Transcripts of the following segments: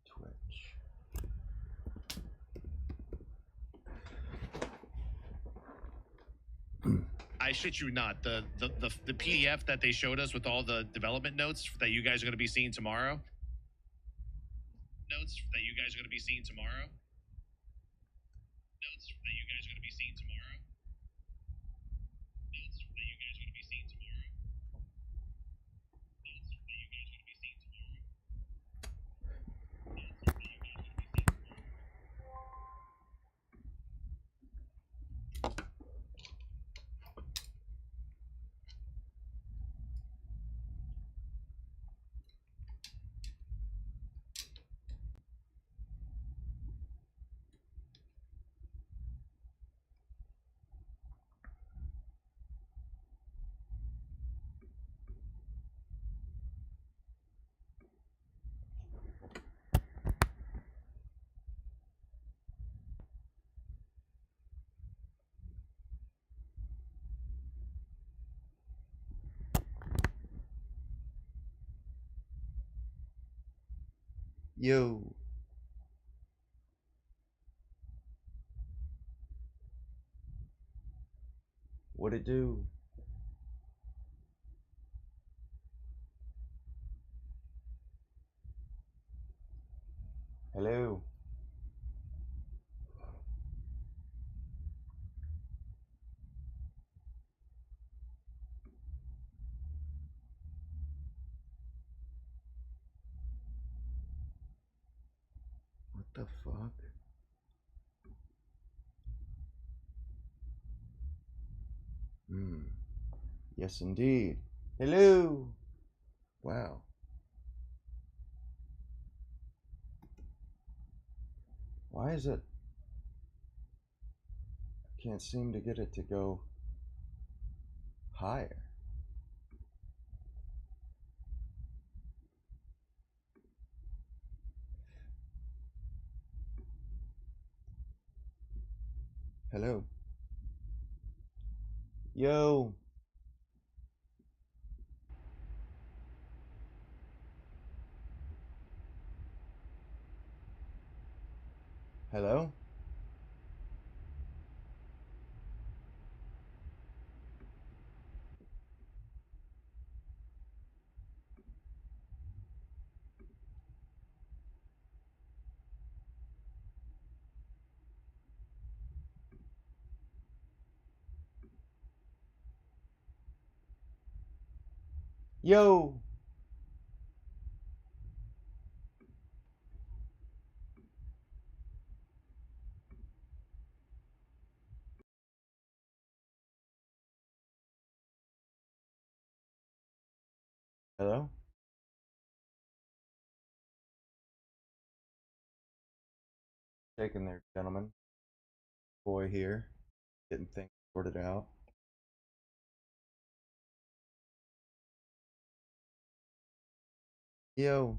Twitch. I shit you not. The PDF that they showed us with all the development notes that you guys are going to be seeing tomorrow. Notes that you guys are going to be seeing tomorrow. Notes that you guys are going to be seeing tomorrow. Notes that you guys are going to be seeing tomorrow. Notes that you guys are going to be seeing tomorrow. Notes that you guys are going to be seeing tomorrow. Yo. What it do? Hello. What the fuck? Yes, indeed. Hello. Wow. Why is it? I can't seem to get it to go higher. Hello. Yo. Hello? Yo. Hello? Taking there, gentlemen. Boy here. Getting things sorted out. Yo.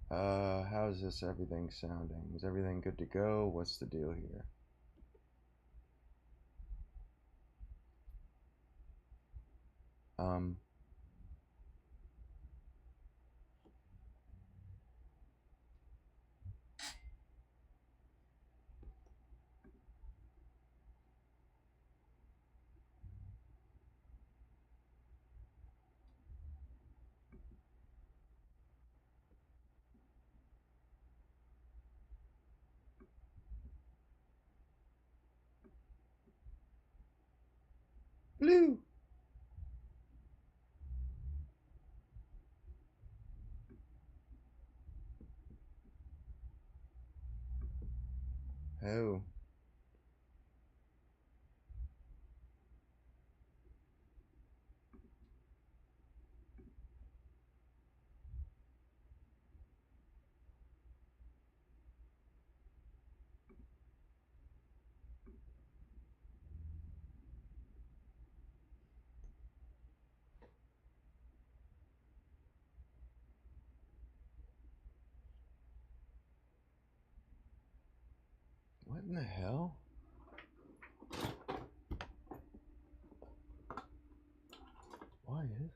How's this everything sounding? Is everything good to go? What's the deal here? Um, Blue. Oh. What in the hell? Why is?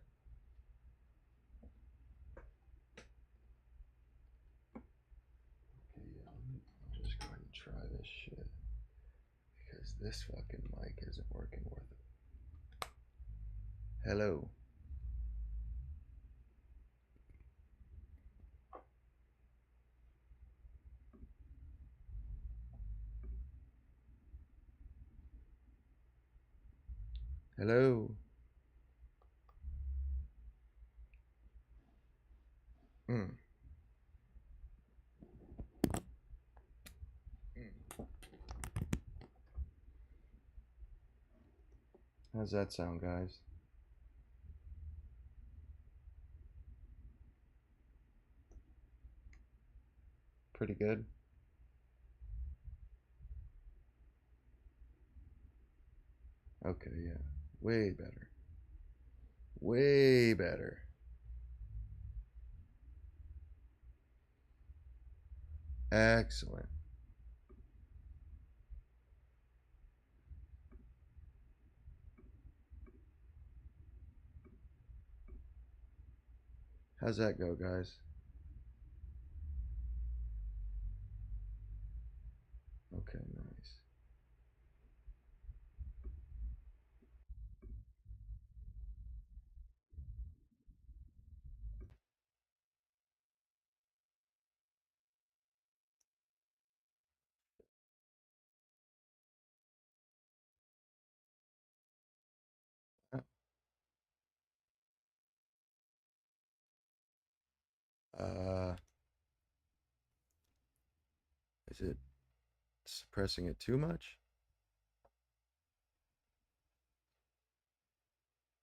Okay, yeah, I'll just go ahead and try this shit. Because this fucking mic isn't working worth it. Hello. Hello. Mm. How's that sound, guys? Pretty good. Okay, yeah. Way better. Way better. Excellent. How's that go, guys? Okay, nice. Uh, is it suppressing it too much?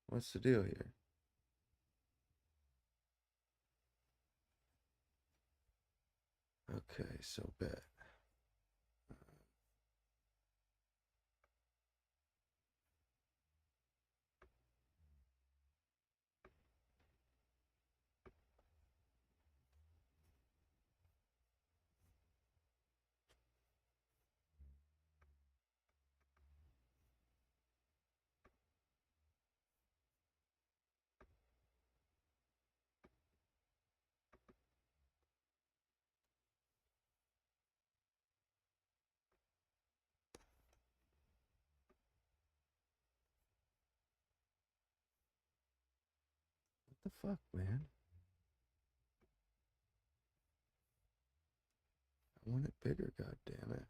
What's the deal here? Okay, so bet. What the fuck, man? I want it bigger, god damn it.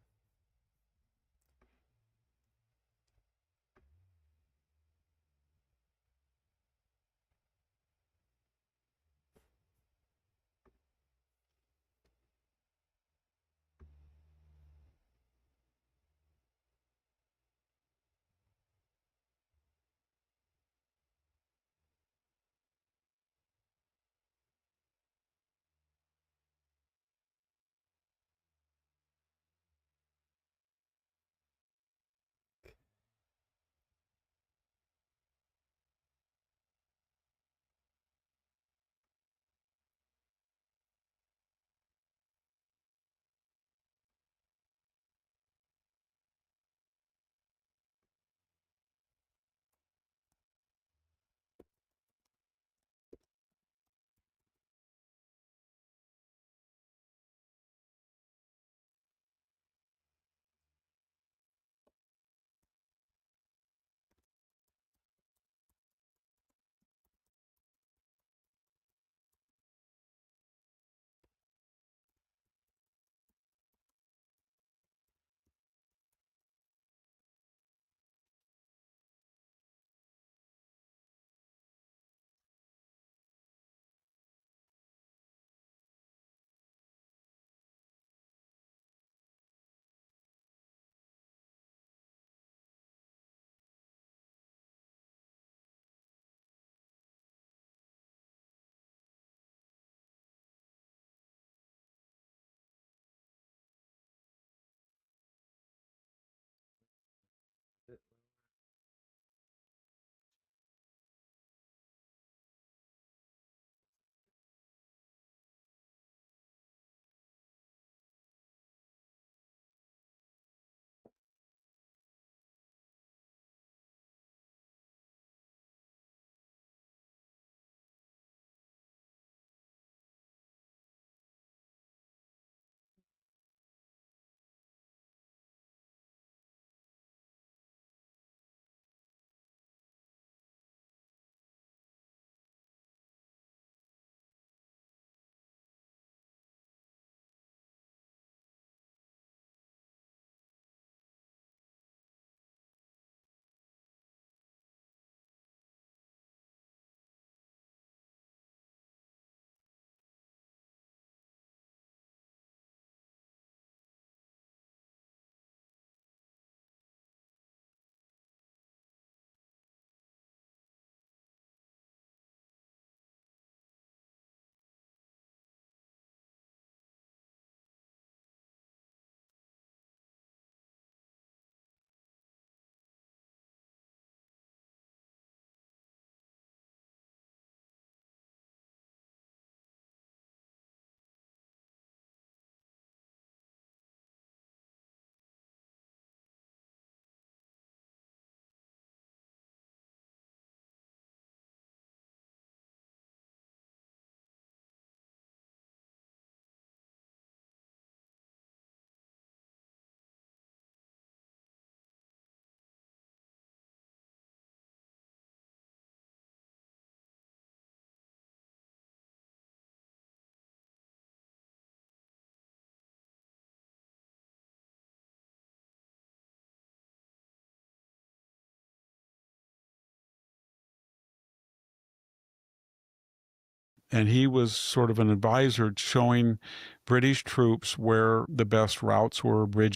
and he was sort of an advisor showing British troops where the best routes were, bridge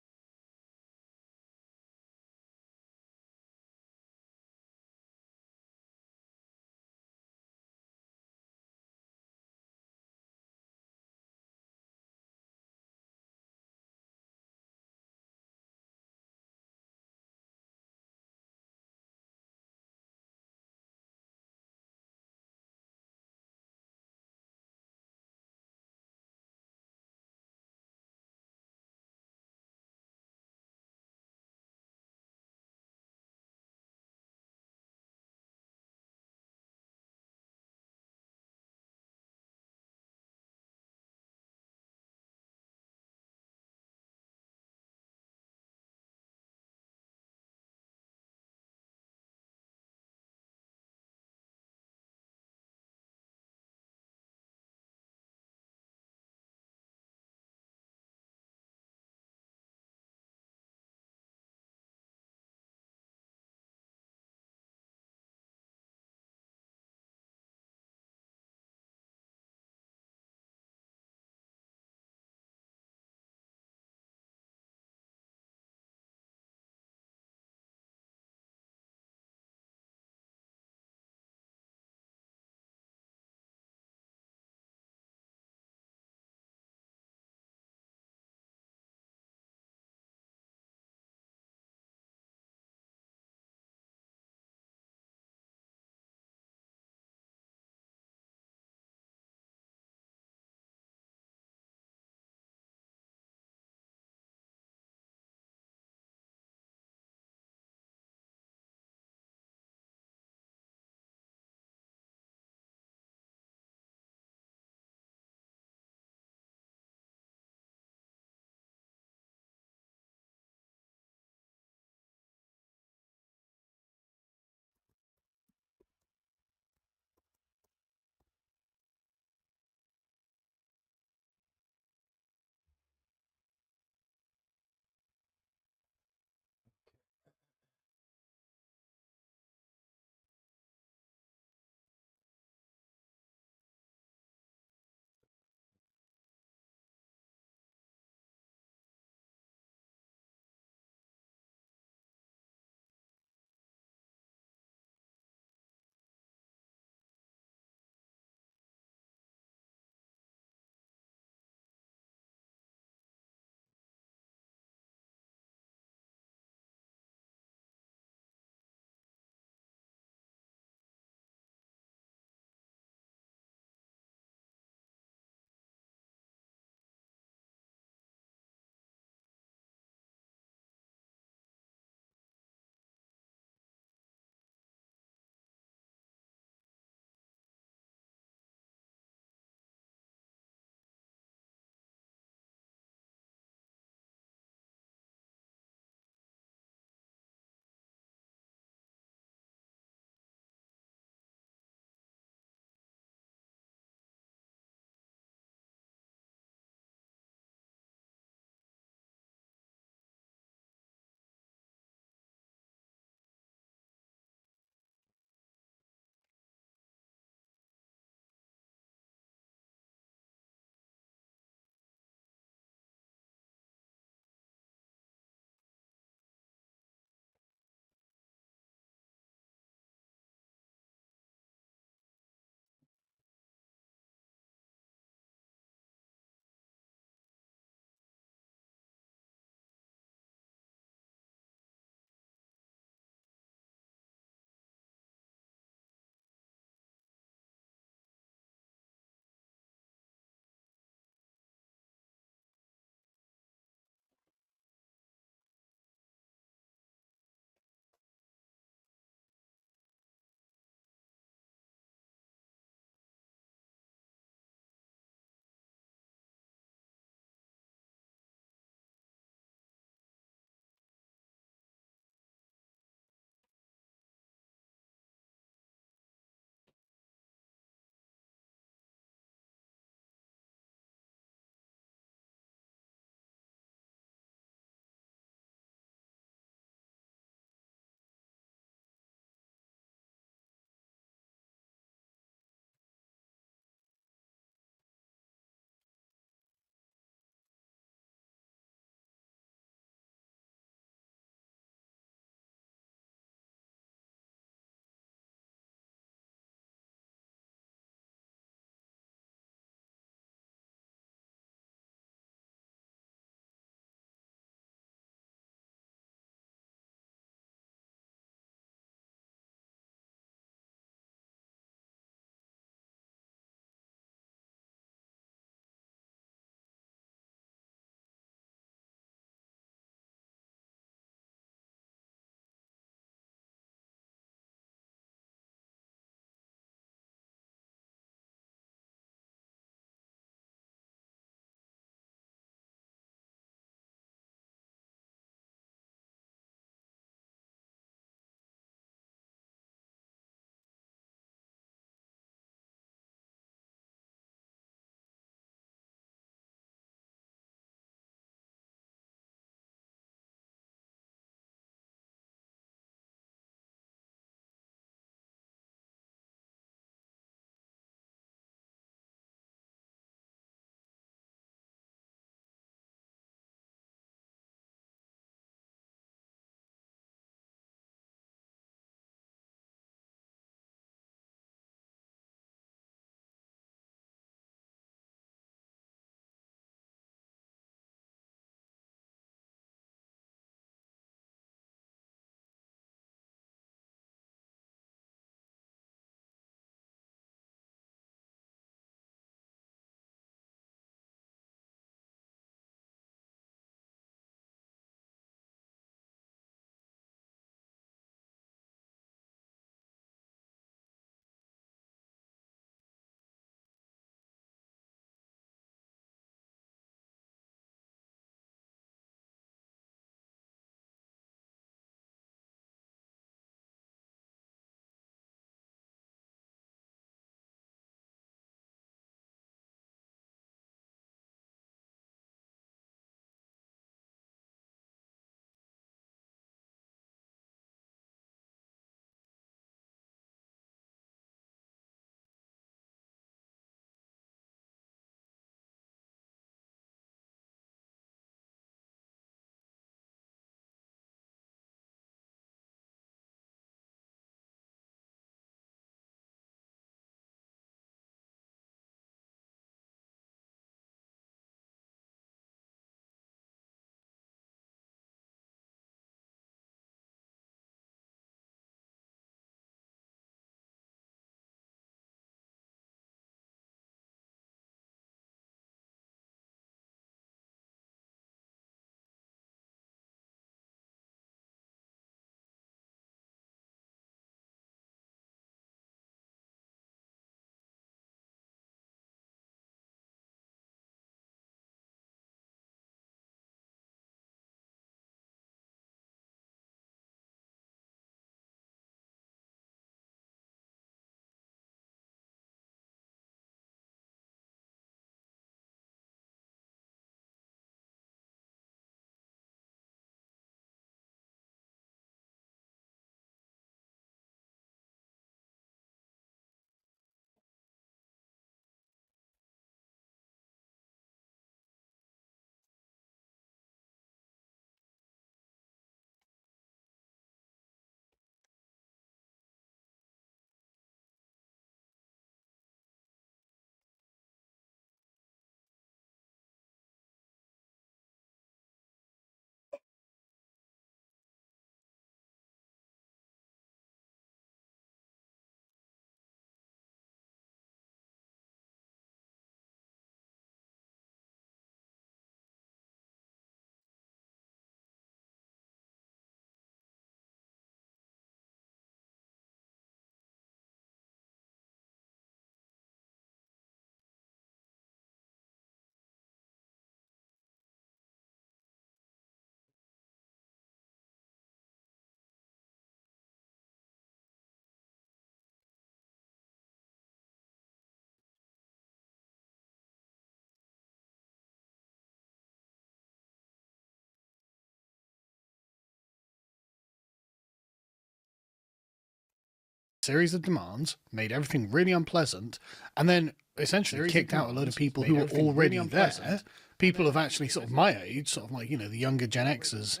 series of demands, made everything really unpleasant, and then essentially kicked out a load of people who were already there. People of actually sort of my age, sort of like, you know, the younger Gen Xers,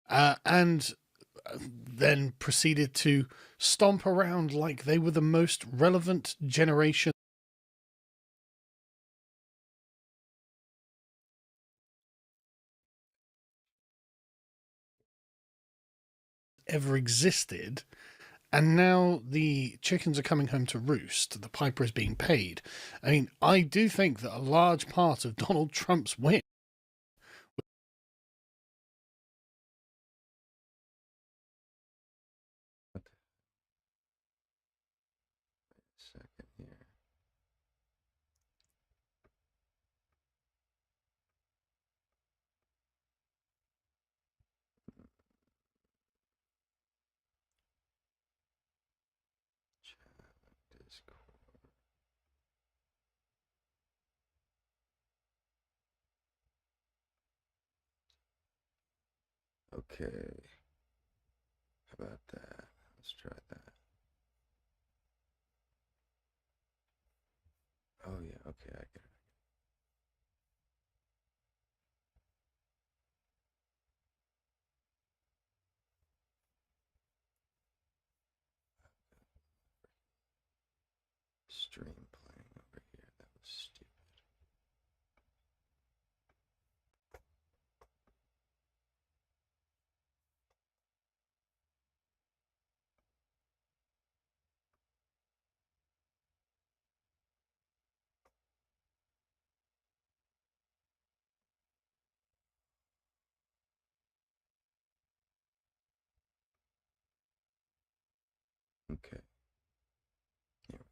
and then proceeded to stomp around like they were the most relevant generation ever existed. And now the chickens are coming home to roost. The piper is being paid. I mean, I do think that a large part of Donald Trump's win Second here. Discord. Okay. How about that? Let's try that. Oh yeah, okay, I get it. Stream playing over here. That was stupid. Okay. Here we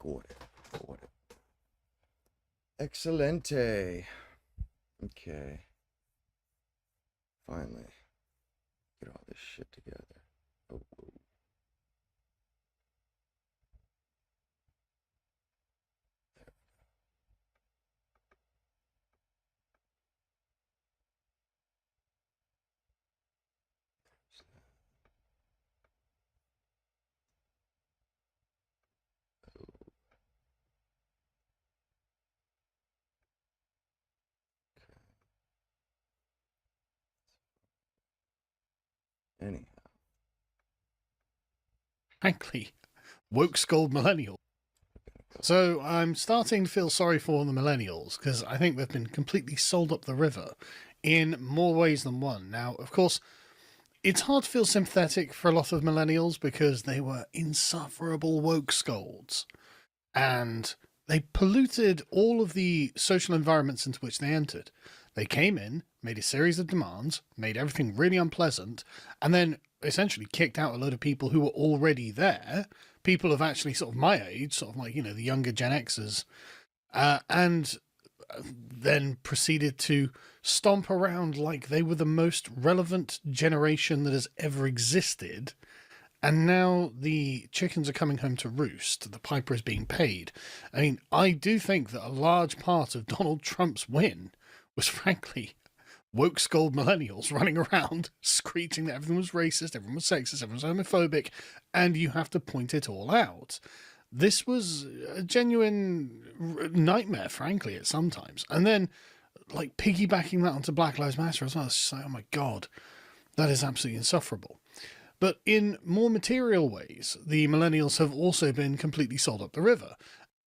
go. Got it. Got it. Excelente. Okay. Finally. Get all this shit together. Oh, whoa. Anyhow. frankly, woke scold millennials. So I'm starting to feel sorry for the millennials because I think they've been completely sold up the river in more ways than one. Now, of course, it's hard to feel sympathetic for a lot of millennials because they were insufferable woke scolds and they polluted all of the social environments into which they entered. They came in, made a series of demands, made everything really unpleasant, and then essentially kicked out a load of people who were already there, people of actually sort of my age, sort of like, you know, the younger Gen Xers, and then proceeded to stomp around like they were the most relevant generation that has ever existed. And now the chickens are coming home to roost. The piper is being paid. I mean, I do think that a large part of Donald Trump's win was, frankly, woke scold millennials running around screeching that everyone was racist, everyone was sexist, everyone was homophobic, and you have to point it all out. This was a genuine nightmare, frankly, at some times. And then, like, piggybacking that onto Black Lives Matter as well, it's just like, oh my God, that is absolutely insufferable. But in more material ways, the millennials have also been completely sold up the river.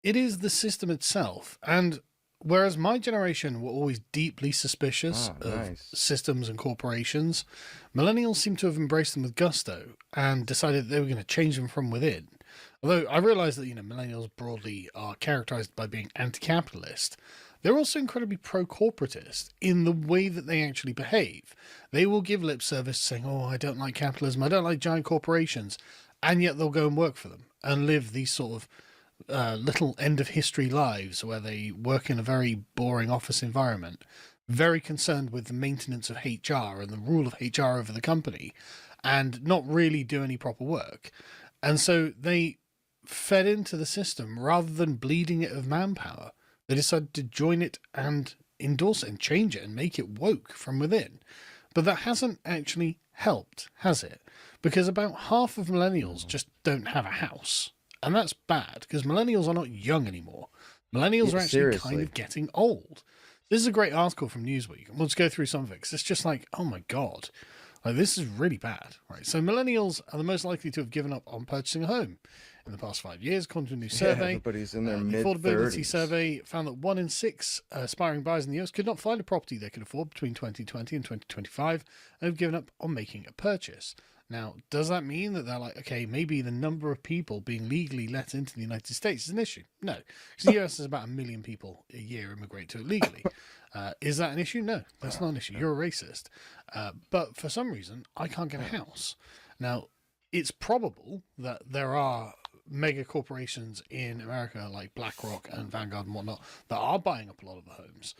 It is the system itself, and whereas my generation were always deeply suspicious of systems and corporations, millennials seem to have embraced them with gusto and decided they were going to change them from within. Although I realise that, you know, millennials broadly are characterised by being anti-capitalist, they're also incredibly pro-corporatist in the way that they actually behave. They will give lip service saying, oh, I don't like capitalism, I don't like giant corporations, and yet they'll go and work for them and live these sort of little end-of-history lives where they work in a very boring office environment, very concerned with the maintenance of HR and the rule of HR over the company, and not really do any proper work. And so they fed into the system rather than bleeding it of manpower. They decided to join it and endorse it and change it and make it woke from within. But that hasn't actually helped, has it? Because about half of millennials just don't have a house. And that's bad, because millennials are not young anymore. Millennials are actually kind of getting old. This is a great article from Newsweek, and we'll just go through some of it, because it's just like, oh my God, like, this is really bad, right? So millennials are the most likely to have given up on purchasing a home in the past 5 years, according to a new survey. Everybody's in their The mid-30s. affordability survey found that 1 in 6 aspiring buyers in the US could not find a property they could afford between 2020 and 2025 and have given up on making a purchase. Now, does that mean that they're like, okay, maybe the number of people being legally let into the United States is an issue? No, because the US is about 1 million people a year immigrate to it legally. Is that an issue? No, that's not an issue. You're a racist. But for some reason, I can't get a house. Now, it's probable that there are mega corporations in America like BlackRock and Vanguard and whatnot that are buying up a lot of the homes.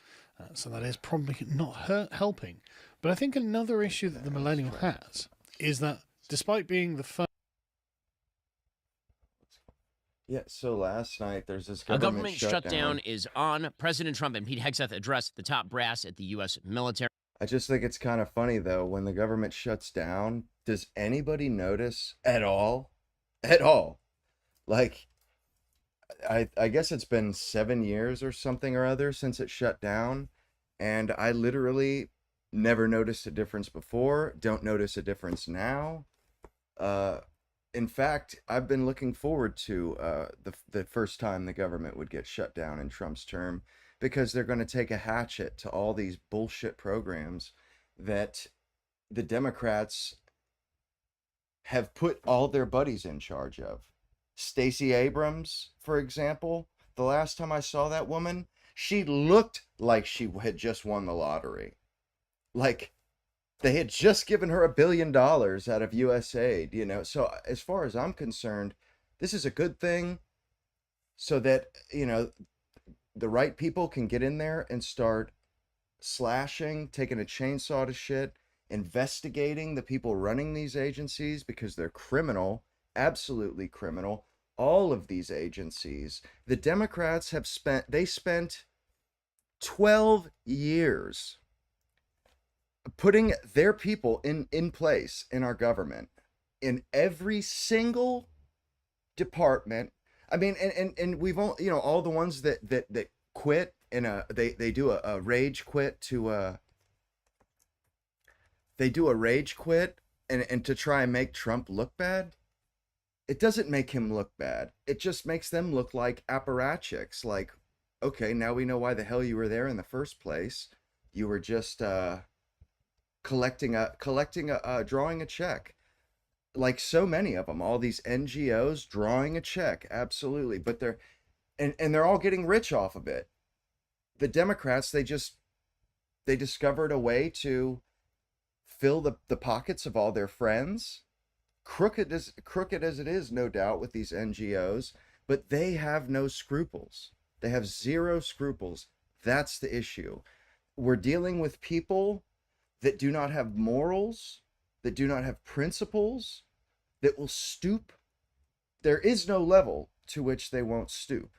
So that is probably not helping. But I think another issue that the millennial has is that despite being the first... Yeah, so last night there's this A government shutdown is on. President Trump and Pete Hegseth addressed the top brass at the U.S. military. I just think it's kind of funny, though, when the government shuts down, does anybody notice at all? At all? Like, I guess it's been 7 years or something or other since it shut down, and I literally never noticed a difference before, don't notice a difference now. In fact, I've been looking forward to the first time the government would get shut down in Trump's term, because they're going to take a hatchet to all these bullshit programs that the Democrats have put all their buddies in charge of. Stacey Abrams, for example, the last time I saw that woman, she looked like she had just won the lottery. Like, they had just given her $1 billion out of USAID, you know. So as far as I'm concerned, this is a good thing, so that, you know, the right people can get in there and start slashing, taking a chainsaw to shit, investigating the people running these agencies, because they're criminal, absolutely criminal. All of these agencies, the Democrats have spent 12 years putting their people in place in our government, in every single department. I mean, and we've all, you know, all the ones that quit in they do a rage quit to they do a rage quit and to try and make Trump look bad. It doesn't make him look bad. It just makes them look like apparatchiks. Like, okay, now we know why the hell you were there in the first place. You were just drawing a check, like so many of them, all these NGOs drawing a check, absolutely. But they're all getting rich off of it. The Democrats, they discovered a way to fill the pockets of all their friends, crooked as it is, no doubt, with these NGOs, but they have no scruples. They have zero scruples. That's the issue. We're dealing with people that do not have morals, that do not have principles, that will stoop. There is no level to which they won't stoop.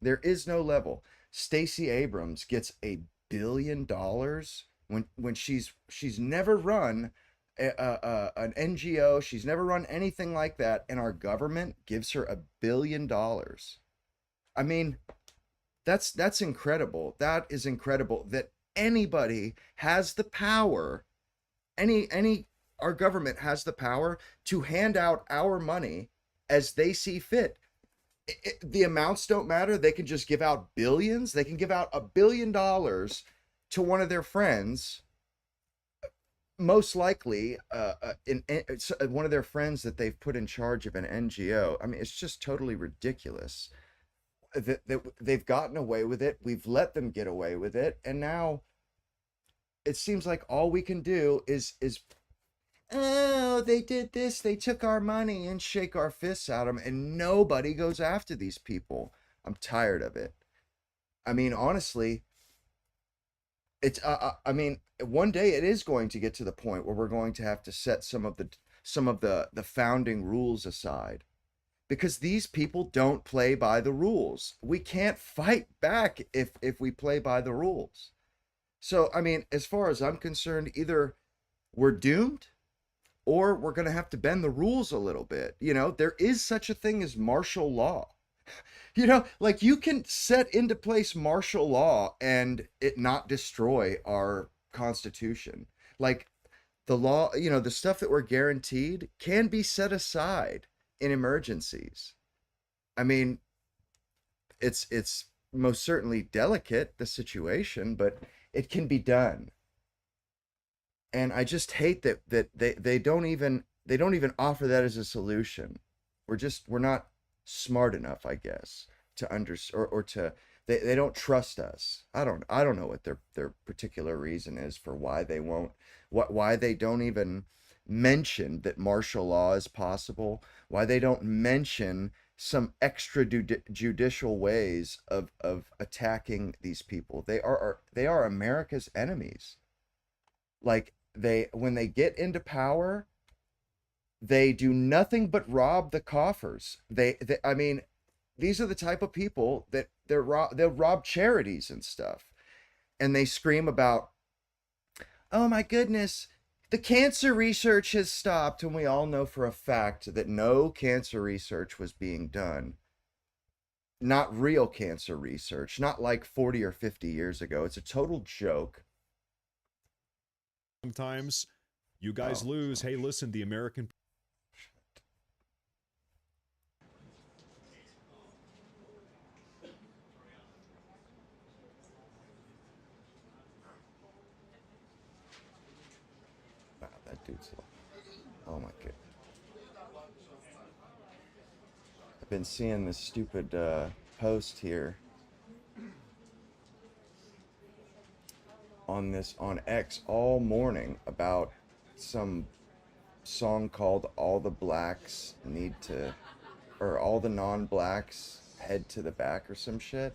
There is no level. Stacey Abrams gets $1 billion when she's never run an NGO, she's never run anything like that, and our government gives her $1 billion. I mean, that's incredible. That is incredible that anybody has the power, our government has the power to hand out our money as they see fit. The amounts don't matter. They can just give out billions. They can give out $1 billion to one of their friends, most likely one of their friends that they've put in charge of an NGO. I mean, it's just totally ridiculous that they've gotten away with it. We've let them get away with it, and now it seems like all we can do is oh, they did this, they took our money, and shake our fists at them, and nobody goes after these people. I'm tired of it. I mean, honestly, it's I mean, one day it is going to get to the point where we're going to have to set some of the founding rules aside, because these people don't play by the rules. We can't fight back if we play by the rules. So, I mean, as far as I'm concerned, either we're doomed or we're going to have to bend the rules a little bit. You know, there is such a thing as martial law. You know, like you can set into place martial law and it not destroy our Constitution. Like the law, you know, the stuff that we're guaranteed can be set aside in emergencies. I mean, it's most certainly delicate, the situation, but it can be done. And I just hate that they don't even offer that as a solution. We're not smart enough, I guess, to or to they don't trust us. I don't know what their particular reason is for why they won't why they don't even mention that martial law is possible, why they don't mention some extrajudicial ways of attacking these people. They are America's enemies. Like when they get into power, they do nothing but rob the coffers. I mean, these are the type of people that they'll rob charities and stuff, and they scream about, "Oh my goodness, the cancer research has stopped," and we all know for a fact that no cancer research was being done. Not real cancer research, not like 40 or 50 years ago. It's a total joke. Sometimes you guys lose. Hey, listen, the American. Wow, that dude's. Oh my god. I've been seeing this stupid post here on X all morning about some song called "All the Blacks Need to," or "All the Non-Blacks Head to the Back" or some shit.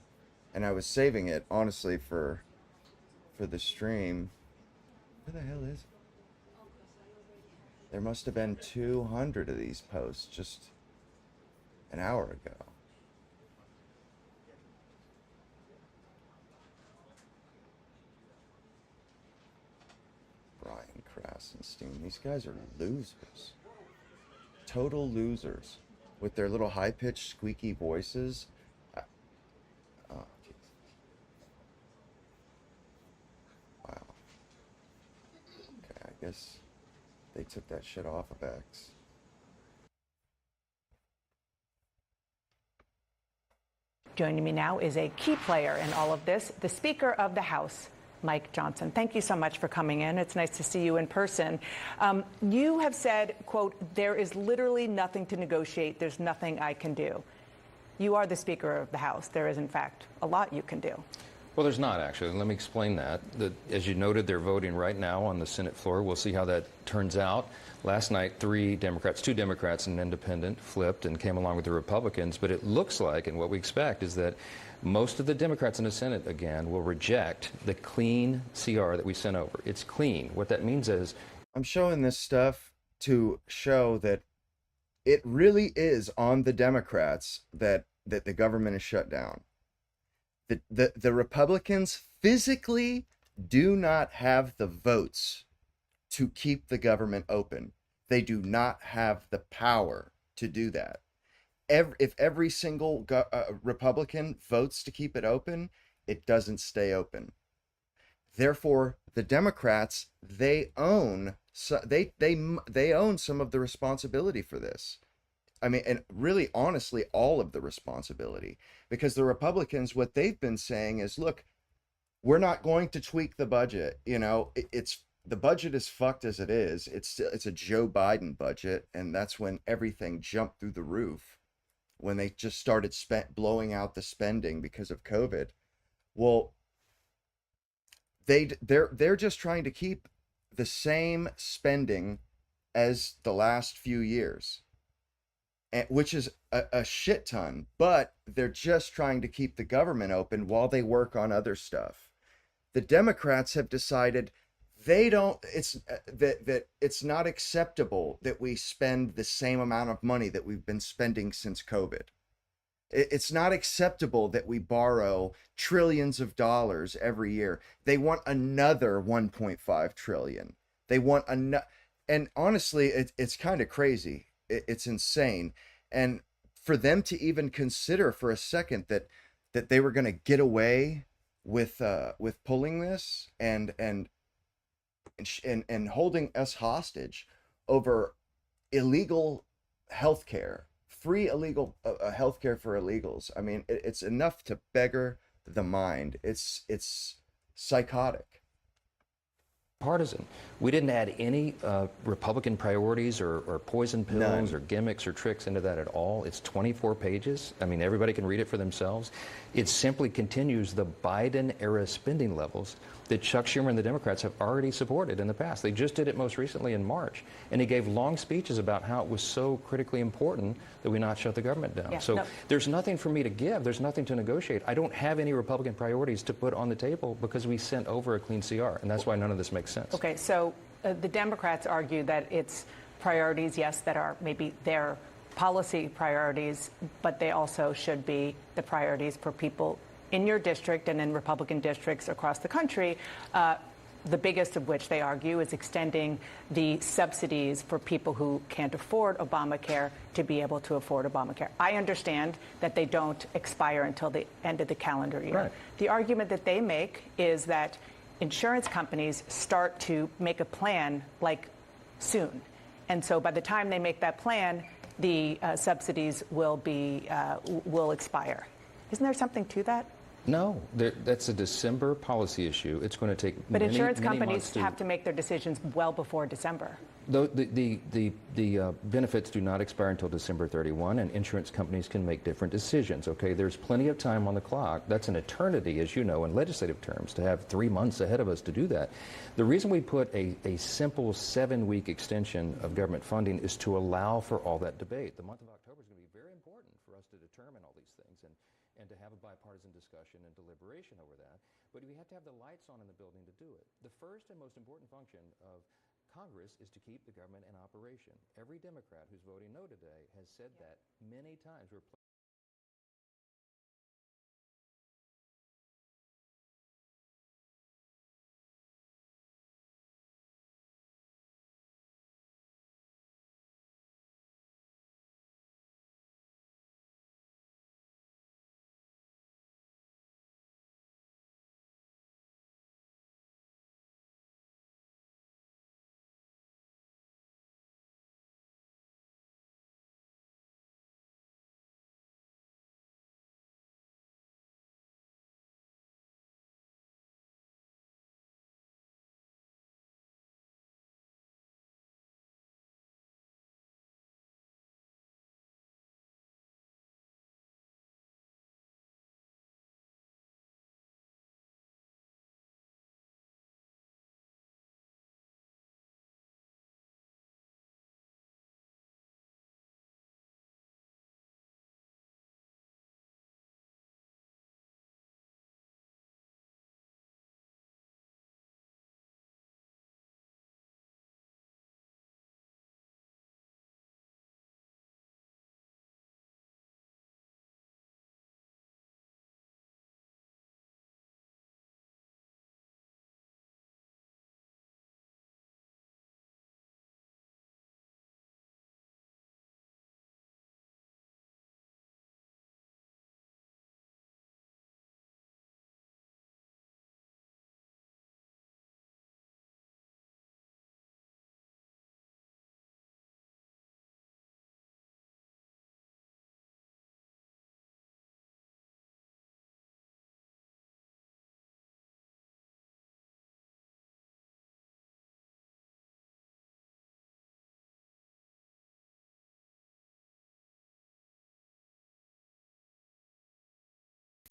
And I was saving it honestly for the stream. Where the hell is it? There must have been 200 of these posts just an hour ago. Brian Krasenstein. These guys are losers. Total losers. With their little high-pitched, squeaky voices. Oh, geez. Wow. Okay, I guess they took that shit off of X. Joining me now is a key player in all of this, the Speaker of the House, Mike Johnson. Thank you so much for coming in. It's nice to see you in person. You have said, quote, "There is literally nothing to negotiate. There's nothing I can do." You are the Speaker of the House. There is, in fact, a lot you can do. Well, there's not, actually. Let me explain that. As you noted, they're voting right now on the Senate floor. We'll see how that turns out. Last night, two Democrats and an independent flipped and came along with the Republicans. But it looks like, and what we expect, is that most of the Democrats in the Senate, again, will reject the clean CR that we sent over. It's clean. What that means is... I'm showing this stuff to show that it really is on the Democrats that the government is shut down. The Republicans physically do not have the votes to keep the government open. They do not have the power to do that. If every single Republican votes to keep it open, it doesn't stay open. Therefore, the Democrats, they own some of the responsibility for this. I mean, and really, honestly, all of the responsibility, because the Republicans, what they've been saying is, look, we're not going to tweak the budget. You know, the budget is fucked as it is. It's a Joe Biden budget, and that's when everything jumped through the roof, when they just started blowing out the spending because of COVID. Well, they're just trying to keep the same spending as the last few years, which is a shit ton, but they're just trying to keep the government open while they work on other stuff. The Democrats have decided that it's not acceptable that we spend the same amount of money that we've been spending since COVID. It's not acceptable that we borrow trillions of dollars every year. They want another 1.5 trillion. They want another, and honestly, it's kind of crazy. It's insane. And for them to even consider for a second that they were going to get away with pulling this and holding us hostage over illegal healthcare, free illegal healthcare for illegals. I mean, it's enough to beggar the mind. It's psychotic. Partisan. We didn't add any Republican priorities or poison pills None. or gimmicks or tricks into that at all. It's 24 pages. I mean, everybody can read it for themselves. It simply continues the Biden-era spending levels that Chuck Schumer and the Democrats have already supported in the past. They just did it most recently in March, and he gave long speeches about how it was so critically important that we not shut the government down. Yeah, so no. there's nothing for me to give. There's nothing to negotiate. I don't have any Republican priorities to put on the table because we sent over a clean CR, and that's why none of this makes sense. Okay, so the Democrats argue that it's priorities, yes, that are maybe their policy priorities, but they also should be the priorities for people in your district and in Republican districts across the country. The biggest of which, they argue, is extending the subsidies for people who can't afford Obamacare to be able to afford Obamacare. I understand that they don't expire until the end of the calendar year. Right. The argument that they make is that insurance companies start to make a plan like soon. And so by the time they make that plan, the subsidies will expire. Isn't there something to that? No, that's a December policy issue. It's going to take But many, insurance many companies months have to make their decisions well before December. The benefits do not expire until December 31, and insurance companies can make different decisions, okay? There's plenty of time on the clock. That's an eternity, as you know, in legislative terms, to have 3 months ahead of us to do that. The reason we put a simple 7-week extension of government funding is to allow for all that debate. The month of October is going to be very important for us to determine all these things and to have a bipartisan discussion and deliberation over that. But we have to have the lights on in the building to do it. The first and most important function of Congress is to keep the government in operation. Every Democrat who's voting no today has said that many times.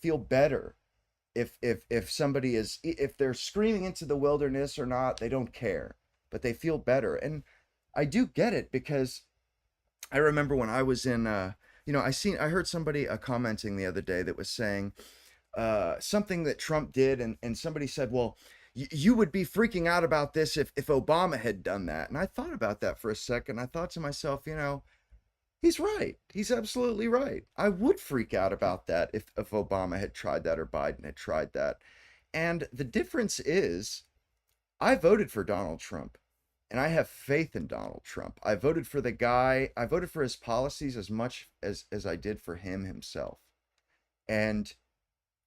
Feel better if somebody is, if they're screaming into the wilderness or not, they don't care, but they feel better. And I do get it, because I remember when I was in I heard somebody commenting the other day that was saying something that Trump did, and somebody said, well, you would be freaking out about this if Obama had done that. And I thought about that for a second. I thought to myself, He's right. He's absolutely right. I would freak out about that if Obama had tried that or Biden had tried that. And the difference is, I voted for Donald Trump and I have faith in Donald Trump. I voted for the guy, I voted for his policies as much as I did for him himself. And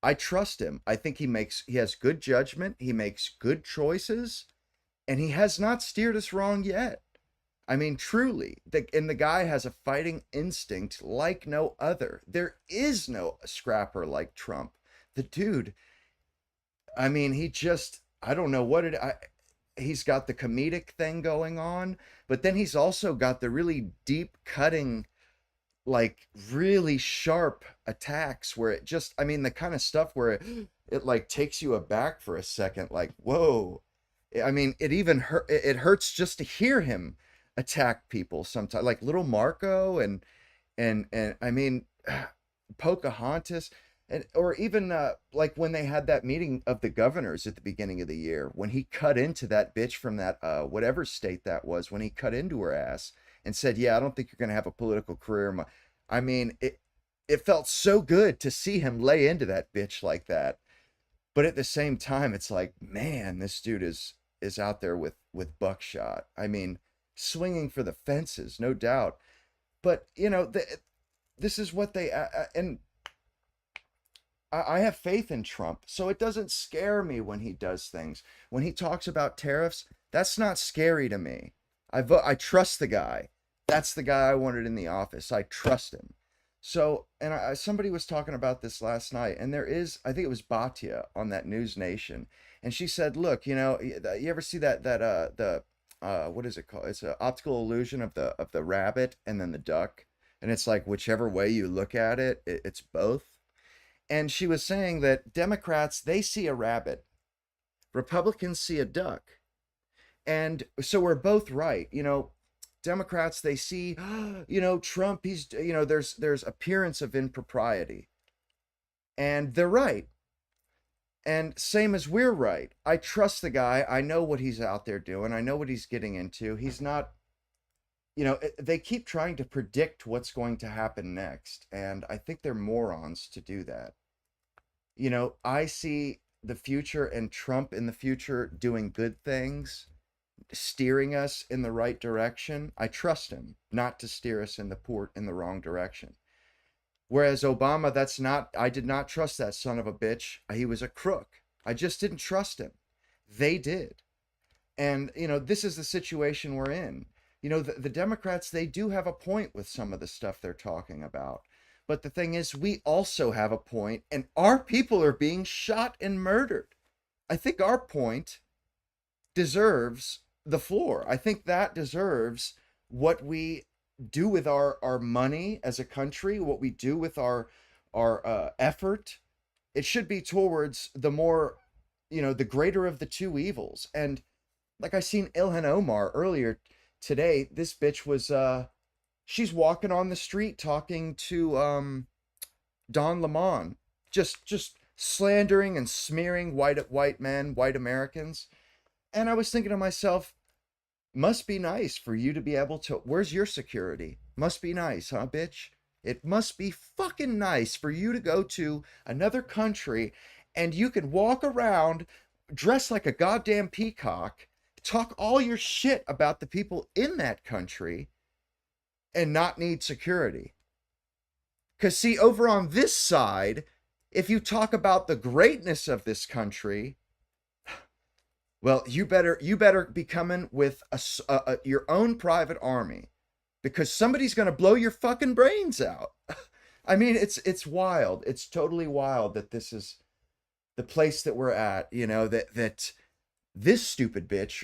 I trust him. I think he has good judgment, he makes good choices, and he has not steered us wrong yet. I mean, truly, and the guy has a fighting instinct like no other. There is no scrapper like Trump. The dude, I mean, I don't know what he's got the comedic thing going on, but then he's also got the really deep cutting, like really sharp attacks where I mean, the kind of stuff where it like takes you aback for a second, like, whoa. I mean, it hurts just to hear him attack people sometimes, like little Marco and I mean, Pocahontas, or even like when they had that meeting of the governors at the beginning of the year, when he cut into that bitch from that whatever state that was, when he cut into her ass and said, yeah, I don't think you're going to have a political career. I mean, it felt so good to see him lay into that bitch like that. But at the same time, it's like, man, this dude is out there with buckshot. I mean, swinging for the fences, no doubt. But you know, this is what they and I have faith in Trump, so it doesn't scare me when he does things. When he talks about tariffs, that's not scary to me. I trust the guy. That's the guy I wanted in the office. I trust him. So, and somebody was talking about this last night, and I think it was Batya on that News Nation, and she said, "Look, you know, you ever see the what is it called? It's an optical illusion of the rabbit and then the duck, and it's like whichever way you look at it, it's both." And she was saying that Democrats, they see a rabbit, Republicans see a duck, and so we're both right. You know, Democrats, they see, you know, Trump, he's, you know, there's appearance of impropriety, and they're right. And same as we're right. I trust the guy. I know what he's out there doing. I know what he's getting into. He's not, you know, they keep trying to predict what's going to happen next. And I think they're morons to do that. You know, I see the future and Trump in the future doing good things, steering us in the right direction. I trust him not to steer us in the wrong direction. Whereas Obama, I did not trust that son of a bitch. He was a crook. I just didn't trust him. They did. And, you know, this is the situation we're in. You know, the Democrats, they do have a point with some of the stuff they're talking about. But the thing is, we also have a point, and our people are being shot and murdered. I think our point deserves the floor. I think that deserves what we do with our money as a country, what we do with our effort. It should be towards the more, you know, the greater of the two evils. And like I seen Ilhan Omar earlier today, this bitch was she's walking on the street talking to Don Lemon, just slandering and smearing white men, white Americans. And I was thinking to myself, must be nice for you to be able to, where's your security? Must be nice, huh, bitch? It must be fucking nice for you to go to another country and you can walk around dressed like a goddamn peacock, talk all your shit about the people in that country and not need security. Because see, over on this side, if you talk about the greatness of this country, well, you better be coming with your own private army, because somebody's going to blow your fucking brains out. I mean, it's wild. It's totally wild that this is the place that we're at. You know, that this stupid bitch,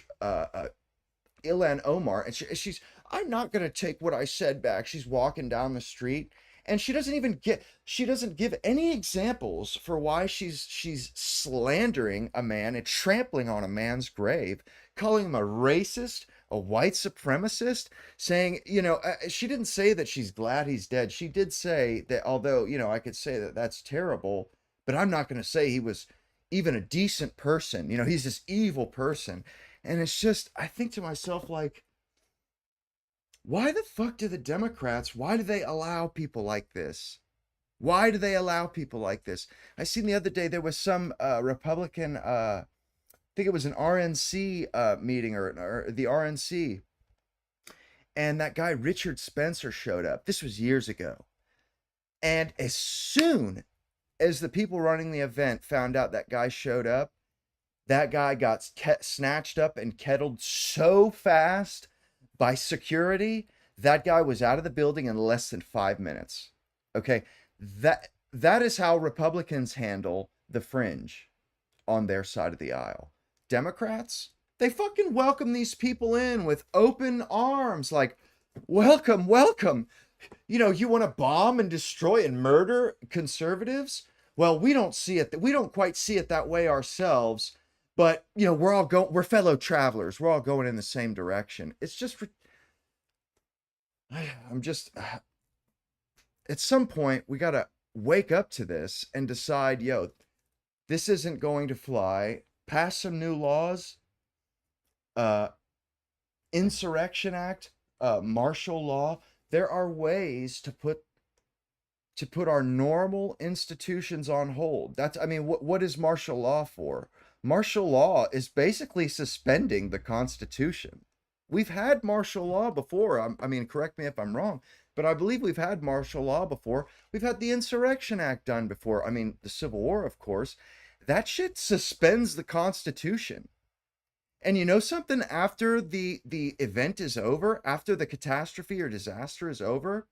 Ilhan Omar, and she's, I'm not going to take what I said back. She's walking down the street, and she doesn't give any examples for why she's slandering a man and trampling on a man's grave, calling him a racist, a white supremacist, saying, you know, she didn't say that she's glad he's dead. She did say that, although, you know, I could say that that's terrible, but I'm not going to say he was even a decent person. You know, he's this evil person. And it's just, I think to myself, like, why the fuck do the Democrats, why do they allow people like this? Why do they allow people like this? I seen the other day there was some Republican, I think it was an RNC meeting or the RNC, and that guy Richard Spencer showed up. This was years ago. And as soon as the people running the event found out that guy showed up, that guy got snatched up and kettled so fast by security. That guy was out of the building in less than 5 minutes. Okay, that is how Republicans handle the fringe on their side of the aisle. Democrats, they fucking welcome these people in with open arms, like, welcome, welcome. You know, you want to bomb and destroy and murder conservatives? Well, we don't see it. We don't quite see it that way ourselves. But, you know, we're fellow travelers. We're all going in the same direction. It's just, at some point, we got to wake up to this and decide, yo, this isn't going to fly. Pass some new laws. Insurrection Act, martial law. There are ways to put our normal institutions on hold. What is martial law for? Martial law is basically suspending the Constitution. We've had martial law before. I mean, correct me if I'm wrong, but I believe we've had martial law before. We've had the Insurrection Act done before. I mean, the Civil War, of course. That shit suspends the Constitution. And you know something? After the event is over, after the catastrophe or disaster is over,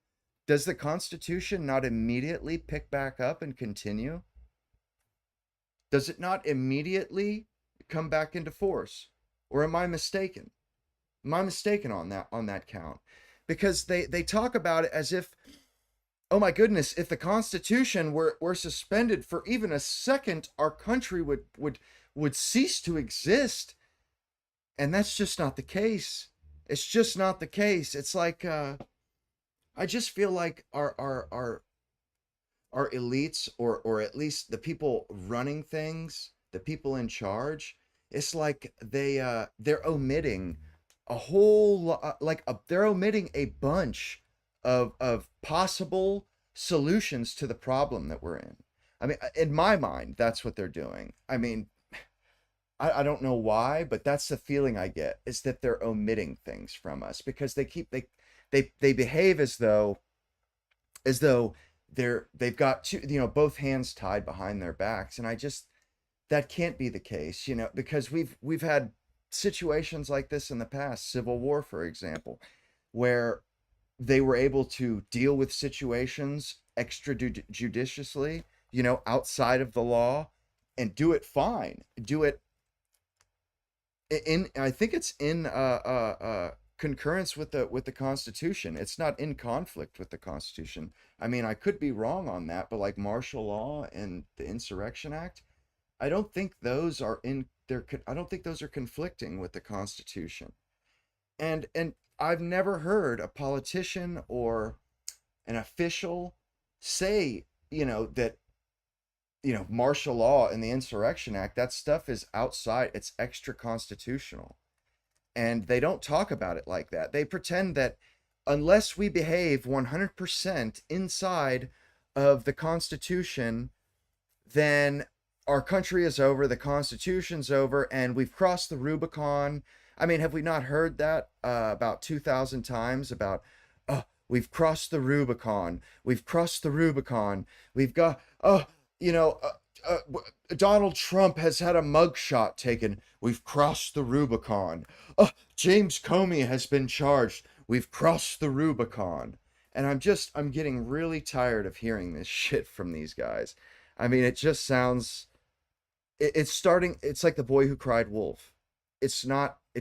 does the Constitution not immediately pick back up and continue? Does it not immediately come back into force? Or am I mistaken? Am I mistaken on that count? Because they talk about it as if, oh my goodness, if the Constitution were suspended for even a second, our country would cease to exist. And that's just not the case. It's just not the case. It's like I just feel like our elites, or at least the people running things, the people in charge, it's like they're omitting a whole lot, they're omitting a bunch of possible solutions to the problem that we're in. I mean, in my mind, that's what they're doing. I mean, I don't know why, but that's the feeling I get, is that they're omitting things from us because they behave as though they've got both hands tied behind their backs. And that can't be the case, because we've had situations like this in the past, Civil War, for example, where they were able to deal with situations extrajudiciously, outside of the law, and do it fine. Do it I think it's in concurrence with the Constitution. It's not in conflict with the Constitution. I mean, I could be wrong on that, but like martial law and the Insurrection Act, I don't think those are I don't think those are conflicting with the Constitution. And I've never heard a politician or an official say, that martial law and the Insurrection Act, that stuff is outside, it's extra constitutional. And they don't talk about it like that. They pretend that unless we behave 100% inside of the Constitution, then our country is over, the Constitution's over, and we've crossed the Rubicon. I mean, have we not heard that about 2,000 times about, we've crossed the Rubicon, we've crossed the Rubicon, we've got, Donald Trump has had a mugshot taken. We've crossed the Rubicon. James Comey has been charged. We've crossed the Rubicon. And I'm getting really tired of hearing this shit from these guys. I mean, it just sounds, it's like the boy who cried wolf. It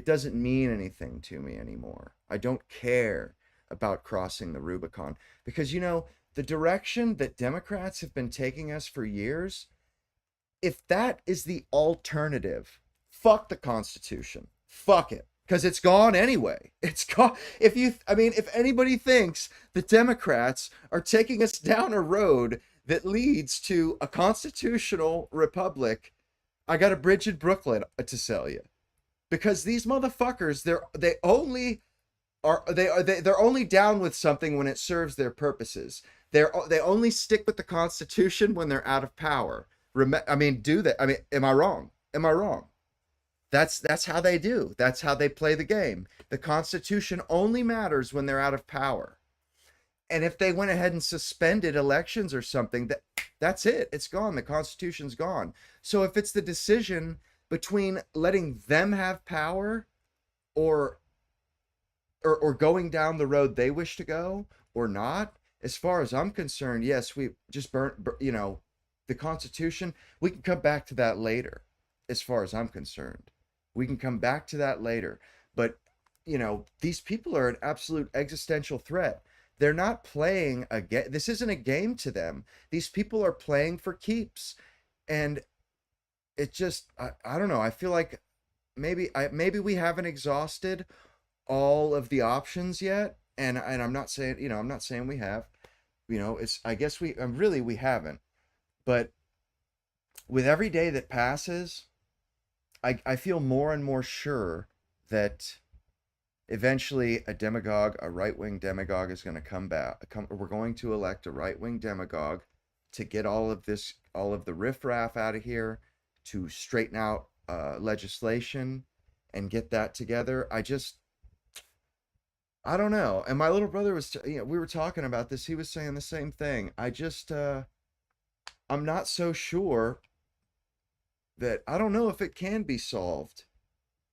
doesn't mean anything to me anymore. I don't care about crossing the Rubicon because, the direction that Democrats have been taking us for years, if that is the alternative, fuck the Constitution. Fuck it. Because it's gone anyway. It's gone. If anybody thinks the Democrats are taking us down a road that leads to a constitutional republic, I got a bridge in Brooklyn to sell you. Because these motherfuckers, they only they're only down with something when it serves their purposes. They only stick with the Constitution when they're out of power. I mean, do they? I mean, am I wrong? Am I wrong? That's how they do. That's how they play the game. The Constitution only matters when they're out of power. And if they went ahead and suspended elections or something, that's it. It's gone. The Constitution's gone. So if it's the decision between letting them have power or going down the road they wish to go or not, as far as I'm concerned, yes, we just burnt, the Constitution. We can come back to that later. As far as I'm concerned, we can come back to that later. But, these people are an absolute existential threat. They're not playing a game. This isn't a game to them. These people are playing for keeps. And it just, I don't know. I feel like maybe we haven't exhausted all of the options yet. And I'm not saying, I'm not saying we have, I guess we haven't. But with every day that passes, I feel more and more sure that eventually a right-wing demagogue is going to come back. We're going to elect a right-wing demagogue to get all of the riffraff out of here, to straighten out legislation and get that together. I don't know. And my little brother was, we were talking about this. He was saying the same thing. I'm not so sure that, I don't know if it can be solved.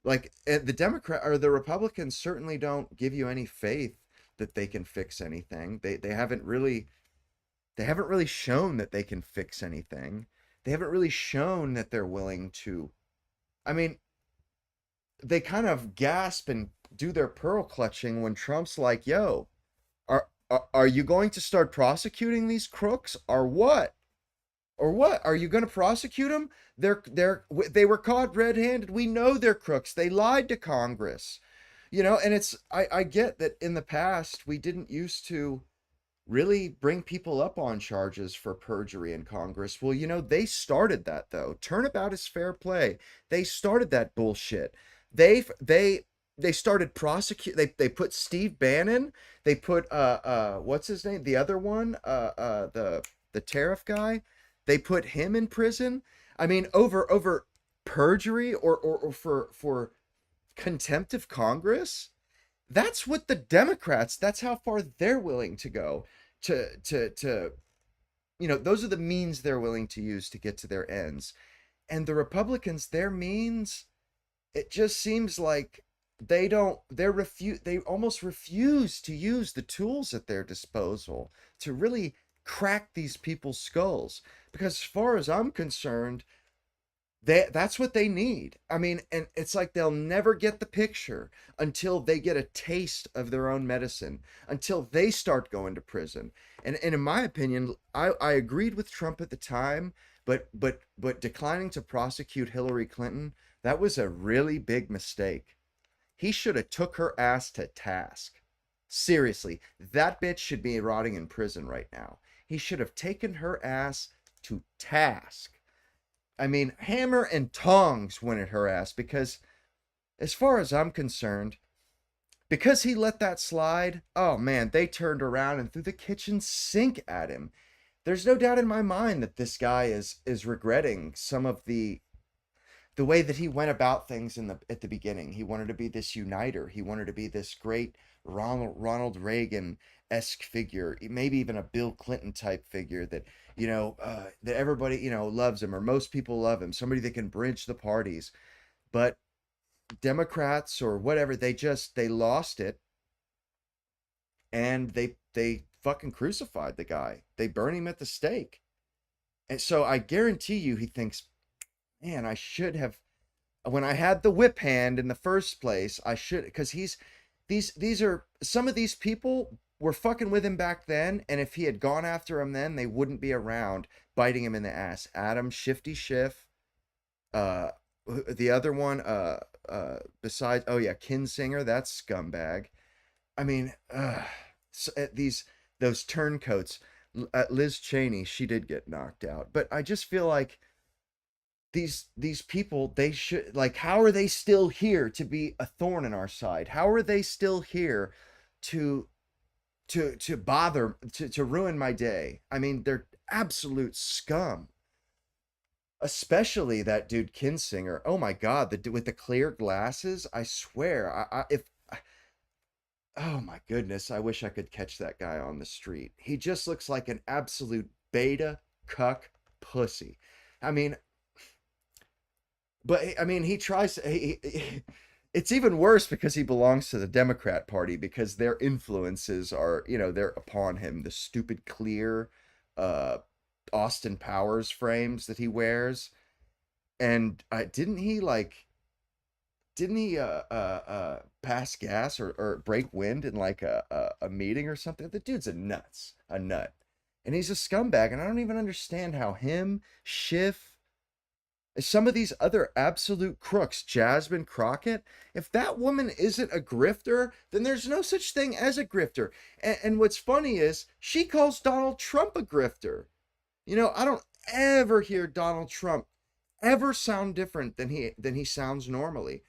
Like, the Republicans certainly don't give you any faith that they can fix anything. They haven't really shown that they can fix anything. They haven't really shown that they're willing to. I mean, they kind of gasp and do their pearl clutching when Trump's like, "Yo, are you going to start prosecuting these crooks or what? Or what? Are you going to prosecute them? They were caught red-handed. We know they're crooks. They lied to Congress." And I get that in the past we didn't used to really bring people up on charges for perjury in Congress. Well, they started that, though. Turnabout is fair play. They started that bullshit. They started prosecute. They put Steve Bannon. They put what's his name? The other one, the tariff guy. They put him in prison. I mean, over perjury or for contempt of Congress. That's what the Democrats, that's how far they're willing to go to those are the means they're willing to use to get to their ends. And the Republicans, their means, it just seems like they almost refuse to use the tools at their disposal to really crack these people's skulls. Because as far as I'm concerned, that's what they need. I mean, and it's like they'll never get the picture until they get a taste of their own medicine, until they start going to prison. And in my opinion, I agreed with Trump at the time, but declining to prosecute Hillary Clinton, that was a really big mistake. He should have took her ass to task. Seriously, that bitch should be rotting in prison right now. He should have taken her ass to task. I mean, hammer and tongs went at her ass, because as far as I'm concerned, because he let that slide, oh man, they turned around and threw the kitchen sink at him. There's no doubt in my mind that this guy is regretting some of the way that he went about things at the beginning. He wanted to be this uniter. He wanted to be this great Ronald Reagan-esque figure, maybe even a Bill Clinton type figure that that everybody loves him, or most people love him, somebody that can bridge the parties. But Democrats or whatever, they lost it, and they fucking crucified the guy. They burn him at the stake. And so I guarantee you he thinks, man, I should have, when I had the whip hand in the first place, I should, because these are, some of these people were fucking with him back then, and if he had gone after him then, they wouldn't be around biting him in the ass. Adam Shifty Schiff, the other one, besides, oh yeah, Kinzinger, that scumbag. I mean, those turncoats. Liz Cheney, she did get knocked out, but I just feel like these people, they should, like, how are they still here to be a thorn in our side? How are they still here to bother, to ruin my day? I mean, they're absolute scum. Especially that dude Kinsinger. Oh my God, the dude with the clear glasses. I swear, oh my goodness, I wish I could catch that guy on the street. He just looks like an absolute beta cuck pussy. I mean, but I mean, he tries. It's even worse because he belongs to the Democrat Party, because their influences are, they're upon him. The stupid clear, Austin Powers frames that he wears, and didn't he pass gas or break wind in like a meeting or something? The dude's a nut, and he's a scumbag, and I don't even understand how him, Schiff, some of these other absolute crooks, Jasmine Crockett, if that woman isn't a grifter, then there's no such thing as a grifter. And what's funny is she calls Donald Trump a grifter. I don't ever hear Donald Trump ever sound different than he sounds normally.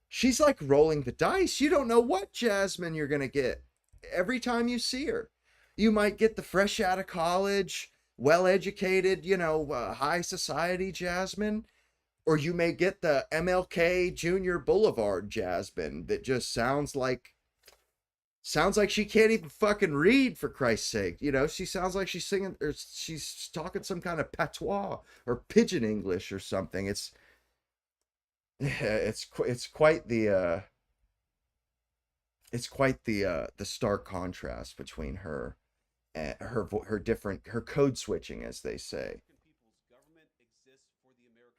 She's like rolling the dice. You don't know what Jasmine you're gonna get every time you see her. You might get the fresh out of college, well-educated, high society Jasmine, or you may get the MLK Junior Boulevard Jasmine that just sounds like she can't even fucking read, for Christ's sake. She sounds like she's singing, or she's talking some kind of patois or pidgin English or something. It's quite the stark contrast between her and her code switching, as they say.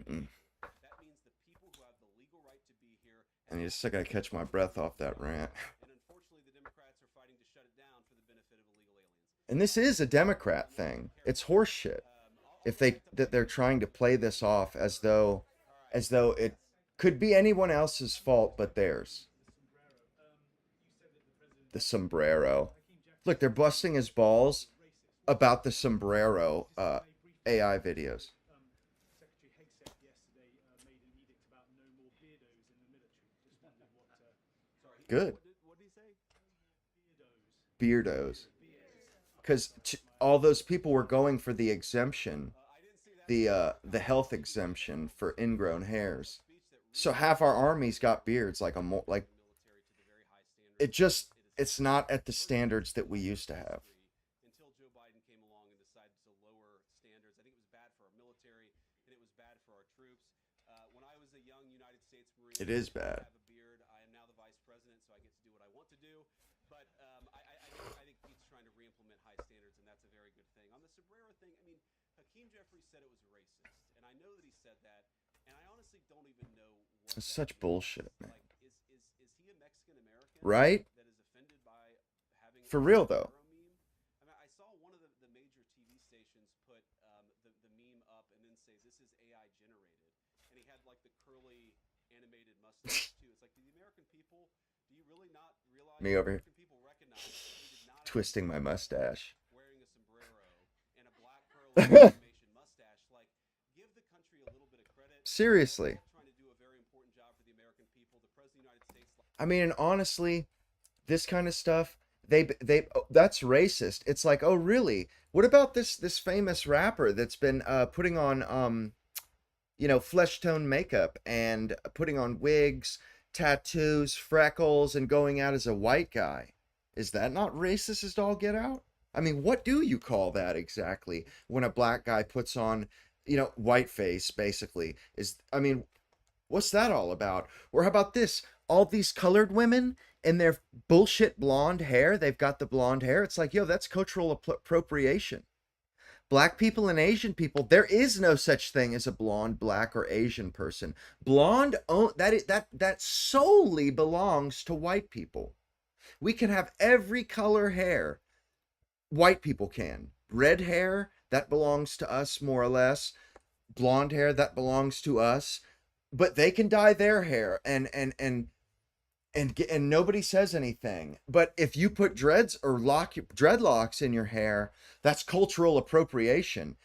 And you just gotta catch my breath off that rant. And this is a Democrat thing. It's horseshit. If they're trying to play this off as though it could be anyone else's fault but theirs. The sombrero. Look, they're busting his balls about the sombrero AI videos. Good. Beardos. Because all those people were going for the exemption, the health exemption for ingrown hairs. So half our army's got beards, it's not at the standards that we used to have. Until Joe Biden came along and decided to lower standards, I think it was bad for our military and it was bad for our troops. When I was a young United States Marine, it is bad. I have a beard. I am now the vice president, so I get to do what I want to do. But I think Pete's trying to re-implement high standards, and that's a very good thing. On the sombrero thing, I mean, Hakeem Jeffries said it was racist, and I know that he said that, and I honestly don't even know what. It's such bullshit, man. Like, is he a Mexican American? Right? That is offended by having for real though. I mean, I saw one of the major TV stations put the meme up and then say this is AI generated, and he had like the curly animated mustache too. It's like, do the American people? Do you really not realize? Me over here, people recognize that he did not twisting my mustache. Wearing a sombrero and a black curly animation mustache. Like, give the country a little bit of credit. Seriously. Trying to do a very important job for the American people. The President of the United States. I mean, and honestly, this kind of stuff, that's racist. It's like, oh really? What about this famous rapper that's been putting on flesh tone makeup and putting on wigs, tattoos, freckles, and going out as a white guy? Is that not racist as all get out? I mean, what do you call that exactly when a black guy puts on, whiteface, basically? What's that all about? Or how about this? All these colored women and their bullshit blonde hair, they've got the blonde hair. It's like, yo, that's cultural appropriation. Black people and Asian people, there is no such thing as a blonde, black, or Asian person. Blonde, that solely belongs to white people. We can have every color hair. White people can. Red hair, that belongs to us more or less. Blonde hair, that belongs to us. But they can dye their hair and nobody says anything. But if you put dreads or dreadlocks in your hair, that's cultural appropriation.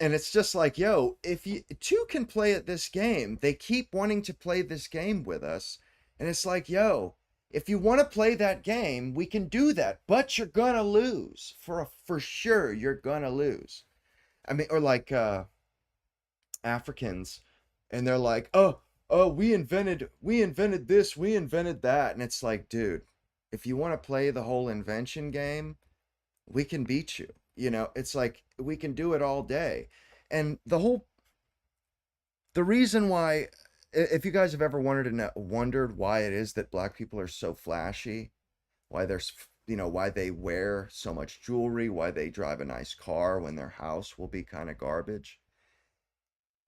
And it's just like, yo, if you two can play at this game, they keep wanting to play this game with us. And it's like, yo, if you want to play that game, we can do that, but you're gonna lose. For sure, you're gonna lose. I mean, or like Africans, and they're like, oh, we invented this, we invented that. And it's like, dude, if you want to play the whole invention game, we can beat you. You know, it's like we can do it all day. And the reason why, if you guys have ever wondered why it is that black people are so flashy, why why they wear so much jewelry, why they drive a nice car when their house will be kind of garbage,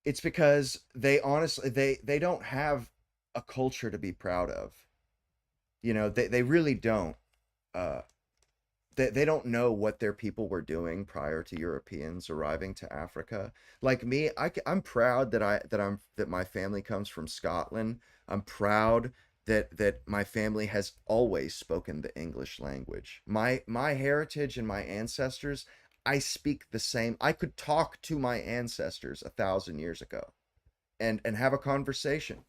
it's because they honestly they don't have a culture to be proud of. You know, they really don't. Uh, they don't know what their people were doing prior to Europeans arriving to Africa. Like me, I'm proud that my family comes from Scotland. I'm proud that my family has always spoken the English language. My heritage and my ancestors, I speak the same. I could talk to my ancestors 1,000 years ago and have a conversation.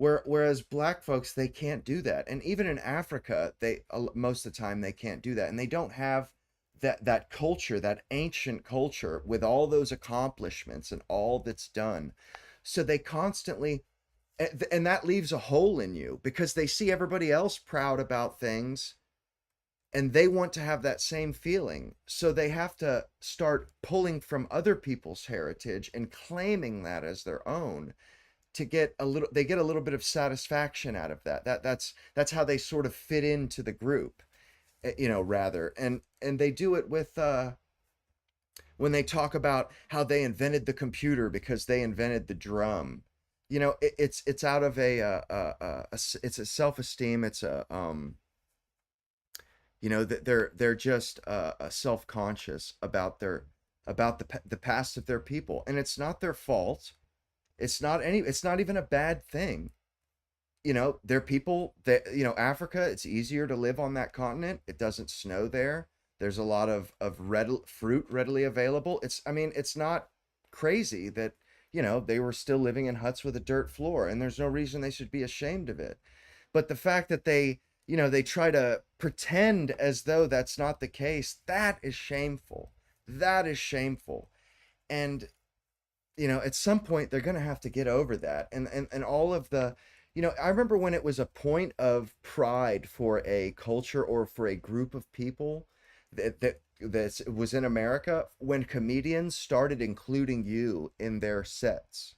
Whereas black folks, they can't do that. And even in Africa, they most of the time they can't do that. And they don't have that culture, that ancient culture with all those accomplishments and all that's done. So they constantly, and that leaves a hole in you because they see everybody else proud about things and they want to have that same feeling. So they have to start pulling from other people's heritage and claiming that as their own to get a little bit of satisfaction out of that. That's how they sort of fit into the group, rather. And they do it with when they talk about how they invented the computer because they invented the drum. It's out of it's a self-esteem. It's they're just self-conscious about the past of their people, and it's not their fault. It's not even a bad thing. They're people that, Africa, it's easier to live on that continent. It doesn't snow there. There's a lot of fruit readily available. It's not crazy that, they were still living in huts with a dirt floor, and there's no reason they should be ashamed of it. But the fact that they try to pretend as though that's not the case, that is shameful. That is shameful. And at some point they're going to have to get over that. And all of the, I remember when it was a point of pride for a culture or for a group of people that was in America, when comedians started including you in their sets.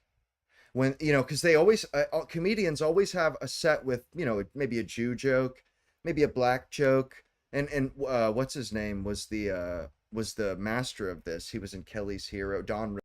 When, because they always, comedians always have a set with, maybe a Jew joke, maybe a black joke. And what's his name was the master of this. He was in Kelly's Hero, Don.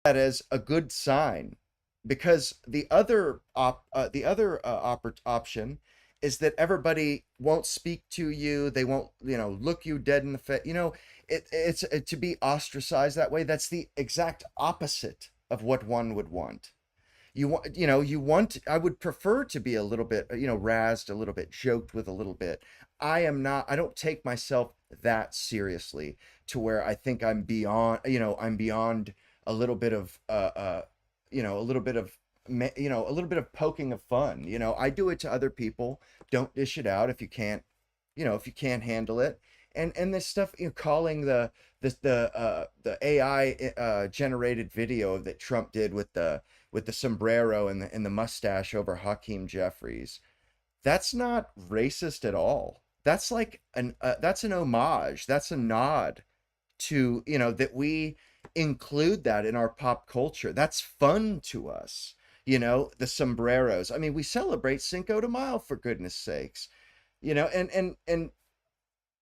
That as a good sign, because the other option is that everybody won't speak to you. They won't, look you dead in the face. It's to be ostracized that way. That's the exact opposite of what one would want. I would prefer to be a little bit, razzed a little bit, joked with a little bit. I don't take myself that seriously to where I think I'm beyond a little bit of, a little bit of, a little bit of poking of fun. I do it to other people. Don't dish it out if you can't, if you can't handle it. And this stuff, calling the AI generated video that Trump did with the sombrero and the mustache over Hakeem Jeffries, that's not racist at all. That's like that's an homage. That's a nod to, that we include that in our pop culture. That's fun to us. The sombreros. I mean, we celebrate Cinco de Mayo, for goodness sakes. And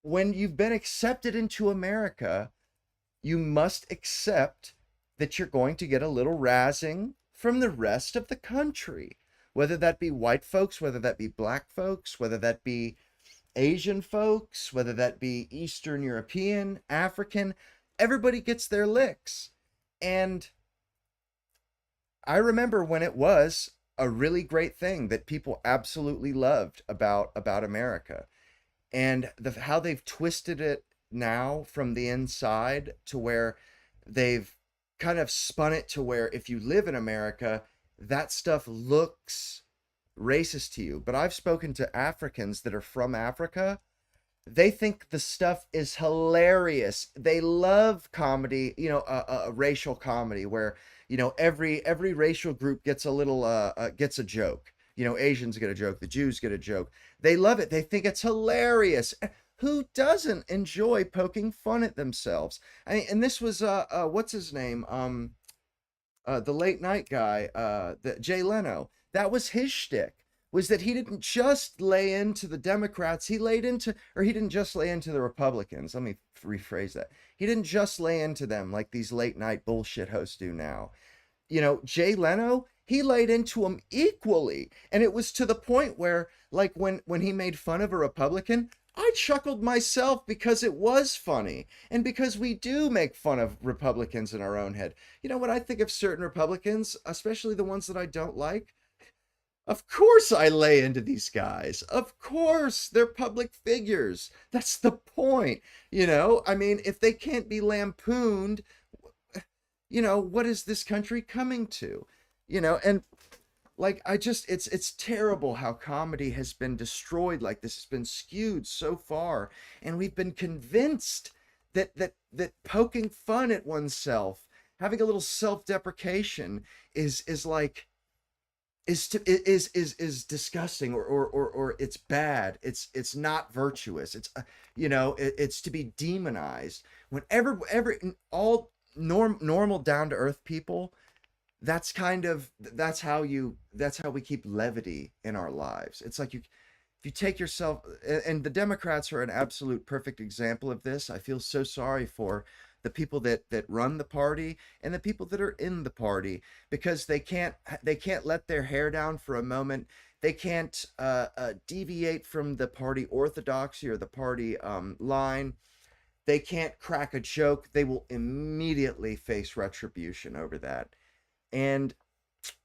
when you've been accepted into America, you must accept that you're going to get a little razzing from the rest of the country, whether that be white folks, whether that be black folks, whether that be Asian folks, whether that be Eastern European, African. Everybody gets their licks. And I remember when it was a really great thing that people absolutely loved about America. And how they've twisted it now from the inside to where they've kind of spun it to where if you live in America, that stuff looks racist to you. But I've spoken to Africans that are from Africa. They think the stuff is hilarious. They love comedy, racial comedy where, every racial group gets a little, gets a joke. Asians get a joke, the Jews get a joke. They love it. They think it's hilarious. Who doesn't enjoy poking fun at themselves? I mean, and this was what's his name? The late night guy, Jay Leno. That was his shtick. Was that he didn't just lay into the Democrats, he didn't just lay into the Republicans. Let me rephrase that. He didn't just lay into them like these late night bullshit hosts do now. Jay Leno, he laid into them equally. And it was to the point where, like, when he made fun of a Republican, I chuckled myself because it was funny. And because we do make fun of Republicans in our own head. When I think of certain Republicans, especially the ones that I don't like, of course I lay into these guys. Of course, they're public figures. That's the point. I mean, if they can't be lampooned, what is this country coming to? And like, it's terrible how comedy has been destroyed like this. Has been skewed so far. And we've been convinced that poking fun at oneself, having a little self-deprecation is disgusting or it's bad. It's not virtuous. It's to be demonized. Whenever all normal down to earth people, that's how we keep levity in our lives. It's like if you take yourself, and the Democrats are an absolute perfect example of this. I feel so sorry for the people that run the party and the people that are in the party, because they can't let their hair down for a moment. They can't deviate from the party orthodoxy or the party line. They can't crack a joke. They will immediately face retribution over that. And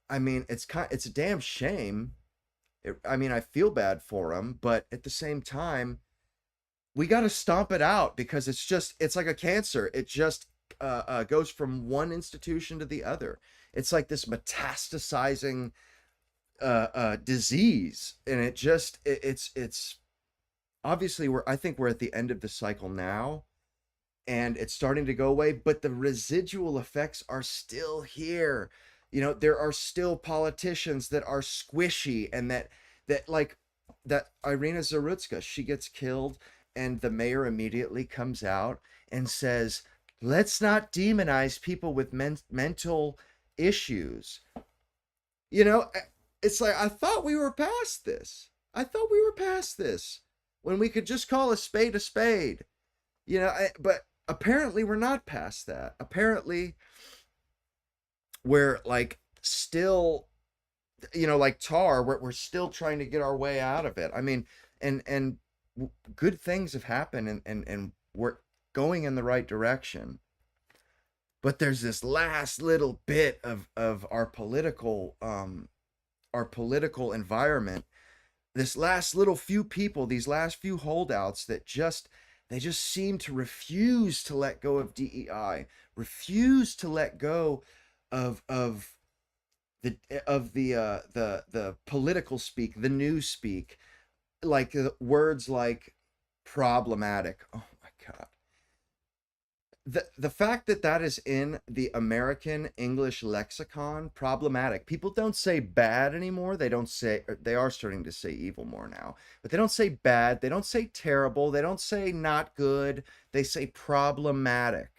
I mean, it's a damn shame. I feel bad for them, but at the same time, we got to stomp it out, because it's like a cancer. It just goes from one institution to the other. It's like this metastasizing disease, and it's obviously I think we're at the end of the cycle now, and it's starting to go away, but the residual effects are still here. There are still politicians that are squishy, and that Irina Zarutska, she gets killed, and the mayor immediately comes out and says, let's not demonize people with mental issues. It's like, I thought we were past this. When we could just call a spade a spade. But apparently we're not past that. Apparently we're like still, like tar, we're still trying to get our way out of it. I mean, and good things have happened, and we're going in the right direction. but there's this last little bit of our political environment, this last little few people, these last few holdouts that they just seem to refuse to let go of DEI, refuse to let go of the political speak, the news speak, like words like problematic. Oh my God. The fact that that is in the American English lexicon, problematic. People don't say bad anymore. They don't say, they are starting to say evil more now, but they don't say bad. They don't say terrible. They don't say not good. They say problematic.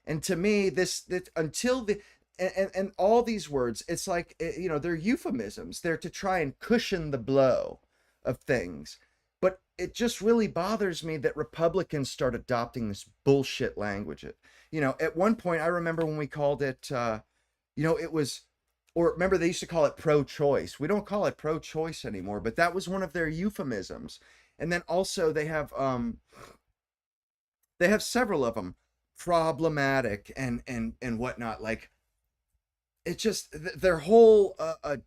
And to me, this until the, and all these words, it's like, you know, they're euphemisms. They're to try and cushion the blow of things. But it just really bothers me that Republicans start adopting this bullshit language. You know, at one point, I remember when we called it, you know, it was, or remember they used to call it pro-choice. We don't call it pro-choice anymore, but that was one of their euphemisms. And then also they have several of them, problematic and whatnot. Like, it just, their whole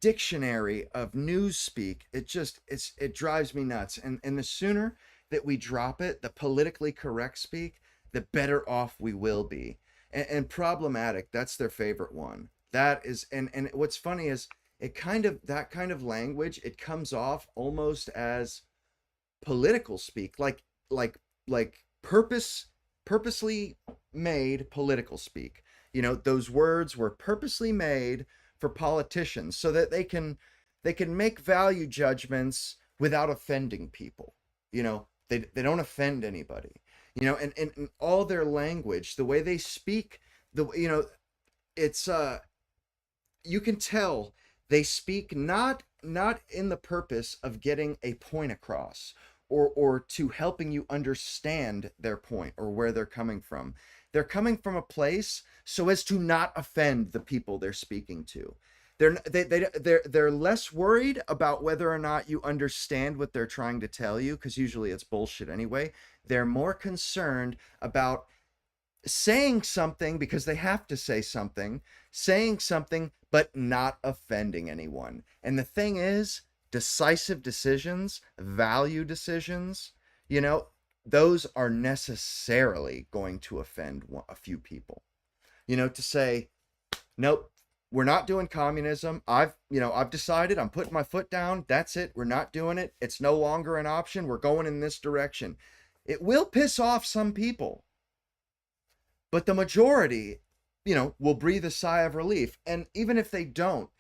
dictionary of newspeak, it drives me nuts. And the sooner that we drop it, the politically correct speak, the better off we will be. And problematic, that's their favorite one. That is, and what's funny is that kind of language, it comes off almost as political speak, like purposely made political speak. You know, those words were purposely made for politicians so that they can make value judgments without offending people. You know, they don't offend anybody. You know, and all their language, the way they speak, you know, it's you can tell they speak not in the purpose of getting a point across or to helping you understand their point or where they're coming from. They're coming from a place so as to not offend the people they're speaking to. They're less worried about whether or not you understand what they're trying to tell you, because usually it's bullshit anyway. They're more concerned about saying something because they have to say something but not offending anyone. And the thing is, decisive decisions, value decisions, you know, those are necessarily going to offend a few people. You know, to say, nope, we're not doing communism. I've decided, I'm putting my foot down. That's it. We're not doing it. It's no longer an option. We're going in this direction. It will piss off some people, but the majority, you know, will breathe a sigh of relief. And even if they don't,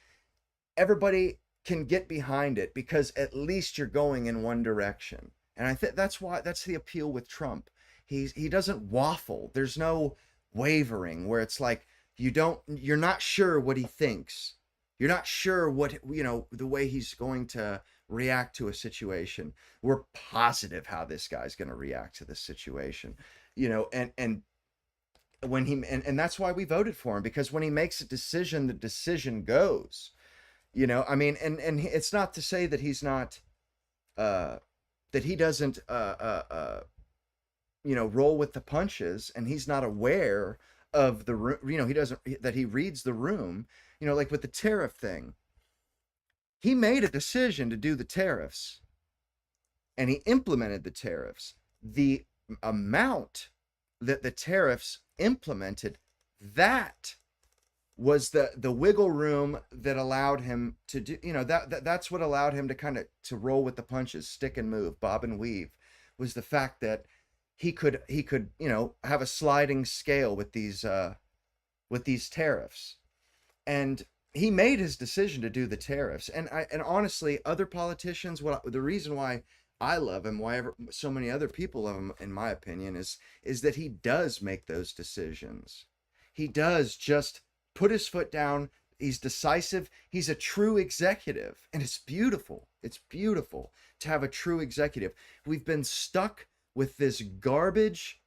everybody can get behind it because at least you're going in one direction. And I think that's the appeal with Trump. He doesn't waffle. There's no wavering where it's like you're not sure what he thinks. You're not sure what, you know, the way he's going to react to a situation. We're positive how this guy's going to react to this situation. You know, and when he and that's why we voted for him, because when he makes a decision, the decision goes. You know, I mean, and it's not to say that he's not that he doesn't you know, roll with the punches, and he's not aware of the room, you know, that he reads the room, you know, like with the tariff thing. He made a decision to do the tariffs and he implemented the tariffs. The amount that the tariffs implemented, that was the wiggle room that allowed him to do, you know, that's what allowed him to kind of to roll with the punches, stick and move, bob and weave, was the fact that he could, you know, have a sliding scale with these tariffs. And he made his decision to do the tariffs. And honestly, other politicians, the reason why I love him, why so many other people love him, in my opinion, is that he does make those decisions. He does just put his foot down. He's decisive. He's a true executive. And it's beautiful. It's beautiful to have a true executive. We've been stuck with these garbage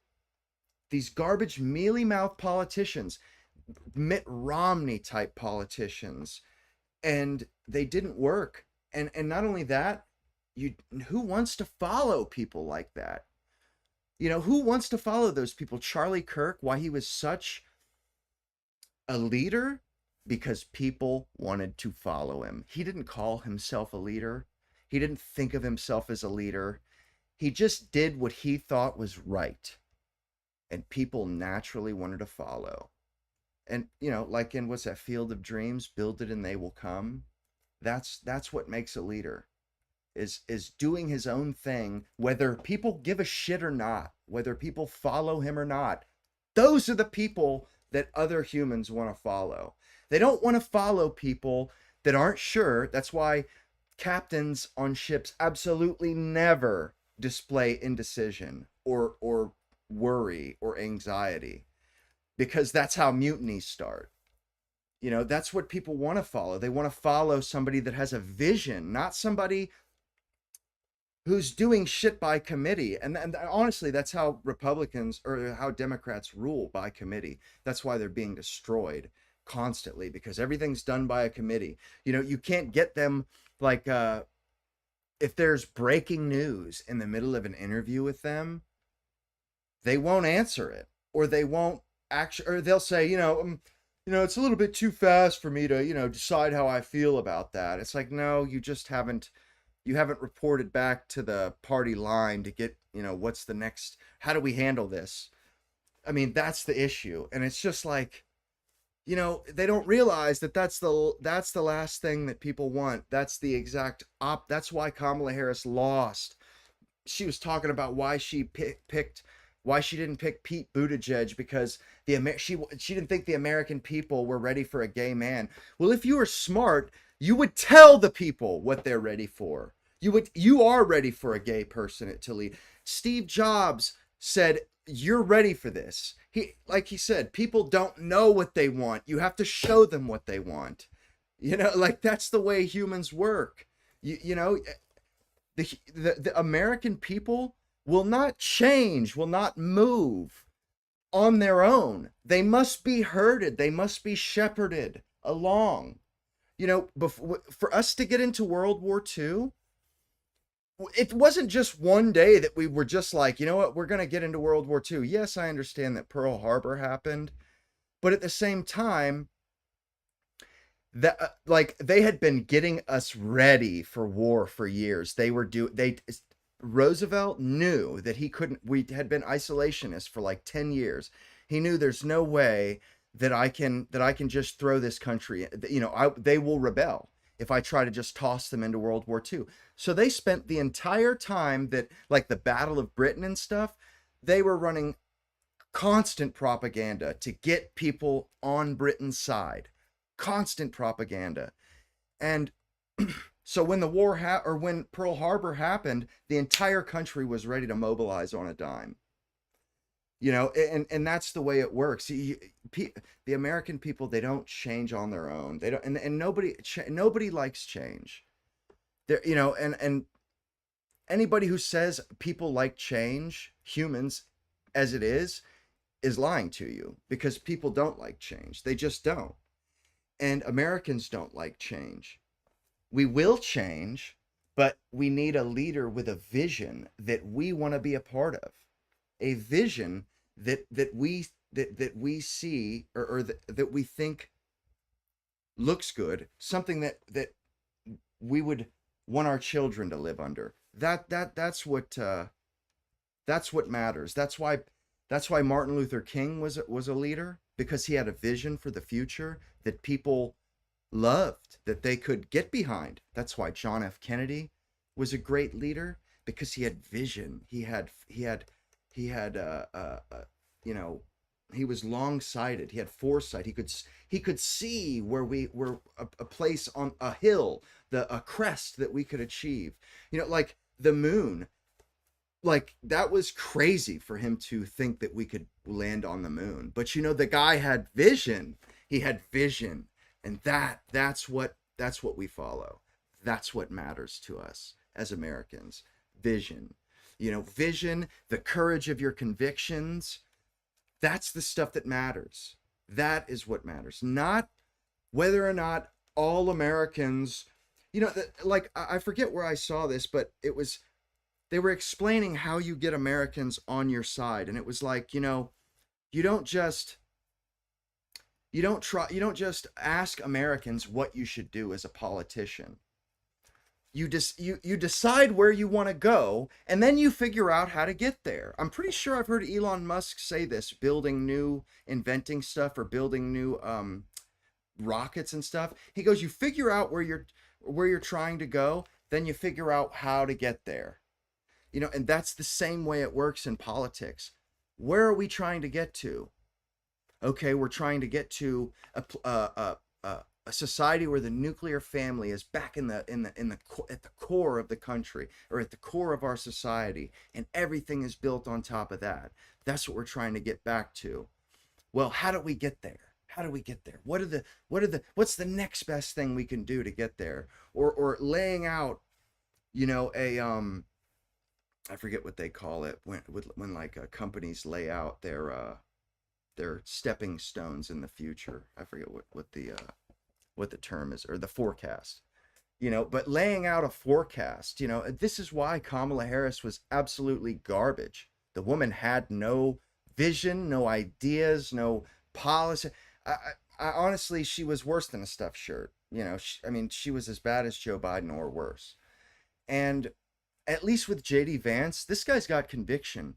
mealy-mouthed politicians, Mitt Romney type politicians, and they didn't work. And not only that, who wants to follow people like that? You know, who wants to follow those people? Charlie Kirk, why he was such a leader because people wanted to follow him. He didn't call himself a leader. He didn't think of himself as a leader. He just did what he thought was right. And people naturally wanted to follow. And, you know, like in what's that, Field of Dreams, build it and they will come. That's what makes a leader, is doing his own thing, whether people give a shit or not, whether people follow him or not. Those are the people that other humans want to follow. They don't want to follow people that aren't sure. That's why captains on ships absolutely never display indecision or worry or anxiety, because that's how mutinies start. You know, that's what people want to follow. They want to follow somebody that has a vision, not somebody who's doing shit by committee. And honestly, that's how Republicans or how Democrats rule, by committee. That's why they're being destroyed constantly, because everything's done by a committee. You know, you can't get them, like, if there's breaking news in the middle of an interview with them, they won't answer it, or they won't actually, or they'll say, you know, it's a little bit too fast for me to, you know, decide how I feel about that. It's like, no, you haven't reported back to the party line to get, you know, what's the next, how do we handle this? I mean, that's the issue. And it's just like, you know, they don't realize that that's the last thing that people want. That's the exact that's why Kamala Harris lost. She was talking about why she why she didn't pick Pete Buttigieg, because she didn't think the American people were ready for a gay man. Well, if you were smart, you would tell the people what they're ready for. You are ready for a gay person to lead. Steve Jobs said, you're ready for this. Like he said, people don't know what they want. You have to show them what they want. You know, like, that's the way humans work. You know, the American people will not change, will not move on their own. They must be herded. They must be shepherded along. You know, for us to get into World War II, it wasn't just one day that we were just like, you know what, we're going to get into World War II. Yes, I understand that Pearl Harbor happened, but at the same time, that like, they had been getting us ready for war for years. Roosevelt knew that we had been isolationists for like 10 years. He knew there's no way that I can just throw this country, you know, they will rebel if I try to just toss them into World War II. So they spent the entire time that, like, the Battle of Britain and stuff, they were running constant propaganda to get people on Britain's side. Constant propaganda. And so when the war when Pearl Harbor happened, the entire country was ready to mobilize on a dime. You know, and that's the way it works. The American people, they don't change on their own. They don't, and nobody likes change. There, you know, and anybody who says people like change, humans as it is lying to you, because people don't like change. They just don't. And Americans don't like change. We will change, but we need a leader with a vision that we want to be a part of. A vision that we see, or that we think looks good, something that we would want our children to live under. That's what matters. That's why Martin Luther King was a leader, because he had a vision for the future that people loved, that they could get behind. That's why John F. Kennedy was a great leader, because he had vision. He had you know, he was long-sighted. He had foresight. He could see where we were, a place on a hill, a crest that we could achieve. You know, like the moon. Like, that was crazy for him to think that we could land on the moon. But, you know, the guy had vision. He had vision, and that's what we follow. That's what matters to us as Americans. Vision. You know, vision, the courage of your convictions. That's the stuff that matters. That is what matters. Not whether or not all Americans, you know, like, I forget where I saw this, but they were explaining how you get Americans on your side. And it was like, you know, you don't just, You don't just ask Americans what you should do as a politician. You decide where you want to go, and then you figure out how to get there. I'm pretty sure I've heard Elon Musk say this, inventing stuff or building new rockets and stuff. He goes, you figure out where you're trying to go, then you figure out how to get there. You know, and that's the same way it works in politics. Where are we trying to get to? Okay, we're trying to get to a society where the nuclear family is back at the core of the country, or at the core of our society, and everything is built on top of that. That's what we're trying to get back to. Well, how do we get there? How do we get there? What's the next best thing we can do to get there? Or laying out, you know, I forget what they call it when like companies lay out their stepping stones in the future. I forget what the term is, or the forecast, you know, but laying out a forecast, you know, this is why Kamala Harris was absolutely garbage. The woman had no vision, no ideas, no policy. I honestly, she was worse than a stuffed shirt. You know, she was as bad as Joe Biden or worse. And at least with JD Vance, this guy's got conviction.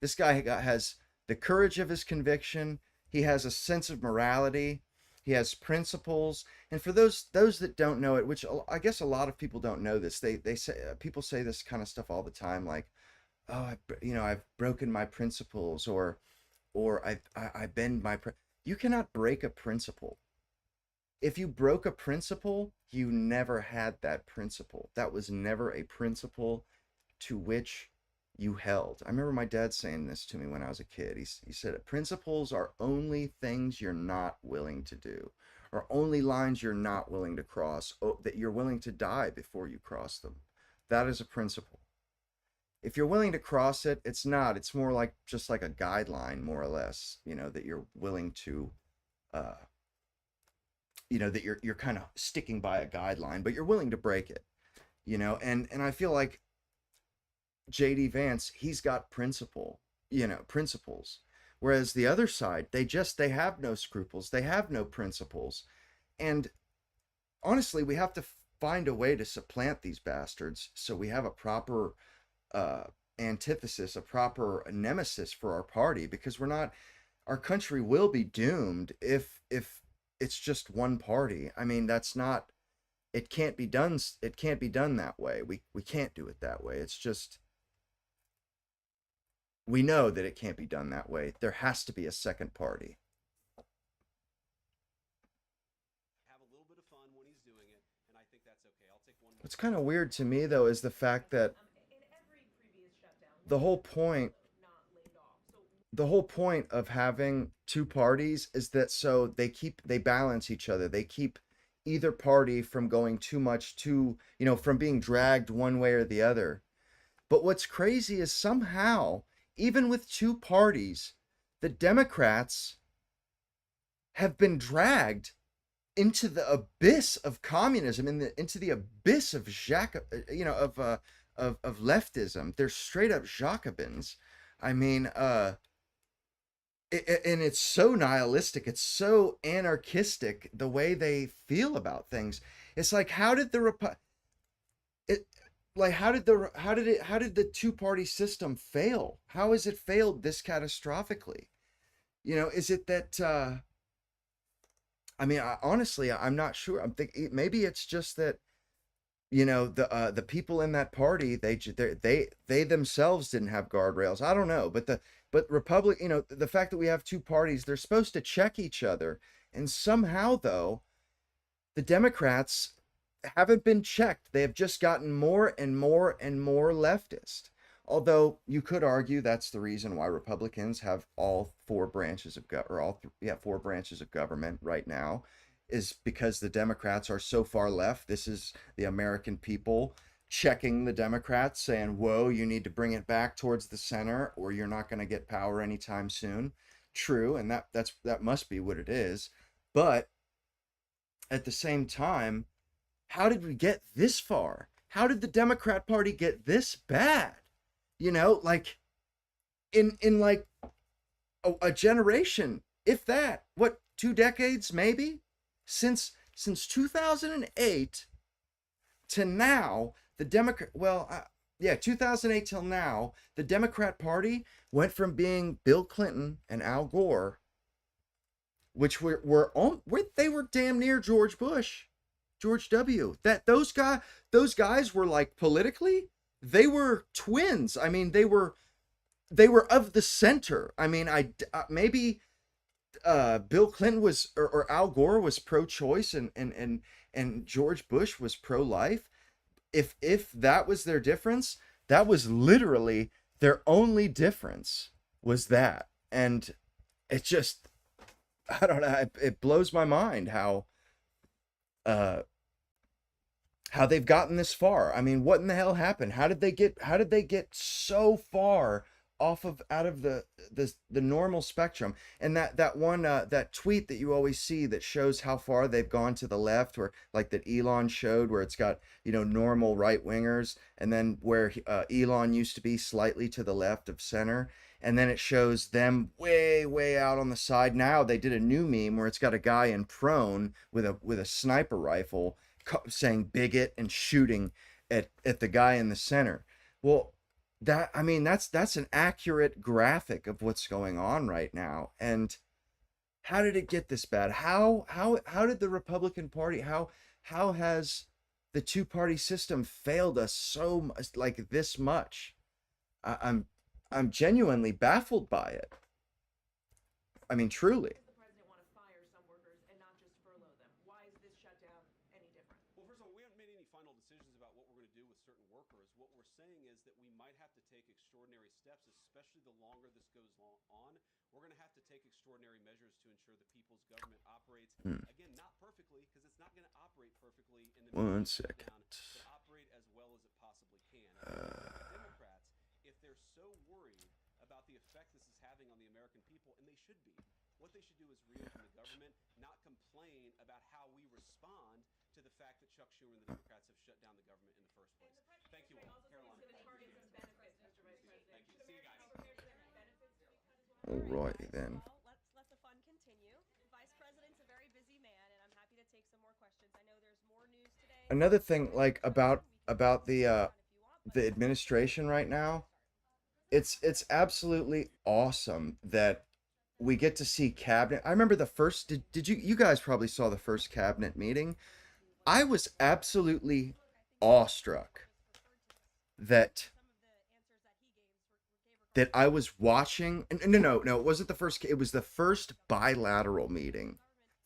This guy has the courage of his conviction. He has a sense of morality. He has principles. And for those that don't know it, which I guess a lot of people don't know this, they say, people say this kind of stuff all the time, like, oh, I've broken my principles, or I bend my. You cannot break a principle. If you broke a principle, you never had that principle. That was never a principle to which you held. I remember my dad saying this to me when I was a kid. He said, principles are only things you're not willing to do, or only lines you're not willing to cross, that you're willing to die before you cross them. That is a principle. If you're willing to cross it, it's not. It's more like just like a guideline, more or less, you know, that you're willing to, you know, that you're kind of sticking by a guideline, but you're willing to break it, you know, and I feel like JD Vance, he's got principles, whereas the other side, they have no scruples, they have no principles. And honestly, we have to find a way to supplant these bastards so we have a proper antithesis, a proper nemesis for our party, because our country will be doomed if it's just one party. I mean, it can't be done that way. We can't do it that way. It's just, we know that it can't be done that way. There has to be a second party. Have a little bit of fun when he's doing it, and I think that's okay. I'll take one. What's kind of weird to me, though, is the fact that the whole point of having two parties is that so they balance each other. They keep either party from going too much from being dragged one way or the other. But what's crazy is somehow, even with two parties, the Democrats have been dragged into the abyss of communism, into the abyss of of leftism. They're straight up Jacobins. I mean, and it's so nihilistic. It's so anarchistic the way they feel about things. It's like, how did the two-party system fail? How has it failed this catastrophically? You know, is it that honestly, I'm not sure. I'm thinking maybe it's just that, you know, the people in that party, they themselves didn't have guardrails. I don't know, but Republic, you know, the fact that we have two parties, they're supposed to check each other, and somehow though, the Democrats haven't been checked. They have just gotten more and more and more leftist. Although you could argue that's the reason why Republicans have all four branches of government right now, is because the Democrats are so far left. This is the American people checking the Democrats, saying, whoa, you need to bring it back towards the center or you're not going to get power anytime soon. True, and that must be what it is. But at the same time, how did we get this far? How did the Democrat Party get this bad? You know, like in like a generation, if that. What 2 decades, maybe, since 2008 to now, the Democrat, 2008 till now, the Democrat Party went from being Bill Clinton and Al Gore, which they were damn near George Bush, George W. Those guys were like, politically, they were twins. I mean, they were of the center. I mean, maybe Bill Clinton was, or Al Gore was pro-choice, and George Bush was pro-life. If that was their difference, that was literally their only difference, was that. And it just, I don't know, it blows my mind how they've gotten this far. I mean, what in the hell happened? How did they get so far out of the normal spectrum? And that one that tweet that you always see that shows how far they've gone to the left, or like that Elon showed, where it's got, normal right wingers, and then where Elon used to be slightly to the left of center, and then it shows them way out on the side. Now they did a new meme where it's got a guy in prone with a sniper rifle saying bigot and shooting at the guy in the center. Well, that's an accurate graphic of what's going on right now. And how did it get this bad? How did the Republican Party, how has the two-party system failed us so much, like this much? I'm genuinely baffled by it. I mean, truly. The president want to fire some workers and not just furlough them. Why is this shutdown any different? Well, first of all, we haven't made any final decisions about what we're going to do with certain workers. What we're saying is that we might have to take extraordinary steps, especially the longer this goes on. We're going to have to take extraordinary measures to ensure the people's government operates, again, not perfectly, because it's not going to operate perfectly in the middle of shutdown, but operate as well as it possibly can. Democrats, if they're so worried about the effect this is having on the American people, and they should be, what they should do is reopen the government, not complain about how we respond to the fact that Chuck Schumer and the Democrats have shut down the government in the first place. Thank you all. Caroline. Thank you. See you guys. All right, then. Let's let the fun continue. Vice President's a very busy man, and I'm happy to take some more questions. I know there's more news today. Another thing, like, about the administration right now, it's absolutely awesome that we get to see cabinet. I remember the first, did you guys probably saw the first cabinet meeting? I was absolutely awestruck that I was watching. No, it wasn't the first. It was the first bilateral meeting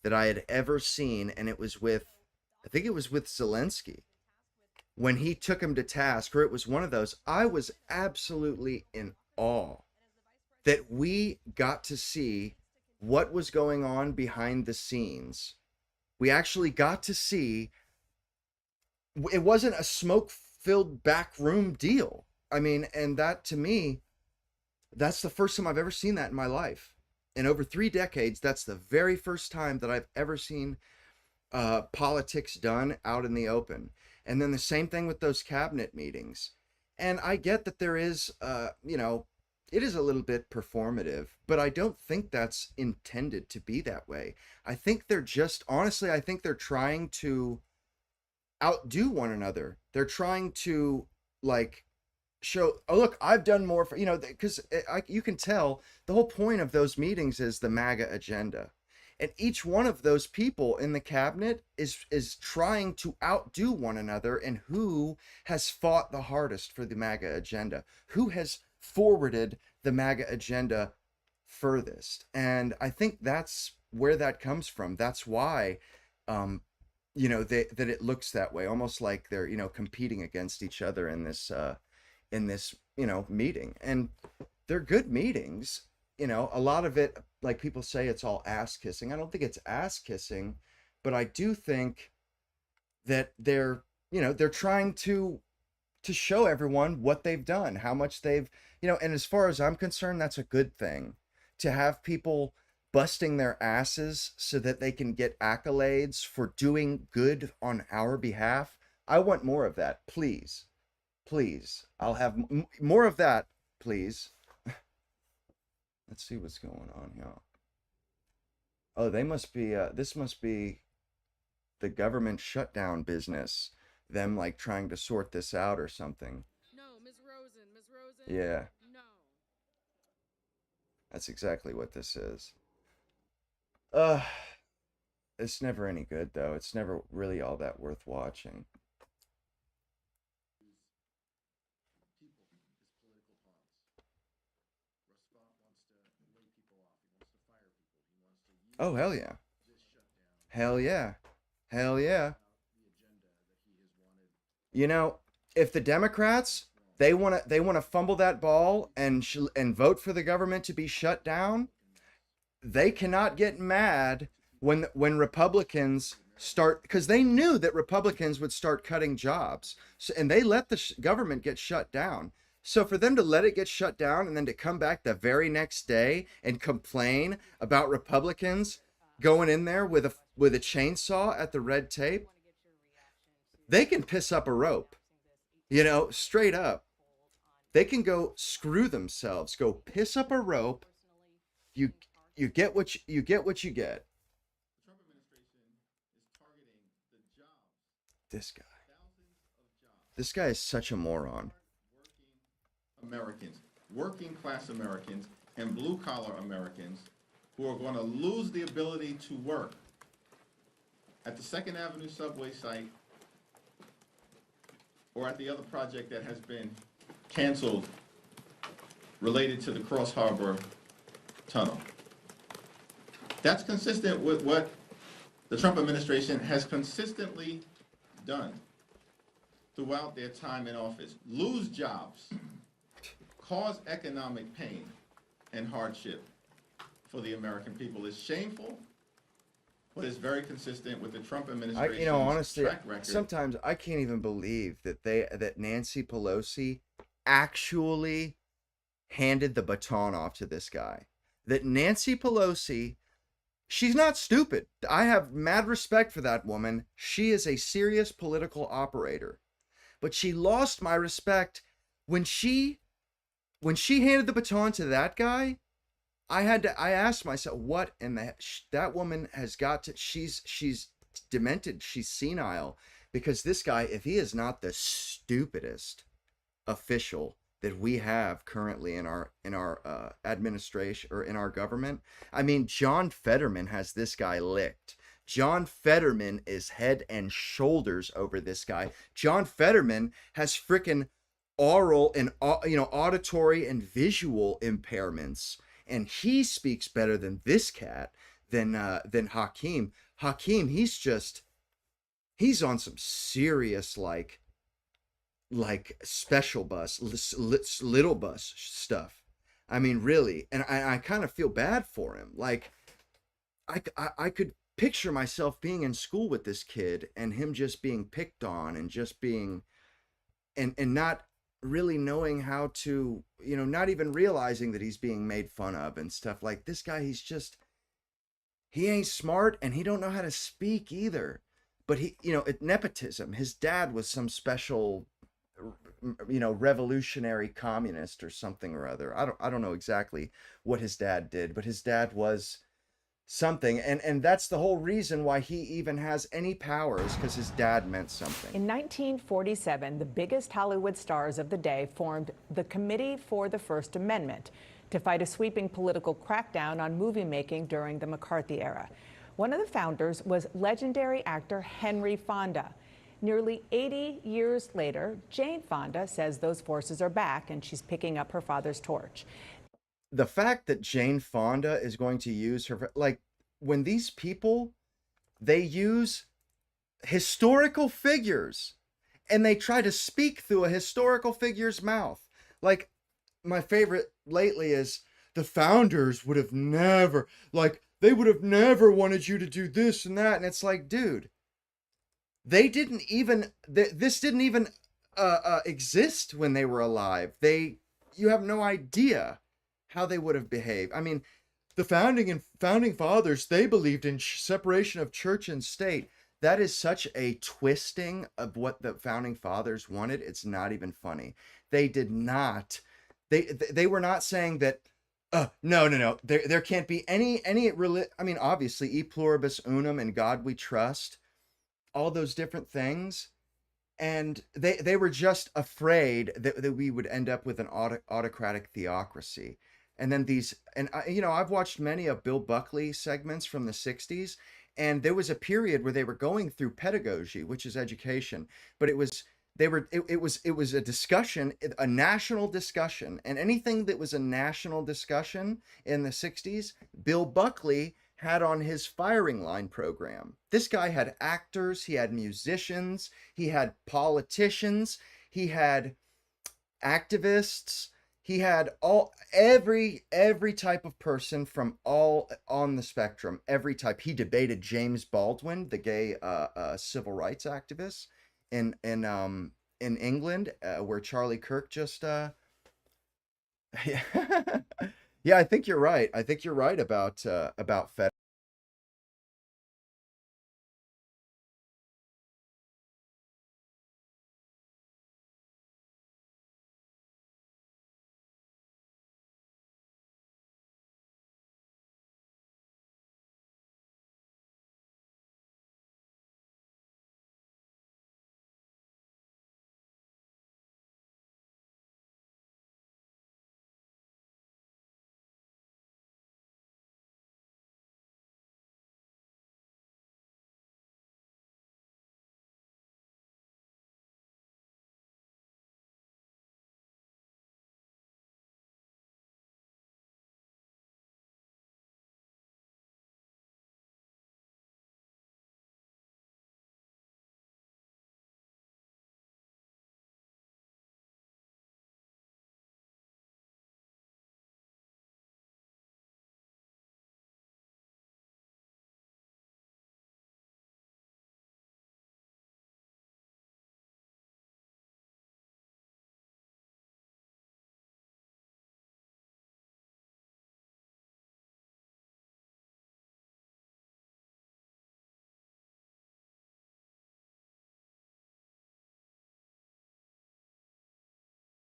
that I had ever seen, and it was with, I think it was with Zelensky, when he took him to task, or it was one of those. I was absolutely in awe that we got to see what was going on behind the scenes. We actually got to see, it wasn't a smoke-filled backroom deal. I mean, and that, to me, that's the first time I've ever seen that in my life. In over 3 decades, that's the very first time that I've ever seen politics done out in the open. And then the same thing with those cabinet meetings. And I get that there is, it is a little bit performative, but I don't think that's intended to be that way. I think they're just, honestly, I think they're trying to outdo one another. They're trying to, like, show, oh, look, I've done more for, because you can tell the whole point of those meetings is the MAGA agenda. And each one of those people in the cabinet is trying to outdo one another in who has fought the hardest for the MAGA agenda, who has forwarded the MAGA agenda furthest. And I think that's where that comes from. That's why, that it looks that way, almost like they're, competing against each other in this meeting. And they're good meetings. A lot of it, like people say, it's all ass kissing. I don't think it's ass kissing, but I do think that they're trying to show everyone what they've done, how much they've, and as far as I'm concerned, that's a good thing, to have people busting their asses so that they can get accolades for doing good on our behalf. I want more of that, please. Please. I'll have more of that, please. Let's see what's going on here. Oh, they must be. This must be the government shutdown business. Them like trying to sort this out or something. No, Ms. Rosen. Ms. Rosen. Yeah, No. that's exactly what this is. Uh, it's never any good though. It's never really all that worth watching. Oh hell yeah. Hell yeah. Hell yeah. You know, if the Democrats they want to fumble that ball and vote for the government to be shut down, they cannot get mad when Republicans start, because they knew that Republicans would start cutting jobs. So, and they let the government get shut down. So for them to let it get shut down and then to come back the very next day and complain about Republicans going in there with a chainsaw at the red tape, they can piss up a rope. You know, straight up. They can go screw themselves, go piss up a rope. You get what you get what you get. This guy. This guy is such a moron. Americans, working class Americans, and blue collar Americans who are going to lose the ability to work. At the 2nd Avenue subway site or at the other project that has been canceled related to the Cross Harbor Tunnel. That's consistent with what the Trump administration has consistently done throughout their time in office. Lose jobs, cause economic pain and hardship for the American people. It's shameful, but it's very consistent with the Trump administration's honestly, track record. sometimes I can't even believe that Nancy Pelosi actually handed the baton off to this guy. That Nancy Pelosi, she's not stupid. I have mad respect for that woman. She is a serious political operator. But she lost my respect when she handed the baton to that guy. I asked myself, what in the that woman has got to, she's demented, she's senile, because this guy, if he is not the stupidest official that we have currently in our administration or in our government. I mean, John Fetterman has this guy licked. John Fetterman is head and shoulders over this guy. John Fetterman has frickin' oral and auditory and visual impairments, and he speaks better than this cat than Hakeem. Hakeem, he's on some serious like special bus, little bus stuff. I mean, really, and I kind of feel bad for him. Like, I could picture myself being in school with this kid and him just being picked on and just being, and not really knowing how to, not even realizing that he's being made fun of and stuff. Like, this guy, he ain't smart and he don't know how to speak either. But nepotism. His dad was some special, revolutionary communist or something or other. I don't know exactly what his dad did, but his dad was something, and that's the whole reason why he even has any powers, because his dad meant something. In 1947, the biggest Hollywood stars of the day formed the Committee for the First Amendment to fight a sweeping political crackdown on movie making during the McCarthy era. One of the founders was legendary actor Henry Fonda. Nearly 80 years later, Jane Fonda says those forces are back and she's picking up her father's torch. The fact that Jane Fonda is going to use her, like, when these people, they use historical figures and they try to speak through a historical figure's mouth. Like, my favorite lately is, the founders would have never, they would have never wanted you to do this and that. And it's like, dude, they didn't even, this didn't even exist when they were alive. You have no idea how they would have behaved. I mean, the founding fathers, they believed in separation of church and state. That is such a twisting of what the founding fathers wanted. It's not even funny. They did not. They were not saying that No. There can't be any I mean, obviously, e pluribus unum and God we trust, all those different things. And they were just afraid that we would end up with an autocratic theocracy. And then I've watched many of Bill Buckley segments from the 60s, and there was a period where they were going through pedagogy, which is education, but it was a discussion, a national discussion, and anything that was a national discussion in the 60s, Bill Buckley had on his firing line program. This guy had actors, he had musicians, he had politicians, he had activists, he had every type of person from all on the spectrum, every type. He debated James Baldwin, the gay civil rights activist in England, where Charlie Kirk just yeah. Yeah, I think you're right. I think you're right about Fed.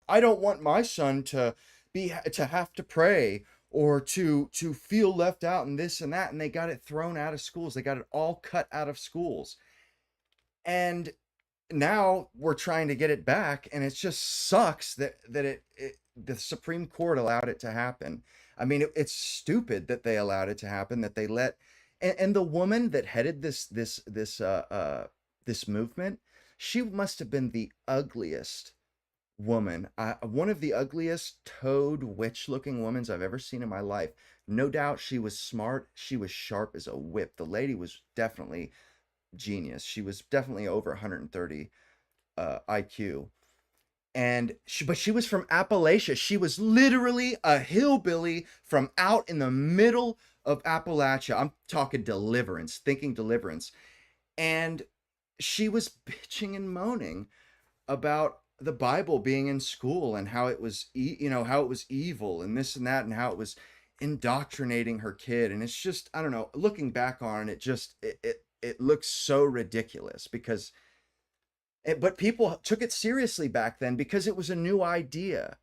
I don't want my son to have to pray or to feel left out and this and that, and they got it thrown out of schools. They got it all cut out of schools. And now we're trying to get it back, and it just sucks that the Supreme Court allowed it to happen. I mean, it's stupid that they allowed it to happen, that they let and the woman that headed this movement, she must have been the ugliest woman, one of the ugliest toad witch looking womans I've ever seen in my life. No doubt she was smart, she was sharp as a whip. The lady was definitely genius. She was definitely over 130 IQ. But she was from Appalachia. She was literally a hillbilly from out in the middle of Appalachia. I'm talking Deliverance, thinking Deliverance. And she was bitching and moaning about the Bible being in school and how it was, how it was evil and this and that, and how it was indoctrinating her kid. And it's just, I don't know, looking back on it, it looks so ridiculous because but people took it seriously back then because it was a new idea.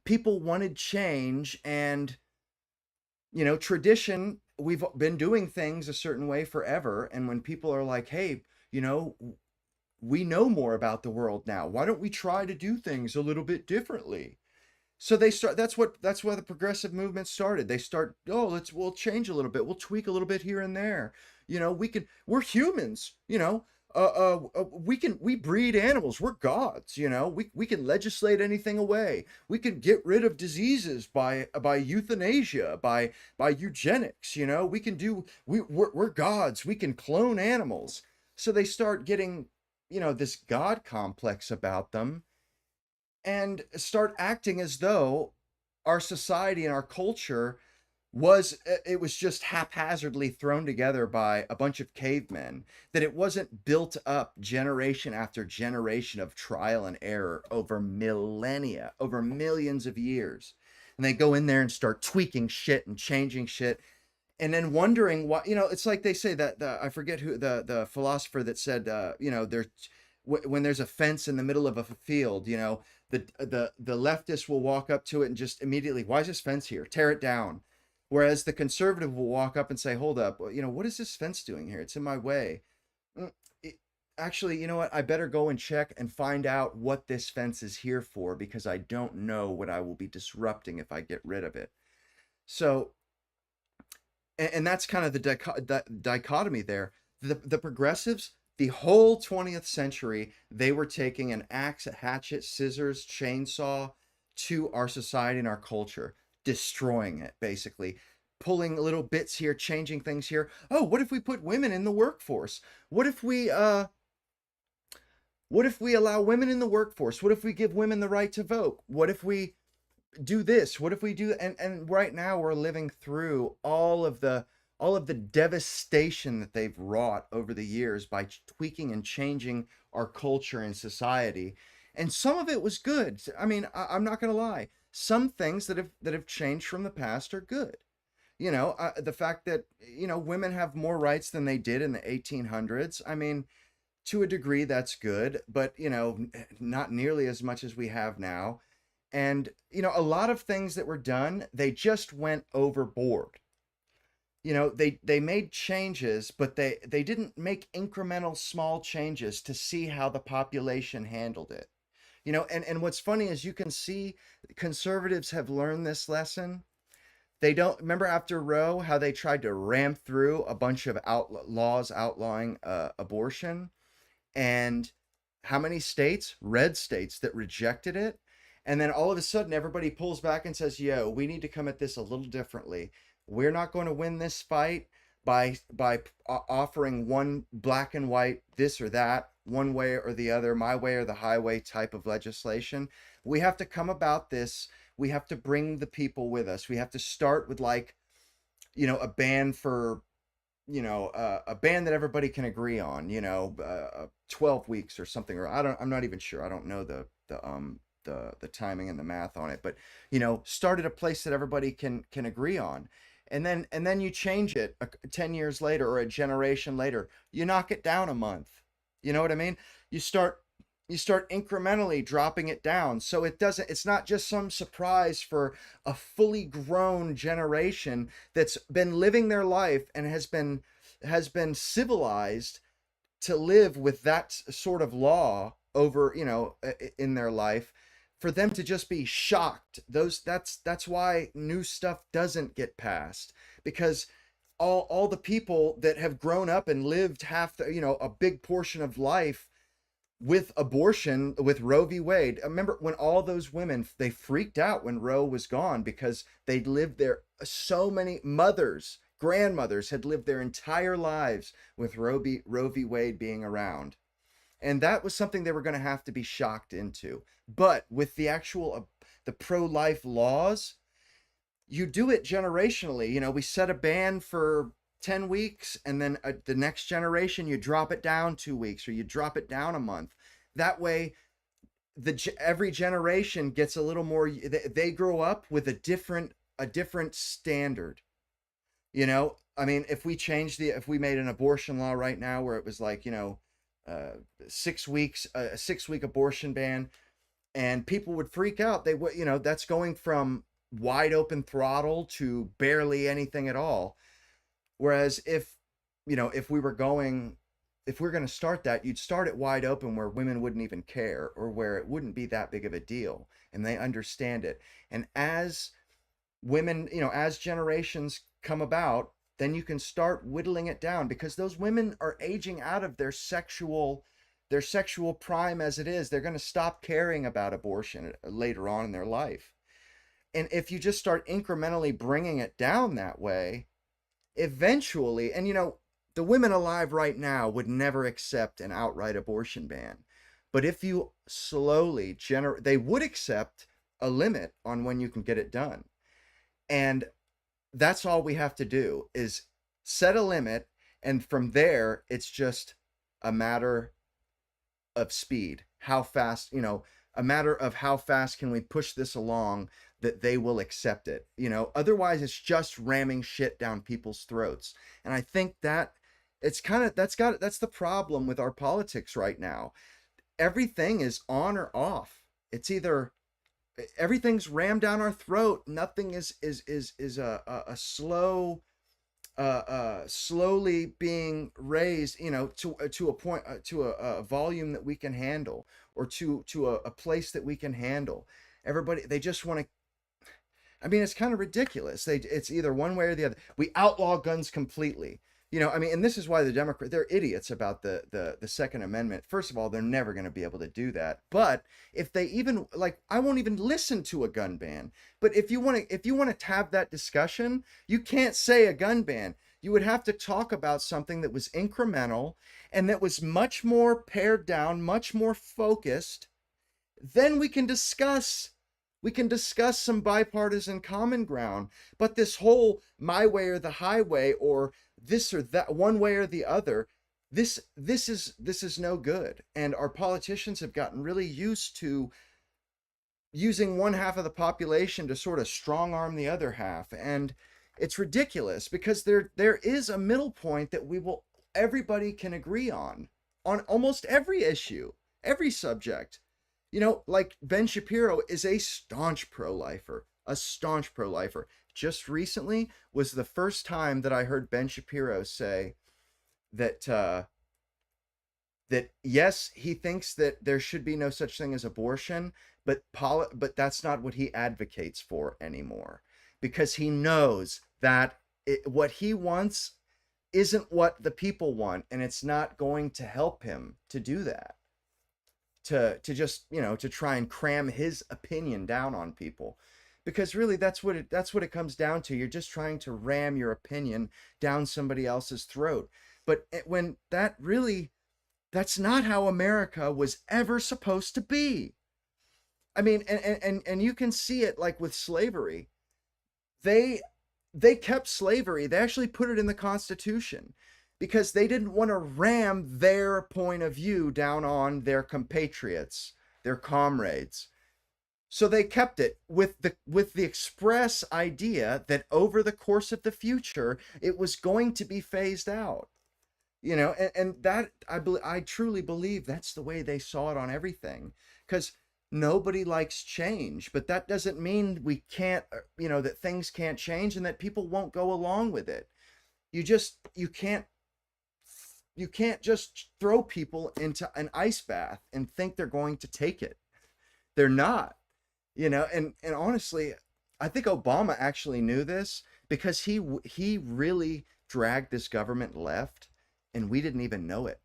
People wanted change, and tradition, we've been doing things a certain way forever, and when people are like, hey, we know more about the world now, why don't we try to do things a little bit differently? So that's why the progressive movement started. They start, we'll change a little bit, we'll tweak a little bit here and there. We're humans, we breed animals, we're gods, we can legislate anything away, we can get rid of diseases by euthanasia, by eugenics, we're gods, we can clone animals. So they start getting this god complex about them, and start acting as though our society and our culture was just haphazardly thrown together by a bunch of cavemen, that it wasn't built up generation after generation of trial and error over millennia, over millions of years. And they go in there and start tweaking shit and changing shit, and then wondering why. It's like they say that I forget who the philosopher that said when there's a fence in the middle of a field, you know, the leftists will walk up to it and just immediately, why is this fence here? Tear it down. Whereas the conservative will walk up and say, hold up, you know, what is this fence doing here? It's in my way. Actually, you know what? I better go and check and find out what this fence is here for, because I don't know what I will be disrupting if I get rid of it. So, and that's kind of the dichotomy there. The progressives, the whole 20th century, they were taking an axe, a hatchet, scissors, chainsaw to our society and our culture, destroying it, basically. Pulling little bits here, changing things here. Oh, what if we put women in the workforce? What if we allow women in the workforce? What if we give women the right to vote? What if we do this? What if we do? And right now we're living through all of the devastation that they've wrought over the years by tweaking and changing our culture and society. And some of it was good. I mean, I'm not going to lie. Some things that have changed from the past are good. You know, the fact that, you know, women have more rights than they did in the 1800s. I mean, to a degree, that's good, but, you know, not nearly as much as we have now. And, you know, a lot of things that were done, they just went overboard. You know, they made changes, but they didn't make incremental small changes to see how the population handled it. You know, and what's funny is you can see conservatives have learned this lesson. They don't remember after Roe how they tried to ram through a bunch of laws outlawing abortion, and how many states, red states, that rejected it. And then all of a sudden everybody pulls back and says, yo, we need to come at this a little differently. We're not going to win this fight by offering one black and white, this or that, one way or the other, my way or the highway type of legislation. We have to come about this. We have to bring the people with us. We have to start with, like, you know, a ban for, you know, a ban that everybody can agree on, you know, 12 weeks or something, or I'm not even sure. I don't know the timing and the math on it, but, you know, start at a place that everybody can agree on. And then you change it 10 years later or a generation later, you knock it down a month. You know what I mean? You start incrementally dropping it down, so it's not just some surprise for a fully grown generation that's been living their life and has been civilized to live with that sort of law over, you know, in their life, for them to just be shocked. That's why new stuff doesn't get passed, because all the people that have grown up and lived a big portion of life with abortion, with Roe v. Wade. Remember when all those women, they freaked out when Roe was gone, because they'd lived there. So many mothers, grandmothers had lived their entire lives with Roe v. Wade being around. And that was something they were going to have to be shocked into. But with the the pro-life laws, you do it generationally. You know, we set a ban for 10 weeks, and then the next generation, you drop it down 2 weeks, or you drop it down a month. That way, every generation gets a little more, they grow up with a different standard. You know, I mean, if we made an abortion law right now where it was like, you know, 6 weeks, a 6-week abortion ban, and people would freak out. They would, you know, that's going from wide open throttle to barely anything at all. Whereas if we're going to start that, you'd start it wide open where women wouldn't even care, or where it wouldn't be that big of a deal, and they understand it. And as women, you know, as generations come about, then you can start whittling it down, because those women are aging out of their sexual prime as it is. They're going to stop caring about abortion later on in their life. And if you just start incrementally bringing it down that way, eventually, and you know, the women alive right now would never accept an outright abortion ban. But if you slowly they would accept a limit on when you can get it done. And that's all we have to do, is set a limit, and from there it's just a matter of speed. How fast, you know, a matter of how fast can we push this along that they will accept it. You know, otherwise it's just ramming shit down people's throats. And I think that that's the problem with our politics right now. everything is on or off. It's either everything's rammed down our throat. Nothing is a slow, slowly being raised, to a point, to a volume that we can handle, or to a place that we can handle. Everybody, they just want to. I mean, it's kind of ridiculous. It's either one way or the other. We outlaw guns completely. I mean, and this is why they're idiots about the Second Amendment. First of all, they're never going to be able to do that. But if they even, like, I won't even listen to a gun ban. But if you want to have that discussion, you can't say a gun ban. You would have to talk about something that was incremental and that was much more pared down, much more focused. Then we can discuss some bipartisan common ground. But this whole my way or the highway, or this or that, one way or the other, this is no good. And our politicians have gotten really used to using one half of the population to sort of strong arm the other half. And it's ridiculous, because there is a middle point that everybody can agree on almost every issue, every subject. Like Ben Shapiro is a staunch pro-lifer. Just recently was the first time that I heard Ben Shapiro say that that yes, he thinks that there should be no such thing as abortion, but that's not what he advocates for anymore, because he knows that what he wants isn't what the people want, and it's not going to help him to do that. To just, to try and cram his opinion down on people, because really that's what it comes down to. You're just trying to ram your opinion down somebody else's throat. But when that's not how America was ever supposed to be. I mean, and you can see it, like with slavery. They kept slavery. They actually put it in the Constitution, because they didn't want to ram their point of view down on their compatriots, their comrades. So they kept it with the express idea that over the course of the future, it was going to be phased out. And that, I truly believe that's the way they saw it on everything, because nobody likes change, but that doesn't mean we can't, that things can't change and that people won't go along with it. You can't just throw people into an ice bath and think they're going to take it. They're not, and honestly, I think Obama actually knew this, because he really dragged this government left and we didn't even know it.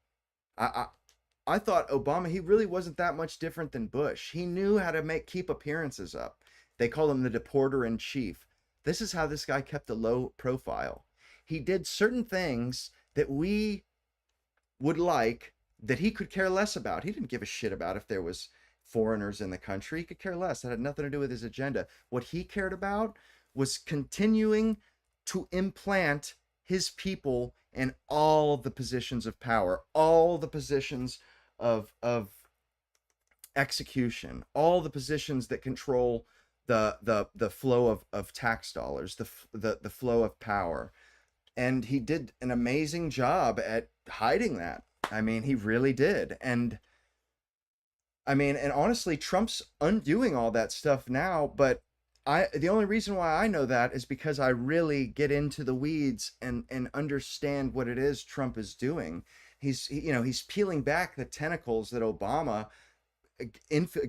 I thought Obama, he really wasn't that much different than Bush. He knew how to keep appearances up. They call him the deporter in chief. This is how this guy kept a low profile. He did certain things that we would like, that he could care less about. He didn't give a shit about if there was foreigners in the country. He could care less. That had nothing to do with his agenda. What he cared about was continuing to implant his people in all the positions of power, all the positions of execution, all the positions that control the flow of tax dollars, the flow of power. And he did an amazing job at hiding that. I mean, he really did. And honestly, Trump's undoing all that stuff now, but the only reason why I know that is because I really get into the weeds and understand what it is Trump is doing. He's peeling back the tentacles that Obama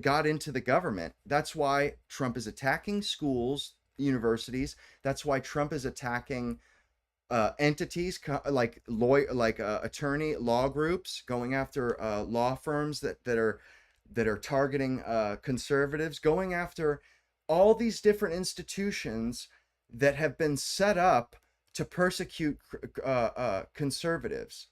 got into the government. That's why Trump is attacking schools, universities. That's why Trump is attacking entities like attorney law groups, going after law firms that are targeting conservatives, going after all these different institutions that have been set up to persecute conservatives.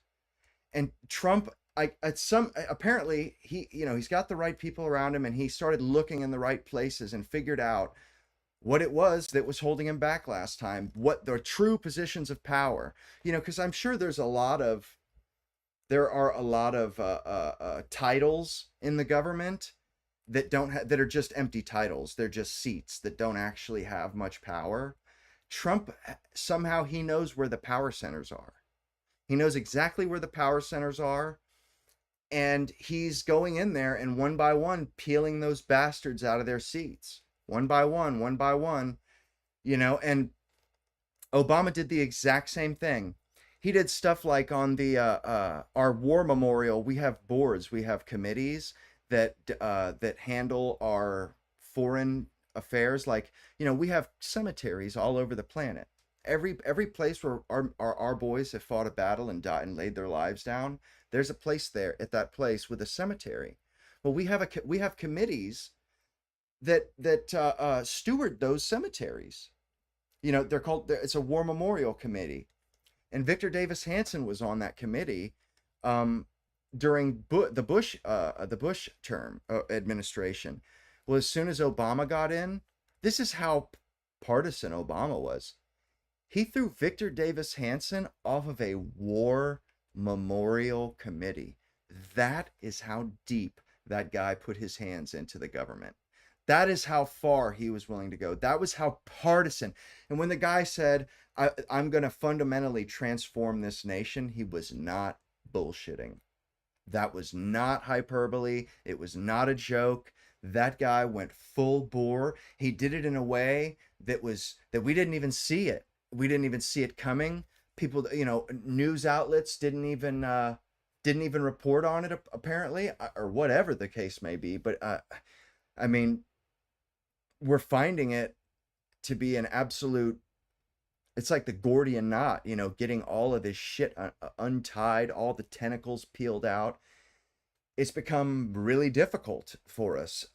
And Trump, apparently he's got the right people around him, and he started looking in the right places and figured out what it was that was holding him back last time, what the true positions of power, because I'm sure there are a lot of titles in the government that that are just empty titles. They're just seats that don't actually have much power. Trump, somehow he knows where the power centers are. He knows exactly where the power centers are. And he's going in there and one by one peeling those bastards out of their seats. One by one, you know, and Obama did the exact same thing. He did stuff like on the our war memorial, we have boards, we have committees that that handle our foreign affairs. Like, you know, we have cemeteries all over the planet. Every place where our boys have fought a battle and died and laid their lives down, there's a place there at that place with a cemetery. Well, we have committees that steward those cemeteries. You know, it's a war memorial committee, and Victor Davis Hanson was on that committee during the Bush term administration. Well, as soon as Obama got in, this is how partisan Obama was. He threw Victor Davis Hanson off of a war memorial committee. That is how deep that guy put his hands into the government. That is how far he was willing to go. That was how partisan. And when the guy said, I'm going to fundamentally transform this nation, he was not bullshitting. That was not hyperbole. It was not a joke. That guy went full bore. He did it in a way that we didn't even see it. We didn't even see it coming. People, you know, news outlets didn't even report on it, apparently, or whatever the case may be. But I mean, we're finding it to be an absolute, it's like the Gordian knot, you know, getting all of this shit untied, all the tentacles peeled out. It's become really difficult for us.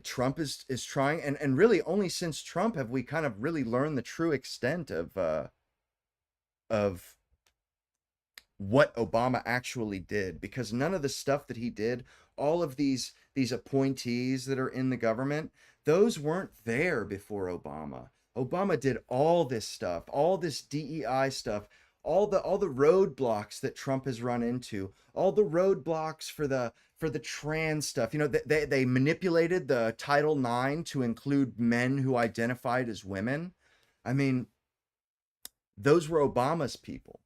Trump is trying, and really only since Trump have we kind of really learned the true extent of what Obama actually did, because none of the stuff that he did, all of these appointees that are in the government, those weren't there before Obama. Obama did all this stuff, all this DEI stuff, all the roadblocks that Trump has run into, all the roadblocks for the trans stuff. You know, they manipulated the Title IX to include men who identified as women. I mean, those were Obama's people.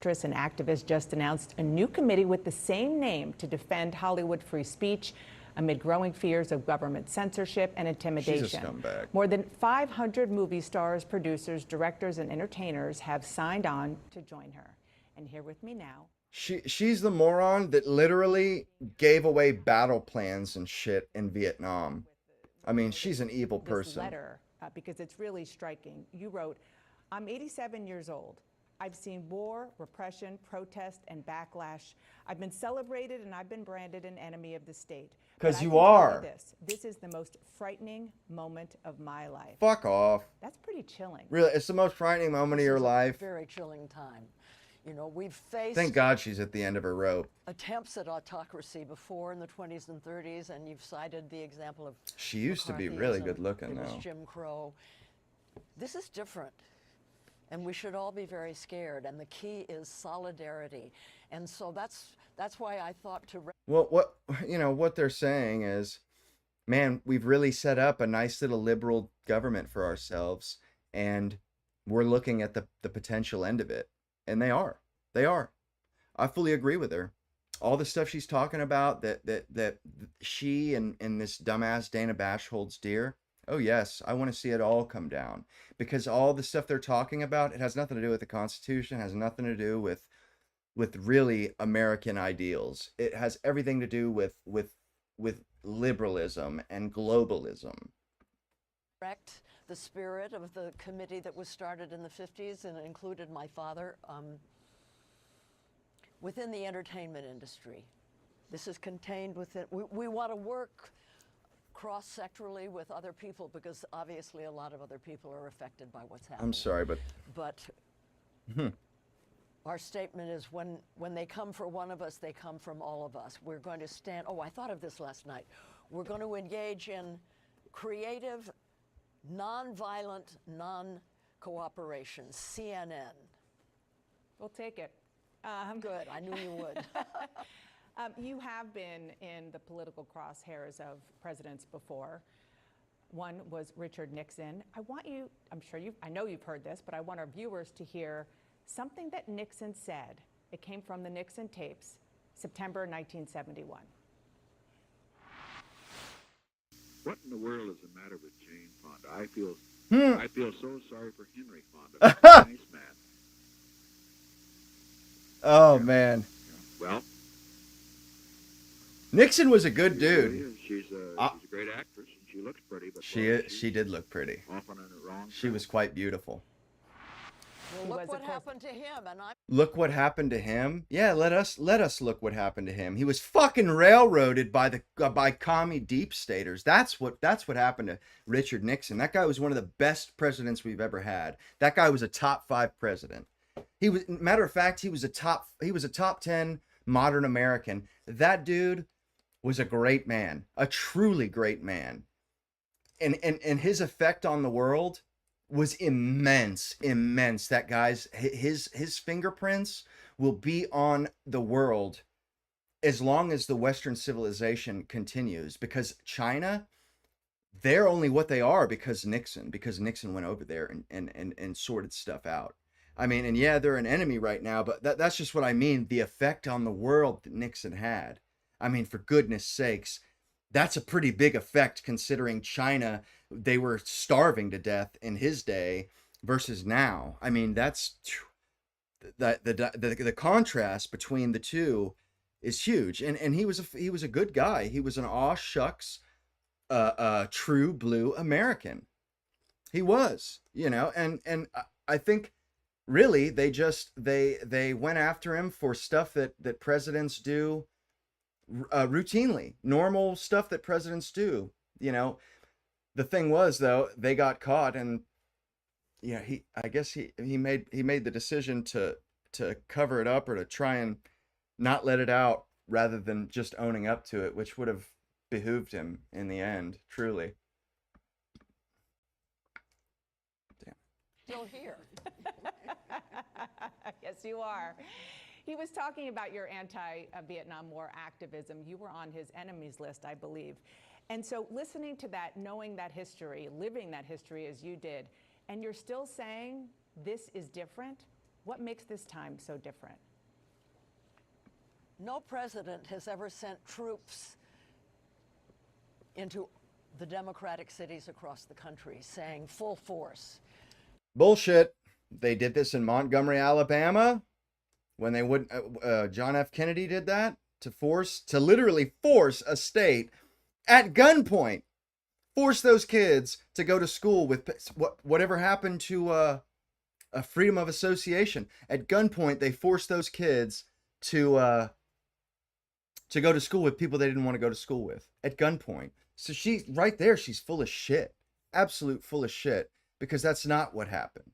Actress and activist just announced a new committee with the same name to defend Hollywood free speech amid growing fears of government censorship and intimidation. She's a scumbag. More than 500 movie stars, producers, directors, and entertainers have signed on to join her. And here with me now. She's the moron that literally gave away battle plans and shit in Vietnam. I mean, she's an evil person. This letter, because it's really striking. You wrote, I'm 87 years old. I've seen war, repression, protest, and backlash. I've been celebrated and I've been branded an enemy of the state. Because But I you can tell are. This is the most frightening moment of my life. Fuck off. That's pretty chilling. Really, it's the most frightening moment of your life. Very chilling time. You know, we've faced Thank God she's at the end of her rope. attempts at autocracy before in the 20s and 30s, and you've cited the example of She used to be really McCarthyism. good looking, There was though. Jim Crow. This is different, and we should all be very scared. And the key is solidarity, and so that's why I thought to. Well, what they're saying is, man, we've really set up a nice little liberal government for ourselves, and we're looking at the potential end of it. And they are. I fully agree with her. All the stuff she's talking about that she and this dumbass Dana Bash holds dear. Oh yes, I want to see it all come down, because all the stuff they're talking about, it has nothing to do with the Constitution, has nothing to do with really American ideals. It has everything to do with liberalism and globalism. Correct the spirit of the committee that was started in the 50s and included my father within the entertainment industry. This is contained within. We want to work cross-sectorally with other people, because obviously a lot of other people are affected by what's happening. I'm sorry, but our statement is when they come for one of us, they come from all of us. We're going to stand. Oh, I thought of this last night. We're going to engage in creative, non-violent, non-cooperation. CNN. We'll take it. Good. I knew you would. You have been in the political crosshairs of presidents before. One was Richard Nixon. I know you've heard this, but I want our viewers to hear something that Nixon said It came from the Nixon tapes, September 1971. What in the world is the matter with Jane Fonda? I feel so sorry for Henry Fonda. Nice man. Oh man. Well, Nixon was a good dude. Really, she's a great actress, and she looks pretty. But She did look pretty. Often on the wrong. She was quite beautiful. Well, look what happened to him, and I. Look what happened to him. Yeah, let us look what happened to him. He was fucking railroaded by the by commie deep staters. That's what happened to Richard Nixon. That guy was one of the best presidents we've ever had. That guy was a top 5 president. He was, matter of fact, he was a top 10 modern American. That dude was a great man, a truly great man. And his effect on the world was immense. That guy's his fingerprints will be on the world as long as the Western civilization continues, because China, they're only what they are because Nixon went over there and sorted stuff out. I mean, and yeah, they're an enemy right now, but that's just what I mean. The effect on the world that Nixon had. I mean, for goodness sakes, that's a pretty big effect considering China, they were starving to death in his day versus now. I mean, that's the contrast between the two is huge. And he was a good guy. He was an aw shucks, true blue American. He was, and I think really they went after him for stuff that presidents do routinely, normal stuff that presidents do. The thing was, though, they got caught, and I guess he made the decision to cover it up, or to try and not let it out rather than just owning up to it, which would have behooved him in the end, truly. Damn. Still here. Yes, you are. He was talking about your anti-Vietnam War activism. You were on his enemies list, I believe. And so listening to that, knowing that history, living that history as you did, and you're still saying this is different, what makes this time so different? No president has ever sent troops into the democratic cities across the country saying full force. Bullshit. They did this in Montgomery, Alabama. When they would, John F. Kennedy did that to literally force a state at gunpoint, force those kids to go to school with whatever happened to a freedom of association. At gunpoint, they forced those kids to go to school with people they didn't want to go to school with at gunpoint. So she right there, she's full of shit, absolute full of shit, because that's not what happened.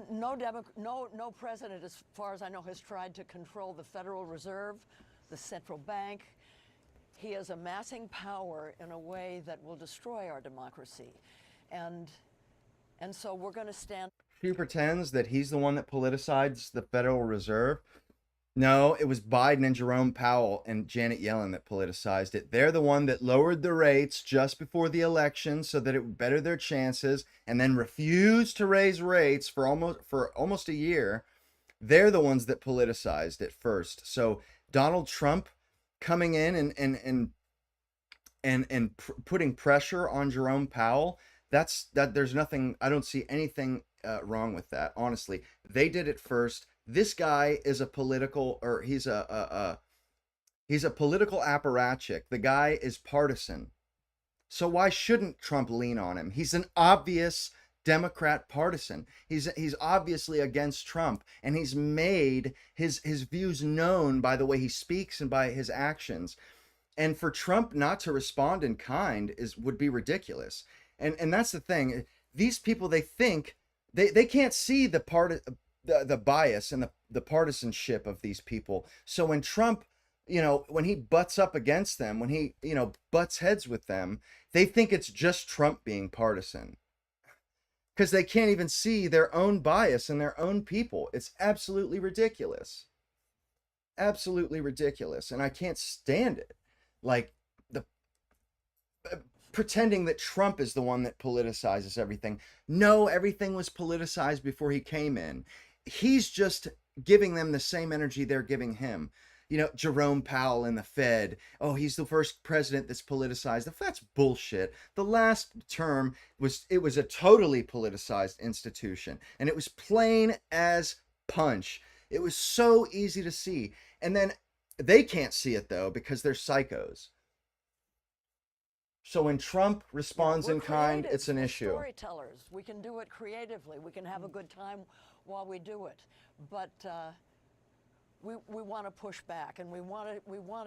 No president, as far as I know, has tried to control the Federal Reserve, the central bank. He is amassing power in a way that will destroy our democracy. And so we're going to stand. She pretends that he's the one that politicized the Federal Reserve. No, it was Biden and Jerome Powell and Janet Yellen that politicized it. They're the one that lowered the rates just before the election so that it would better their chances, and then refused to raise rates for almost a year. They're the ones that politicized it first. So Donald Trump coming in and putting pressure on Jerome Powell, there's nothing, I don't see anything wrong with that. Honestly, they did it first. This guy is he's a political apparatchik. The guy is partisan. So why shouldn't Trump lean on him? He's an obvious Democrat partisan. He's obviously against Trump, and he's made his views known by the way he speaks and by his actions. And for Trump not to respond in kind would be ridiculous. And that's the thing. These people, they think they can't see the bias and the partisanship of these people. So when Trump, when he butts up against them, when he, butts heads with them, they think it's just Trump being partisan, because they can't even see their own bias in their own people. It's absolutely ridiculous. Absolutely ridiculous. And I can't stand it. Like, pretending that Trump is the one that politicizes everything. No, everything was politicized before he came in. He's just giving them the same energy they're giving him. You know, Jerome Powell in the Fed. Oh, he's the first president that's politicized. That's bullshit. The last term was a totally politicized institution, and it was plain as punch. It was so easy to see. And then they can't see it though because they're psychos. So when Trump responds in kind, it's an issue. Storytellers, we can do it creatively. We can have a good time while we do it, but we want to push back, and we want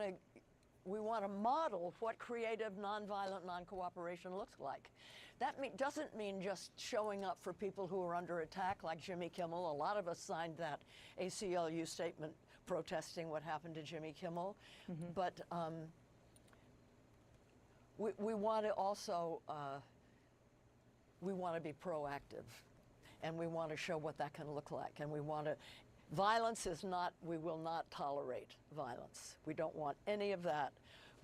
to model what creative, nonviolent, non-cooperation looks like. That doesn't mean just showing up for people who are under attack, like Jimmy Kimmel. A lot of us signed that ACLU statement protesting what happened to Jimmy Kimmel, but. We want to also, we want to be proactive, and we want to show what that can look like, and we want to, violence is not, we will not tolerate violence. We don't want any of that,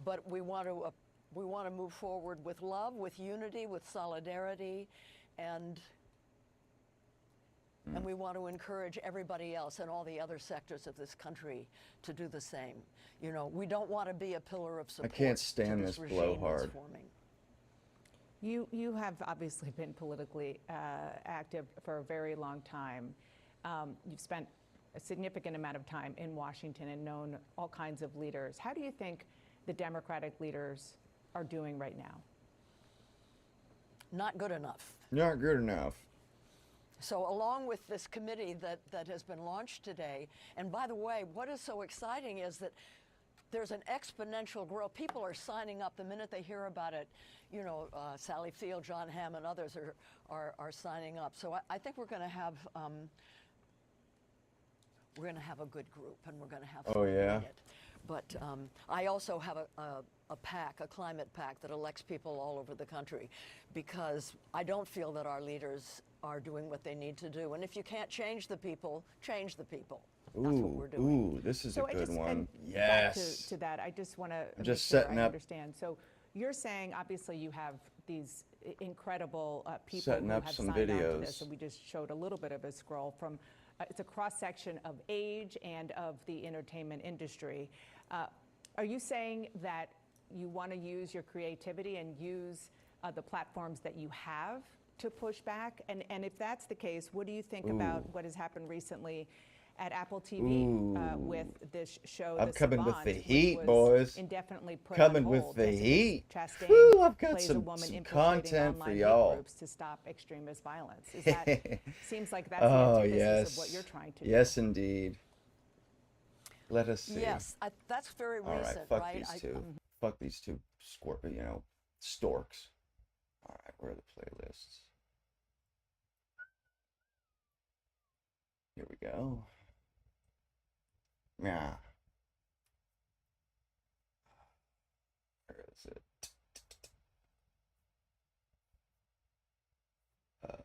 but we want to move forward with love, with unity, with solidarity, and we want to encourage everybody else and all the other sectors of this country to do the same. You know, we don't want to be a pillar of support. I can't stand this blowhard. You have obviously been politically active for a very long time. You've spent a significant amount of time in Washington and known all kinds of leaders. How do you think the Democratic leaders are doing right now? Not good enough. Not good enough. So along with this committee that has been launched today, and by the way, what is so exciting is that there's an exponential growth. People are signing up the minute they hear about it. You know, Sally Field, John Hamm, and others are signing up. So I think we're going to have a good group, and we're going to have fun doing it. But I also have a PAC, a climate PAC that elects people all over the country, because I don't feel that our leaders are doing what they need to do. And if you can't change the people, change the people. That's what we're doing. Ooh, this is So a good one. Back Yes. to that, I just want to just make sure setting I up. understand. So you're saying, obviously, you have these incredible people Setting who up have some signed on to videos. this, and we just showed a little bit of a scroll from. It's a cross section of age and of the entertainment industry. Are you saying that you want to use your creativity and use the platforms that you have to push back? And if that's the case, what do you think about what has happened recently at Apple TV with this show, I'm The coming with Savant, the which heat, was boys. indefinitely put Coming on with hold the as heat. Chastain Whew, I've got plays a woman some infiltrating content for online hate y'all. groups to stop extremist violence. Is that seems like that's the Oh, antithesis yes. of what you're trying to do. Yes, indeed. Let us see. Yes, that's very All right, recent, fuck right? these two. Fuck these two storks. All right, where are the playlists? Here we go. Yeah. Where is it? Let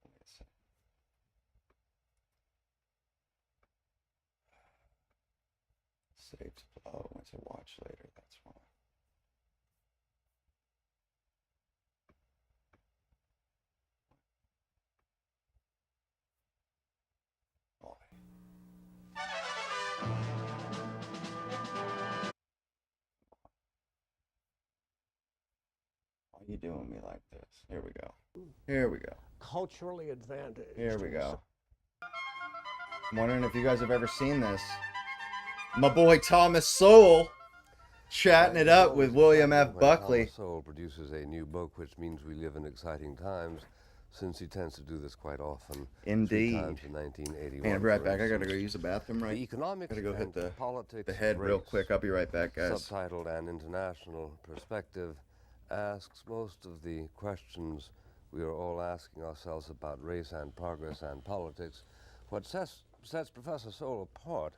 me see. Save to oh, it's a watch later, that's why. Why are you doing me like this? Here we go. Here we go. Culturally advantaged. Here we go. I'm wondering if you guys have ever seen this. My boy Thomas Sowell chatting it up with William F. Buckley. Thomas Sowell produces a new book, which means we live in exciting times, since he tends to do this quite often. Indeed. 3 times in 1981. Man, I'll be right for back. I gotta instance. go use the bathroom, right? The economics gotta go hit and the politics head of real race, quick. I'll be right back, guys. Subtitled An International Perspective, asks most of the questions we are all asking ourselves about race and progress and politics. What sets Professor Sowell apart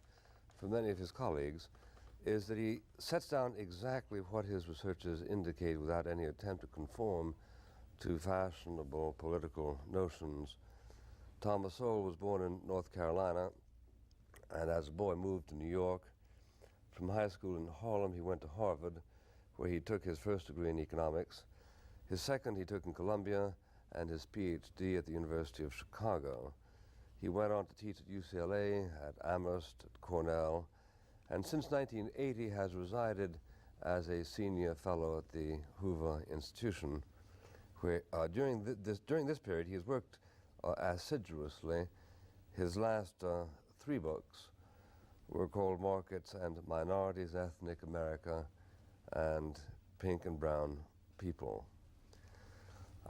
from many of his colleagues is that he sets down exactly what his researchers indicate without any attempt to conform to fashionable political notions. Thomas Sowell was born in North Carolina and as a boy moved to New York. From high school in Harlem, he went to Harvard, where he took his first degree in economics. His second he took in Columbia, and his PhD at the University of Chicago. He went on to teach at UCLA, at Amherst, at Cornell, and since 1980 has resided as a senior fellow at the Hoover Institution, where during this period he has worked assiduously. His last 3 books were called Markets and Minorities, Ethnic America, and Pink and Brown People.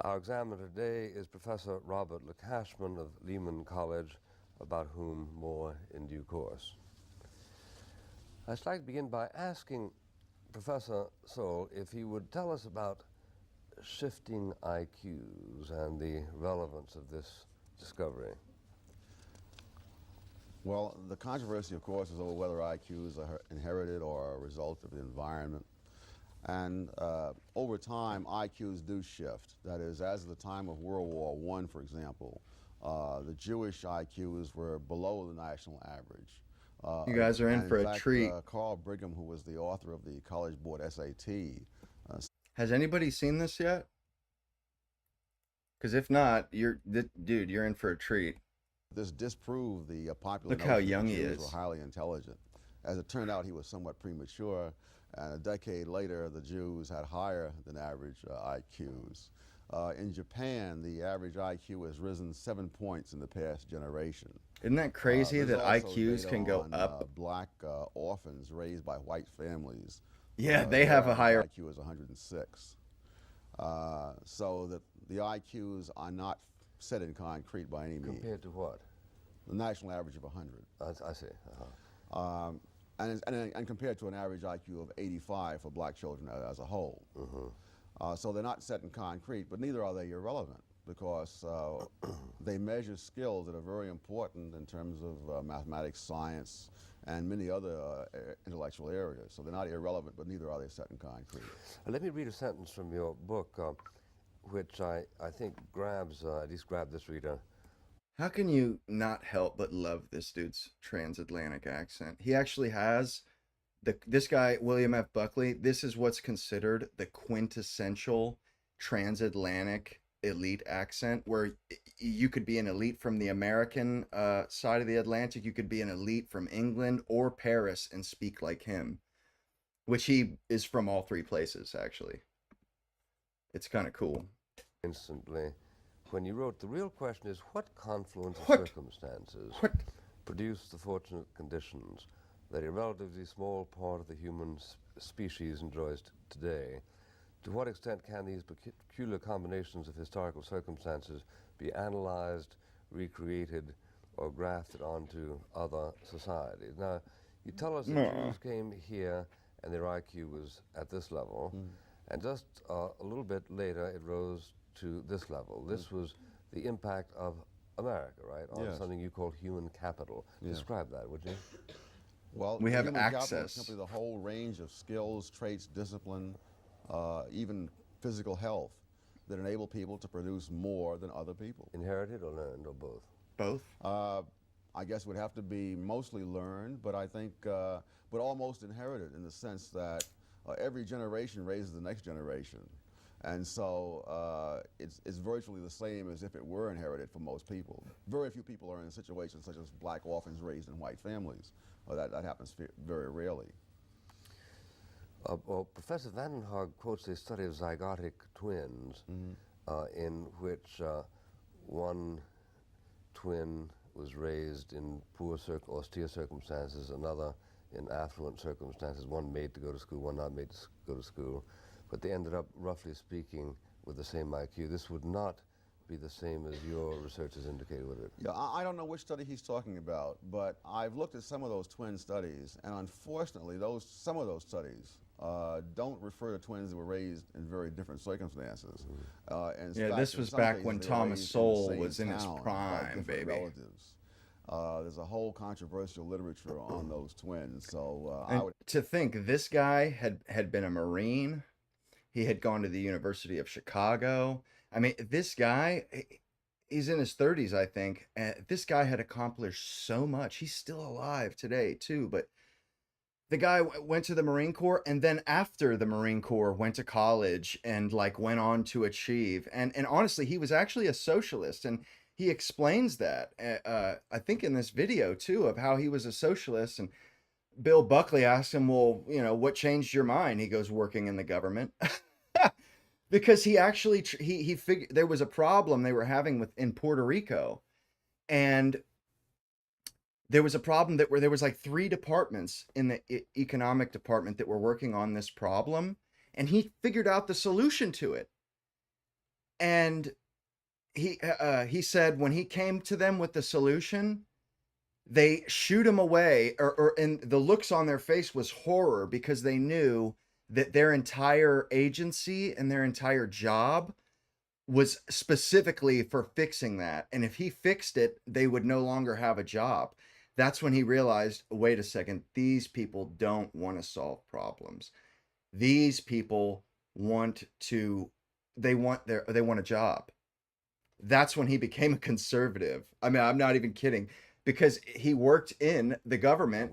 Our examiner today is Professor Robert Cashman of Lehman College, about whom more in due course. I'd like to begin by asking Professor Soule if he would tell us about shifting IQs and the relevance of this discovery. Well, the controversy, of course, is over whether IQs are inherited or a result of the environment. And over time, IQs do shift. That is, as of the time of World War I, for example, the Jewish IQs were below the national average. You guys are in and for in a fact, treat. Carl Brigham, who was the author of the College Board SAT. Has anybody seen this yet? Because if not, dude, you're in for a treat. This disproved the popular Look how notion young that he Jews is. were highly intelligent. As it turned out, he was somewhat premature, and a decade later, the Jews had higher than average IQs. In Japan, the average IQ has risen 7 points in the past generation. Isn't that crazy There's that also IQs data can go on, up? Black orphans raised by white families. Yeah, they their have a average higher IQ is 106. So that the IQs are not set in concrete by any means. Compared to what? The national average of 100. I see. Uh-huh. And compared to an average IQ of 85 for black children as a whole. So they're not set in concrete, but neither are they irrelevant, because they measure skills that are very important in terms of mathematics, science, and many other intellectual areas. So they're not irrelevant, but neither are they set in concrete. Let me read a sentence from your book, which I think grabs, at least grabbed this reader. How can you not help but love this dude's transatlantic accent? He actually has this guy, William F. Buckley. This is what's considered the quintessential transatlantic elite accent, where you could be an elite from the American side of the Atlantic. You could be an elite from England or Paris and speak like him, which he is from all 3 places, actually. It's kind of cool. Instantly, when you wrote, the real question is what confluence of circumstances produced the fortunate conditions that a relatively small part of the human species enjoys today. To what extent can these peculiar combinations of historical circumstances be analyzed, recreated, or grafted onto other societies? Now, you tell us that Jews came here and their IQ was at this level, and just a little bit later it rose to this level. This was the impact of America, right, on something you call human capital. Describe that, would you? Well, we have human capital is access. simply the whole range of skills, traits, discipline, even physical health that enable people to produce more than other people. Inherited or learned, or both? Both. I guess it would have to be mostly learned, but I think, but almost inherited, in the sense that every generation raises the next generation. And so it's virtually the same as if it were inherited for most people. Very few people are in situations such as black orphans raised in white families. That happens very rarely. Well, Professor Vandenhag quotes a study of zygotic twins in which one twin was raised in poor, austere circumstances, another in affluent circumstances, one made to go to school, one not made to go to school, but they ended up, roughly speaking, with the same IQ. This would not be the same as your research has indicated, would it? Yeah, I don't know which study he's talking about, but I've looked at some of those twin studies, and unfortunately, some of those studies don't refer to twins that were raised in very different circumstances. This was back when Thomas Sowell was in his prime, baby. Relatives. There's a whole controversial literature on those twins. So to think this guy had been a Marine, he had gone to the University of Chicago. I mean, this guy, he's in his 30s, I think. And this guy had accomplished so much. He's still alive today too, but the guy went to the Marine Corps, and then after the Marine Corps went to college and like went on to achieve. And honestly, he was actually a socialist, and he explains that I think in this video too, of how he was a socialist. And Bill Buckley asked him, well, you know, what changed your mind? He goes, working in the government. Because he actually he figured there was a problem they were having with in Puerto Rico, and there was a problem where there was like 3 departments in the economic department that were working on this problem, and he figured out the solution to it. And he said when he came to them with the solution, they shoot him away, and the looks on their face was horror, because they knew that their entire agency and their entire job was specifically for fixing that. And if he fixed it, they would no longer have a job. That's when he realized, wait a second, these people don't want to solve problems. These people want a job. That's when he became a conservative. I mean, I'm not even kidding, because he worked in the government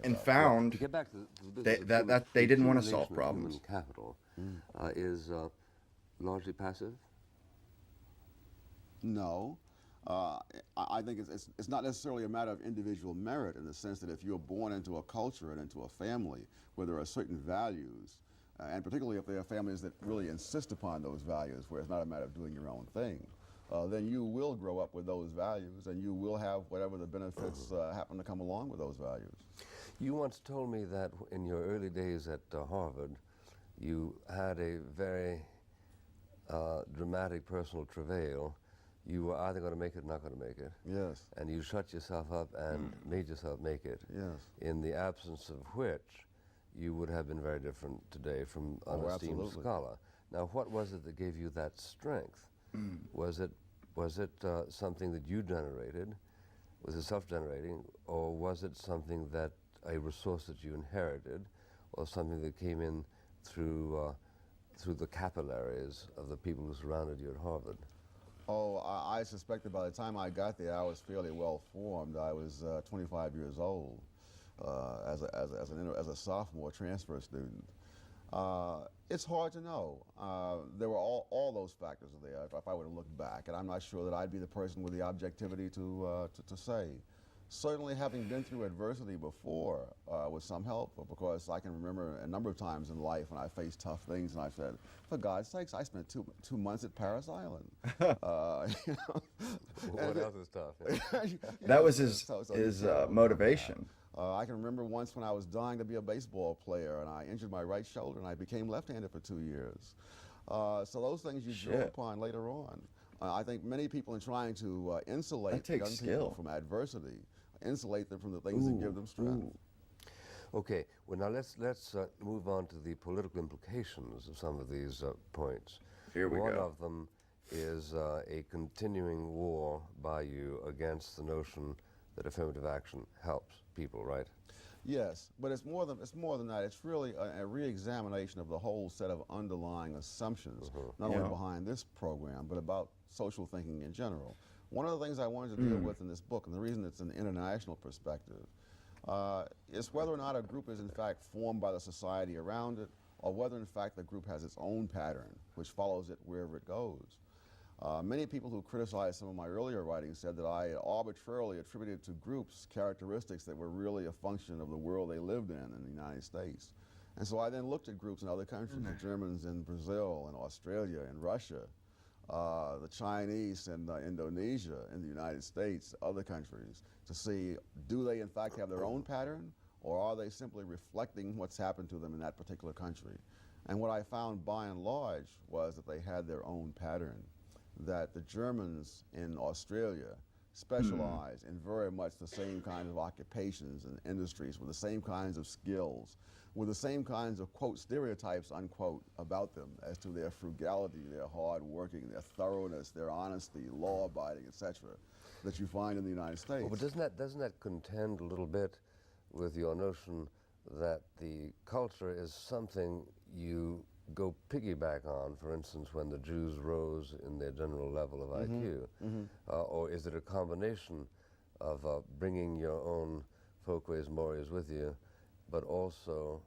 and found to get back to that they didn't want to solve problems. Human capital is largely passive. No. I think it's not necessarily a matter of individual merit, in the sense that if you're born into a culture and into a family where there are certain values, and particularly if there are families that really insist upon those values, where it's not a matter of doing your own thing, then you will grow up with those values, and you will have whatever the benefits happen to come along with those values. You once told me that in your early days at Harvard, you had a very dramatic personal travail. You were either going to make it or not going to make it. Yes. And you shut yourself up and made yourself make it. Yes. In the absence of which, you would have been very different today from an esteemed absolutely. scholar. Now, what was it that gave you that strength? Was it something that you generated? Was it self-generating, or was it something that a resource that you inherited, or something that came in through the capillaries of the people who surrounded you at Harvard? Oh, I suspect that by the time I got there, I was fairly well formed. I was 25 years old as a sophomore transfer student. It's hard to know. There were all those factors there if I were to look back, and I'm not sure that I'd be the person with the objectivity to say. Certainly, having been through adversity before with some help, because I can remember a number of times in life when I faced tough things and I said, for God's sakes, I spent two months at Paris Island. You know? What else is tough? That was his motivation. I can remember once when I was dying to be a baseball player, and I injured my right shoulder, and I became left-handed for 2 years. So those things you draw upon later on. I think many people, in trying to insulate young people from adversity, insulate them from the things that give them strength. Okay, well now let's move on to the political implications of some of these points. Here we go. One of them is a continuing war by you against the notion that affirmative action helps people, right? Yes, but it's more than that. It's really a re-examination of the whole set of underlying assumptions, not only behind this program, but about social thinking in general. One of the things I wanted to deal with in this book, and the reason it's an international perspective, is whether or not a group is in fact formed by the society around it, or whether in fact the group has its own pattern, which follows it wherever it goes. Many people who criticized some of my earlier writings said that I arbitrarily attributed to groups characteristics that were really a function of the world they lived in the United States. And so I then looked at groups in other countries, the Germans in Brazil and Australia and Russia, the Chinese and Indonesia in the United States, other countries, to see, do they in fact have their own pattern, or are they simply reflecting what's happened to them in that particular country? And what I found by and large was that they had their own pattern, that the Germans in Australia specialize in very much the same kinds of occupations and industries, with the same kinds of skills, with the same kinds of, quote, stereotypes, unquote, about them as to their frugality, their hard working, their thoroughness, their honesty, law-abiding, etc., that you find in the United States. Well, but doesn't that contend a little bit with your notion that the culture is something you go piggyback on, for instance, when the Jews rose in their general level of IQ? Or is it a combination of bringing your own folkways, mores with you but also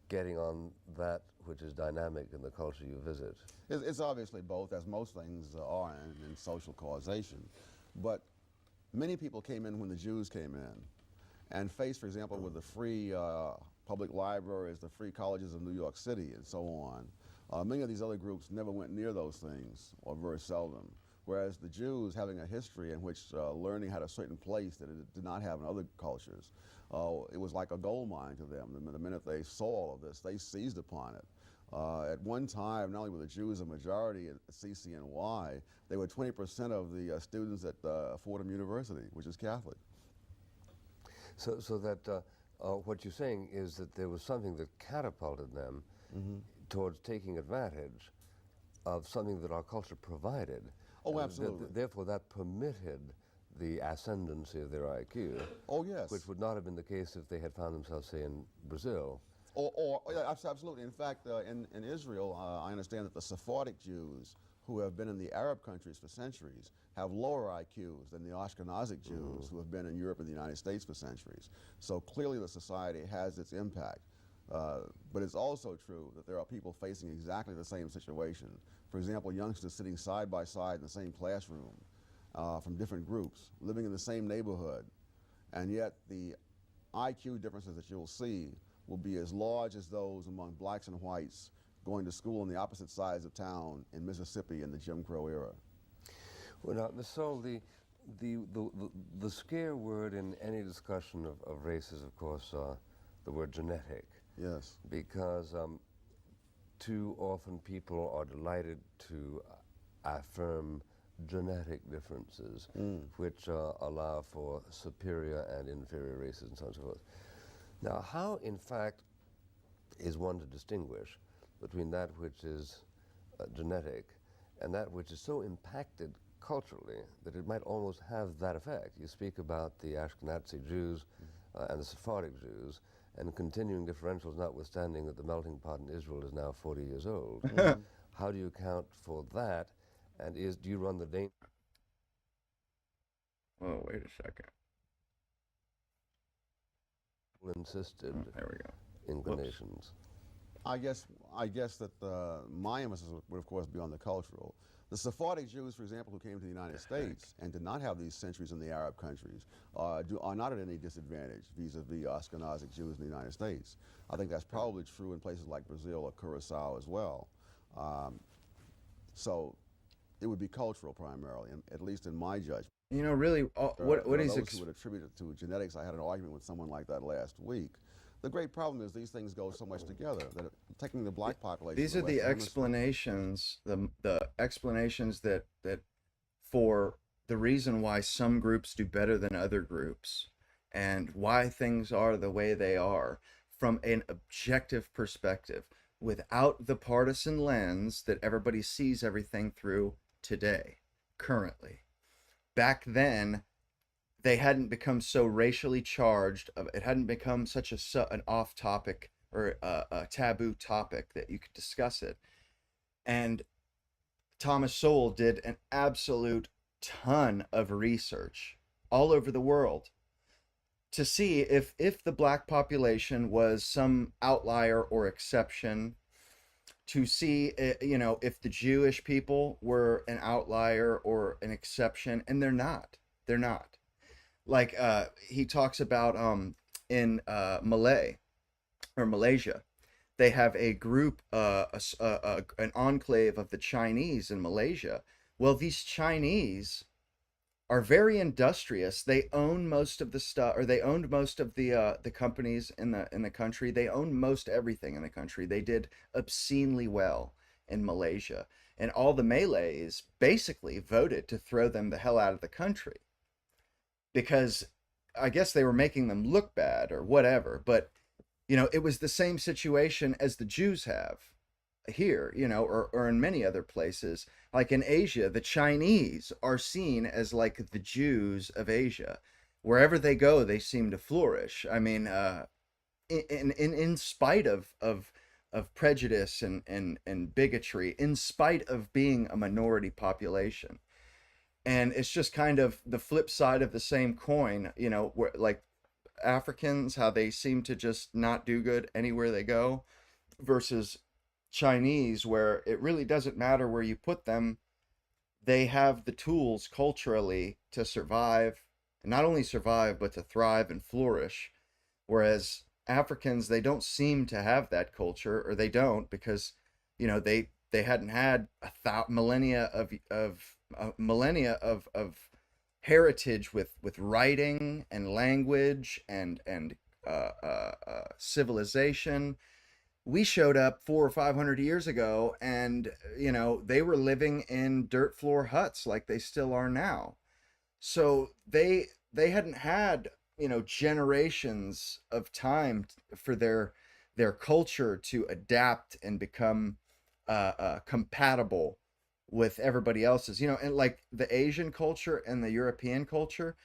getting on that which is dynamic in the culture you visit? It's obviously both, as most things are in social causation. But many people came in when the Jews came in, and faced, for example, with the free public libraries, the free colleges of New York City, and so on. Many of these other groups never went near those things, or very seldom. Whereas the Jews, having a history in which learning had a certain place that it did not have in other cultures, it was like a gold mine to them. The minute they saw all of this, they seized upon it. At one time, not only were the Jews a majority at CCNY, they were 20% of the students at Fordham University, which is Catholic. So that what you're saying is that there was something that catapulted them towards taking advantage of something that our culture provided. Oh, absolutely. Therefore, that permitted the ascendancy of their IQ. Oh, yes. Which would not have been the case if they had found themselves, say, in Brazil. Yeah, absolutely. In fact, in Israel, I understand that the Sephardic Jews, who have been in the Arab countries for centuries, have lower IQs than the Ashkenazic Jews who have been in Europe and the United States for centuries. So clearly the society has its impact. But it's also true that there are people facing exactly the same situation. For example, youngsters sitting side by side in the same classroom from different groups, living in the same neighborhood, and yet the IQ differences that you'll see will be as large as those among blacks and whites going to school on the opposite sides of town in Mississippi in the Jim Crow era. Well, now, Ms. Soul, the scare word in any discussion of race is, of course, the word genetic. Yes. Because too often people are delighted to affirm genetic differences, which allow for superior and inferior races and so on and so forth. Now, how, in fact, is one to distinguish between that which is genetic and that which is so impacted culturally that it might almost have that effect? You speak about the Ashkenazi Jews and the Sephardic Jews, and continuing differentials notwithstanding that the melting pot in Israel is now 40 years old. How do you account for that? And do you run the danger? Oh, wait a second. Insisted there we go. inclinations. I guess that my emphasis would of course be on the cultural. The Sephardic Jews, for example, who came to the United States and did not have these centuries in the Arab countries, are not at any disadvantage vis-a-vis Ashkenazic Jews in the United States. I think that's probably true in places like Brazil or Curacao as well. So it would be cultural primarily, at least in my judgment. You know, really, what he's those who would attribute it to genetics. I had an argument with someone like that last week. The great problem is these things go so much together that taking the black population. These are the explanations, the explanations that for the reason why some groups do better than other groups, and why things are the way they are from an objective perspective, without the partisan lens that everybody sees everything through today, currently. Back then, they hadn't become so racially charged. It hadn't become such an off-topic or a taboo topic that you could discuss it. And Thomas Sowell did an absolute ton of research all over the world to see if the black population was some outlier or exception, to see, you know, if the Jewish people were an outlier or an exception, and they're not. They're not. Like he talks about in Malaysia, they have a group, an enclave of the Chinese in Malaysia. Well, these Chinese are very industrious. They own most of the stuff, or they owned most of the companies in the country. They own most everything in the country. They did obscenely well in Malaysia, and all the Malays basically voted to throw them the hell out of the country, because I guess they were making them look bad or whatever. But you know, it was the same situation as the Jews have here, you know, or in many other places. Like in Asia, the Chinese are seen as like the Jews of Asia. Wherever they go, they seem to flourish. I mean, in spite of prejudice and bigotry, in spite of being a minority population. And it's just kind of the flip side of the same coin, you know, where like Africans, how they seem to just not do good anywhere they go, versus Chinese, where it really doesn't matter where you put them. They have the tools culturally to survive, and not only survive, but to thrive and flourish. Whereas Africans, they don't seem to have that culture, or they don't, because they hadn't had millennia of heritage with writing and language and civilization. We showed up 400 or 500 years ago, and they were living in dirt floor huts like they still are now. So they hadn't had generations of time for their culture to adapt and become compatible with everybody else's. And like the Asian culture and the European culture,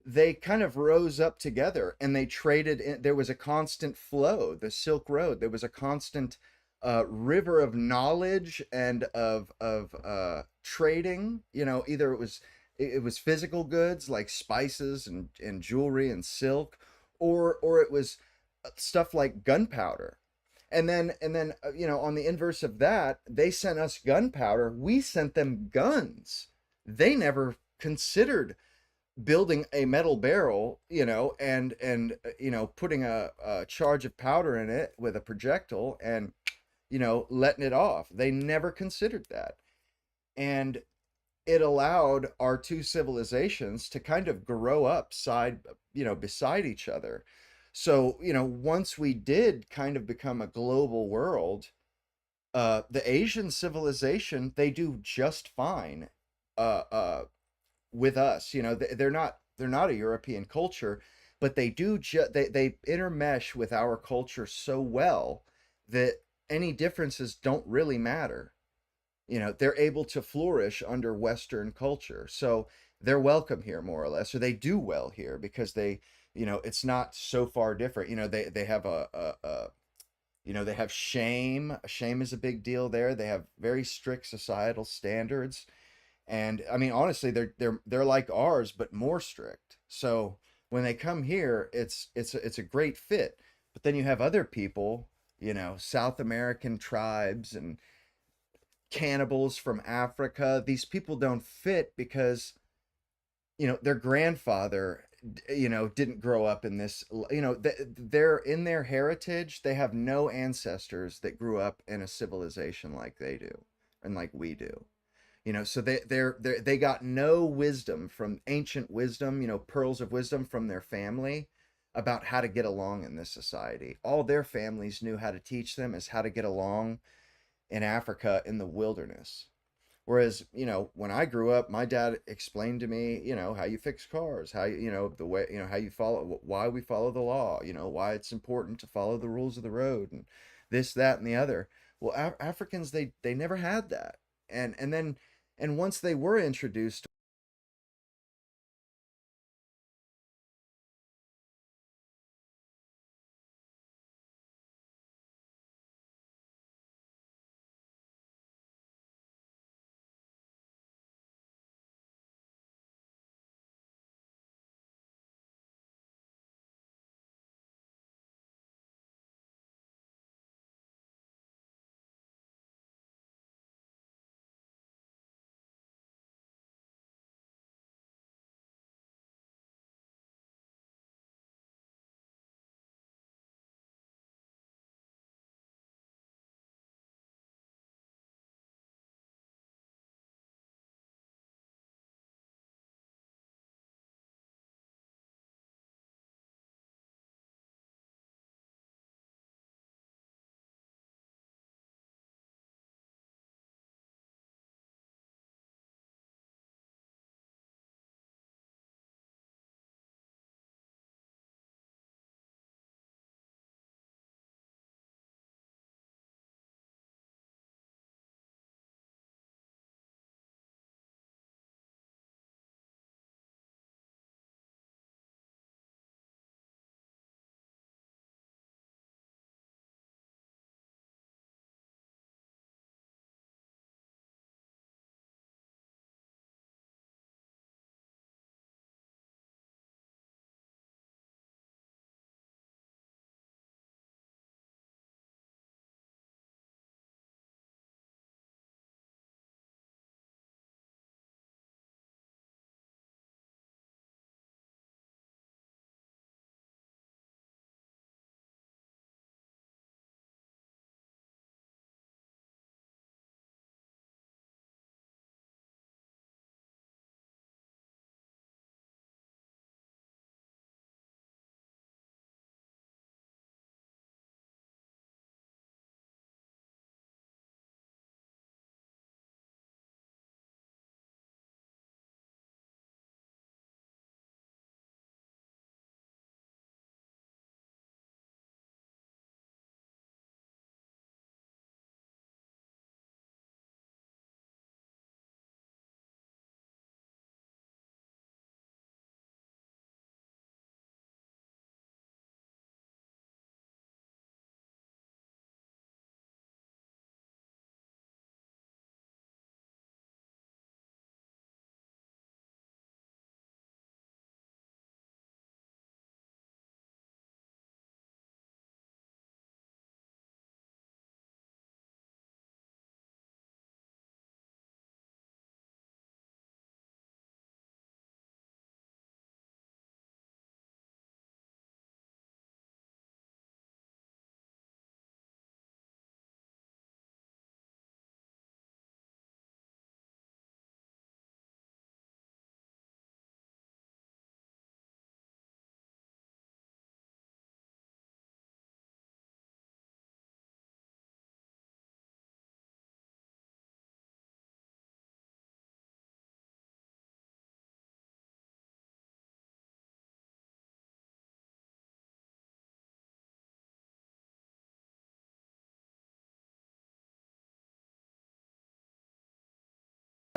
they kind of rose up together, and they traded in, there was a constant flow, the Silk Road. There was a constant river of knowledge and of trading. Either it was physical goods like spices and jewelry and silk, or it was stuff like gunpowder. And then on the inverse of that, they sent us gunpowder, we sent them guns. They never considered building a metal barrel, and putting a charge of powder in it with a projectile and letting it off. They never considered that. And it allowed our two civilizations to kind of grow up beside each other. So once we did kind of become a global world, the Asian civilization, they do just fine with us. They're not a European culture, but they do they intermesh with our culture so well that any differences don't really matter. They're able to flourish under Western culture, so they're welcome here, more or less, or they do well here because it's not so far different. They have they have shame. Shame is a big deal there. They have very strict societal standards. And I mean, honestly, they're like ours, but more strict. So when they come here, it's a great fit. But then you have other people, South American tribes and cannibals from Africa. These people don't fit because their grandfather didn't grow up in this. They're in their heritage. They have no ancestors that grew up in a civilization like they do and like we do. So they got no wisdom from ancient wisdom, pearls of wisdom from their family about how to get along in this society. All their families knew how to teach them is how to get along in Africa in the wilderness. Whereas, when I grew up, my dad explained to me, how you fix cars, how the way, how you follow, why we follow the law, why it's important to follow the rules of the road, and this, that, and the other. Well, Africans, they never had that. And once they were introduced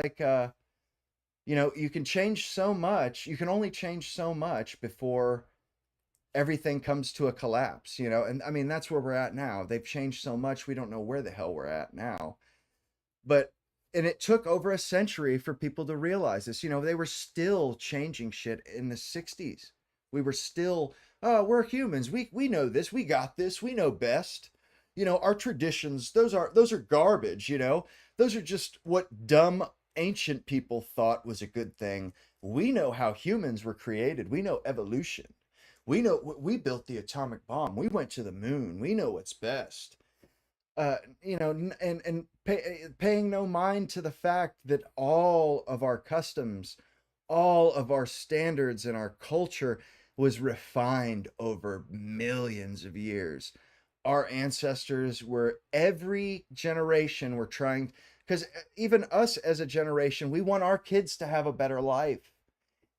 like you can change so much. You can only change so much before everything comes to a collapse, and I mean that's where we're at now. They've changed so much, we don't know where the hell we're at now. But and it took over a century for people to realize this. They were still changing shit in the 60s. We were still, oh, we're humans, we know this, we got this, we know best. Our traditions, those are garbage. Those are just what dumb ancient people thought was a good thing. We know how humans were created, we know evolution. We know we built the atomic bomb. We went to the moon. We know what's best. Paying no mind to the fact that all of our customs, all of our standards and our culture was refined over millions of years. Our ancestors were, every generation were trying, because even us as a generation, we want our kids to have a better life,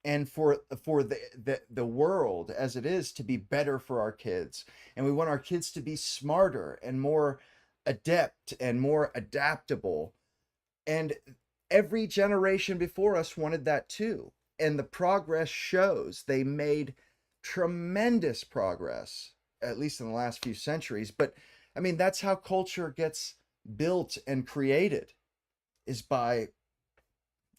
and for the world as it is to be better for our kids, and we want our kids to be smarter and more adept and more adaptable. And every generation before us wanted that too, and the progress shows they made tremendous progress, at least in the last few centuries. But I mean, that's how culture gets built and created, is by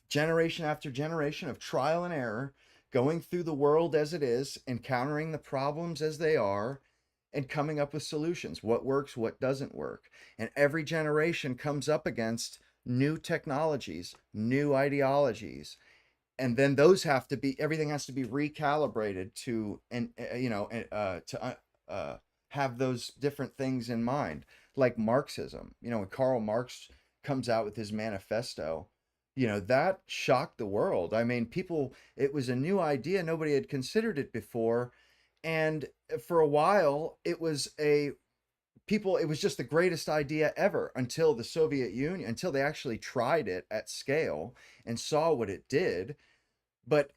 generation after generation of trial and error, going through the world as it is, encountering the problems as they are, and coming up with solutions. What works, what doesn't work. And every generation comes up against new technologies, new ideologies. And then those have to be, everything has to be recalibrated to, have those different things in mind. Like Marxism, when Karl Marx comes out with his manifesto, that shocked the world. I mean, it was a new idea. Nobody had considered it before. And for a while, it was just the greatest idea ever, until the Soviet Union, until they actually tried it at scale and saw what it did.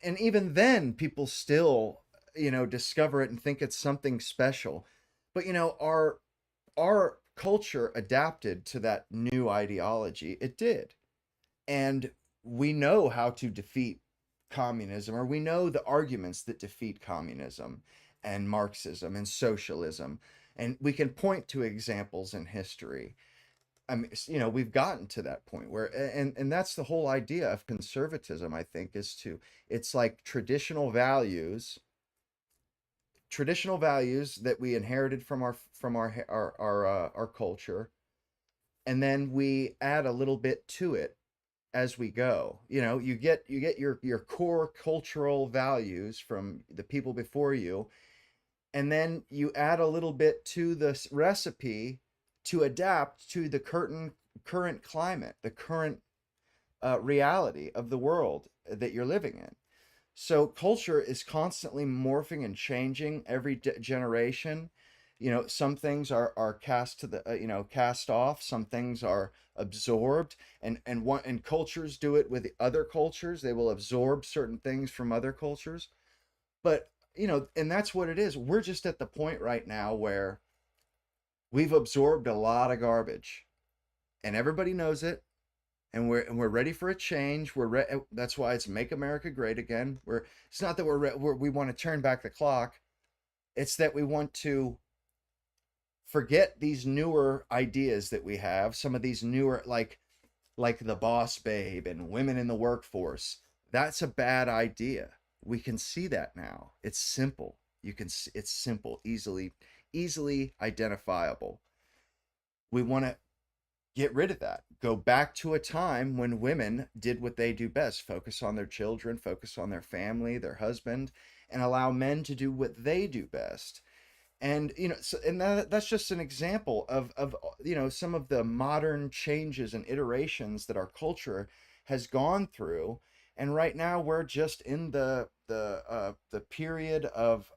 And even then, people still, discover it and think it's something special. But, our culture adapted to that new ideology. It did. And we know how to defeat communism, or we know the arguments that defeat communism and Marxism and socialism. And we can point to examples in history. I mean, we've gotten to that point where, and that's the whole idea of conservatism, I think, it's like traditional values that we inherited from our culture, and then we add a little bit to it as we go. You get your core cultural values from the people before you, and then you add a little bit to this recipe to adapt to the current climate, the current reality of the world that you're living in. So culture is constantly morphing and changing every generation. Some things are cast to the cast off, some things are absorbed, and cultures do it with the other cultures. They will absorb certain things from other cultures. But and that's what it is. We're just at the point right now where we've absorbed a lot of garbage, and everybody knows it, and we're ready for a change. That's why it's Make America Great Again. It's not that we want to turn back the clock. It's that we want to forget these newer ideas that we have. Some of these newer, like the boss babe and women in the workforce. That's a bad idea. We can see that now. It's simple. It's simple, easily identifiable. We want to get rid of that. Go back to a time when women did what they do best: focus on their children, focus on their family, their husband, and allow men to do what they do best. And that's just an example of some of the modern changes and iterations that our culture has gone through. And right now we're just in the period of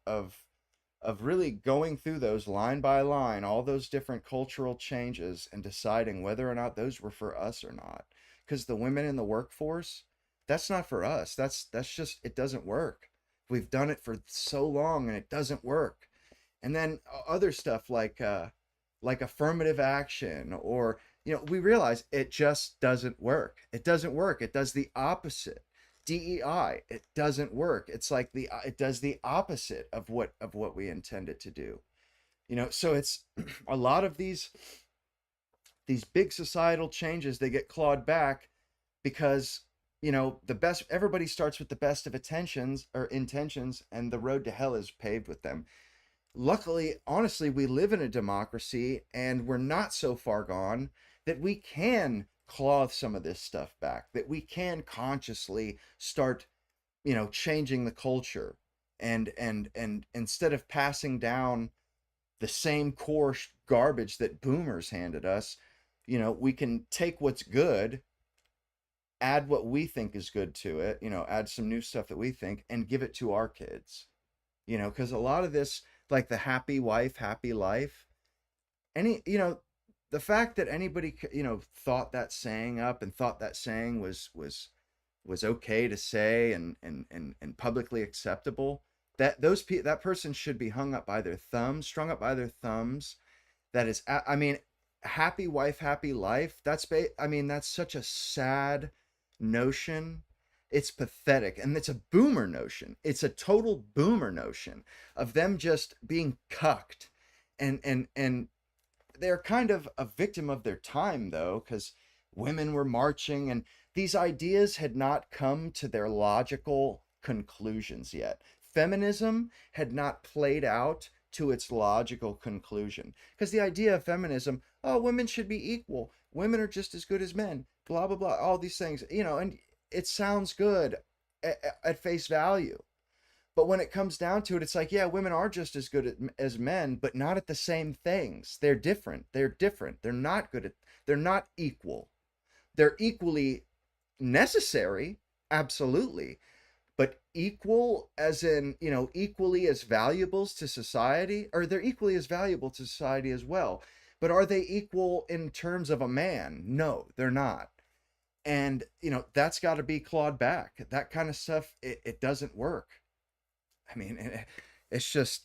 really going through those line by line, all those different cultural changes, and deciding whether or not those were for us or not. Because the women in the workforce, that's not for us. That's just, it doesn't work. We've done it for so long and it doesn't work. And then other stuff like affirmative action, or we realize it just doesn't work. It doesn't work. It does the opposite. DEI, it doesn't work. It's like it does the opposite of what we intend it to do. So it's a lot of these big societal changes, they get clawed back because the best, everybody starts with the best of intentions, and the road to hell is paved with them. Luckily, honestly, we live in a democracy, and we're not so far gone that we can claw some of this stuff back, that we can consciously start changing the culture, and instead of passing down the same core garbage that boomers handed us, we can take what's good, add what we think is good to it, add some new stuff that we think, and give it to our kids. Because a lot of this, like the happy wife, happy life, the fact that anybody, thought that saying up and thought that saying was okay to say and publicly acceptable, that person should be strung up by their thumbs. That is, I mean, happy wife, happy life. That's such a sad notion. It's pathetic, and it's a boomer notion. It's a total boomer notion of them just being cucked, and they're kind of a victim of their time, though, because women were marching, and these ideas had not come to their logical conclusions yet. Feminism had not played out to its logical conclusion, because the idea of feminism, oh, women should be equal, women are just as good as men, blah blah blah, all these things, and it sounds good at face value, but when it comes down to it, it's like, yeah, women are just as good as men, but not at the same things. They're different. They're not good at, they're not equal. They're equally necessary, absolutely, but equal as in, equally as valuables to society, or they're equally as valuable to society as well. But are they equal in terms of a man? No, they're not. And, that's got to be clawed back. That kind of stuff, it doesn't work. I mean, it's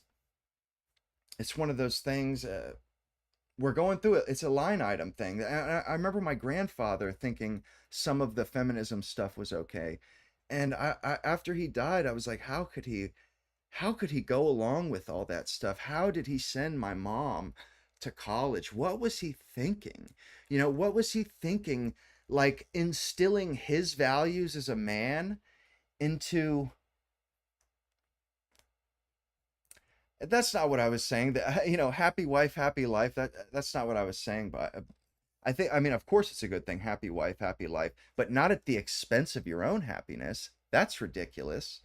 one of those things, we're going through it. It's a line item thing. I remember my grandfather thinking some of the feminism stuff was okay. And I after he died, I was like, how could he go along with all that stuff? How did he send my mom to college? What was he thinking? What was he thinking? Like instilling his values as a man into... That's not what I was saying. That, happy wife, happy life. That's not what I was saying. But I mean, of course it's a good thing, happy wife, happy life, but not at the expense of your own happiness. That's ridiculous.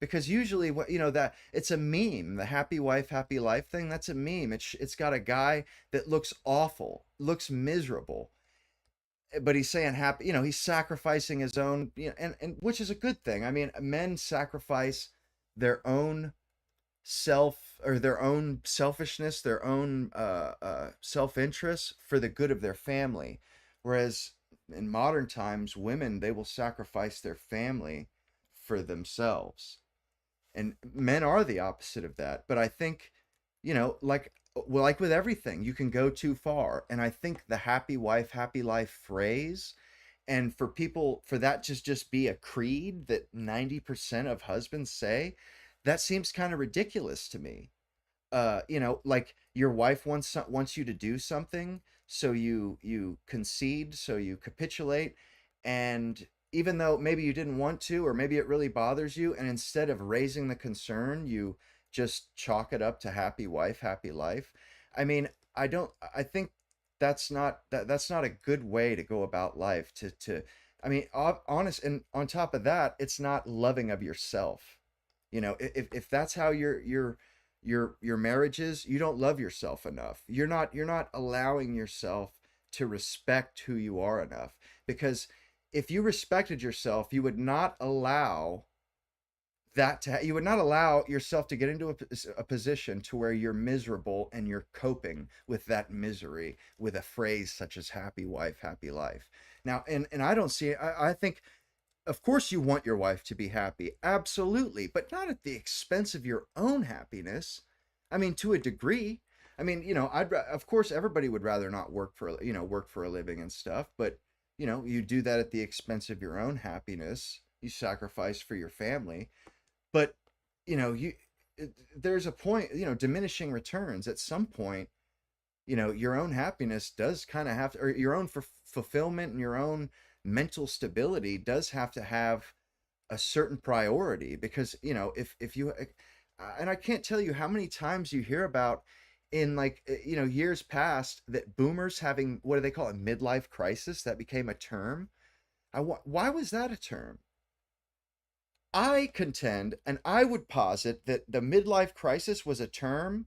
Because usually that it's a meme, the happy wife, happy life thing, that's a meme. It's got a guy that looks awful, looks miserable, but he's saying happy, he's sacrificing his own, and which is a good thing. I mean, men sacrifice their own their own selfishness, their own self-interest for the good of their family. Whereas in modern times, women, they will sacrifice their family for themselves. And men are the opposite of that. But I think, like with everything, you can go too far. And I think the happy wife, happy life phrase, and for people, for that to just be a creed that 90% of husbands say, that seems kind of ridiculous to me. Like your wife wants you to do something, so you concede, so you capitulate, and even though maybe you didn't want to, or maybe it really bothers you, and instead of raising the concern, you just chalk it up to happy wife, happy life. I mean, I think that's not a good way to go about life. I mean, honest, and on top of that, it's not loving of yourself. If that's how your marriage is, you don't love yourself enough. You're not allowing yourself to respect who you are enough. Because if you respected yourself, you would not allow you would not allow yourself to get into a position to where you're miserable and you're coping with that misery with a phrase such as happy wife, happy life. Now, and I don't see, I think, of course you want your wife to be happy, absolutely, but not at the expense of your own happiness. I mean, to a degree. I mean, you know, of course everybody would rather not work for, work for a living and stuff, but you do that at the expense of your own happiness. You sacrifice for your family, but you there's a point, diminishing returns at some point. Your own happiness does kind of have to, or your own fulfillment and your own mental stability does have to have a certain priority, because if you and I can't tell you how many times you hear about in, like, years past, that boomers having, what do they call it, midlife crisis. That became a term. Why was that a term? I contend, and I would posit, that the midlife crisis was a term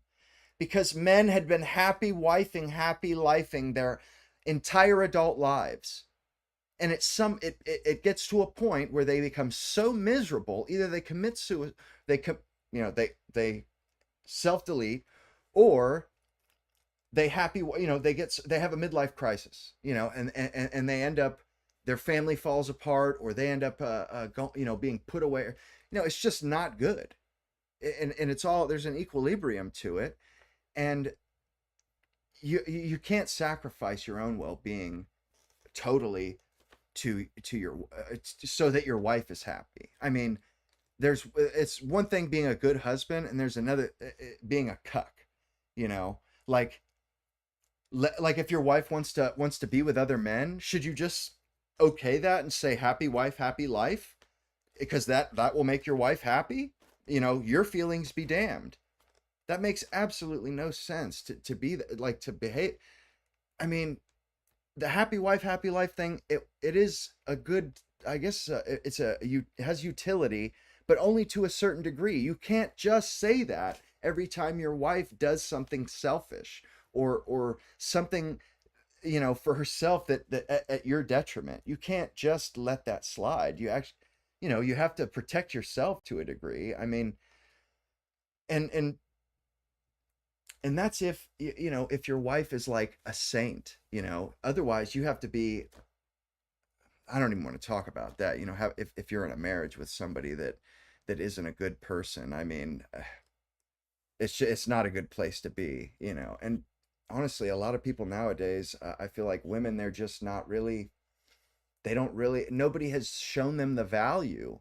because men had been happy wifing, happy lifing their entire adult lives. And it gets to a point where they become so miserable, either they commit suicide, they self-delete, or they they have a midlife crisis, and they end up, their family falls apart, or they end up being put away. It's just not good. And it's all, there's an equilibrium to it, and you can't sacrifice your own well-being totally to your so that your wife is happy. I mean, it's one thing being a good husband, and there's another being a cuck. Like if your wife wants to be with other men, should you just okay that and say happy wife, happy life, because that will make your wife happy? Your feelings be damned. That makes absolutely no sense to be like, to behave. I mean, the happy wife, happy life thing, it is a good, I guess, it has utility, but only to a certain degree. You can't just say that every time your wife does something selfish or something, for herself that at your detriment. You can't just let that slide. You actually, you have to protect yourself to a degree. I mean, and that's if if your wife is like a saint. Otherwise you have to be, I don't even want to talk about that. If you're in a marriage with somebody that isn't a good person, I mean, it's not a good place to be. And honestly, a lot of people nowadays, I feel like women, they're just not really, nobody has shown them the value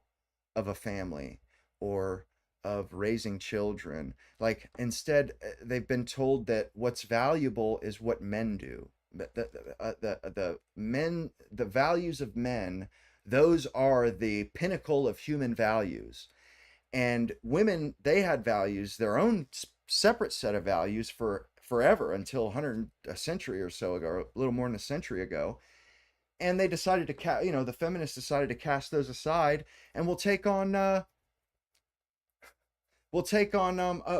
of a family or of raising children. Like, instead, they've been told that what's valuable is what men do. The values of men, those are the pinnacle of human values. And women, they had values, their own separate set of values, for forever, until a century or so ago, a little more than a century ago. And they decided to the feminists decided to cast those aside, and we'll take on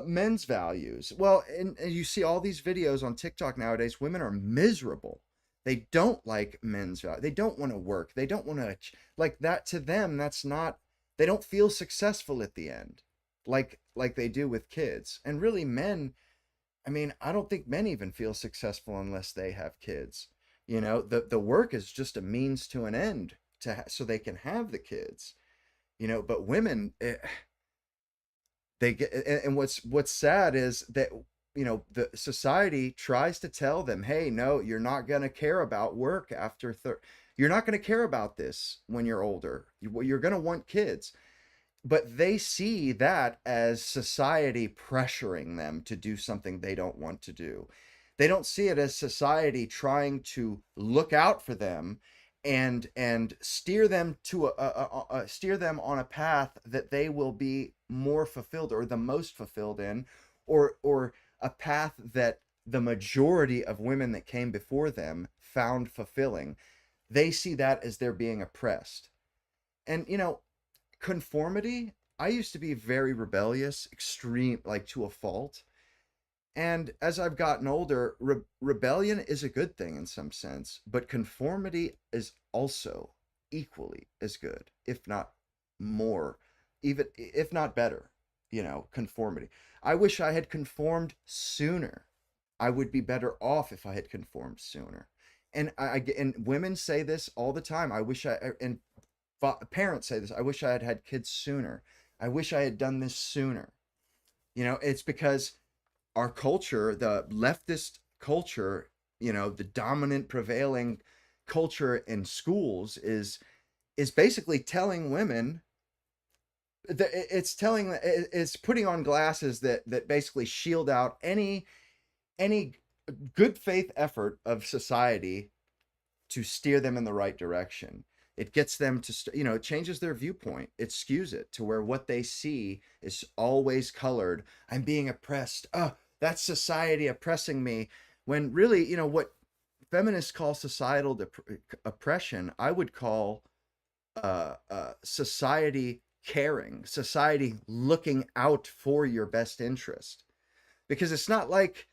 men's values. Well, and you see all these videos on TikTok nowadays. Women are miserable. They don't like men's value. They don't want to work. They don't want to, like, that. To them, that's not, they don't feel successful at the end, like they do with kids. And really, men, I mean, I don't think men even feel successful unless they have kids. The work is just a means to an end so they can have the kids. But women, they get, and what's sad is that the society tries to tell them, hey, no, you're not going to care about work after you're not going to care about this when you're older. You're going to want kids. But they see that as society pressuring them to do something they don't want to do. They don't see it as society trying to look out for them and steer them to steer them on a path that they will be more fulfilled, or the most fulfilled in, or a path that the majority of women that came before them found fulfilling. They see that as they're being oppressed. And conformity, I used to be very rebellious, extreme, like to a fault. And as I've gotten older, rebellion is a good thing in some sense, but conformity is also equally as good, if not more, even if not better. Conformity. I wish I had conformed sooner. I would be better off if I had conformed sooner. And and women say this all the time. And parents say this. I wish I had had kids sooner. I wish I had done this sooner. It's because our culture, the leftist culture, the dominant prevailing culture in schools is basically telling women that it's putting on glasses that basically shield out any good faith effort of society to steer them in the right direction. It gets them to, it changes their viewpoint. It skews it to where what they see is always colored. I'm being oppressed. Oh, that's society oppressing me. When really, what feminists call societal oppression, I would call society caring, society looking out for your best interest. Because it's not like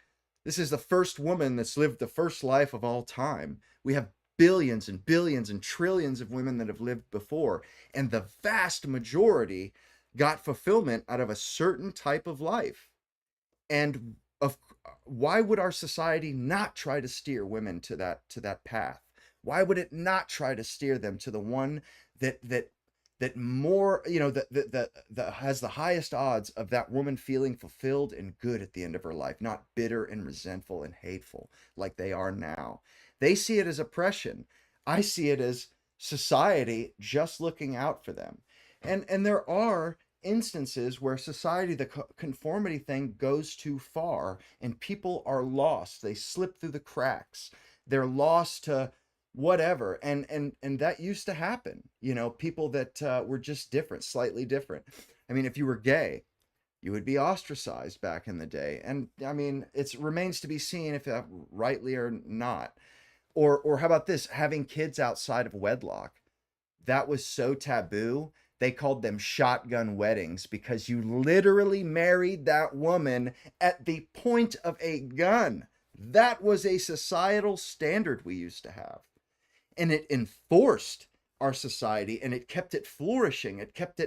this is the first woman that's lived the first life of all time. We have billions and billions and trillions of women that have lived before, and the vast majority got fulfillment out of a certain type of life. And why would our society not try to steer women to that path? Why would it not try to steer them to the one that more, that has the highest odds of that woman feeling fulfilled and good at the end of her life, not bitter and resentful and hateful like they are now? They see it as oppression. I see it as society just looking out for them. And there are instances where society, the conformity thing goes too far and people are lost. They slip through the cracks. They're lost to whatever. And that used to happen, people that were just different, slightly different. I mean, if you were gay, you would be ostracized back in the day. And I mean, it remains to be seen if rightly or not. Or how about this, having kids outside of wedlock? That was so taboo. They called them shotgun weddings because you literally married that woman at the point of a gun. That was a societal standard we used to have. And it enforced our society and it kept it flourishing. It kept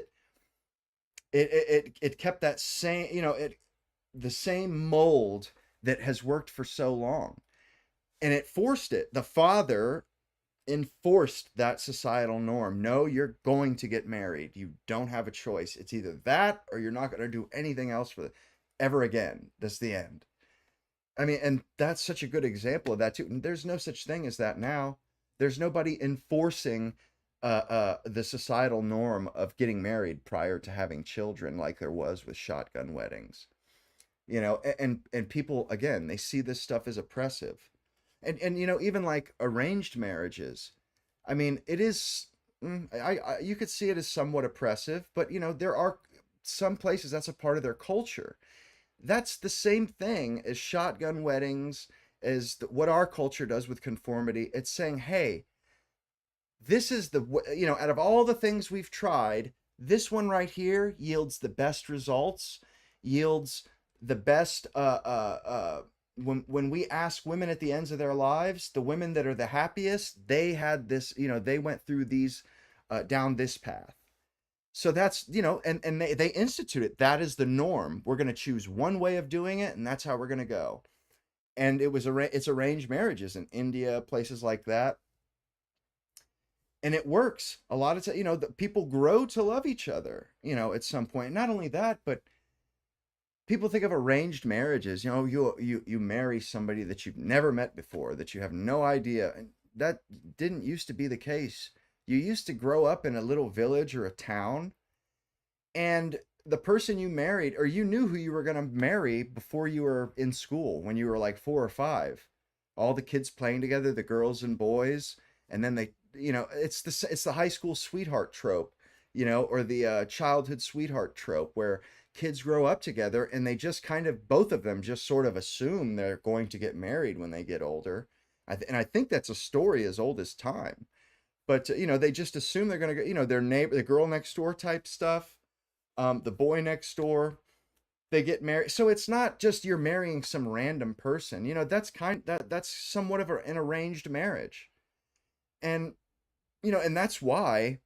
it kept that same, the same mold that has worked for so long. And it forced it. The father enforced that societal norm. No, you're going to get married. You don't have a choice. It's either that or you're not going to do anything else for ever again. That's the end. I mean, and that's such a good example of that too. And there's no such thing as that now. There's nobody enforcing the societal norm of getting married prior to having children like there was with shotgun weddings. And people, again, they see this stuff as oppressive. And even like arranged marriages, I mean, it is, you could see it as somewhat oppressive, but there are some places that's a part of their culture. That's the same thing as shotgun weddings, as what our culture does with conformity. It's saying, hey, this is out of all the things we've tried, this one right here yields the best results, yields the best, when we ask women at the ends of their lives, the women that are the happiest, they had this, they went through these, down this path. So that's, and they institute it. That is the norm. We're going to choose one way of doing it, and that's how we're going to go. And it's arranged marriages in India, places like that. And it works. A lot of times, the people grow to love each other, at some point. Not only that, but people think of arranged marriages. You marry somebody that you've never met before, that you have no idea. And that didn't used to be the case. You used to grow up in a little village or a town, and the person you married, or you knew who you were going to marry before you were in school, when you were like 4 or 5. All the kids playing together, the girls and boys, and then they, it's the high school sweetheart trope, or the childhood sweetheart trope, where kids grow up together and they just kind of, both of them just sort of assume they're going to get married when they get older. And I think that's a story as old as time. But, they just assume they're going to go, their neighbor, the girl next door type stuff, the boy next door, they get married. So it's not just you're marrying some random person, that's somewhat of an arranged marriage. And, and that's why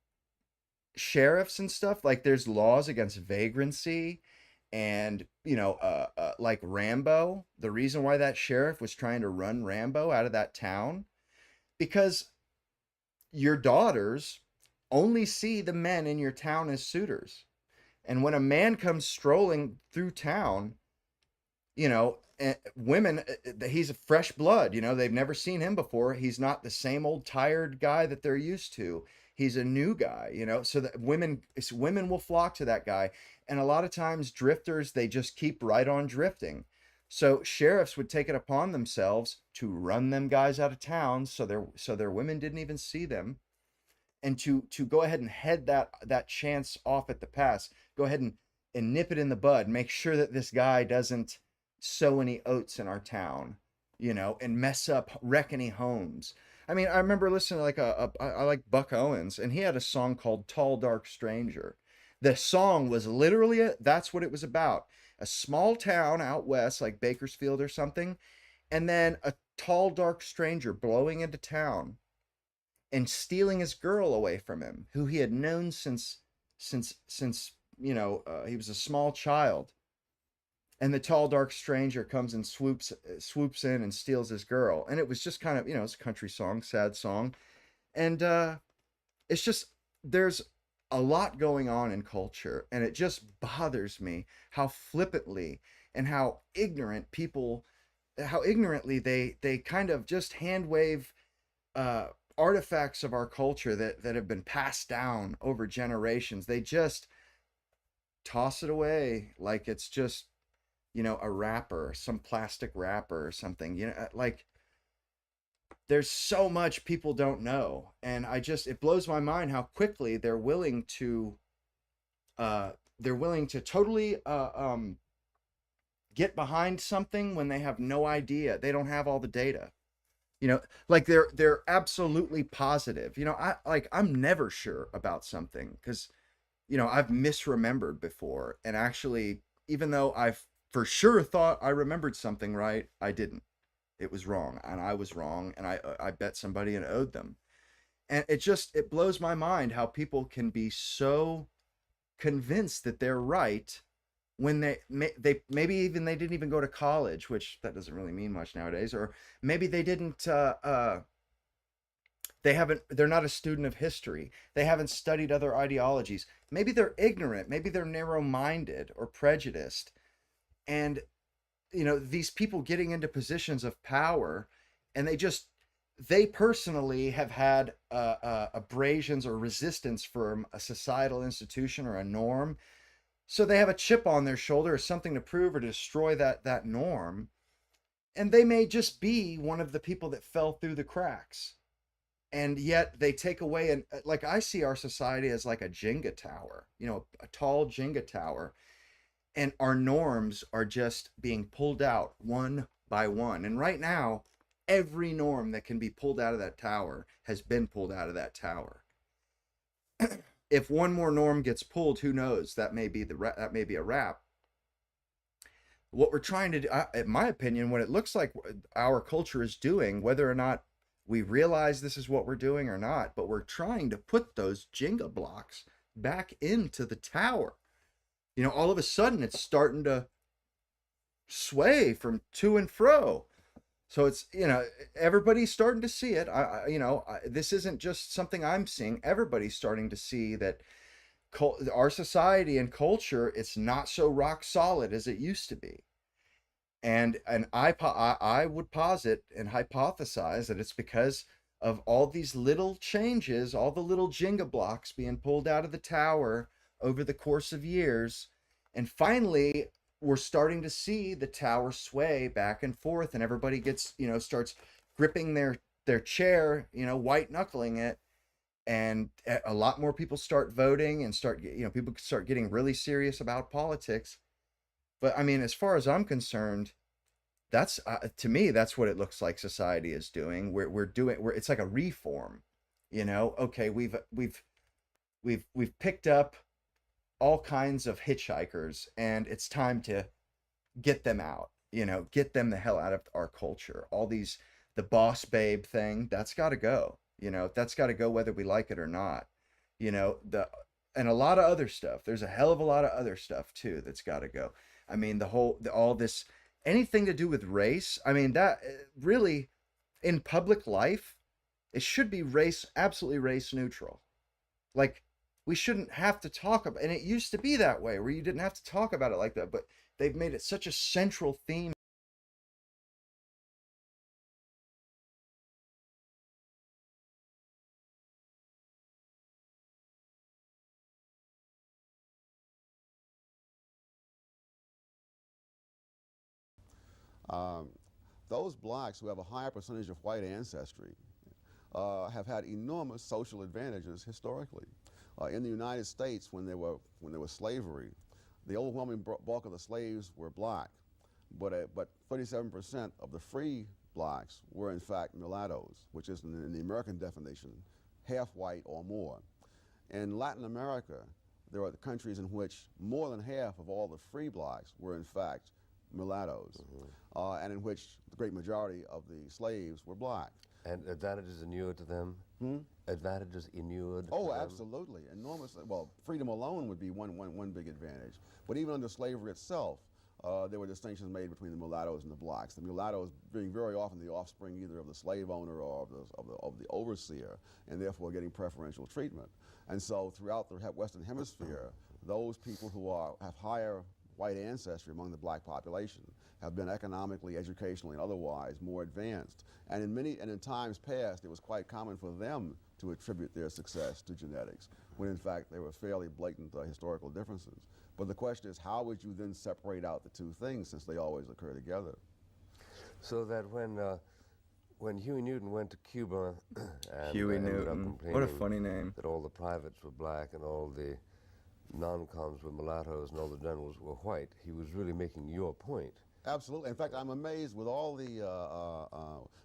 sheriffs and stuff, like there's laws against vagrancy and, like Rambo, the reason why that sheriff was trying to run Rambo out of that town, because your daughters only see the men in your town as suitors. And when a man comes strolling through town, women, he's a fresh blood, they've never seen him before. He's not the same old tired guy that they're used to. He's a new guy, so that women will flock to that guy. And a lot of times drifters, they just keep right on drifting. So sheriffs would take it upon themselves to run them guys out of town, so their women didn't even see them, and to go ahead and head that chance off at the pass. Go ahead and nip it in the bud. Make sure that this guy doesn't sow any oats in our town, and wreck any homes. I mean, I remember listening to I like Buck Owens, and he had a song called "Tall Dark Stranger." The song was literally that's what it was about. A small town out west, like Bakersfield or something, and then a tall, dark stranger blowing into town and stealing his girl away from him, who he had known since he was a small child. And the tall, dark stranger comes and swoops in and steals his girl. And it was just kind of, it's a country song, sad song. And it's just, there's a lot going on in culture, and it just bothers me how flippantly and how ignorantly they kind of just hand wave artifacts of our culture that have been passed down over generations. They just toss it away like it's just, a wrapper, some plastic wrapper or something, like there's so much people don't know. And it blows my mind how quickly they're willing to totally get behind something when they have no idea. They don't have all the data. Like they're absolutely positive. I'm never sure about something because I've misremembered before, and actually, even though I've for sure thought I remembered something right, I didn't. It was wrong, and I was wrong, and I bet somebody and owed them. And it blows my mind how people can be so convinced that they're right when they maybe even they didn't even go to college, which that doesn't really mean much nowadays, or maybe they didn't they're not a student of history. They haven't studied other ideologies. Maybe they're ignorant, maybe they're narrow-minded or prejudiced. And these people getting into positions of power, and they personally have had abrasions or resistance from a societal institution or a norm. So they have a chip on their shoulder or something to prove or to destroy that norm. And they may just be one of the people that fell through the cracks. And yet they take away, and like I see our society as like a Jenga tower, a tall Jenga tower. And our norms are just being pulled out one by one. And right now, every norm that can be pulled out of that tower has been pulled out of that tower. If one more norm gets pulled, who knows? That may be a wrap. What we're trying to do, in my opinion, what it looks like our culture is doing, whether or not we realize this is what we're doing or not, but we're trying to put those Jenga blocks back into the tower. All of a sudden it's starting to sway from to and fro. So it's, everybody's starting to see it. This isn't just something I'm seeing. Everybody's starting to see that our society and culture, it's not so rock solid as it used to be. And I would posit and hypothesize that it's because of all these little changes, all the little Jenga blocks being pulled out of the tower over the course of years. And finally, we're starting to see the tower sway back and forth, and everybody gets, starts gripping their chair, white knuckling it. And a lot more people start voting and people start getting really serious about politics. But I mean, as far as I'm concerned, that's to me, that's what it looks like society is doing. It's like a reform, okay, we've picked up all kinds of hitchhikers, and it's time to get them out, get them the hell out of our culture. The boss babe thing, that's got to go, that's got to go whether we like it or not, and a lot of other stuff. There's a hell of a lot of other stuff too that's got to go. I mean, all this, anything to do with race, I mean, that really, in public life, it should be absolutely race neutral. Like, we shouldn't have to talk about, and it used to be that way where you didn't have to talk about it like that. But they've made it such a central theme. Those blacks who have a higher percentage of white ancestry have had enormous social advantages historically. In the United States, when there was slavery, the overwhelming bulk of the slaves were black, but 37% of the free blacks were in fact mulattoes, which is in the American definition, half white or more. In Latin America, there are countries in which more than half of all the free blacks were in fact mulattoes, and in which the great majority of the slaves were black. And advantages inured to them? Advantages inured to Oh, them? absolutely, enormous. Well, freedom alone would be one big advantage. But even under slavery itself, there were distinctions made between the mulattoes and the blacks. The mulattoes being very often the offspring either of the slave owner or of the overseer, and therefore getting preferential treatment. And so throughout the Western Hemisphere, those people who have higher white ancestry among the black population have been economically, educationally, and otherwise more advanced. And in times past, it was quite common for them to attribute their success to genetics, when in fact there were fairly blatant historical differences. But the question is, how would you then separate out the two things, since they always occur together? So that when Huey Newton went to Cuba and Huey ended up Newton, complaining what a funny name, that all the privates were black and all the non-coms were mulattoes and all the generals were white, he was really making your point. Absolutely. In fact, I'm amazed with all the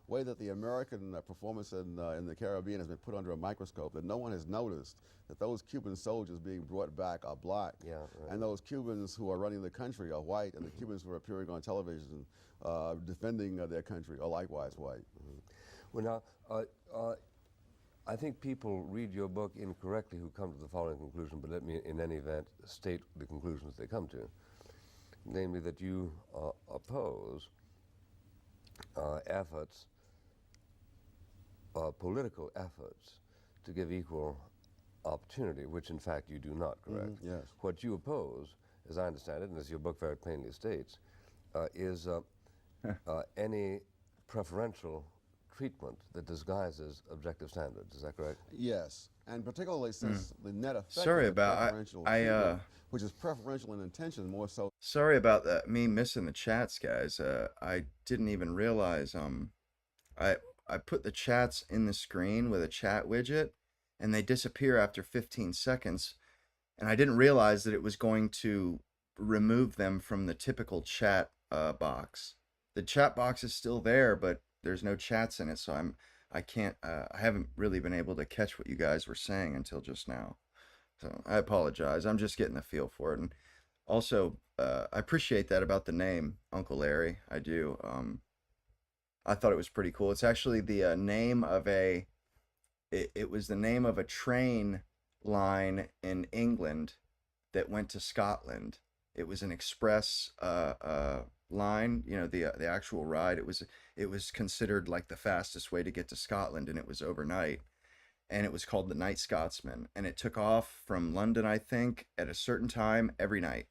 way that the American performance in the Caribbean has been put under a microscope, that no one has noticed that those Cuban soldiers being brought back are black. Yeah, right. And those Cubans who are running the country are white, and the Cubans who are appearing on television defending their country are likewise white. Well, now, I think people read your book incorrectly who come to the following conclusion, but let me, in any event, state the conclusions they come to. Namely, that you oppose efforts, political efforts, to give equal opportunity, which in fact you do not, correct? Yes. What you oppose, as I understand it, and as your book very plainly states, is any preferential treatment that disguises objective standards. Is that correct? Yes, and particularly since the net effect Sorry of about preferential treatment, which is preferential in intention more so. Sorry about that. Me missing the chats, guys. I didn't even realize. I put the chats in the screen with a chat widget, and they disappear after 15 seconds, and I didn't realize that it was going to remove them from the typical chat box. The chat box is still there, but there's no chats in it, so I haven't really been able to catch what you guys were saying until just now. So I apologize. I'm just getting the feel for it. And also, I appreciate that about the name, Uncle Larry. I do. I thought it was pretty cool. It's actually the name of it was the name of a train line in England that went to Scotland. It was an express line, you know, the actual ride. It was considered like the fastest way to get to Scotland, and it was overnight, and it was called the Night Scotsman, and it took off from London, I think, at a certain time every night.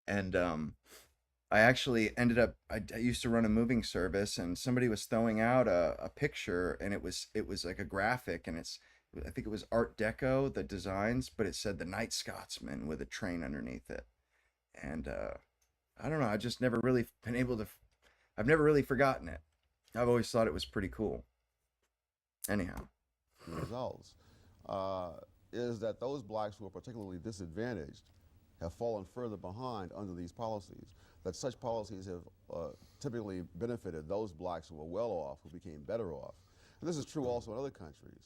And I actually ended up, I used to run a moving service, and somebody was throwing out a picture, and it was like a graphic, and I think it was Art Deco, the designs, but it said the Night Scotsman with a train underneath it. And I don't know, I just never really been able to, I've never really forgotten it. I've always thought it was pretty cool. Anyhow. The results is that those blacks who are particularly disadvantaged have fallen further behind under these policies, that such policies have typically benefited those blacks who were well off, who became better off. And this is true also in other countries.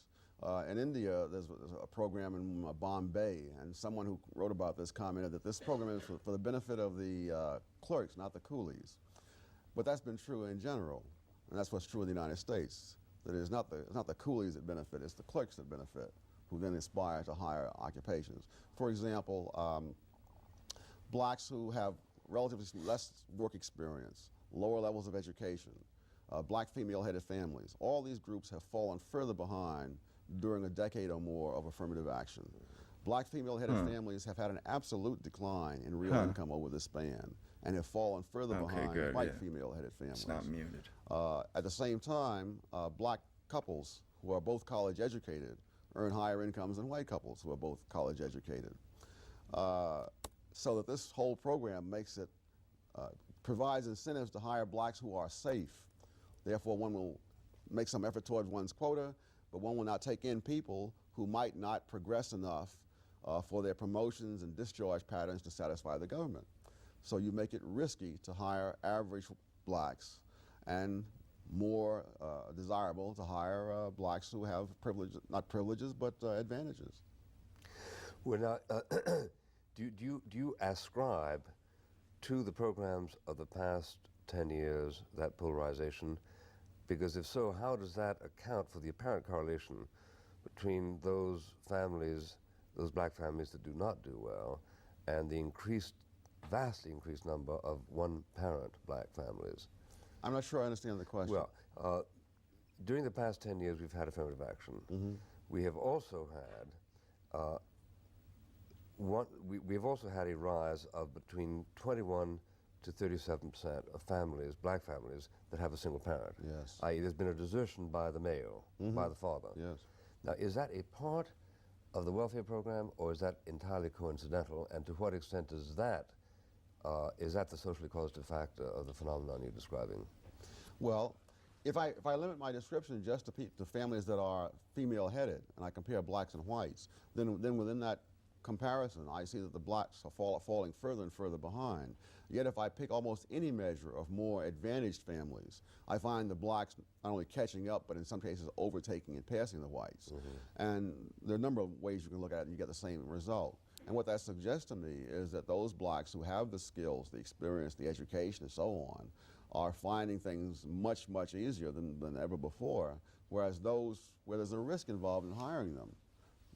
In India, there's a program in Bombay, and someone who wrote about this commented that this program is for the benefit of the clerks, not the coolies. But that's been true in general, and that's what's true in the United States. That it's not the coolies that benefit, it's the clerks that benefit, who then aspire to higher occupations. For example, blacks who have relatively less work experience, lower levels of education, black female-headed families, all these groups have fallen further behind during a decade or more of affirmative action. Black female-headed families have had an absolute decline in real income over this span. and have fallen further Okay, behind good, white yeah. female-headed families. It's not muted. At the same time, black couples who are both college educated earn higher incomes than white couples who are both college educated. So that this whole program makes it, provides incentives to hire blacks who are safe. Therefore, one will make some effort towards one's quota, but one will not take in people who might not progress enough for their promotions and discharge patterns to satisfy the government. So you make it risky to hire average blacks and more desirable to hire blacks who have not privileges, but advantages. Well, now, do you ascribe to the programs of the past 10 years that polarization? Because if so, how does that account for the apparent correlation between those families, those black families that do not do well, and the vastly increased number of one-parent black families? I'm not sure I understand the question. Well, during the past 10 years, we've had affirmative action. Mm-hmm. We have also had we've also had a rise of between 21 to 37% of families, black families, that have a single parent. Yes. I.e., there's been a desertion by the male, by the father. Yes. Now, is that a part of the welfare program, or is that entirely coincidental? And to what extent is that the socially causative factor of the phenomenon you're describing? Well, if I limit my description just to families that are female-headed, and I compare blacks and whites, then within that comparison, I see that the blacks are falling further and further behind. Yet if I pick almost any measure of more advantaged families, I find the blacks not only catching up, but in some cases overtaking and passing the whites. And there are a number of ways you can look at it and you get the same result. And what that suggests to me is that those blacks who have the skills, the experience, the education, and so on, are finding things much, much easier than ever before, whereas those where there's a risk involved in hiring them,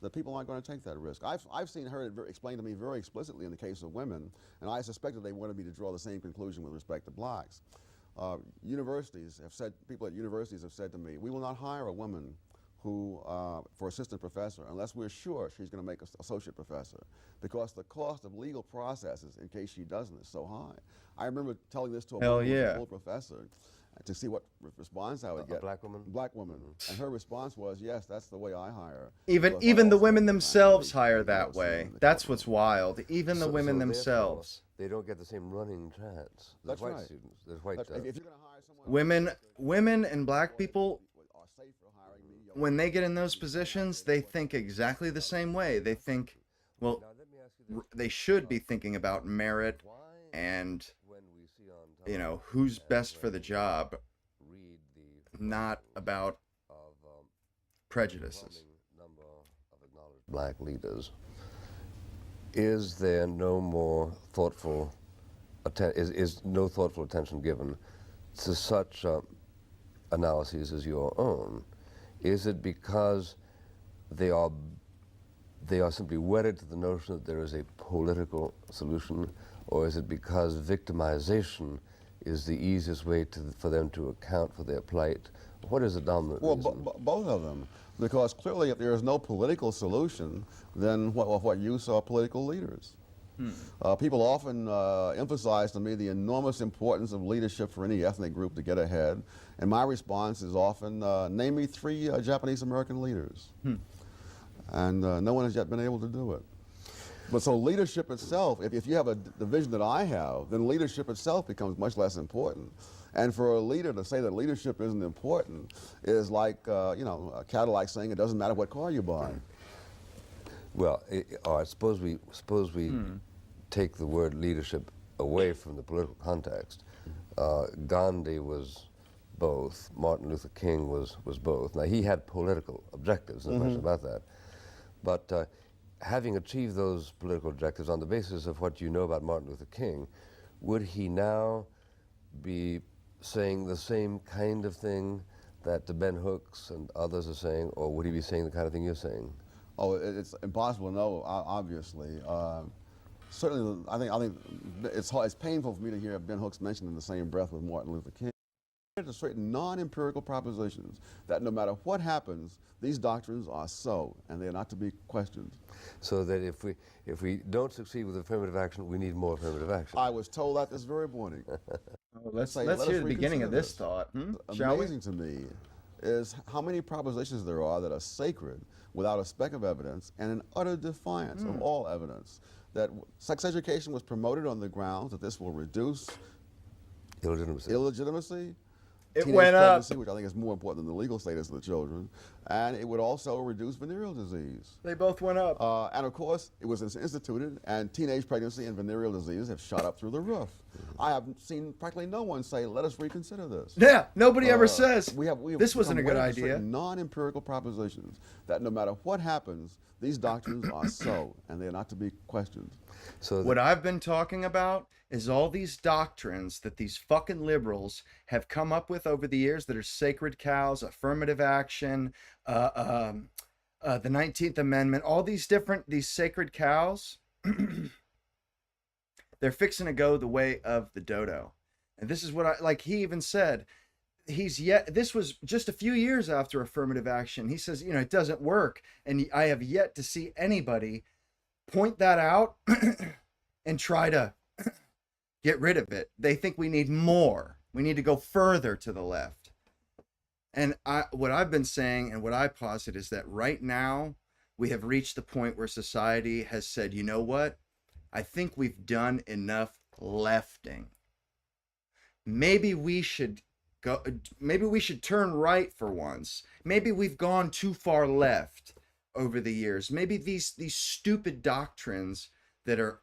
the people aren't going to take that risk. I've seen her explain to me very explicitly in the case of women, and I suspected they wanted me to draw the same conclusion with respect to blacks. Universities have said, people at universities have said to me, we will not hire a woman who, for assistant professor, unless we're sure she's going to make an associate professor, because the cost of legal processes, in case she doesn't, is so high. I remember telling this to a woman who was a full professor to see what response I would get. A black woman? Black woman. And her response was, yes, that's the way I hire. Even the women themselves hire that way. That's what's wild. Even the women themselves. They don't get the same running chance. The white students. The white if you're going to hire someone women and black people, when they get in those positions, they think exactly the same way. They think, well, they should be thinking about merit and, you know, who's best for the job, not about prejudices. Black leaders. Is there no more thoughtful is no thoughtful attention given to such analyses as your own? Is it because they are simply wedded to the notion that there is a political solution, or is it because victimization is the easiest way for them to account for their plight? What is the dominant reason? Both of them. Because clearly if there is no political solution, then what use are political leaders? People often emphasize to me the enormous importance of leadership for any ethnic group to get ahead, and my response is often, name me 3 Japanese American leaders. And no one has yet been able to do it. But so leadership itself, if you have the vision that I have, then leadership itself becomes much less important. And for a leader to say that leadership isn't important is like, you know, a Cadillac saying it doesn't matter what car you buy. Well, all right, suppose we take the word leadership away from the political context. Gandhi was both. Martin Luther King was both. Now, he had political objectives, no question about that. But having achieved those political objectives on the basis of what you know about Martin Luther King, would he now be saying the same kind of thing that the Ben Hooks and others are saying, or would he be saying the kind of thing you're saying? Oh, it's impossible to know, obviously. Certainly, I think it's painful for me to hear Ben Hooks mentioned in the same breath with Martin Luther King. to certain non-empirical propositions that no matter what happens, these doctrines are so, and they are not to be questioned. So that if we don't succeed with affirmative action, we need more affirmative action. I was told that this very morning. Let's Say, hear us the beginning of reconsider this thought. Shall we? Amazing to me is how many propositions there are that are sacred without a speck of evidence and in utter defiance of all evidence. That sex education was promoted on the grounds that this will reduce illegitimacy. It Teenage went up. pregnancy, which I think is more important than the legal status of the children, and it would also reduce venereal disease. They both went up. And of course, it was instituted, and teenage pregnancy and venereal disease have shot up through the roof. I haven't seen practically no one say, "Let us reconsider this." Yeah, nobody ever says we have this wasn't a become good wedded to idea. certain non-empirical propositions that no matter what happens, these doctrines are so, and they are not to be questioned. So what I've been talking about is all these doctrines that these fucking liberals have come up with over the years that are sacred cows, affirmative action, the 19th Amendment, all these sacred cows, they're fixing to go the way of the dodo. And this is what he even said, this was just a few years after affirmative action. He says, it doesn't work. And I have yet to see anybody point that out and try to get rid of it. They think we need more. We need to go further to the left. And what I've been saying and what I posit is that right now we have reached the point where society has said, you know what? I think we've done enough lefting. Maybe we should turn right for once. Maybe we've gone too far left over the years. Maybe these stupid doctrines that are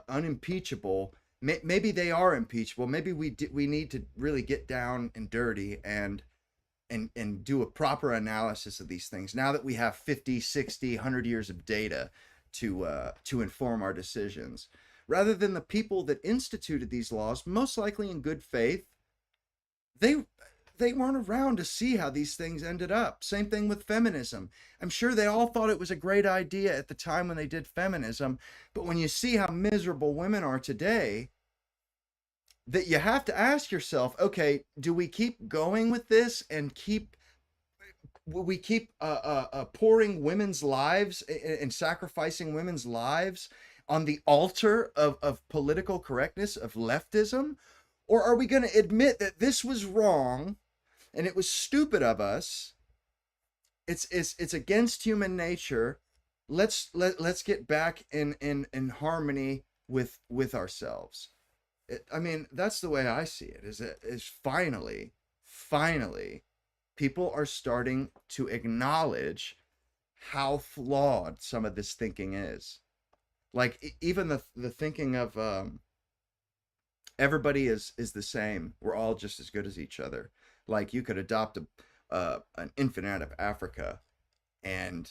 unimpeachable, maybe they are impeachable. Maybe we need to really get down and dirty and do a proper analysis of these things now that we have 50, 60, 100 years of data to inform our decisions, rather than the people that instituted these laws, most likely in good faith. They weren't around to see how these things ended up. Same thing with feminism. I'm sure they all thought it was a great idea at the time when they did feminism, but when you see how miserable women are today, that you have to ask yourself, okay, do we keep going with this and we keep pouring women's lives and sacrificing women's lives on the altar of political correctness, of leftism? Or are we going to admit that this was wrong and it was stupid of us? It's against human nature. Let's get back in harmony with ourselves. That's the way I see it. Is finally people are starting to acknowledge how flawed some of this thinking is. Like even the thinking of everybody is the same. We're all just as good as each other. Like you could adopt an infant out of Africa, and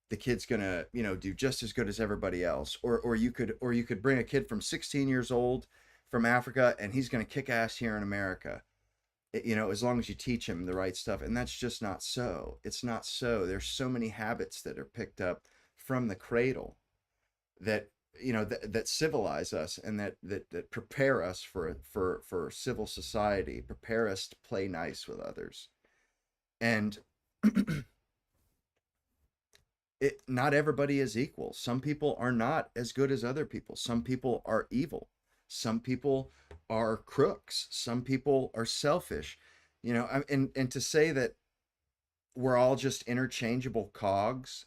the kid's gonna do just as good as everybody else. Or you could bring a kid from 16 years old from Africa, and he's gonna kick ass here in America. As long as you teach him the right stuff. And that's just not so. It's not so. There's so many habits that are picked up from the cradle that that civilize us and that prepare us for civil society, prepare us to play nice with others. And not everybody is equal. Some people are not as good as other people. Some people are evil. Some people are crooks. Some people are selfish. And to say that we're all just interchangeable cogs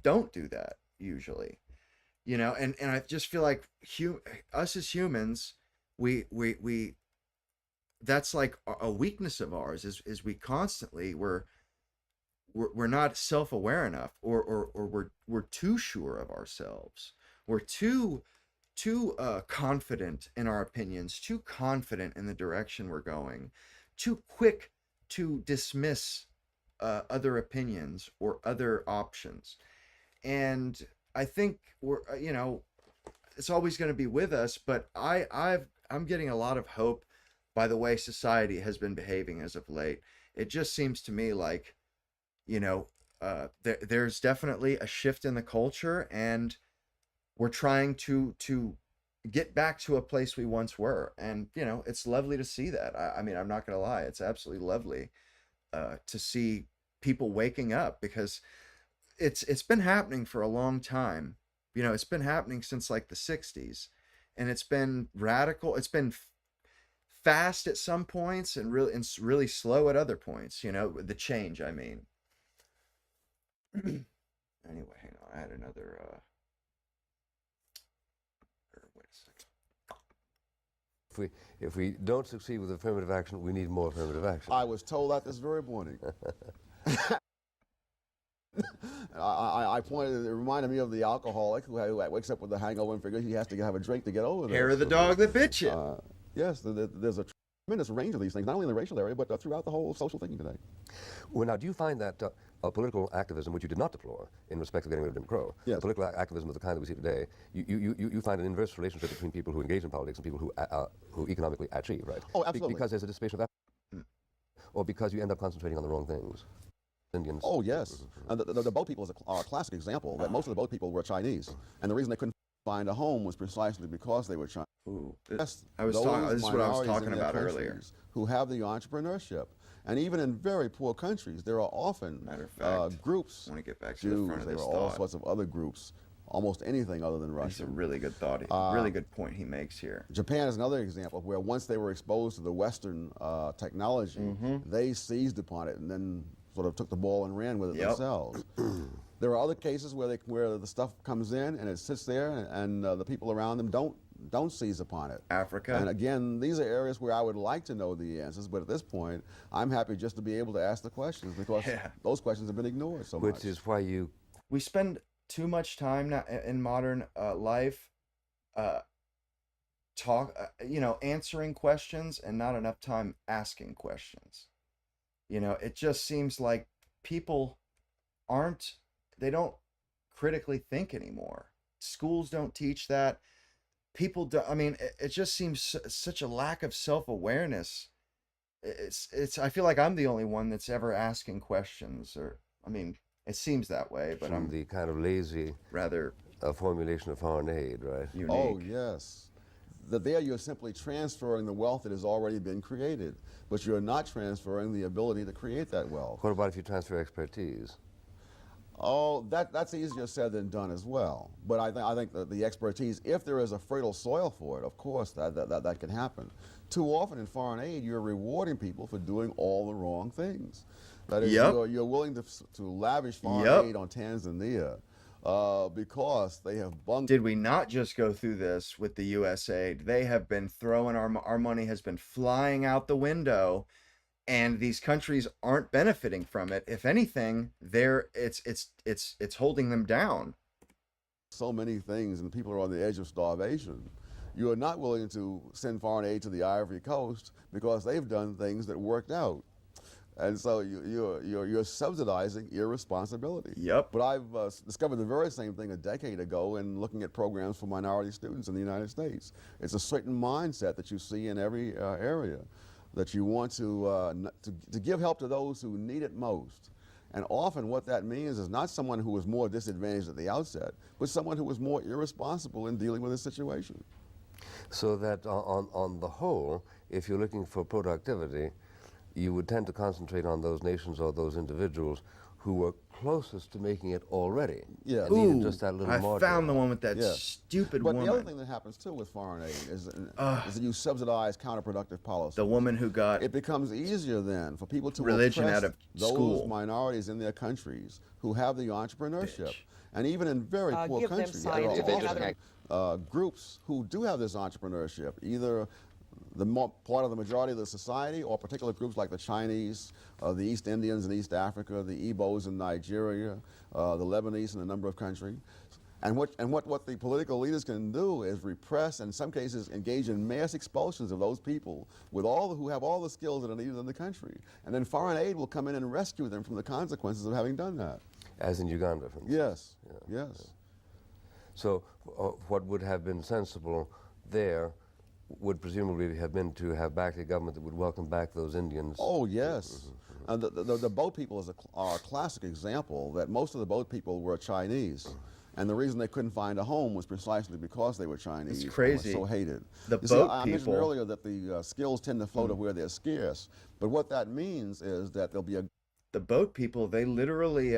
don't do that usually, you know. And I just feel like us as humans, we that's like a weakness of ours, is we constantly we're not self-aware enough, or we're too sure of ourselves. We're too confident in our opinions, too confident in the direction we're going, too quick to dismiss other opinions or other options. And I think it's always going to be with us, but I'm getting a lot of hope by the way society has been behaving as of late. It just seems to me like, there's definitely a shift in the culture, and we're trying to get back to a place we once were. And it's lovely to see that. I mean, I'm not gonna lie, it's absolutely lovely to see people waking up, because it's been happening for a long time. It's been happening since like the 60s, and it's been radical. It's been fast at some points and really slow at other points, the change, I mean. Anyway, hang on, I had another wait a second. If we don't succeed with affirmative action, we need more affirmative action. I was told that this very morning. I pointed, it reminded me of the alcoholic who wakes up with a hangover and figures he has to have a drink to get over it. Hair of the dog that bit you. Yes, there's a tremendous range of these things, not only in the racial area, but throughout the whole social thinking today. Well, now, do you find that political activism, which you did not deplore in respect of getting rid of Jim Crow, yes, political activism of the kind that we see today, you find an inverse relationship between people who engage in politics and people who economically achieve, right? Oh, absolutely. Because there's a dissipation of effort, or because you end up concentrating on the wrong things. Indians. Oh, yes. And the boat people are a classic example. That most of the boat people were Chinese, and the reason they couldn't find a home was precisely because they were Chinese. Ooh, this is what I was talking about earlier. Who have the entrepreneurship. And even in very poor countries, there are often groups. I want to get back to Jews, the front of this there are thought. all sorts of other groups, almost anything other than Russia. It's a really good thought, really good point he makes here. Japan is another example where once they were exposed to the Western technology, they seized upon it and then sort of took the ball and ran with it themselves. There are other cases where the stuff comes in and it sits there, and the people around them don't seize upon it. Africa. And again, these are areas where I would like to know the answers, but at this point, I'm happy just to be able to ask the questions, because those questions have been ignored so much. Which is why we spend too much time now in modern life answering questions, and not enough time asking questions. It just seems like people they don't critically think anymore. Schools don't teach that. People don't. I mean, it just seems such a lack of self-awareness. I feel like I'm the only one that's ever asking questions, or I mean, it seems that way, but I'm the kind of lazy formulation of foreign aid, right? Unique. Oh, yes. There you're simply transferring the wealth that has already been created, but you're not transferring the ability to create that wealth. What about if you transfer expertise? Oh, that's easier said than done as well. But I think that the expertise, if there is a fertile soil for it, of course that can happen. Too often in foreign aid, you're rewarding people for doing all the wrong things. That is, you're willing to lavish foreign aid on Tanzania because they have bunged. Did we not just go through this with the USAID? They have been throwing our money has been flying out the window, and these countries aren't benefiting from it. If anything, it's holding them down. So many things, and people are on the edge of starvation. You are not willing to send foreign aid to the Ivory Coast because they've done things that worked out. And so you're subsidizing irresponsibility. Yep. But I've discovered the very same thing a decade ago in looking at programs for minority students in the United States. It's a certain mindset that you see in every area, that you want to give help to those who need it most. And often what that means is not someone who was more disadvantaged at the outset, but someone who was more irresponsible in dealing with a situation. So that on the whole, if you're looking for productivity, you would tend to concentrate on those nations or those individuals who were closest to making it already. Yeah. And needed just that little I found the one with that stupid woman. But the other thing that happens too with foreign aid is that you subsidize counterproductive policy. The woman who got it becomes easier then for people to religion oppress out of those school. minorities in their countries who have the entrepreneurship. And even in very poor give them countries, science. there are often groups who do have this entrepreneurship, either part of the majority of the society or particular groups like the Chinese, the East Indians in East Africa, the Igbos in Nigeria, the Lebanese in a number of countries. And what the political leaders can do is repress, and in some cases engage in mass expulsions of those people who have all the skills that are needed in the country. And then foreign aid will come in and rescue them from the consequences of having done that. As in Uganda, for instance. Yes, Yeah. yes. So what would have been sensible there would presumably have been to have back a government that would welcome back those Indians. Oh, yes. The boat people are a classic example that most of the boat people were Chinese. And the reason they couldn't find a home was precisely because they were Chinese. It's crazy. And were so hated. The You boat I mentioned people- earlier that the skills tend to flow to where they're scarce. But what that means is that there'll be a... The boat people, they literally,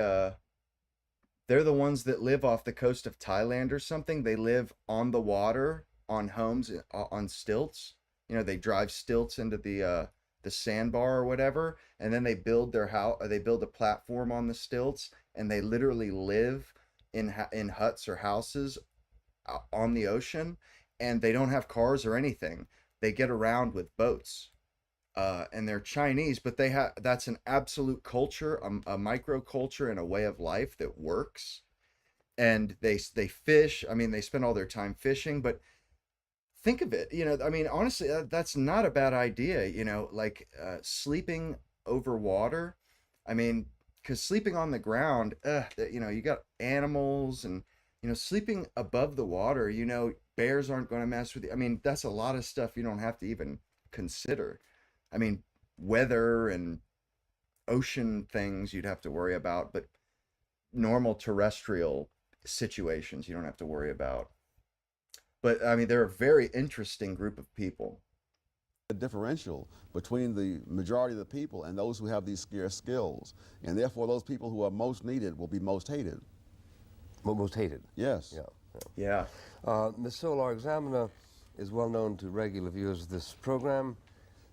they're the ones that live off the coast of Thailand or something. They live on the water, on homes, on stilts. You know, they drive stilts into the sandbar or whatever, and then they build their house. They build a platform on the stilts, and they literally live in huts or houses on the ocean, and they don't have cars or anything. They get around with boats, and they're Chinese, but that's an absolute culture, a microculture and a way of life that works. And they fish. I mean, they spend all their time fishing, but think of it, you know, I mean, honestly, that's not a bad idea, you know, like sleeping over water. I mean, because sleeping on the ground, you know, you got animals, and, you know, sleeping above the water, you know, bears aren't going to mess with you. I mean, that's a lot of stuff you don't have to even consider. I mean, weather and ocean things you'd have to worry about, but normal terrestrial situations you don't have to worry about. But I mean, they're a very interesting group of people. A differential between the majority of the people and those who have these scarce skills. And therefore, those people who are most needed will be most hated. Most hated? Yes. Yeah. Ms. Soul, our examiner is well known to regular viewers of this program.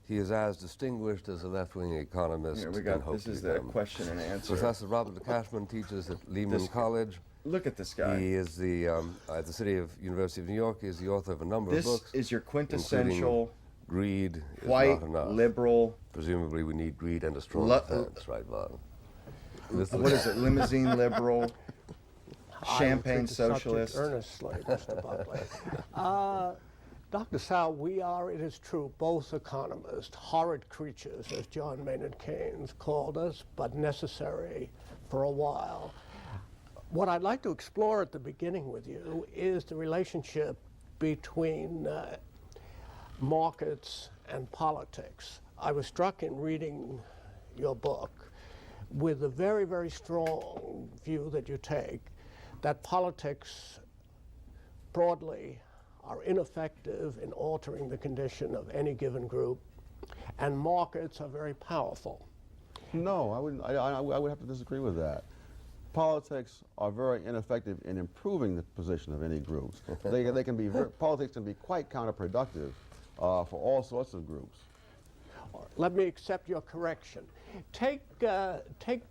He is as distinguished as a left-wing economist. Here we got, this is the question and answer. Professor Robert Cashman teaches at Lehman College. Look at this guy. He is at the University of New York. He is the author of a number of books. This is your quintessential greed white, is not enough. liberal. Presumably we need greed and a strong defense, right, Bob? What is it? Limousine liberal, champagne socialist. Earnestly, Mr. Buckley. Dr. Sal, we are, it is true, both economists, horrid creatures, as John Maynard Keynes called us, but necessary for a while. What I'd like to explore at the beginning with you is the relationship between markets and politics. I was struck in reading your book with the very, very strong view that you take that politics broadly are ineffective in altering the condition of any given group, and markets are very powerful. No, I would have to disagree with that. Politics are very ineffective in improving the position of any groups. Politics can be quite counterproductive for all sorts of groups. Let me accept your correction. Take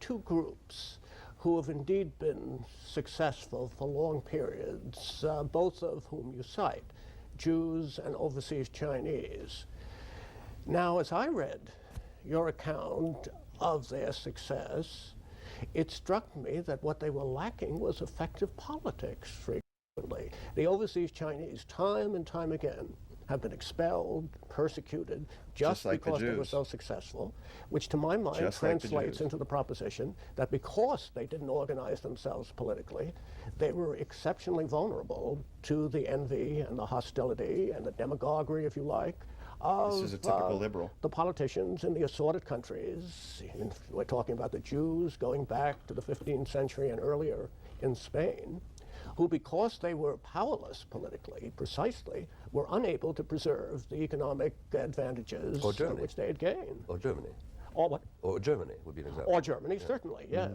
two groups who have indeed been successful for long periods, both of whom you cite, Jews and overseas Chinese. Now, as I read your account of their success, it struck me that what they were lacking was effective politics frequently. The overseas Chinese, time and time again, have been expelled, persecuted, just like because the they were Jews. so successful, which to my mind Just like the translates Jews. into the proposition that because they didn't organize themselves politically, they were exceptionally vulnerable to the envy and the hostility and the demagoguery, if you like, of This is a typical liberal. the politicians in the assorted countries. We're talking about the Jews going back to the 15th century and earlier in Spain, who, because they were powerless politically, precisely, were unable to preserve the economic advantages which they had gained. Or Germany. Or what? Or Germany would be an example. Or Germany, certainly, yes.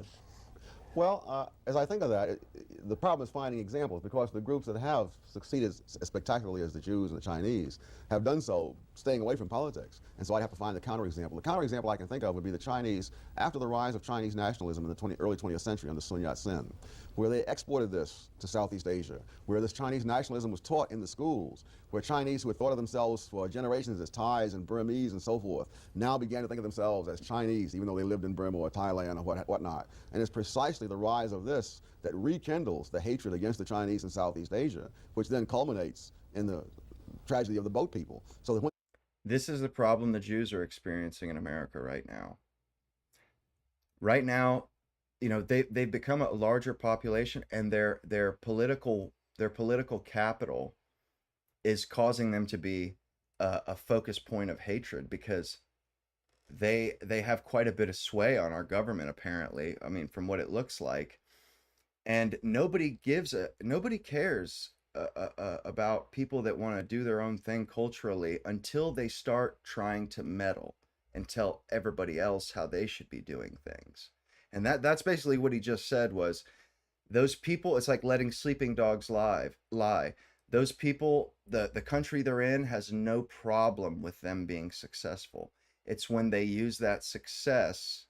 Well, as I think of that, the problem is finding examples, because the groups that have succeeded as spectacularly as the Jews and the Chinese have done so staying away from politics. And so I'd have to find the counterexample. The counterexample I can think of would be the Chinese, after the rise of Chinese nationalism in the early 20th century under Sun Yat-sen, where they exported this to Southeast Asia, where this Chinese nationalism was taught in the schools, where Chinese who had thought of themselves for generations as Thais and Burmese and so forth, now began to think of themselves as Chinese, even though they lived in Burma or Thailand or whatnot. And it's precisely the rise of this that rekindles the hatred against the Chinese in Southeast Asia, which then culminates in the tragedy of the boat people. So that this is the problem the Jews are experiencing in America right now. Right now, you know, they've become a larger population, and their political capital is causing them to be a focus point of hatred, because they have quite a bit of sway on our government, apparently. I mean, from what it looks like, and nobody cares about people that want to do their own thing culturally until they start trying to meddle and tell everybody else how they should be doing things. And that's basically what he just said was, those people, it's like letting sleeping dogs lie. Those people, the country they're in has no problem with them being successful. It's when they use that success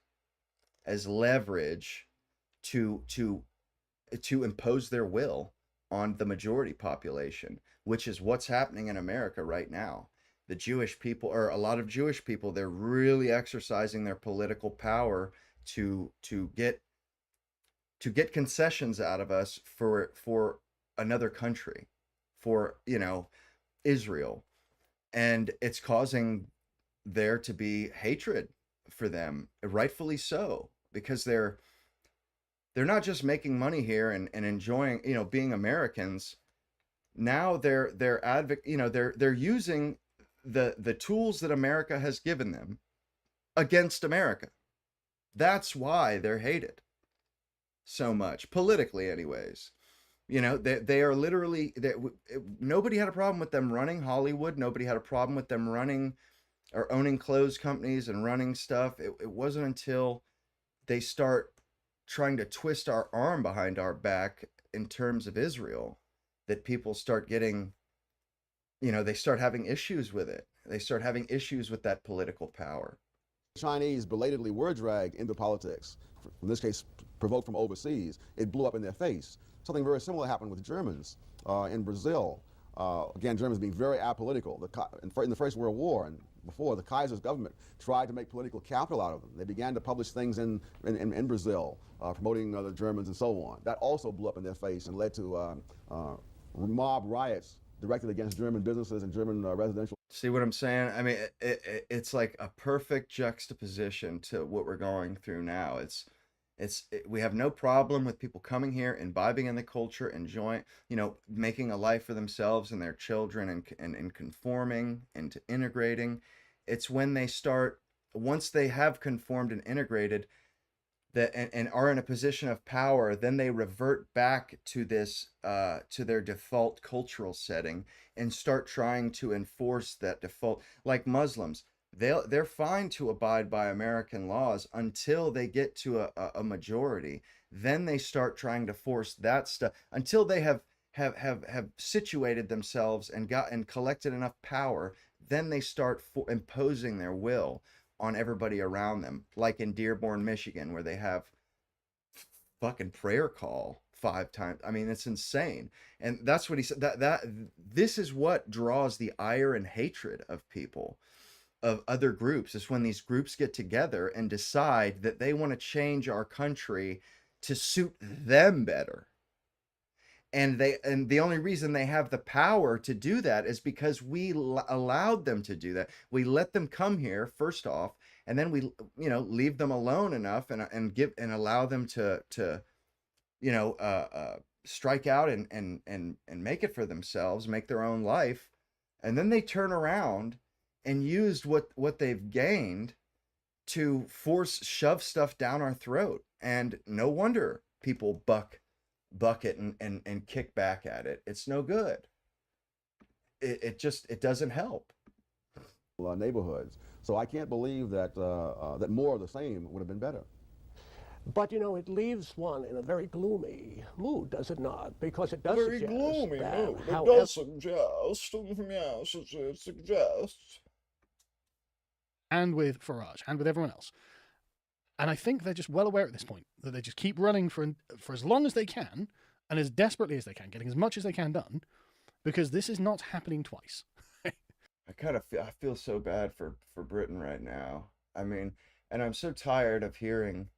as leverage to impose their will on the majority population, which is what's happening in America right now. The Jewish people, or a lot of Jewish people, they're really exercising their political power to get concessions out of us for another country, for, you know, Israel. And it's causing there to be hatred for them, rightfully so, because they're not just making money here and enjoying, you know, being Americans. Now they're using the tools that America has given them against America. That's why they're hated so much, politically anyways. You know, they are literally, nobody had a problem with them running Hollywood. Nobody had a problem with them running or owning clothes companies and running stuff. It wasn't until they start trying to twist our arm behind our back in terms of Israel that people start getting, you know, they start having issues with it. They start having issues with that political power. Chinese belatedly were dragged into politics, in this case provoked from overseas, it blew up in their face. Something very similar happened with Germans in Brazil. Again, Germans being very apolitical. In the First World War and before, the Kaiser's government tried to make political capital out of them. They began to publish things in Brazil, promoting the Germans and so on. That also blew up in their face and led to mob riots directed against German businesses and German residential. See what I'm saying? I mean, it's like a perfect juxtaposition to what we're going through now. We have no problem with people coming here, imbibing in the culture, enjoying, you know, making a life for themselves and their children, and conforming and to integrating. It's when they start, once they have conformed and integrated, and are in a position of power, then they revert back to this, to their default cultural setting and start trying to enforce that default. Like Muslims, they're fine to abide by American laws until they get to a majority. Then they start trying to force that stuff until they have situated themselves and collected enough power. Then they start imposing their will on everybody around them, like in Dearborn, Michigan, where they have fucking prayer call 5 times. I mean, it's insane. And that's what he said, that this is what draws the ire and hatred of people, of other groups, is when these groups get together and decide that they want to change our country to suit them better. And the only reason they have the power to do that is because we allowed them to do that. We let them come here first off, and then we, you know, leave them alone enough and allow them to you know, strike out and make it for themselves, make their own life, and then they turn around and used what they've gained to shove stuff down our throat. And no wonder people bucket and kick back at it. It's no good. It doesn't help. Neighborhoods. So I can't believe that that more of the same would have been better. But, you know, it leaves one in a very gloomy mood, does it not? Because it does very suggest gloomy that mood. It however, does suggest, yes, it suggests. and with Farage and with everyone else. And I think they're just well aware at this point that they just keep running for as long as they can and as desperately as they can, getting as much as they can done, because this is not happening twice. I feel so bad for Britain right now. I mean, and I'm so tired of hearing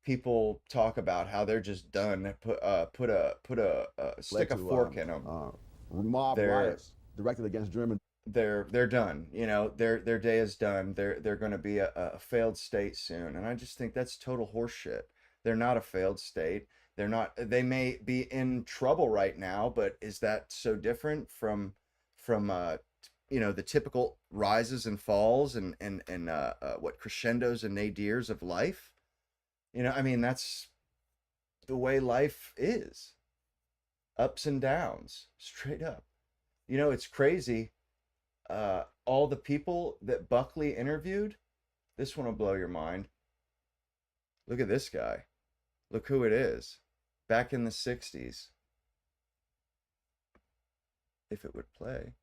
people talk about how they're just done. Stick a fork in them. Mob riots directed against German. They're done. You know, their day is done. They're going to be a failed state soon, and I just think that's total horseshit. They're not a failed state. They're not. They may be in trouble right now, but is that so different from the typical rises and falls and what crescendos and nadirs of life? You know, I mean, that's the way life is. Ups and downs, straight up. You know, it's crazy. All the people that Buckley interviewed, this one will blow your mind. Look at this guy. Look who it is. Back in the 60s. If it would play.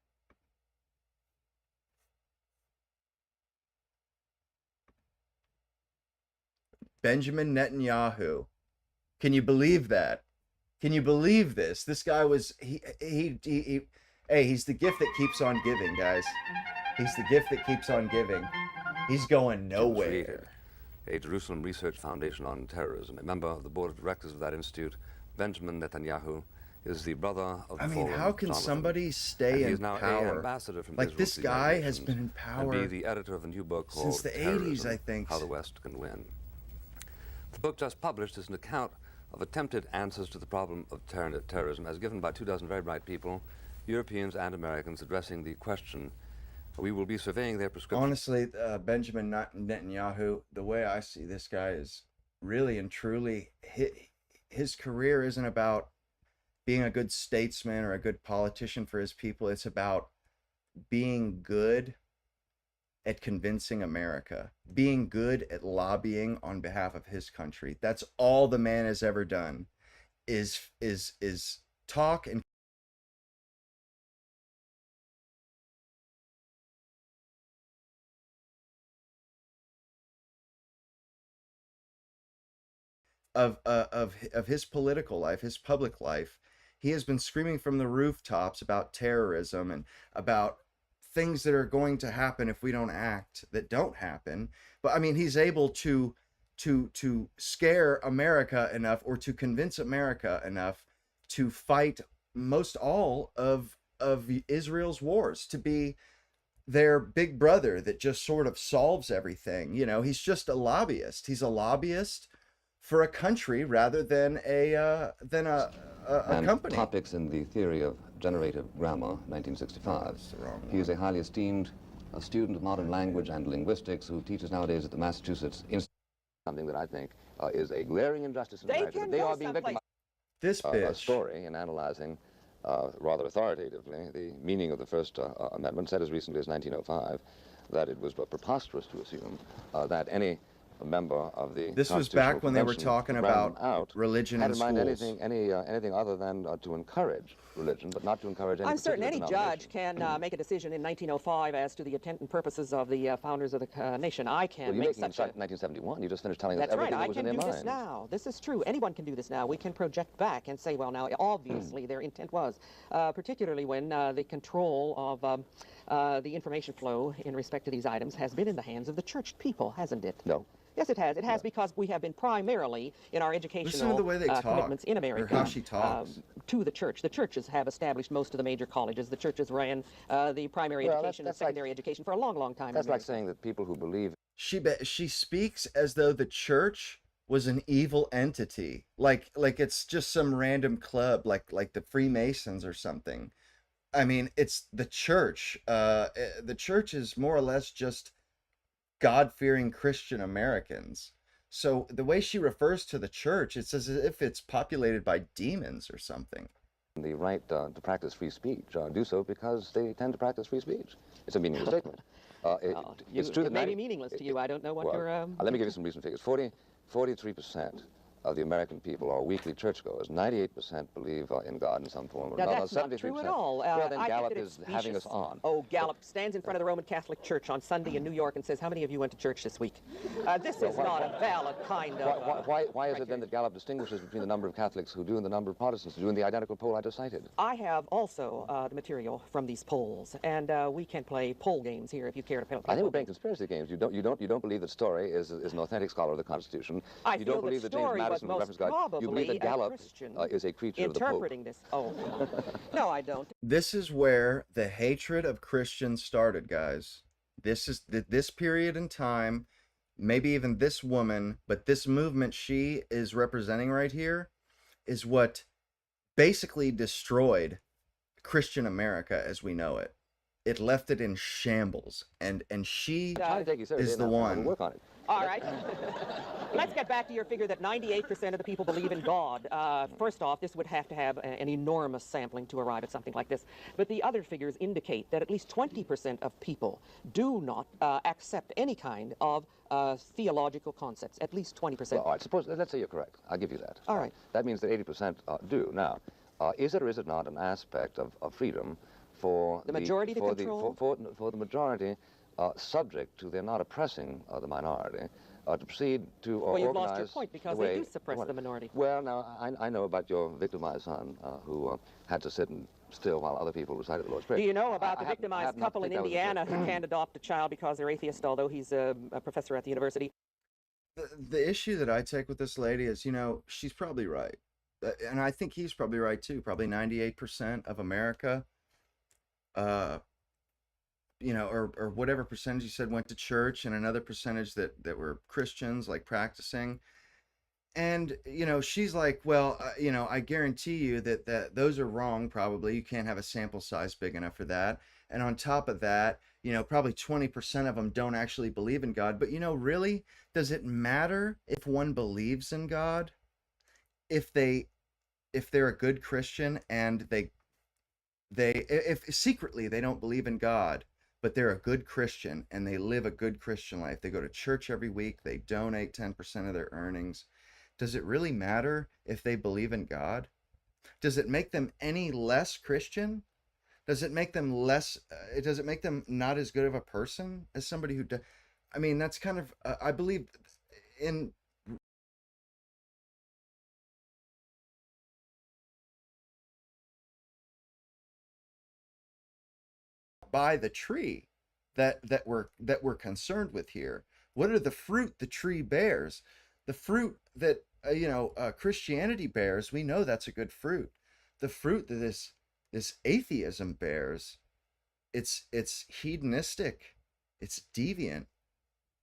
Benjamin Netanyahu. Can you believe that? Can you believe this? This guy was hey, he's the gift that keeps on giving, guys. He's the gift that keeps on giving. He's going nowhere. A Jerusalem Research Foundation on Terrorism. A member of the board of directors of that institute, Benjamin Netanyahu, is the brother of I mean, how can somebody stay in power? Like this guy has been in power and be the editor of a new book called since the 80s, I think. How the West Can Win. The book just published is an account of attempted answers to the problem of terrorism as given by 24 very bright people, Europeans and Americans, addressing the question. We will be surveying their prescription. Honestly, Benjamin Netanyahu, the way I see this guy is really and truly, his career isn't about being a good statesman or a good politician for his people. It's about being good at convincing America, being good at lobbying on behalf of his country. That's all the man has ever done is talk and of his political life, his public life. He has been screaming from the rooftops about terrorism and about things that are going to happen if we don't act, that don't happen. But I mean, he's able to scare America enough, or to convince America enough to fight most all of Israel's wars, to be their big brother that just sort of solves everything. You know, he's just a lobbyist. He's a lobbyist for a country rather than a company. Topics in the theory of generative grammar, 1965. He is a highly esteemed student of modern language and linguistics who teaches nowadays at the Massachusetts Institute. Something that I think is a glaring injustice in America. They are being victimized. This bitch. A story in analyzing rather authoritatively the meaning of the First Amendment, said as recently as 1905 that it was preposterous to assume that any member of the This was back when they were talking about religion in schools. Anything other than to encourage religion, but not to encourage any I'm certain any denomination. judge can make a decision in 1905 as to the intent and purposes of the founders of the nation. I can Well, you make making such a... 1971. You just finished telling That's us everything right. that I was can in do their this minds. now. This is true. Anyone can do this now. We can project back and say, well, now, obviously their intent was, particularly when the control of the information flow in respect to these items has been in the hands of the church people, hasn't it? No. Yes, it has. It has because we have been primarily in our educational Listen to the way they talk, commitments in America or how she talks. To the church. The churches have established most of the major colleges. The churches ran the primary education and secondary education for a long, long time. That's like saying that people who believe... She speaks as though the church was an evil entity, like it's just some random club, like the Freemasons or something. I mean, it's the church. The church is more or less just God-fearing Christian Americans. So the way she refers to the church, it's as if it's populated by demons or something. The right to practice free speech do so because they tend to practice free speech. It's a meaningless statement. It's true It that may be meaningless to you. I don't know what your... let me give you some recent figures. 43% of the American people are weekly churchgoers. 98% believe in God in some form or Now, another. that's not true at all. Well, then I think Gallup that it's is having us specious. on. Oh, Gallup stands in front of the Roman Catholic Church on Sunday in New York and says, how many of you went to church this week? This is not a valid kind of... Why is it then that Gallup distinguishes between the number of Catholics who do and the number of Protestants who do in the identical poll I just cited? I have also the material from these polls, and we can play poll games here if you care to play. I think we're playing conspiracy games. You don't believe that Story is an authentic scholar of the Constitution. You don't believe that James Madison was reference God. You believe that Gallup is a creature of the Pope. Interpreting this. Oh, no, I don't. This is where the hatred of Christians started, guys. This is this period in time, maybe even this woman, but this movement she is representing right here is what basically destroyed Christian America as we know it. It left it in shambles, and she is the one. Work on it. All right. Let's get back to your figure that 98% of the people believe in God. First off, this would have to have an enormous sampling to arrive at something like this. But the other figures indicate that at least 20% of people do not accept any kind of theological concepts. At least 20%. Well, all right, let's say you're correct. I'll give you that. All right. That means that 80% do. Now, is it or is it not an aspect of freedom for the majority to control? For the majority, subject to their not oppressing the minority, to proceed to well, you've lost your point because they do suppress the minority. Well, now, I know about your victimized son who had to sit still while other people recited the Lord's Prayer. Do you know about the victimized couple in Indiana who can't adopt a child because they're atheist, although he's a professor at the university? The issue that I take with this lady is, you know, she's probably right. And I think he's probably right, too. Probably 98% of America, you know, or whatever percentage you said went to church, and another percentage that were Christians, like practicing. And, you know, she's like, well, you know, I guarantee you that those are wrong, probably. You can't have a sample size big enough for that. And on top of that, you know, probably 20% of them don't actually believe in God. But, you know, really, does it matter if one believes in God? If they're a good Christian and if secretly they don't believe in God, but they're a good Christian and they live a good Christian life. They go to church every week. They donate 10% of their earnings. Does it really matter if they believe in God? Does it make them any less Christian? Does it make them less, does it make them not as good of a person as somebody who does? I mean, that's kind of, I believe in by the tree that we're concerned with here. What are the fruit the tree bears? The fruit that Christianity bears, we know that's a good fruit. The fruit that this atheism bears, it's hedonistic, it's deviant,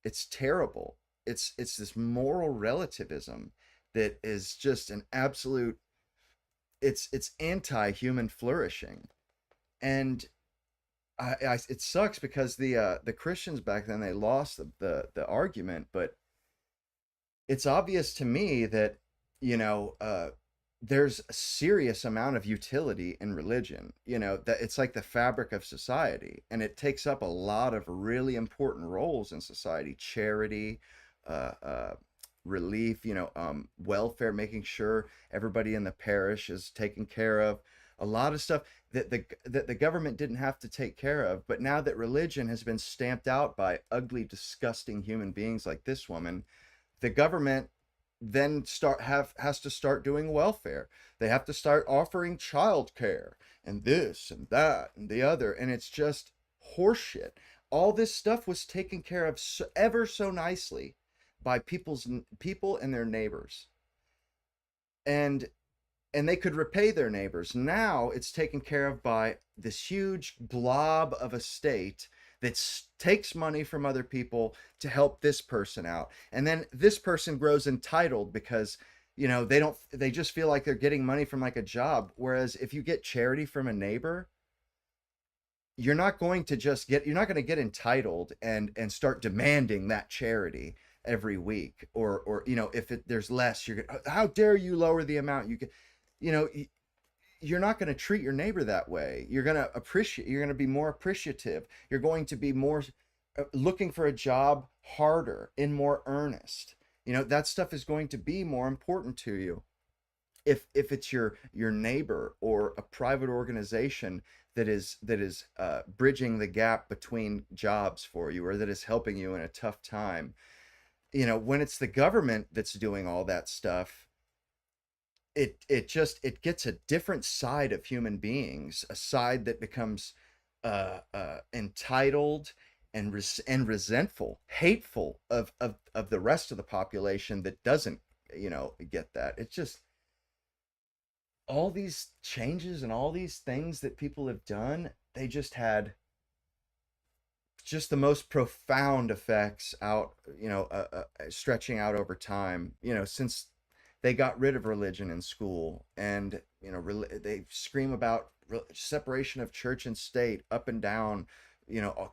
it's terrible. It's this moral relativism that is just an absolute, it's anti-human flourishing. And it sucks because the Christians back then, they lost the argument, but it's obvious to me that, you know, there's a serious amount of utility in religion, you know, that it's like the fabric of society, and it takes up a lot of really important roles in society: charity, relief, you know, welfare, making sure everybody in the parish is taken care of. A lot of stuff that the government didn't have to take care of. But now that religion has been stamped out by ugly, disgusting human beings like this woman, the government then has to start doing welfare. They have to start offering childcare and this and that and the other, and it's just horseshit. All this stuff was taken care of ever so nicely by people and their neighbors, and they could repay their neighbors. Now it's taken care of by this huge blob of a state that takes money from other people to help this person out. And then this person grows entitled because, you know, they just feel like they're getting money from like a job. Whereas if you get charity from a neighbor, you're not going to get entitled and start demanding that charity every week. Or you know, if there's less, how dare you lower the amount you get. You know, you're not going to treat your neighbor that way. You're going to be more appreciative. You're going to be more looking for a job harder and more earnest. That stuff is going to be more important to you. If it's your neighbor or a private organization that is bridging the gap between jobs for you, or that is helping you in a tough time. When it's the government that's doing all that stuff, it gets a different side of human beings, a side that becomes entitled and resentful, hateful of the rest of the population that doesn't get that. It's just all these changes and all these things that people have done, they just had just the most profound effects out, stretching out over time, since they got rid of religion in school. And, they scream about separation of church and state up and down,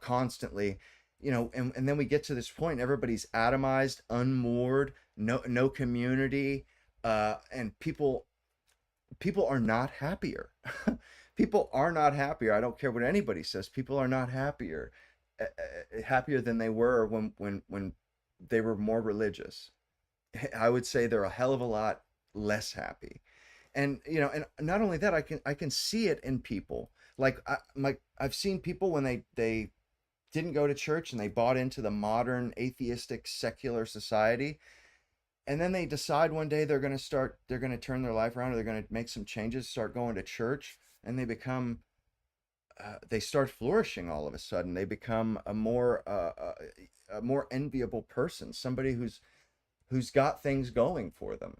constantly, and then we get to this point, everybody's atomized, unmoored, no community, and people are not happier. People are not happier. I don't care what anybody says. People are not happier than they were when they were more religious. I would say they're a hell of a lot less happy. And and not only that, I can see it in people. Like I've seen people when they didn't go to church and they bought into the modern atheistic secular society. And then they decide one day they're going to turn their life around, or they're going to make some changes, start going to church, and they start flourishing all of a sudden. They become a more enviable person, somebody who's got things going for them.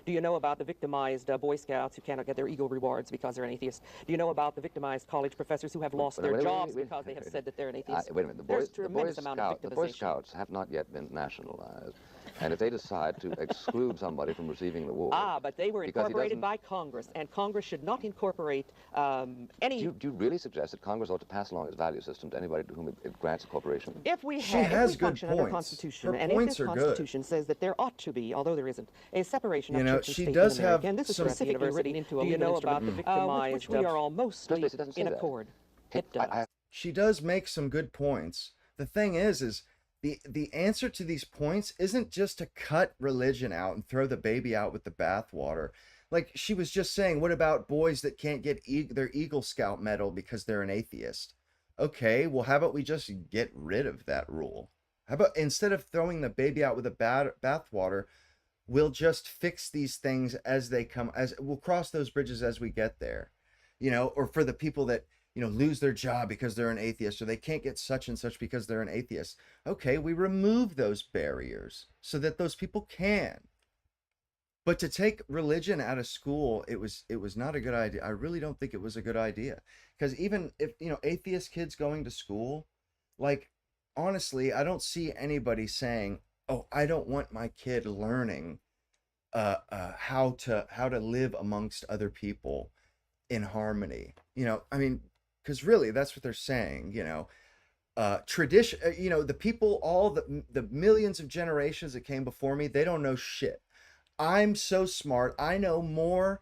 Do you know about the victimized Boy Scouts who cannot get their Eagle rewards because they're an atheist? Do you know about the victimized college professors who have lost their jobs because they have said that they're an atheist? Wait a minute. The Boy Scouts have not yet been nationalized. And if they decide to exclude somebody from receiving the award... but they were incorporated by Congress, and Congress should not incorporate any... Do you really suggest that Congress ought to pass along its value system to anybody to whom it grants a corporation? If we She has good function under points. Constitution, Her and points if this are good. Constitution says that there ought to be, although there isn't, a separation of church and she state does in America, have and this is some- specifically written into a legal instrument with which we are all mostly in accord. It does. She does make some good points. The thing is the answer to these points isn't just to cut religion out and throw the baby out with the bathwater. Like she was just saying, what about boys that can't get their Eagle Scout medal because they're an atheist? Okay, well, how about we just get rid of that rule? How about instead of throwing the baby out with the bathwater, we'll just fix these things as they come, as we'll cross those bridges as we get there, or for the people that, lose their job because they're an atheist, or they can't get such and such because they're an atheist. Okay, we remove those barriers so that those people can. But to take religion out of school, it was not a good idea. I really don't think it was a good idea. Because even if, atheist kids going to school, like, honestly, I don't see anybody saying, oh, I don't want my kid learning how to live amongst other people in harmony. Because really that's what they're saying. Tradition, the people, all the millions of generations that came before me, they don't know shit. I'm so smart. I know more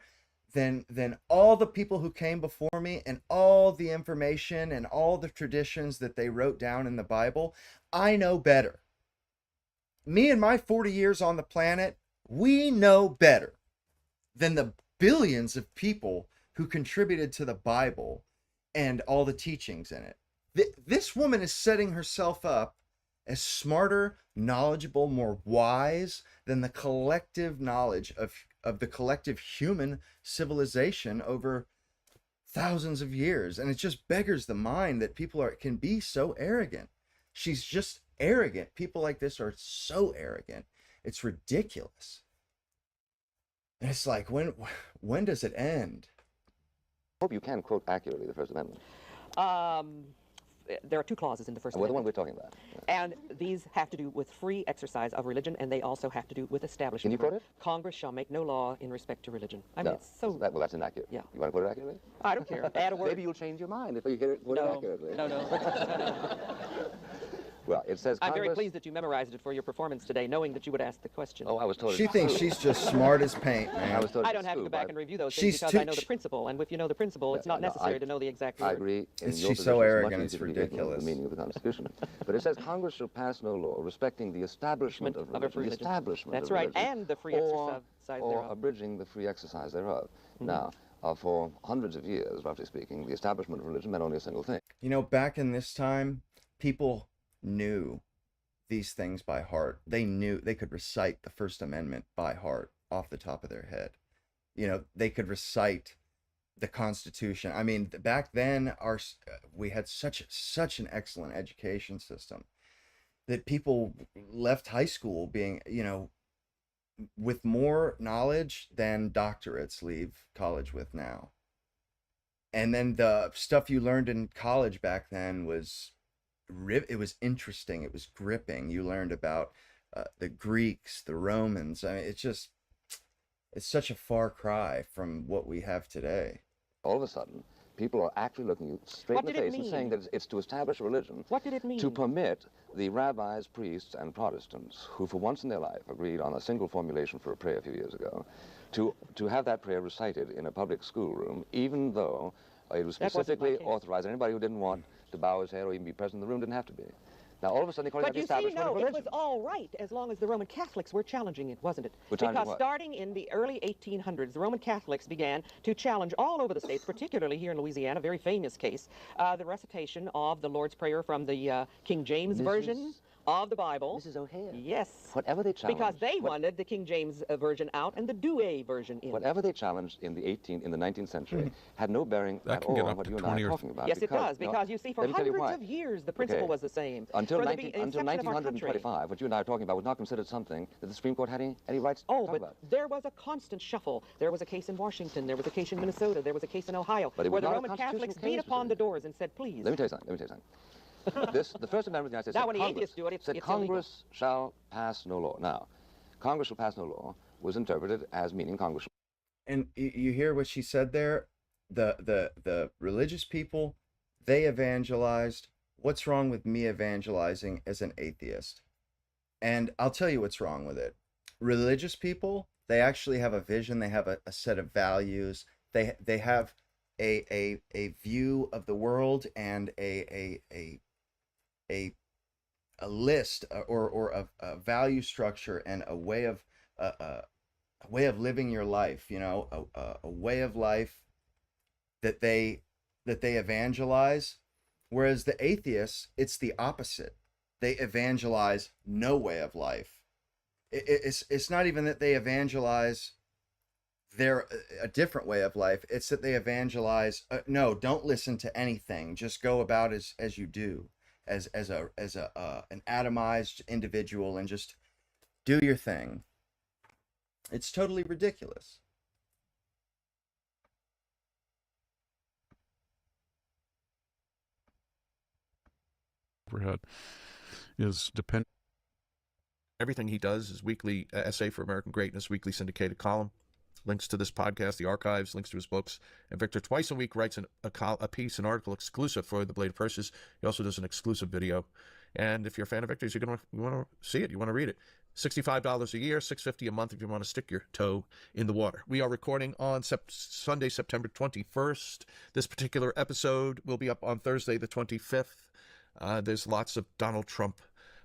than all the people who came before me, and all the information and all the traditions that they wrote down in the Bible. I know better. Me and my 40 years on the planet, we know better than the billions of people who contributed to the Bible and all the teachings in it. This woman is setting herself up as smarter, knowledgeable, more wise than the collective knowledge of the collective human civilization over thousands of years. And it just beggars the mind that people can be so arrogant. She's just arrogant. People like this are so arrogant. It's ridiculous. And it's like, when does it end? I hope you can quote accurately the First Amendment. There are two clauses in the First Well, the one Amendment. we're talking about. And these have to do with free exercise of religion, and they also have to do with establishment. Can you quote it? Congress shall make no law in respect to religion. I mean, No. it's so... Well, that's inaccurate. Yeah. You want to quote it accurately? I don't care. Add a word. Maybe you'll change your mind if you hear it quoted accurately. No. Well, it says I'm very Congress- pleased that you memorized it for your performance today, knowing that you would ask the question. Oh, I was told She it's thinks true. she's just smart as paint, man. I don't have to go back and review those things She's because too- I know the principle, and if you know the principle, it's not necessary to know the exact word. I agree. In your She's so position, arrogant, much it's easier to be ignorant of ridiculous. the meaning of the Constitution. But it says Congress shall pass no law respecting the establishment of Of a religion, free the religion. establishment That's of right, religion, and the free or, exercise or thereof. abridging the free exercise thereof. Mhm. Now, for hundreds of years, roughly speaking, the establishment of religion meant only a single thing. You know, back in this time, people knew these things by heart. They knew they could recite the First Amendment by heart off the top of their head. You know, they could recite the Constitution. I mean, back then, we had such an excellent education system that people left high school being, you know, with more knowledge than doctorates leave college with now. And then the stuff you learned in college back then was it was interesting, it was gripping. You learned about the Greeks, the Romans. I mean, it's such a far cry from what we have today. All of a sudden, people are actually looking you straight in the face and saying that it's to establish a religion. What did it mean? To permit the rabbis, priests, and Protestants, who for once in their life agreed on a single formulation for a prayer a few years ago, to have that prayer recited in a public schoolroom, even though it was That wasn't my specifically case. authorized. Anybody who didn't want to bow his head or even be present in the room didn't have to be. Now, all of a sudden, they call it But the you see, establishment no, of it religion. was all right as long as the Roman Catholics were challenging it, wasn't it? We're challenging Because what? starting in the early 1800s, the Roman Catholics began to challenge all over the states, particularly here in Louisiana, a very famous case, the recitation of the Lord's Prayer from the King James Version of the Bible. Mrs. O'Hare. Yes. Whatever they challenged. Because they wanted the King James version out and the Douay version in. Whatever they challenged in the 19th century had no bearing That at can get all on up what to you and I 20 are or talking about. Yes, it does, no, because you see, for let me tell you hundreds why. of years, the principle Okay. was the same. Until, For the 19, until inception of our country. 1925, what you and I are talking about was not considered something that the Supreme Court had any rights to Oh, talk but about. there was a constant shuffle. There was a case in Washington. There was a case in Minnesota. There was a case in Ohio. But it where was the not a Roman constitutional Catholics beat case, upon Mr. the doors and said, please. Let me tell you something. The First Amendment of the United States Now, said when the Congress, atheists do it, it's said illegal. Congress shall pass no law. Now, Congress shall pass no law was interpreted as meaning Congress. And you hear what she said there? The religious people, they evangelized. What's wrong with me evangelizing as an atheist? And I'll tell you what's wrong with it. Religious people, they actually have a vision. They have a set of values. They have a view of the world and a list or a value structure and a way of living your life. You know, a way of life that they evangelize. Whereas the atheists, it's the opposite. They evangelize no way of life. It's not even that they evangelize a different way of life. It's that they evangelize no, don't listen to anything. Just go about as you do, as an atomized individual, and just do your thing. It's totally ridiculous. Overhead is dependent. Everything he does is weekly essay for American Greatness, weekly syndicated column. Links to this podcast, the archives, links to his books. And Victor twice a week writes a piece, an article exclusive for the Blade of Purses. He also does an exclusive video. And if you're a fan of Victor's, you want to see it, you want to read it. $65 a year, $650 a month if you want to stick your toe in the water. We are recording on Sunday, September 21st. This particular episode will be up on Thursday, the 25th. There's lots of Donald Trump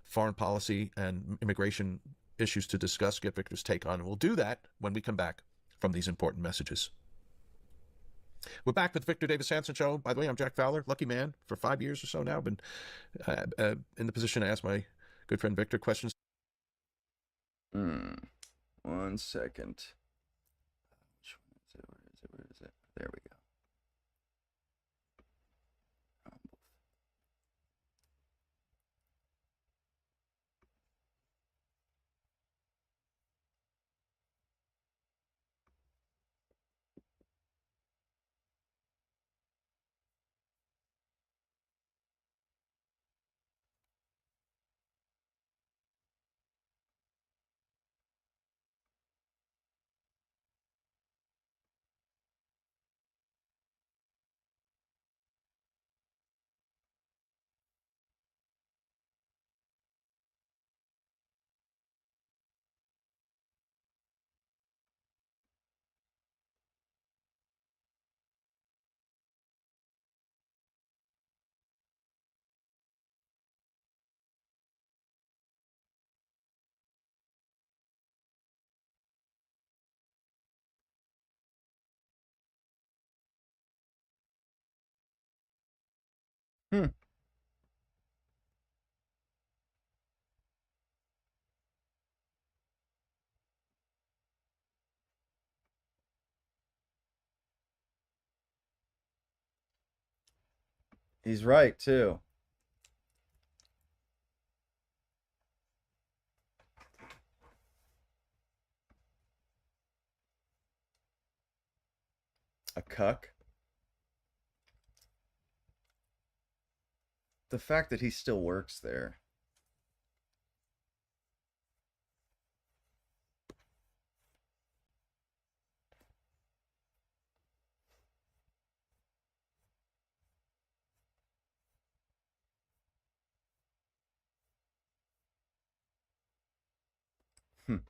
foreign policy and immigration issues to discuss, get Victor's take on. And we'll do that when we come back from these important messages. We're back with Victor Davis Hanson Show. By the way, I'm Jack Fowler, lucky man for 5 years or so now. Been in the position to ask my good friend Victor questions. 1 second. Where is it? There we go. Hmm. He's right too. A cuck. The fact that he still works there. Hmm.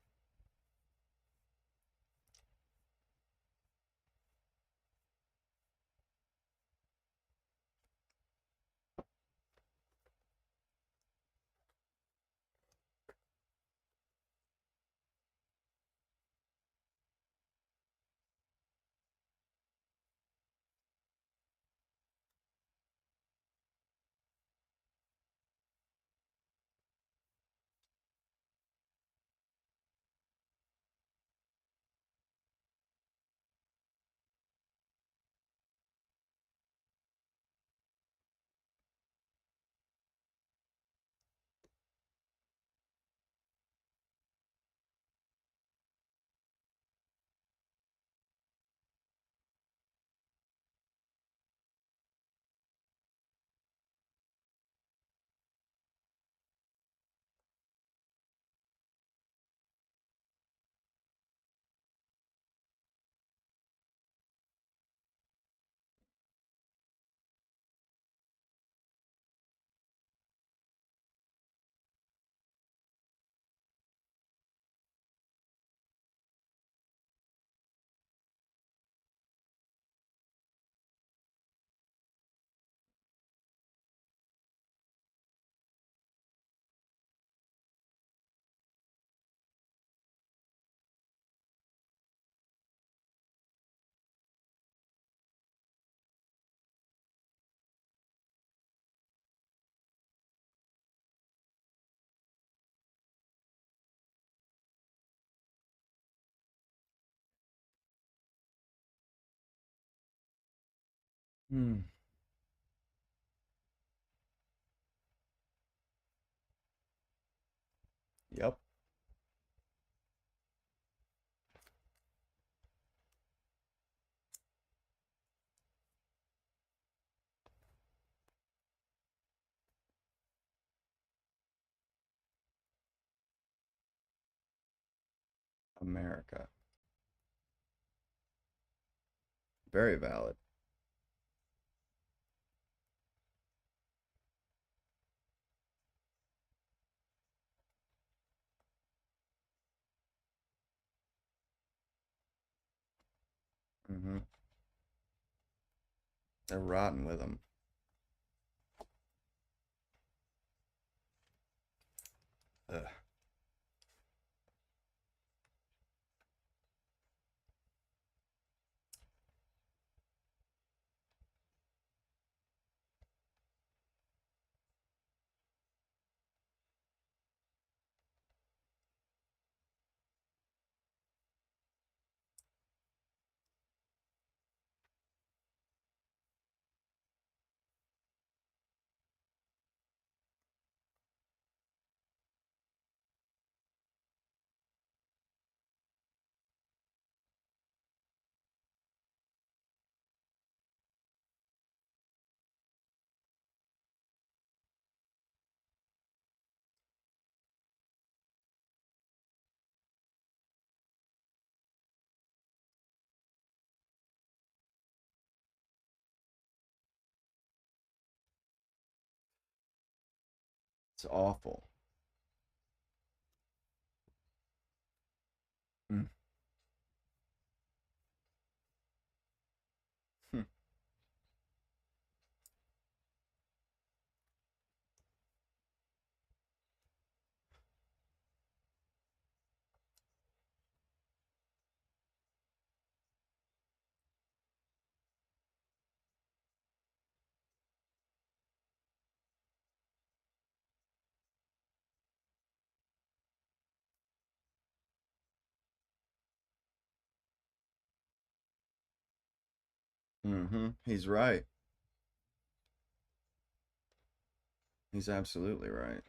Hmm. Yep. America. Very valid. Mm-hmm. They're rotten with them. Ugh. It's awful. Mm. Hmm. He's right. He's absolutely right.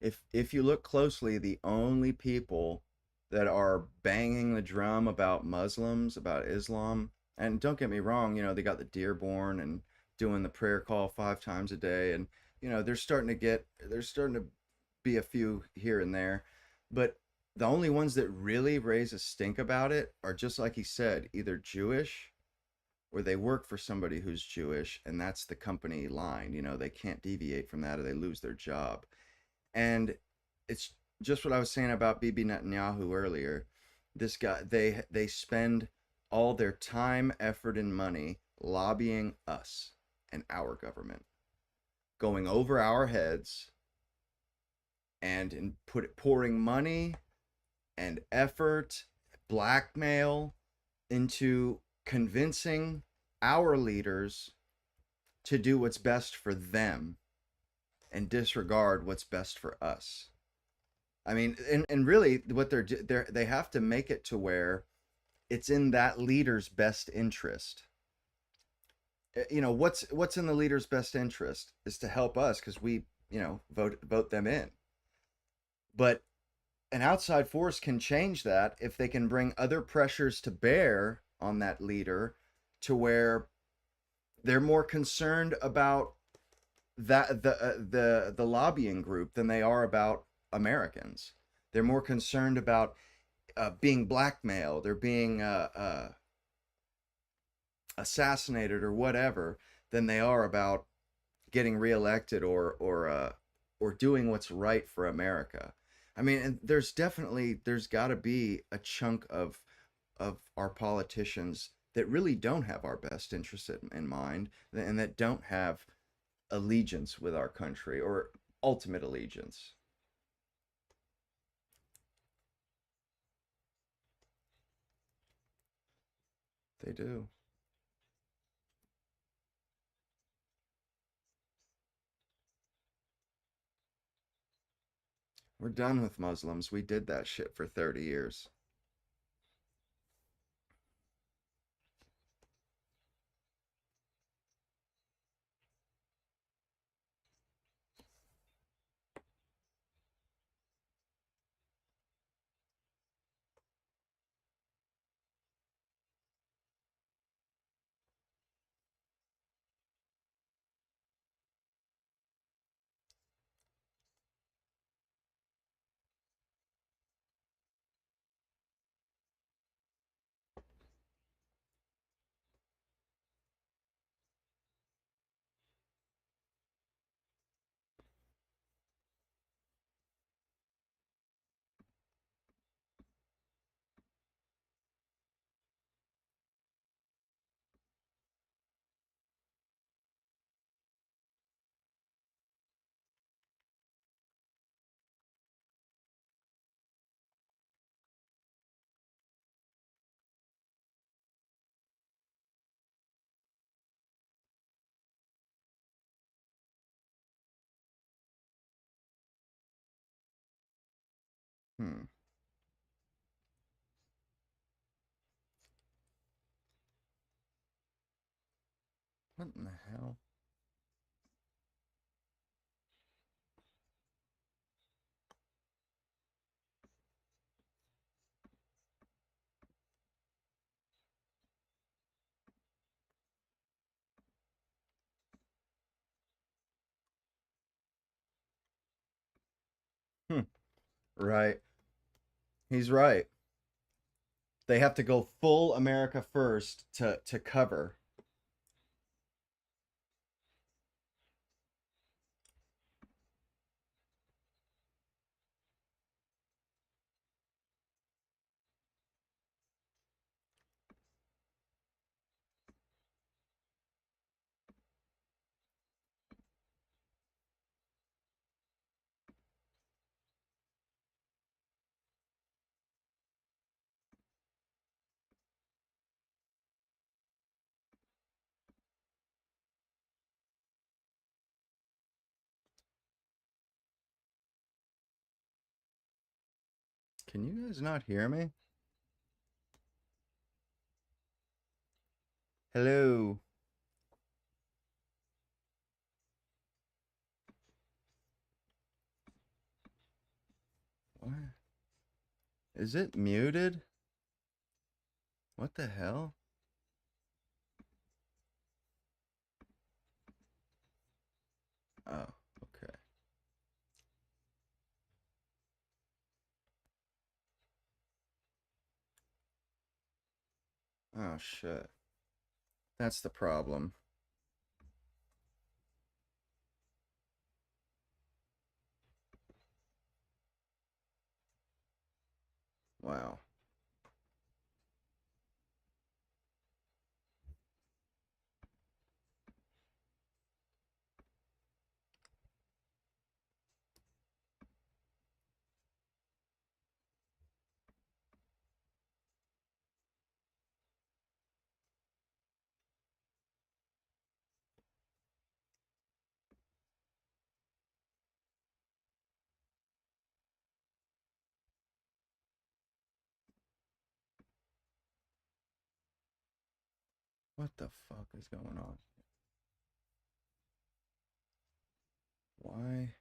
If you look closely, the only people that are banging the drum about Muslims, about Islam, and don't get me wrong, they got the Dearborn and doing the prayer call 5 times a day, and there's starting to be a few here and there, but the only ones that really raise a stink about it are, just like he said, either Jewish or they work for somebody who's Jewish, and that's the company line. They can't deviate from that or they lose their job. And it's just what I was saying about Bibi Netanyahu earlier. This guy, they spend all their time, effort, and money lobbying us and our government, going over our heads, and pouring money and effort, blackmail into convincing our leaders to do what's best for them and disregard what's best for us. I mean, and really what they have to make it to where it's in that leader's best interest. What's in the leader's best interest is to help us because we, vote them in. But an outside force can change that if they can bring other pressures to bear on that leader to where they're more concerned about that the lobbying group than they are about Americans. They're more concerned about being blackmailed or being assassinated or whatever than they are about getting reelected or doing what's right for America. I mean, and there's got to be a chunk of our politicians that really don't have our best interests in mind, and that don't have allegiance with our country or ultimate allegiance. They do. We're done with Muslims. We did that shit for 30 years. Hmm. What in the hell? Right. He's right. They have to go full America first to cover. Can you guys not hear me? Hello. What? Is it muted? What the hell? Oh, okay. Oh, shit. That's the problem. Wow. What the fuck is going on? Why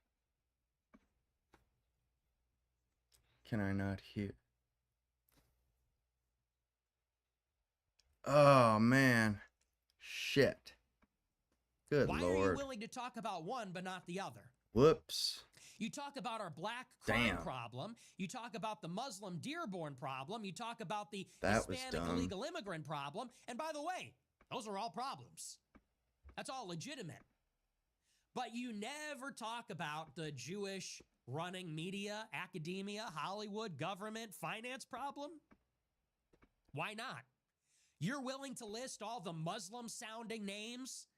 can I not hear? Oh, man. Shit. Good Why are you Lord. willing to talk about one but not the other? Whoops. You talk about our black crime Damn. problem. You talk about the Muslim Dearborn problem. You talk about the That was Hispanic dumb. illegal immigrant problem. And by the way, those are all problems. That's all legitimate. But you never talk about the Jewish running media, academia, Hollywood, government, finance problem. Why not? You're willing to list all the Muslim sounding names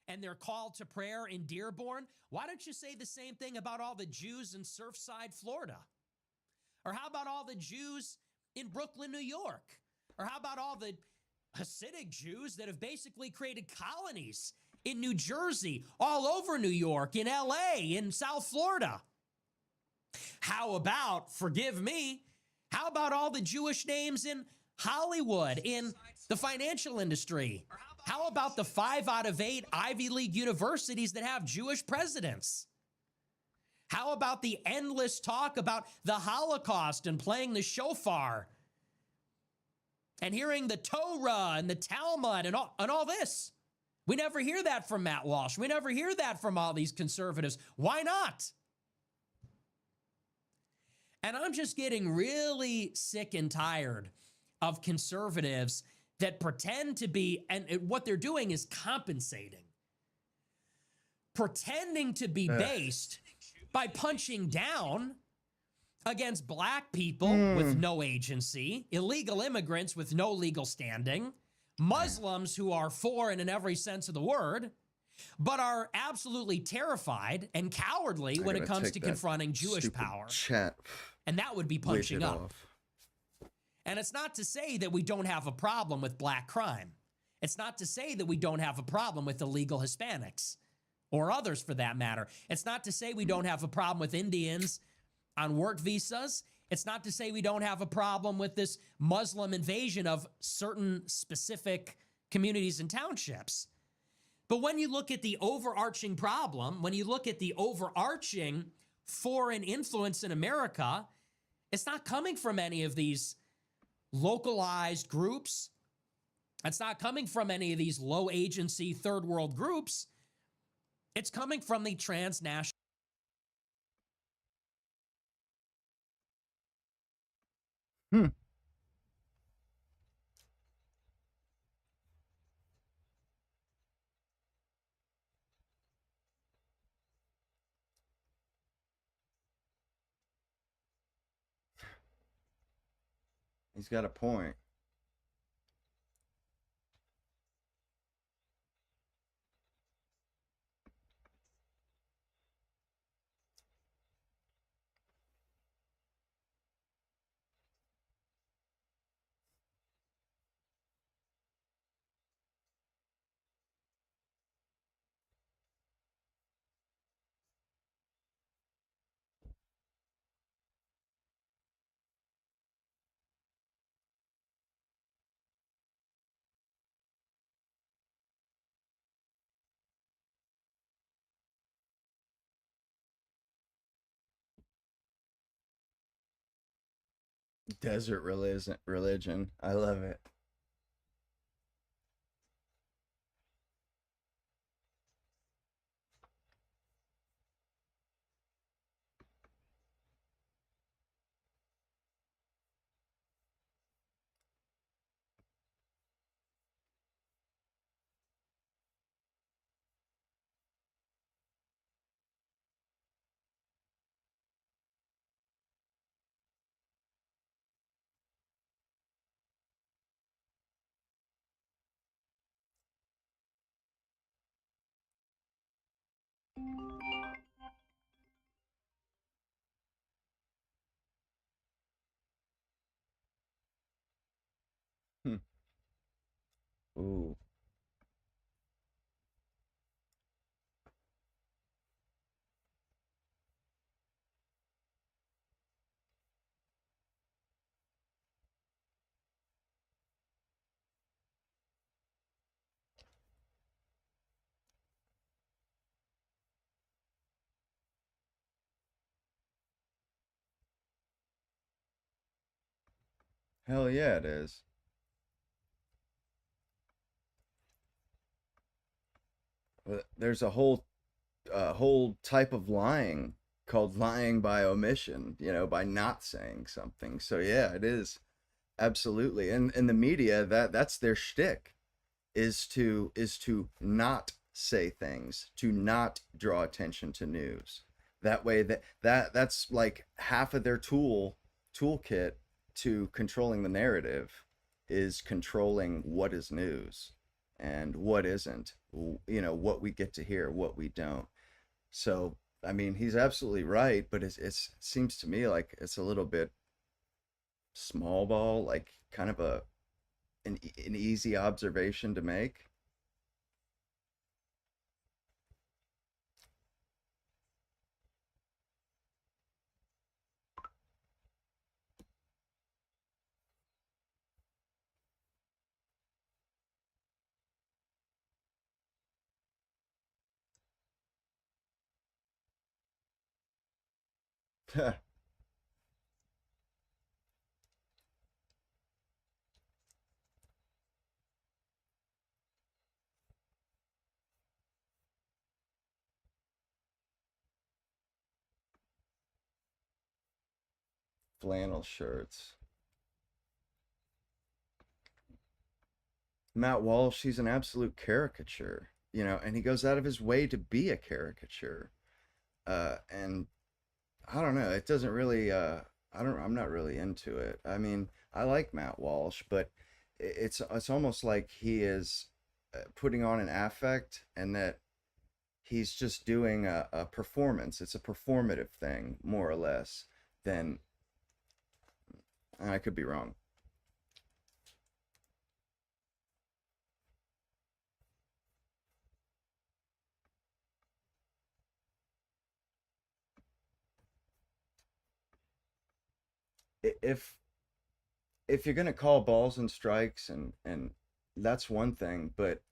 and their call to prayer in Dearborn? Why don't you say the same thing about all the Jews in Surfside, Florida? Or how about all the Jews in Brooklyn, New York? Or how about all the Hasidic Jews that have basically created colonies in New Jersey, all over New York, in LA, in South Florida? How about, forgive me, how about all the Jewish names in Hollywood, in the financial industry? How about the 5 out of 8 Ivy League universities that have Jewish presidents? How about the endless talk about the Holocaust and playing the shofar and hearing the Torah and the Talmud and all this? We never hear that from Matt Walsh. We never hear that from all these conservatives. Why not? And I'm just getting really sick and tired of conservatives that pretend to be, and what they're doing is compensating, pretending to be based by punching down against black people with no agency, illegal immigrants with no legal standing, Muslims who are foreign in every sense of the word, but are absolutely terrified and cowardly when it comes to confronting Jewish power. Chat. And that would be punching Widget up. off. And it's not to say that we don't have a problem with black crime. It's not to say that we don't have a problem with illegal Hispanics or others for that matter. It's not to say we don't have a problem with Indians on work visas. It's not to say we don't have a problem with this Muslim invasion of certain specific communities and townships. But when you look at the overarching problem, when you look at the overarching foreign influence in America, it's not coming from any of these localized groups. It's not coming from any of these low agency third world groups. It's coming from the transnational. He's got a point. Desert religion. I love it. Hmm. Ooh. Hell yeah, it is. There's a whole type of lying called lying by omission, by not saying something. So yeah, it is absolutely. And the media, that's their shtick, is to not say things, to not draw attention to news. That way that's like half of their toolkit to controlling the narrative, is controlling what is news and what isn't, what we get to hear, what we don't. So I mean, he's absolutely right, but it seems to me like it's a little bit small ball, like kind of an easy observation to make. Flannel shirts. Matt Walsh, he's an absolute caricature, and he goes out of his way to be a caricature. And I don't know, it doesn't really I'm not really into it. I mean, I like Matt Walsh, but it's almost like he is putting on an affect, and that he's just doing a performance. It's a performative thing, more or less, than I could be wrong. If you're gonna call balls and strikes, and that's one thing, but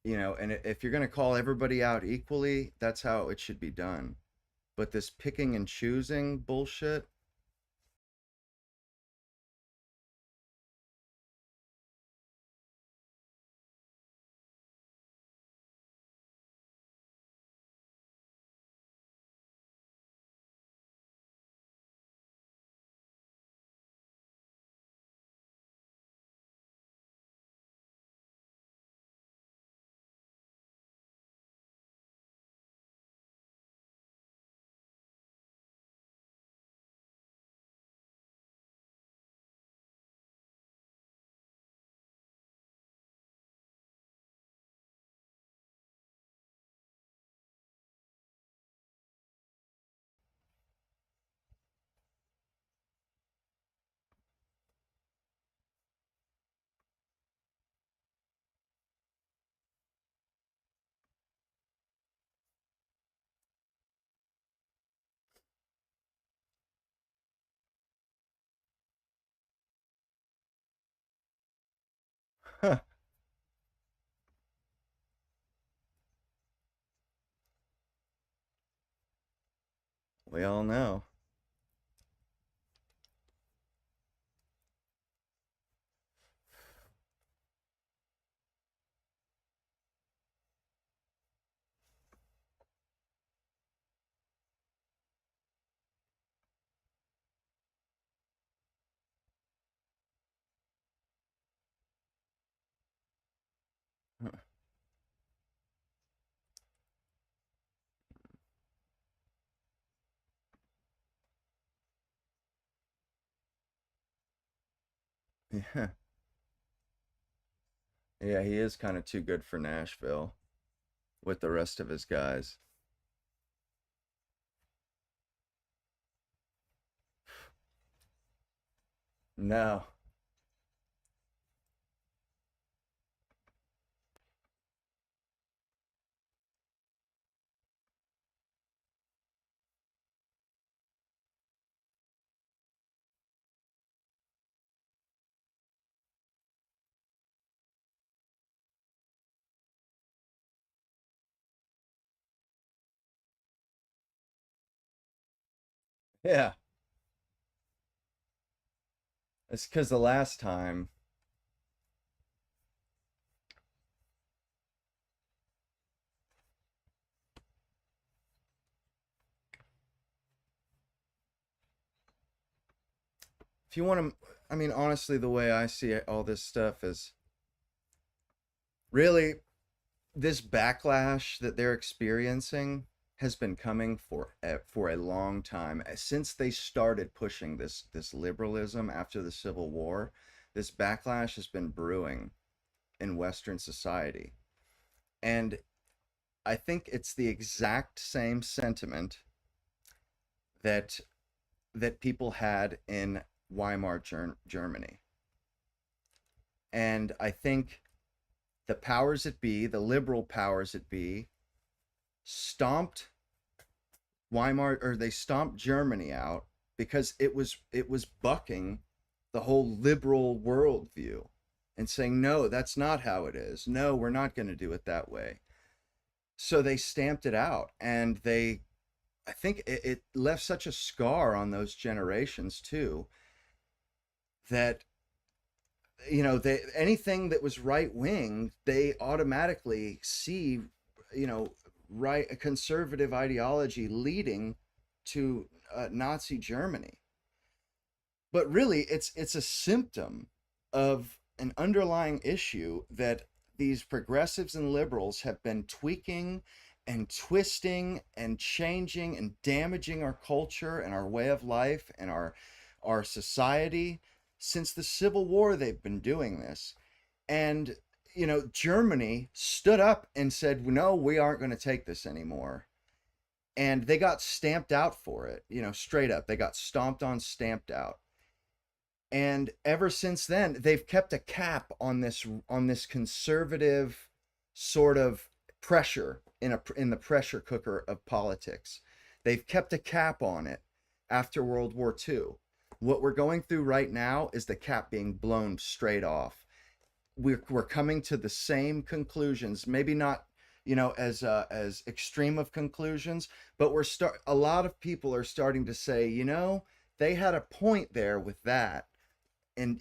and if you're gonna call everybody out equally, that's how it should be done. But this picking and choosing bullshit. We all know. Yeah. Yeah, he is kind of too good for Nashville with the rest of his guys. No. Yeah. It's because the last time, if you want to, I mean, honestly, the way I see it, all this stuff is really this backlash that they're experiencing has been coming for a long time. Since they started pushing this liberalism after the Civil War, this backlash has been brewing in Western society. And I think it's the exact same sentiment that people had in Weimar Germany. And I think the powers that be, the liberal powers that be, stomped Weimar, or they stomped Germany out because it was bucking the whole liberal worldview and saying, no, that's not how it is. No, we're not going to do it that way. So they stamped it out, and I think it left such a scar on those generations too, that anything that was right wing, they automatically see, right, a conservative ideology leading to Nazi Germany. But really, it's a symptom of an underlying issue that these progressives and liberals have been tweaking and twisting and changing and damaging our culture and our way of life and our society. Since the Civil War, they've been doing this. And Germany stood up and said, no, we aren't going to take this anymore. And they got stamped out for it, straight up. They got stomped on, stamped out. And ever since then, they've kept a cap on this conservative sort of pressure in the pressure cooker of politics. They've kept a cap on it after World War II. What we're going through right now is the cap being blown straight off. We're coming to the same conclusions, maybe not as extreme of conclusions, but a lot of people are starting to say, they had a point there with that. And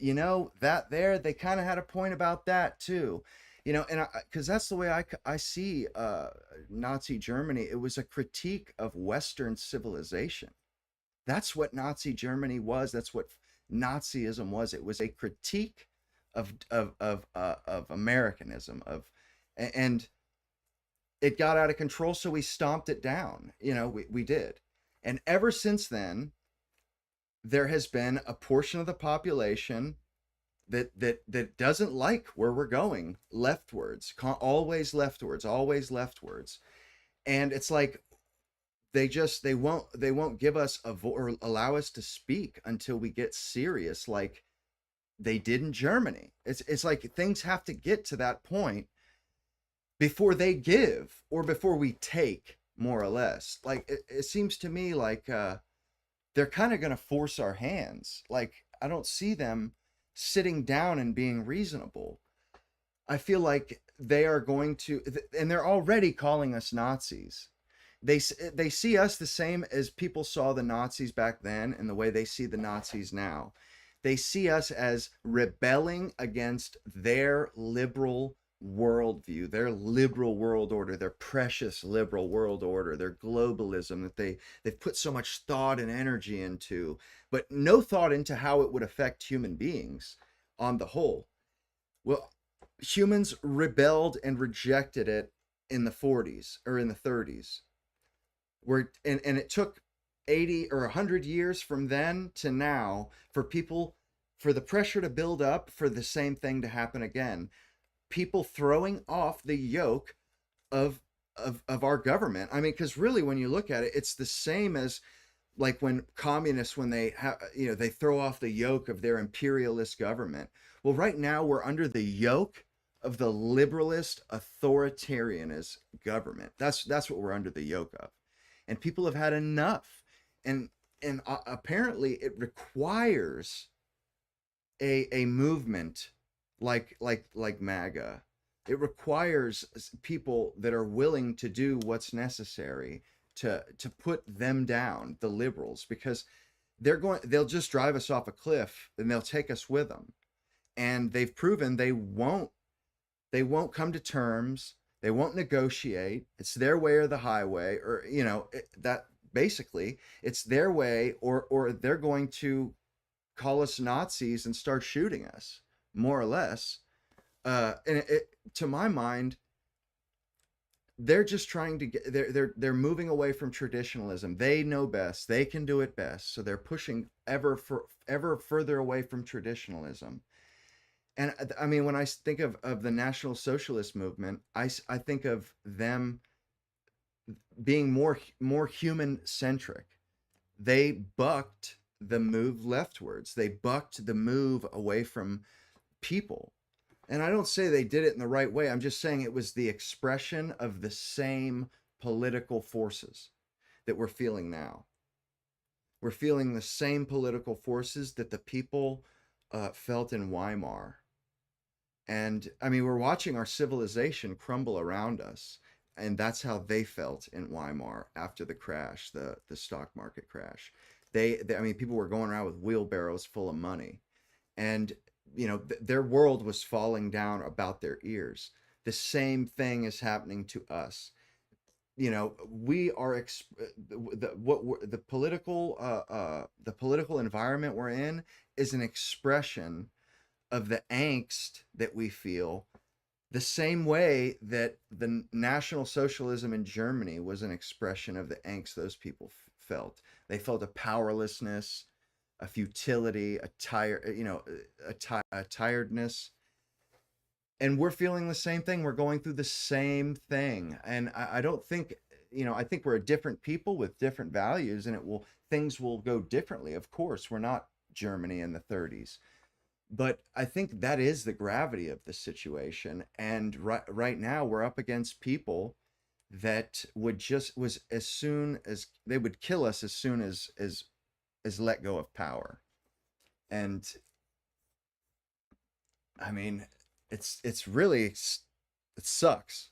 that there, they kind of had a point about that too, and because that's the way I see Nazi Germany. It was a critique of Western civilization. That's what Nazi Germany was. That's what Nazism was. It was a critique of Americanism, and it got out of control, so we stomped it down. We did. And ever since then, there has been a portion of the population that doesn't like where we're going, leftwards, always leftwards. And it's like they won't give us or allow us to speak until we get serious, like they did in Germany. It's like things have to get to that point before they give or before we take, more or less. Like it seems to me like they're kind of going to force our hands. Like, I don't see them sitting down and being reasonable. I feel like they are going to, and they're already calling us Nazis. They see us the same as people saw the Nazis back then and the way they see the Nazis now. They see us as rebelling against their liberal worldview, their liberal world order, their precious liberal world order, their globalism that they've put so much thought and energy into, but no thought into how it would affect human beings on the whole. Well, humans rebelled and rejected it in the 40s or in the 30s. And it took 80 or 100 years from then to now for people for the pressure to build up for the same thing to happen again. People throwing off the yoke of our government. I mean, because really, when you look at it, it's the same as like when communists, when they have, you know, they throw off the yoke of their imperialist government. Well, right now we're under the yoke of the liberalist authoritarianist government. That's what we're under the yoke of, and people have had enough. And apparently it requires a movement like MAGA. It requires people that are willing to do what's necessary to put them down, the liberals, because they'll just drive us off a cliff and they'll take us with them. And they've proven they won't come to terms. They won't negotiate. It's their way or the highway, or, you know, that basically it's their way, or they're going to call us Nazis and start shooting us, more or less. And to my mind, they're just trying to get, they're moving away from traditionalism. They know best. They can do it best. So they're pushing ever further away from traditionalism. And I mean, when I think of the National Socialist movement, I think of them being more human centric. They bucked the move leftwards. They bucked the move away from people. And I don't say they did it in the right way. I'm just saying it was the expression of the same political forces that we're feeling now. We're feeling the same political forces that the people felt in Weimar. And I mean, we're watching our civilization crumble around us. And that's how they felt in Weimar after the crash, the stock market crash. I mean, people were going around with wheelbarrows full of money. And, you know, their world was falling down about their ears. The same thing is happening to us. You know, we are the political environment we're in is an expression of the angst that we feel, the same way that the National Socialism in Germany was an expression of the angst those people felt. They felt a powerlessness, a futility, a tiredness. And we're feeling the same thing. We're going through the same thing. And I don't think, you know, I think we're a different people with different values, and things will go differently. Of course, we're not Germany in the 30s. But I think that is the gravity of the situation. And right now we're up against people that as soon as they would kill us as soon as let go of power. And I mean, it sucks.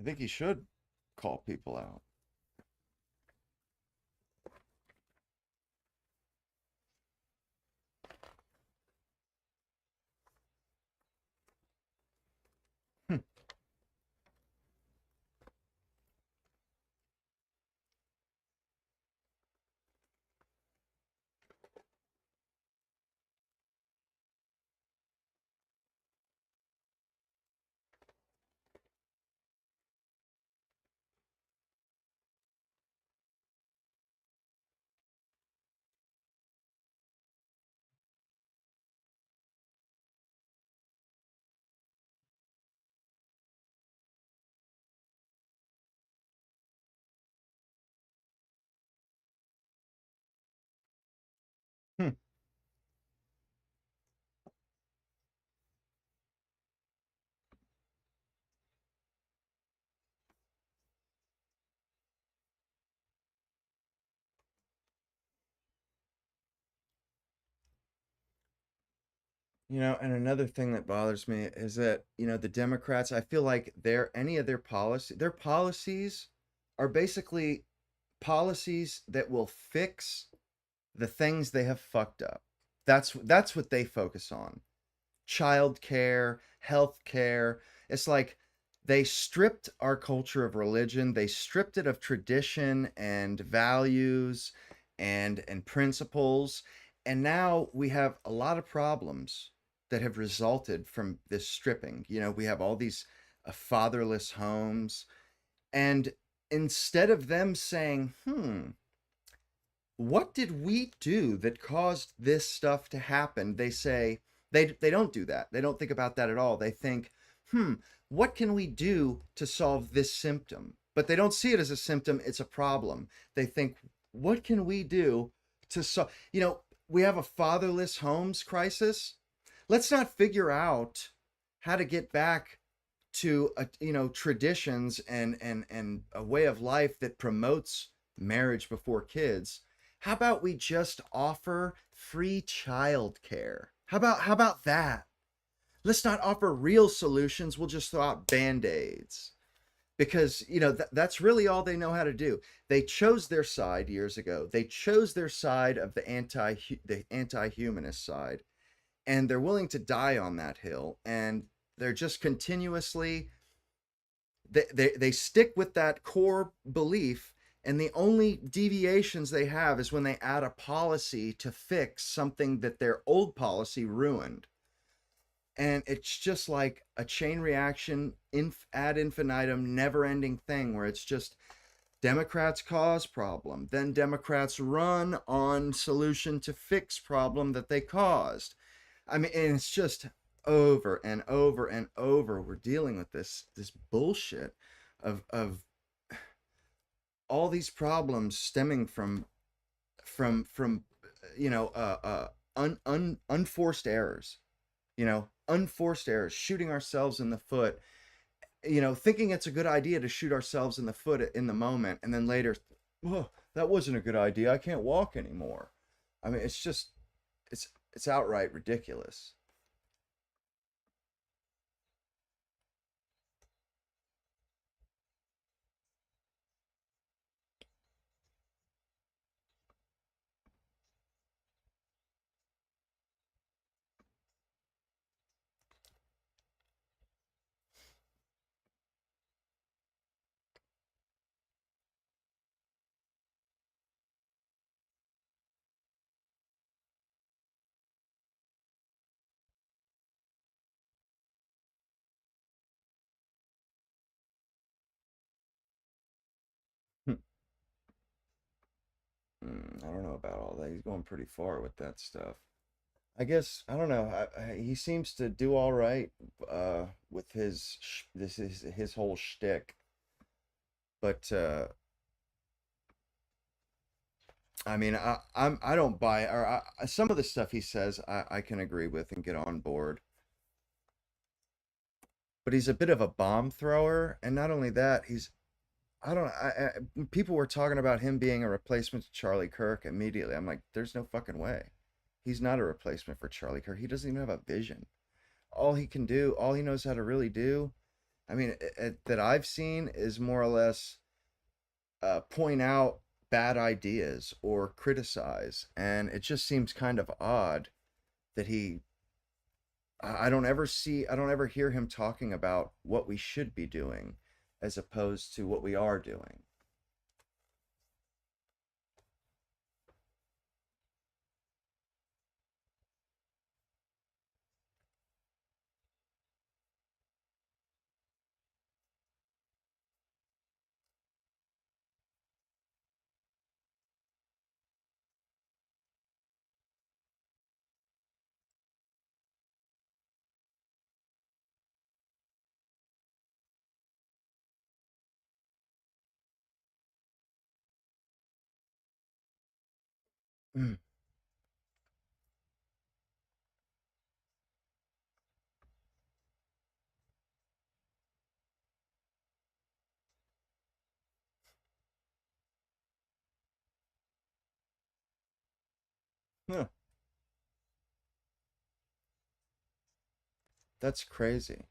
I think he should call people out. You know, and another thing that bothers me is that, you know, the Democrats, I feel like their policies are basically policies that will fix the things they have fucked up. That's what they focus on. Child care, health care. It's like they stripped our culture of religion. They stripped it of tradition and values and principles. And now we have a lot of problems that have resulted from this stripping. You know, we have all these fatherless homes. And instead of them saying, what did we do that caused this stuff to happen? They say, they don't do that. They don't think about that at all. They think, what can we do to solve this symptom? But they don't see it as a symptom, it's a problem. They think, what can we do to solve? You know, we have a fatherless homes crisis. Let's not figure out how to get back to traditions and a way of life that promotes marriage before kids. How about we just offer free childcare? How about that? Let's not offer real solutions. We'll just throw out band-aids. Because, that's really all they know how to do. They chose their side years ago. They chose their side of the anti-humanist side. And they're willing to die on that hill. And they're just continuously, they stick with that core belief. And the only deviations they have is when they add a policy to fix something that their old policy ruined. And it's just like a chain reaction, ad infinitum, never-ending thing where it's just Democrats cause problem, then Democrats run on solution to fix problem that they caused. I mean, and it's just over and over and over. We're dealing with this bullshit of all these problems stemming from unforced errors. Unforced errors, shooting ourselves in the foot, thinking it's a good idea to shoot ourselves in the foot in the moment, and then later, oh, that wasn't a good idea. I can't walk anymore. I mean, it's outright ridiculous. I don't know about all that. He's going pretty far with that stuff. I guess I don't know. He seems to do all right with his whole shtick, but I mean, I don't buy, or some of the stuff he says I can agree with and get on board. But he's a bit of a bomb thrower, and not only that, I don't know. People were talking about him being a replacement to Charlie Kirk immediately. I'm like, there's no fucking way. He's not a replacement for Charlie Kirk. He doesn't even have a vision. All he can do, all he knows how to really do, I mean, that I've seen is more or less point out bad ideas or criticize. And it just seems kind of odd that I don't ever hear him talking about what we should be doing as opposed to what we are doing. Mm. Huh. That's crazy.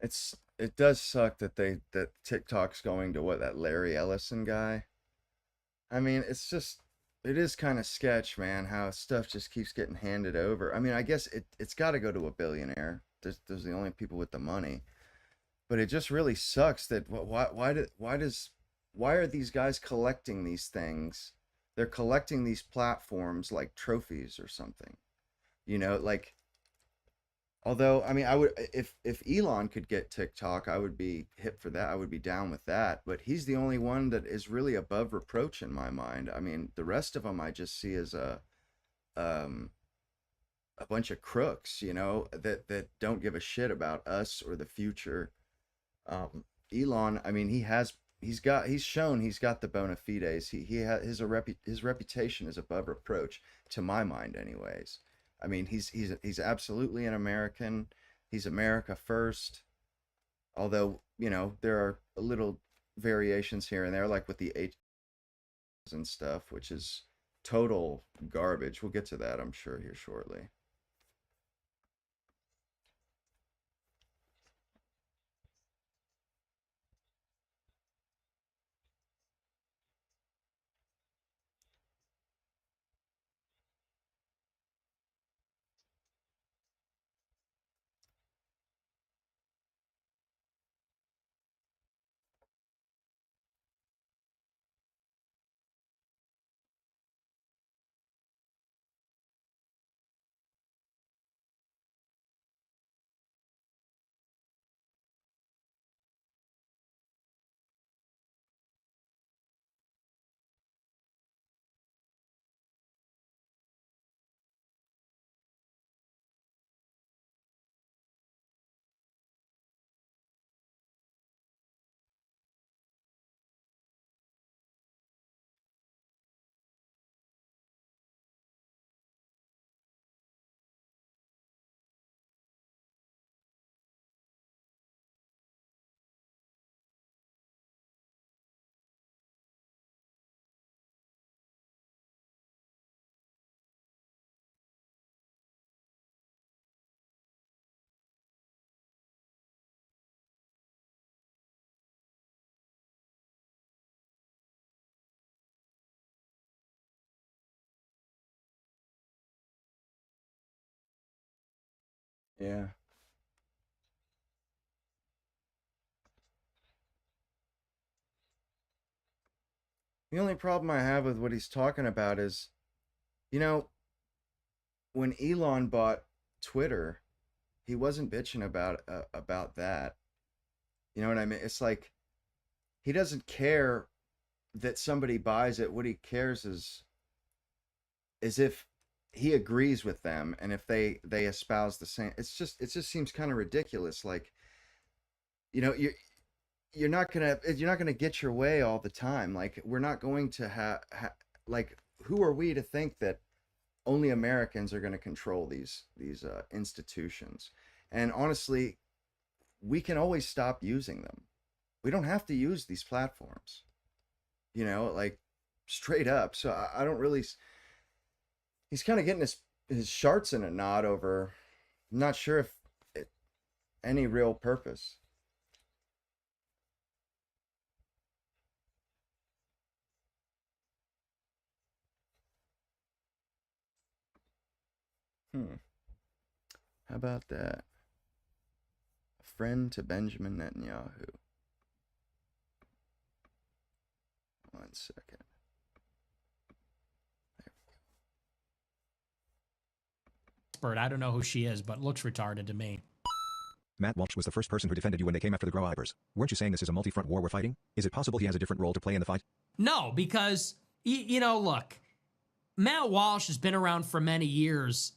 it does suck that TikTok's going to that Larry Ellison guy. I mean, it is kind of sketch, man, how stuff just keeps getting handed over. I mean, I guess it's got to go to a billionaire. There's the only people with the money. But it just really sucks that why are these guys collecting these things? They're collecting these platforms like trophies or something. Like, although, I mean, I would, if Elon could get TikTok, I would be hip for that. I would be down with that. But he's the only one that is really above reproach in my mind. I mean, the rest of them I just see as a bunch of crooks, that don't give a shit about us or the future. Elon, I mean, he's shown he's got the bona fides. He has his reputation is above reproach, to my mind, anyways. I mean, he's absolutely an American. He's America first. Although, there are little variations here and there, like with the H and stuff, which is total garbage. We'll get to that, I'm sure, here shortly. Yeah. The only problem I have with what he's talking about is, you know, when Elon bought Twitter, he wasn't bitching about that. You know what I mean? It's like he doesn't care that somebody buys it. What he cares is if he agrees with them and if they espouse the same. It just seems kind of ridiculous. Like, you're not gonna get your way all the time. Like, we're not going to like, who are we to think that only Americans are going to control these institutions? And honestly, we can always stop using them. We don't have to use these platforms, like, straight up. So I don't really. He's kind of getting his sharts in a knot over. I'm not sure if any real purpose. How about that? A friend to Benjamin Netanyahu. One second. I don't know who she is, but looks retarded to me. Matt Walsh was the first person who defended you when they came after the Grow Ibers. Weren't you saying this is a multi-front war we're fighting? Is it possible he has a different role to play in the fight? No, because, look, Matt Walsh has been around for many years.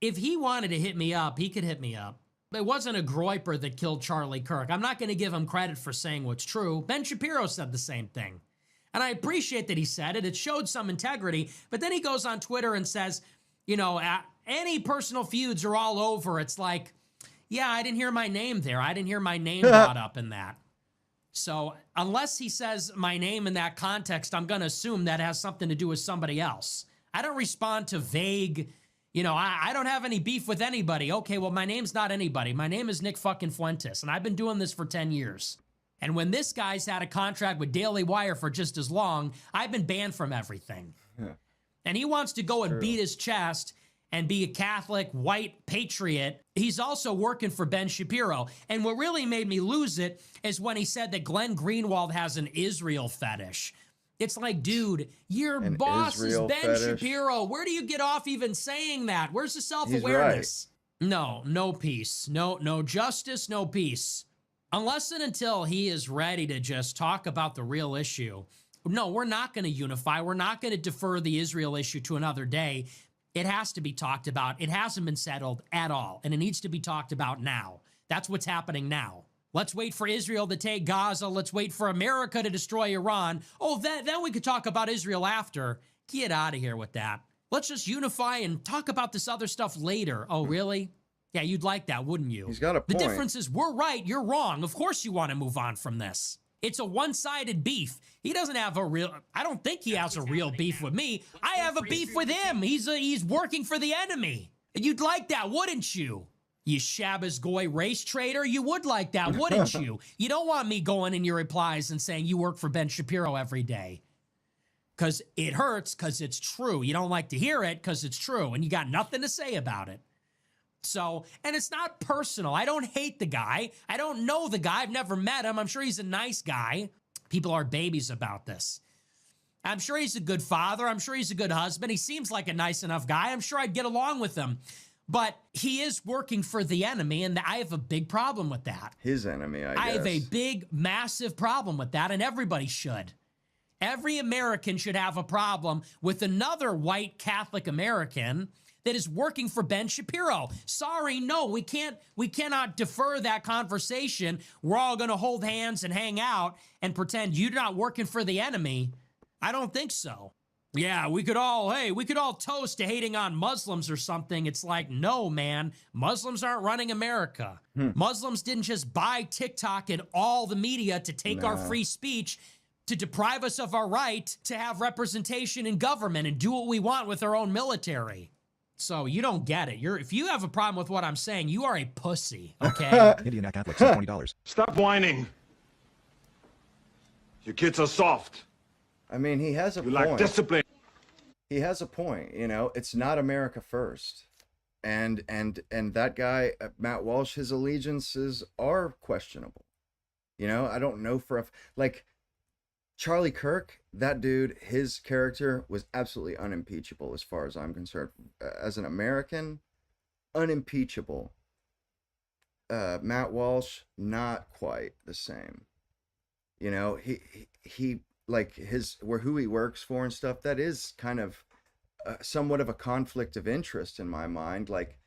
If he wanted to hit me up, he could hit me up. It wasn't a Groyper that killed Charlie Kirk. I'm not going to give him credit for saying what's true. Ben Shapiro said the same thing. And I appreciate that he said it. It showed some integrity. But then he goes on Twitter and says, any personal feuds are all over. It's like, yeah, I didn't hear my name there. I didn't hear my name brought up in that. So unless he says my name in that context, I'm going to assume that has something to do with somebody else. I don't respond to vague, You know, I don't have any beef with anybody. Okay, well, my name's not anybody. My name is Nick fucking Fuentes, and I've been doing this for 10 years. And when this guy's had a contract with Daily Wire for just as long, I've been banned from everything. And he wants to go and beat his chest and be a Catholic white patriot. He's also working for Ben Shapiro. And what really made me lose it is when he said that Glenn Greenwald has an Israel fetish. It's like, dude, your boss Israel is Ben fetish? Shapiro. Where do you get off even saying that? Where's the self-awareness? No peace. No justice, no peace. Unless and until he is ready to just talk about the real issue. No, we're not going to unify. We're not going to defer the Israel issue to another day. It has to be talked about. It hasn't been settled at all, and it needs to be talked about now. That's what's happening now. Let's wait for Israel to take Gaza. Let's wait for America to destroy Iran. Oh, then we could talk about Israel after. Get out of here with that. Let's just unify and talk about this other stuff later. Oh, really? Yeah, you'd like that, wouldn't you? He's got a point. The difference is we're right, you're wrong. Of course you want to move on from this. It's a one-sided beef. He doesn't have a real, I don't think he has a real beef with me. I have a beef with him. He's working for the enemy. You'd like that, wouldn't you? You Shabbos Goy race trader, you would like that, wouldn't you? You don't want me going in your replies and saying you work for Ben Shapiro every day. Because it hurts, because it's true. You don't like to hear it, because it's true, and you got nothing to say about it. So, and it's not personal. I don't hate the guy. I don't know the guy. I've never met him. I'm sure he's a nice guy. People are babies about this. I'm sure he's a good father. I'm sure he's a good husband. He seems like a nice enough guy. I'm sure I'd get along with him. But he is working for the enemy, and I have a big problem with that. His enemy, I guess. I have a big, massive problem with that, and everybody should. Every American should have a problem with another white Catholic American that is working for Ben Shapiro. Sorry, no, we cannot defer that conversation. We're all going to hold hands and hang out and pretend you're not working for the enemy. I don't think so. Yeah, we could all toast to hating on Muslims or something. It's like, no, man, Muslims aren't running America. Muslims didn't just buy TikTok and all the media to take our free speech, to deprive us of our right to have representation in government and do what we want with our own military. So you don't get it. If you have a problem with what I'm saying, you are a pussy, okay? Indiana Catholic sent $20. Stop whining. Your kids are soft. I mean, he has a point. You lack discipline. He has a point, you know. It's not America first. And that guy, Matt Walsh, his allegiances are questionable. You know, I don't know like Charlie Kirk, that dude, his character was absolutely unimpeachable as far as I'm concerned. As an American, unimpeachable. Matt Walsh, not quite the same. You know, he like who he works for and stuff, that is kind of somewhat of a conflict of interest in my mind. Like,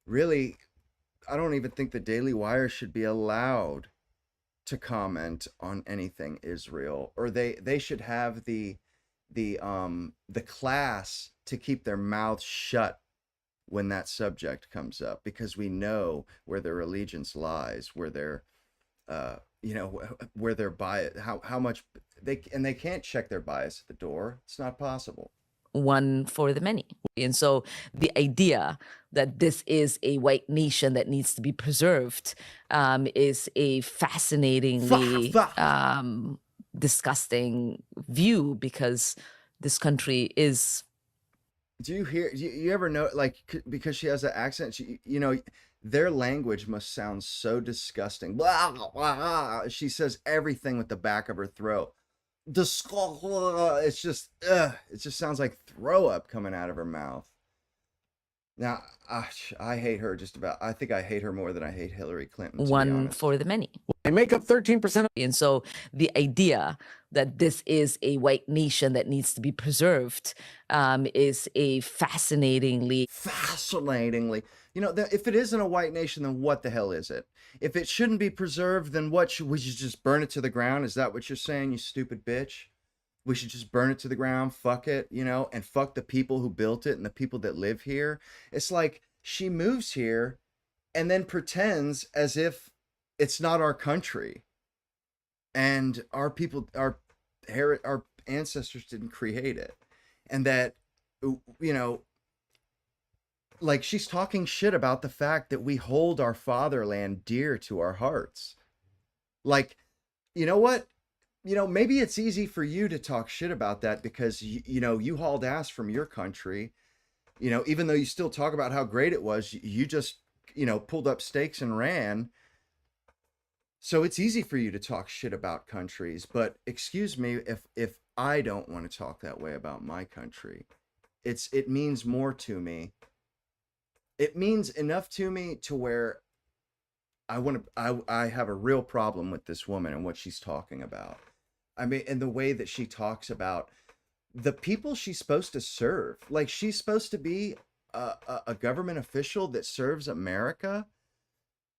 really, I don't even think the Daily Wire should be allowed to comment on anything Israel, or they should have the class to keep their mouths shut when that subject comes up, because we know where their allegiance lies, where their where their bias, how much they can't check their bias at the door. It's not possible. One for the many. And so the idea that this is a white nation that needs to be preserved is a fascinatingly disgusting view, because this country is. Do you ever know, like, because she has an accent, you know, their language must sound so disgusting. Blah, blah, blah. She says everything with the back of her throat. It just sounds like throw up coming out of her mouth. Now, I hate her I think I hate her more than I hate Hillary Clinton. One for the many. They make up 13%. And so the idea that this is a white nation that needs to be preserved is a fascinatingly. You know, if it isn't a white nation, then what the hell is it? If it shouldn't be preserved, then we should just burn it to the ground? Is that what you're saying, you stupid bitch? We should just burn it to the ground, fuck it, you know, and fuck the people who built it and the people that live here. It's like she moves here and then pretends as if it's not our country. And our people, our ancestors didn't create it. And that, you know, like she's talking shit about the fact that we hold our fatherland dear to our hearts. Like, you know what? Maybe it's easy for you to talk shit about that because you hauled ass from your country. Even though you still talk about how great it was, you just, pulled up stakes and ran. So it's easy for you to talk shit about countries, but excuse me if I don't want to talk that way about my country. It means more to me. It means enough to me to where I have a real problem with this woman and what she's talking about. I mean, and the way that she talks about the people she's supposed to serve. Like, she's supposed to be a government official that serves America.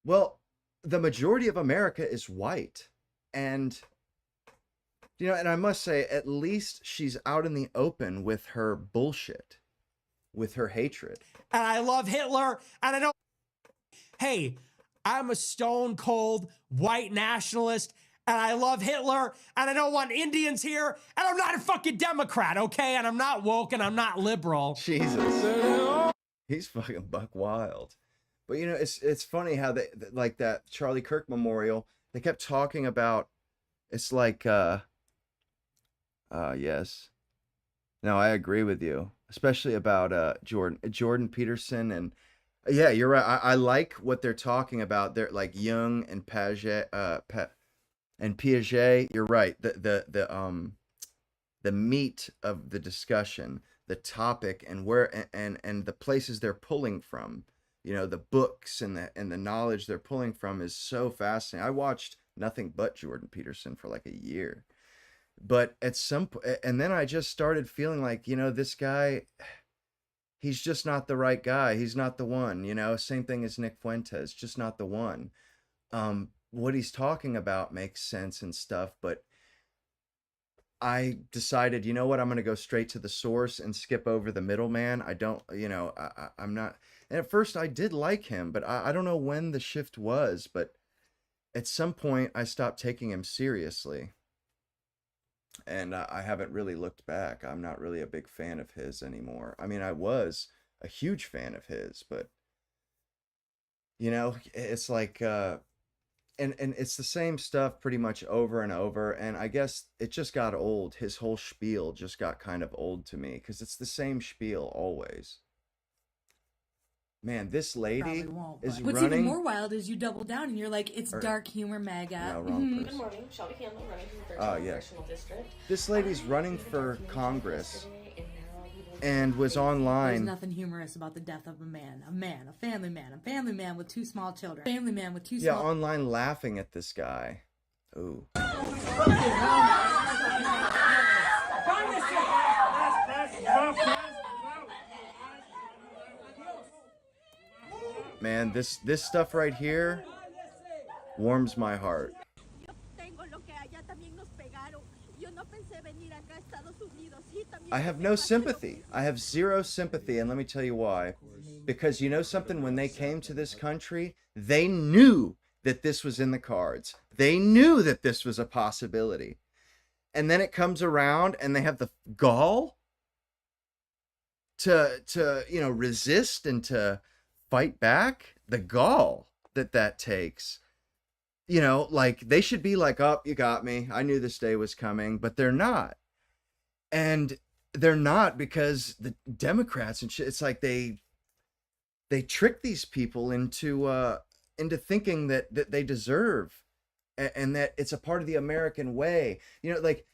Well, the majority of America is white. And, and I must say, at least she's out in the open with her bullshit, with her hatred. And I love Hitler, and I don't... Hey, I'm a stone cold white nationalist, and I love Hitler, and I don't want Indians here, and I'm not a fucking Democrat, okay? And I'm not woke, and I'm not liberal. Jesus. He's fucking buck wild. But, it's funny how they, like that Charlie Kirk memorial, they kept talking about, it's like, yes. No, I agree with you, especially about Jordan Peterson. And yeah, you're right. I like what they're talking about. They're like Jung and Piaget, You're right. The meat of the discussion, the topic, and where and the places they're pulling from, the books and the knowledge they're pulling from is so fascinating. I watched nothing but Jordan Peterson for like a year. But at some point, and then I just started feeling like, this guy, he's just not the right guy. He's not the one, same thing as Nick Fuentes, just not the one. What he's talking about makes sense and stuff, but I decided, you know what, I'm going to go straight to the source and skip over the middleman. I don't, I'm not, and at first I did like him, but I don't know when the shift was, but at some point I stopped taking him seriously. And I haven't really looked back. I'm not really a big fan of his anymore. I mean, I was a huge fan of his, but, it's like, and it's the same stuff pretty much over and over. And I guess it just got old. His whole spiel just got kind of old to me because it's the same spiel always. Man, this lady is What's running. even more wild is you double down and you're like, it's dark humor MAGA. No, wrong person. Good morning, Shelby Handler, running from the 13th Oh, yeah. Congressional District. This lady's running for Congress and was There's online. nothing humorous about the death of a family man with two small children. Yeah, online laughing at this guy. Ooh. Man, this stuff right here warms my heart. I have no sympathy. I have zero sympathy, and let me tell you why. Because you know something, when they came to this country, they knew that this was in the cards. They knew that this was a possibility. And then it comes around and they have the gall to resist and to fight back. The gall that takes. Like, they should be like, oh, you got me. I knew this day was coming, but they're not. And they're not because the Democrats and shit, it's like they trick these people into thinking that they deserve and that it's a part of the American way. Like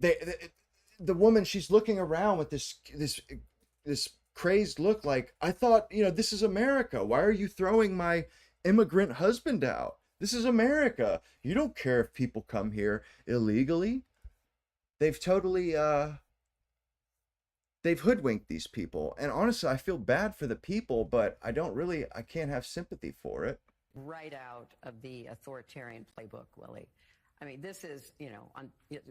the woman, she's looking around with this crazed look like, I thought, this is America. Why are you throwing my immigrant husband out? This is America. You don't care if people come here illegally. They've totally they've hoodwinked these people. And honestly, I feel bad for the people, but I can't have sympathy for it. Right out of the authoritarian playbook, Willie. I mean, this is,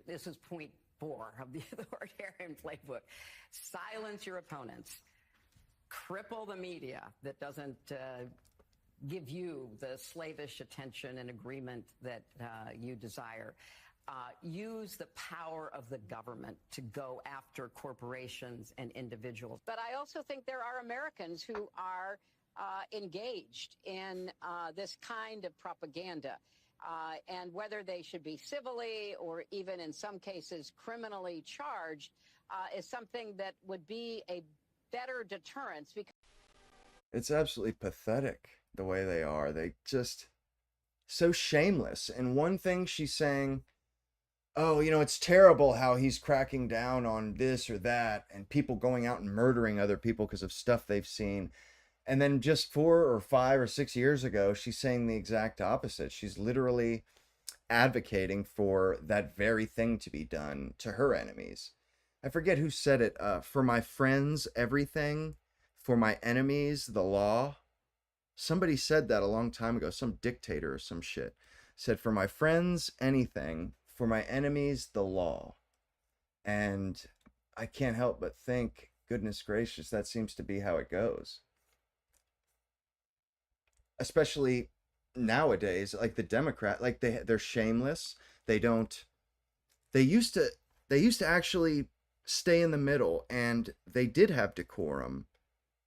this is point 4 of the authoritarian playbook. Silence your opponents. Cripple the media that doesn't give you the slavish attention and agreement that you desire. use the power of the government to go after corporations and individuals. But I also think there are Americans who are engaged in this kind of propaganda. And whether they should be civilly or even in some cases criminally charged is something that would be a better deterrence. Because It's absolutely pathetic the way they are. They just so shameless. And one thing she's saying, oh, you know, it's terrible how he's cracking down on this or that, and people going out and murdering other people because of stuff they've seen. And then just 4 or 5 or 6 years ago, she's saying the exact opposite. She's literally advocating for that very thing to be done to her enemies. I forget who said it. For my friends, everything. For my enemies, the law. Somebody said that a long time ago. Some dictator or some shit said, for my friends, anything. For my enemies, the law. And I can't help but think, goodness gracious, that seems to be how it goes. Especially nowadays, like the Democrat, like they're shameless. They used to actually stay in the middle, and they did have decorum.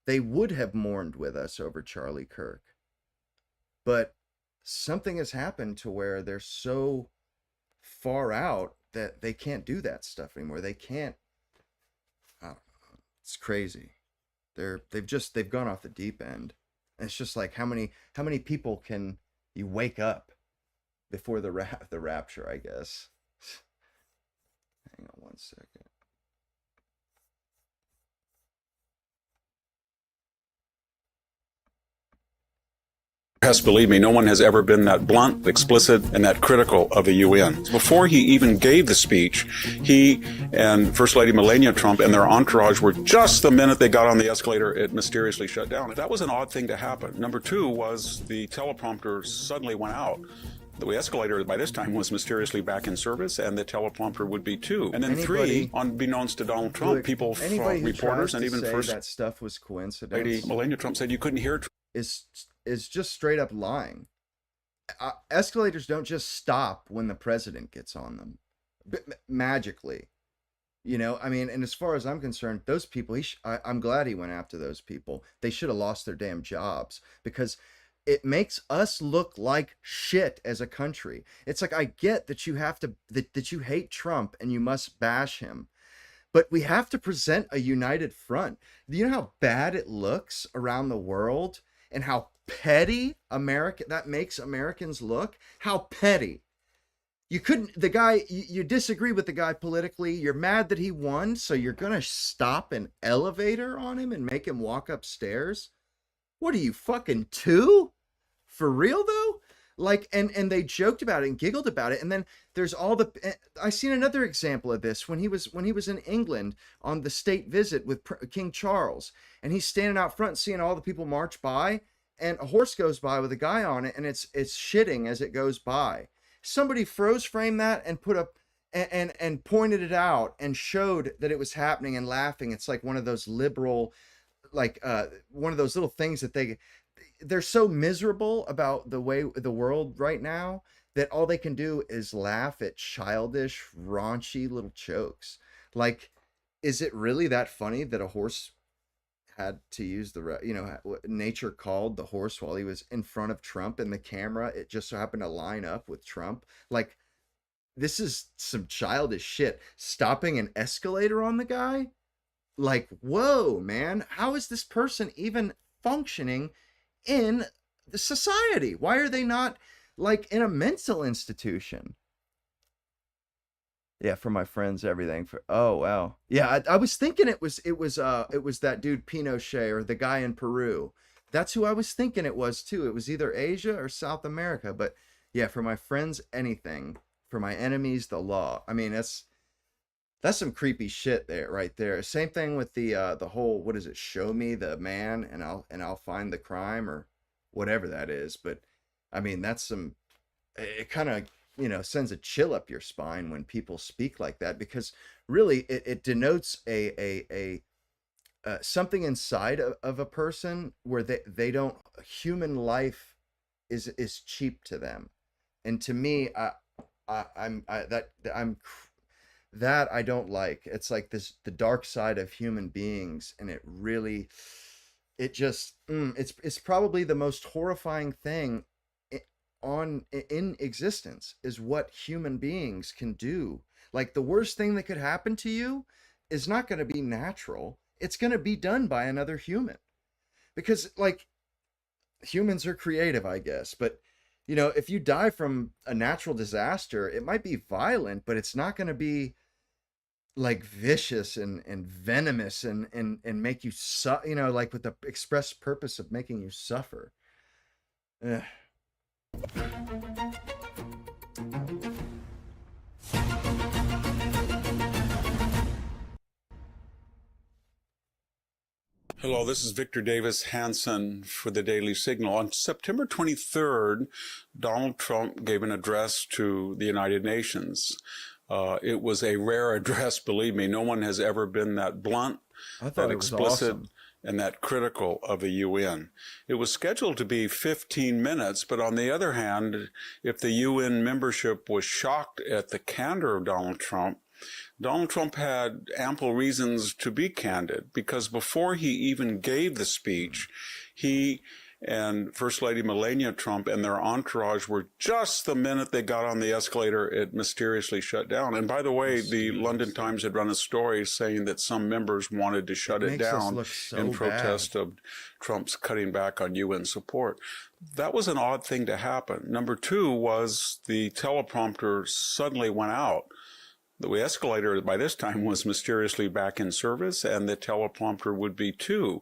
They would have mourned with us over Charlie Kirk. But something has happened to where they're so far out that they can't do that stuff anymore. They can't. I don't know. It's crazy. They've gone off the deep end. And it's just like how many people can you wake up before the rapture, I guess. Hang on one second. Yes, believe me, no one has ever been that blunt, explicit, and that critical of the UN. Before he even gave the speech, he and First Lady Melania Trump and their entourage were just the minute they got on the escalator, it mysteriously shut down. That was an odd thing to happen. Number two was the teleprompter suddenly went out. The escalator by this time was mysteriously back in service, and the teleprompter would be too. And then three, unbeknownst to Donald Trump, people, reporters, and even First that stuff was coincidence. Lady Melania Trump said you couldn't hear is just straight up lying. Escalators don't just stop when the president gets on them magically. You know, I mean, and as far as I'm concerned, those people, I'm glad he went after those people. They should have lost their damn jobs, because it makes us look like shit as a country. It's like, I get that you have to, that you hate Trump and you must bash him, but we have to present a united front. Do you know how bad it looks around the world and how petty that makes Americans look? How petty. You you disagree with the guy politically, you're mad that he won, so you're gonna stop an elevator on him and make him walk upstairs? What are you, fucking 2? For real though? Like, and they joked about it and giggled about it. And then there's I seen another example of this when he was in England on the state visit with King Charles, and he's standing out front seeing all the people march by, and a horse goes by with a guy on it, and it's shitting as it goes by. Somebody froze framed that and put up and pointed it out and showed that it was happening and laughing. It's like one of those liberal, like one of those little things that they're so miserable about the way the world right now that all they can do is laugh at childish, raunchy little jokes. Like, is it really that funny that a horse had to use nature called the horse while he was in front of Trump, and the camera, it just so happened to line up with Trump? Like, this is some childish shit. Stopping an escalator on the guy? Like, whoa, man, how is this person even functioning in the society? Why are they not like in a mental institution? Yeah, for my friends, everything. Oh wow, yeah. I was thinking it was that dude Pinochet, or the guy in Peru. That's who I was thinking it was too. It was either Asia or South America. But yeah, for my friends, anything. For my enemies, the law. I mean, that's some creepy shit there, right there. Same thing with the whole, what is it? Show me the man, and I'll find the crime, or whatever that is. But I mean, it kind of, sends a chill up your spine when people speak like that, because really it denotes a something inside of a person where they don't, human life is cheap to them. And to me, that I don't like. It's like the dark side of human beings, and it's probably the most horrifying thing in existence is what human beings can do. Like, the worst thing that could happen to you is not going to be natural. It's going to be done by another human. Because, like, humans are creative, I guess, but if you die from a natural disaster, it might be violent, but it's not going to be like vicious and venomous and make you like with the express purpose of making you suffer. Ugh. Hello, this is Victor Davis Hanson for the Daily Signal. On September 23rd, Donald Trump gave an address to the United Nations. It was a rare address, believe me. No one has ever been that blunt, that explicit, awesome, and that critical of the UN. It was scheduled to be 15 minutes, but on the other hand, if the UN membership was shocked at the candor of Donald Trump had ample reasons to be candid, because before he even gave the speech, he and First Lady Melania Trump and their entourage were, just the minute they got on the escalator, it mysteriously shut down. And by the way, the London Times had run a story saying that some members wanted to shut it down in protest of Trump's cutting back on UN support. That was an odd thing to happen. Number two was the teleprompter suddenly went out. The escalator by this time was mysteriously back in service, and the teleprompter would be too.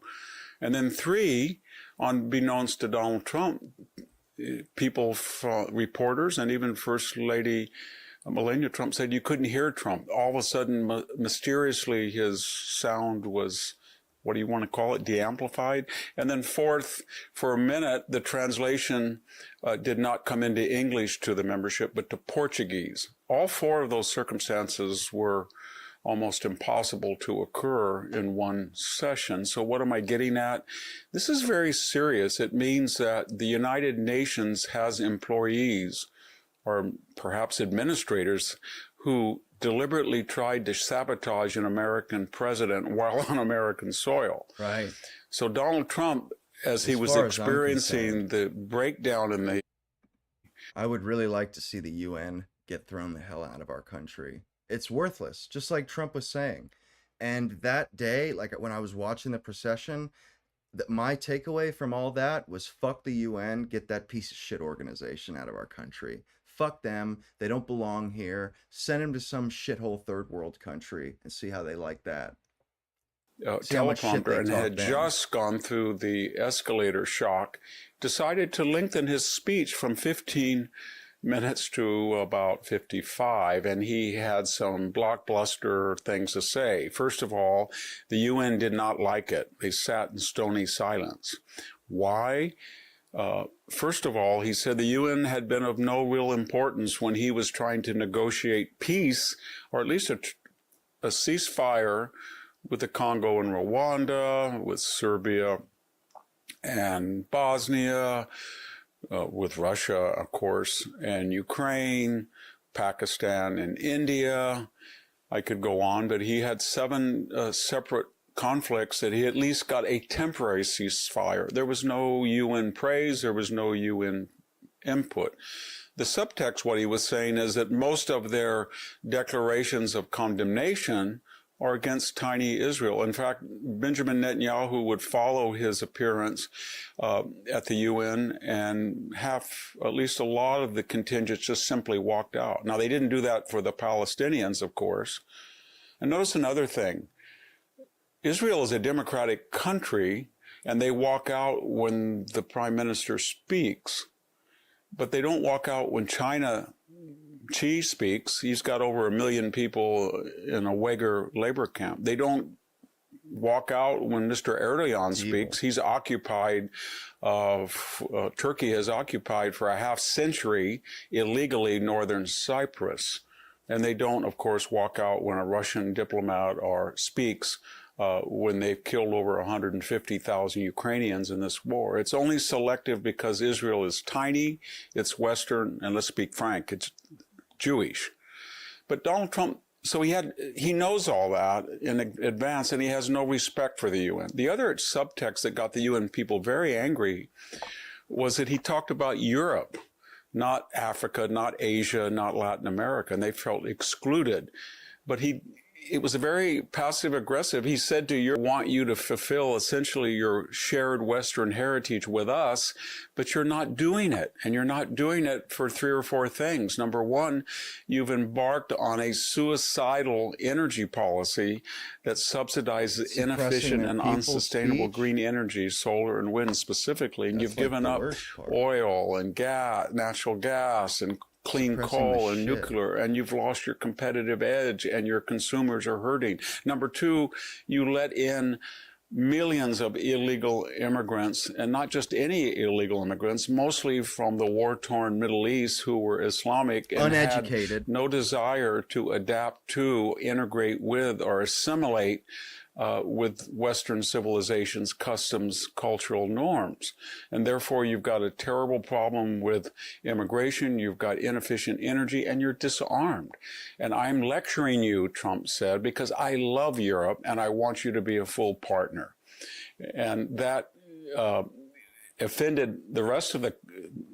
And then three, unbeknownst to Donald Trump, people, reporters, and even First Lady Melania Trump said you couldn't hear Trump. All of a sudden, mysteriously, his sound was, what do you want to call it, de-amplified? And then fourth, for a minute, the translation did not come into English to the membership, but to Portuguese. All four of those circumstances were almost impossible to occur in one session. So what am I getting at? This is very serious. It means that the United Nations has employees, or perhaps administrators, who deliberately tried to sabotage an American president while on American soil. Right. So Donald Trump, as he was experiencing the breakdown in the... I would really like to see the UN get thrown the hell out of our country. It's worthless, just like Trump was saying. And that day, like when I was watching the procession, my takeaway from all that was, fuck the UN, get that piece of shit organization out of our country. Fuck them. They don't belong here. Send them to some shithole third world country and see how they like that. Teleprompter, and had just gone through the escalator shock, decided to lengthen his speech from 15 minutes to about 55, and he had some blockbuster things to say. First of all, the UN did not like it. They sat in stony silence. Why? First of all, he said the UN had been of no real importance when he was trying to negotiate peace, or at least a ceasefire, with the Congo and Rwanda, with Serbia and Bosnia, with Russia, of course, and Ukraine, Pakistan, and India. I could go on, but he had 7 separate conflicts that he at least got a temporary ceasefire. There was no UN praise, there was no UN input. The subtext, what he was saying, is that most of their declarations of condemnation are against tiny Israel. In fact, Benjamin Netanyahu would follow his appearance at the UN, and at least a lot of the contingents just simply walked out. Now, they didn't do that for the Palestinians, of course. And notice another thing. Israel is a democratic country, and they walk out when the prime minister speaks, but they don't walk out when Xi speaks. He's got over 1 million people in a Uyghur labor camp. They don't walk out when Mr. Erdogan speaks. He's occupied, Turkey has occupied for a half century illegally northern Cyprus. And they don't, of course, walk out when a Russian diplomat speaks when they've killed over 150,000 Ukrainians in this war. It's only selective because Israel is tiny, it's Western, and let's speak frank, it's Jewish. But Donald Trump, so he knows all that in advance, and he has no respect for the UN. The other subtext that got the UN people very angry was that he talked about Europe, not Africa, not Asia, not Latin America, and they felt excluded. But it was a very passive aggressive. He said to Europe, want you to fulfill essentially your shared Western heritage with us, but you're not doing it. And you're not doing it for 3 or 4 things. Number one, you've embarked on a suicidal energy policy that subsidizes Suppressing inefficient their and people's unsustainable speech. green energy, solar and wind specifically. And That's you've like given the up worst part. oil and gas, natural gas, and clean Suppressing coal the and shit. nuclear, and you've lost your competitive edge, and your consumers are hurting. Number two, you let in millions of illegal immigrants, and not just any illegal immigrants, mostly from the war-torn Middle East who were Islamic and Uneducated. had no desire to adapt to, integrate with, or assimilate with Western civilization's customs, cultural norms. And therefore, you've got a terrible problem with immigration, you've got inefficient energy, and you're disarmed. And I'm lecturing you, Trump said, because I love Europe and I want you to be a full partner. And that offended the rest of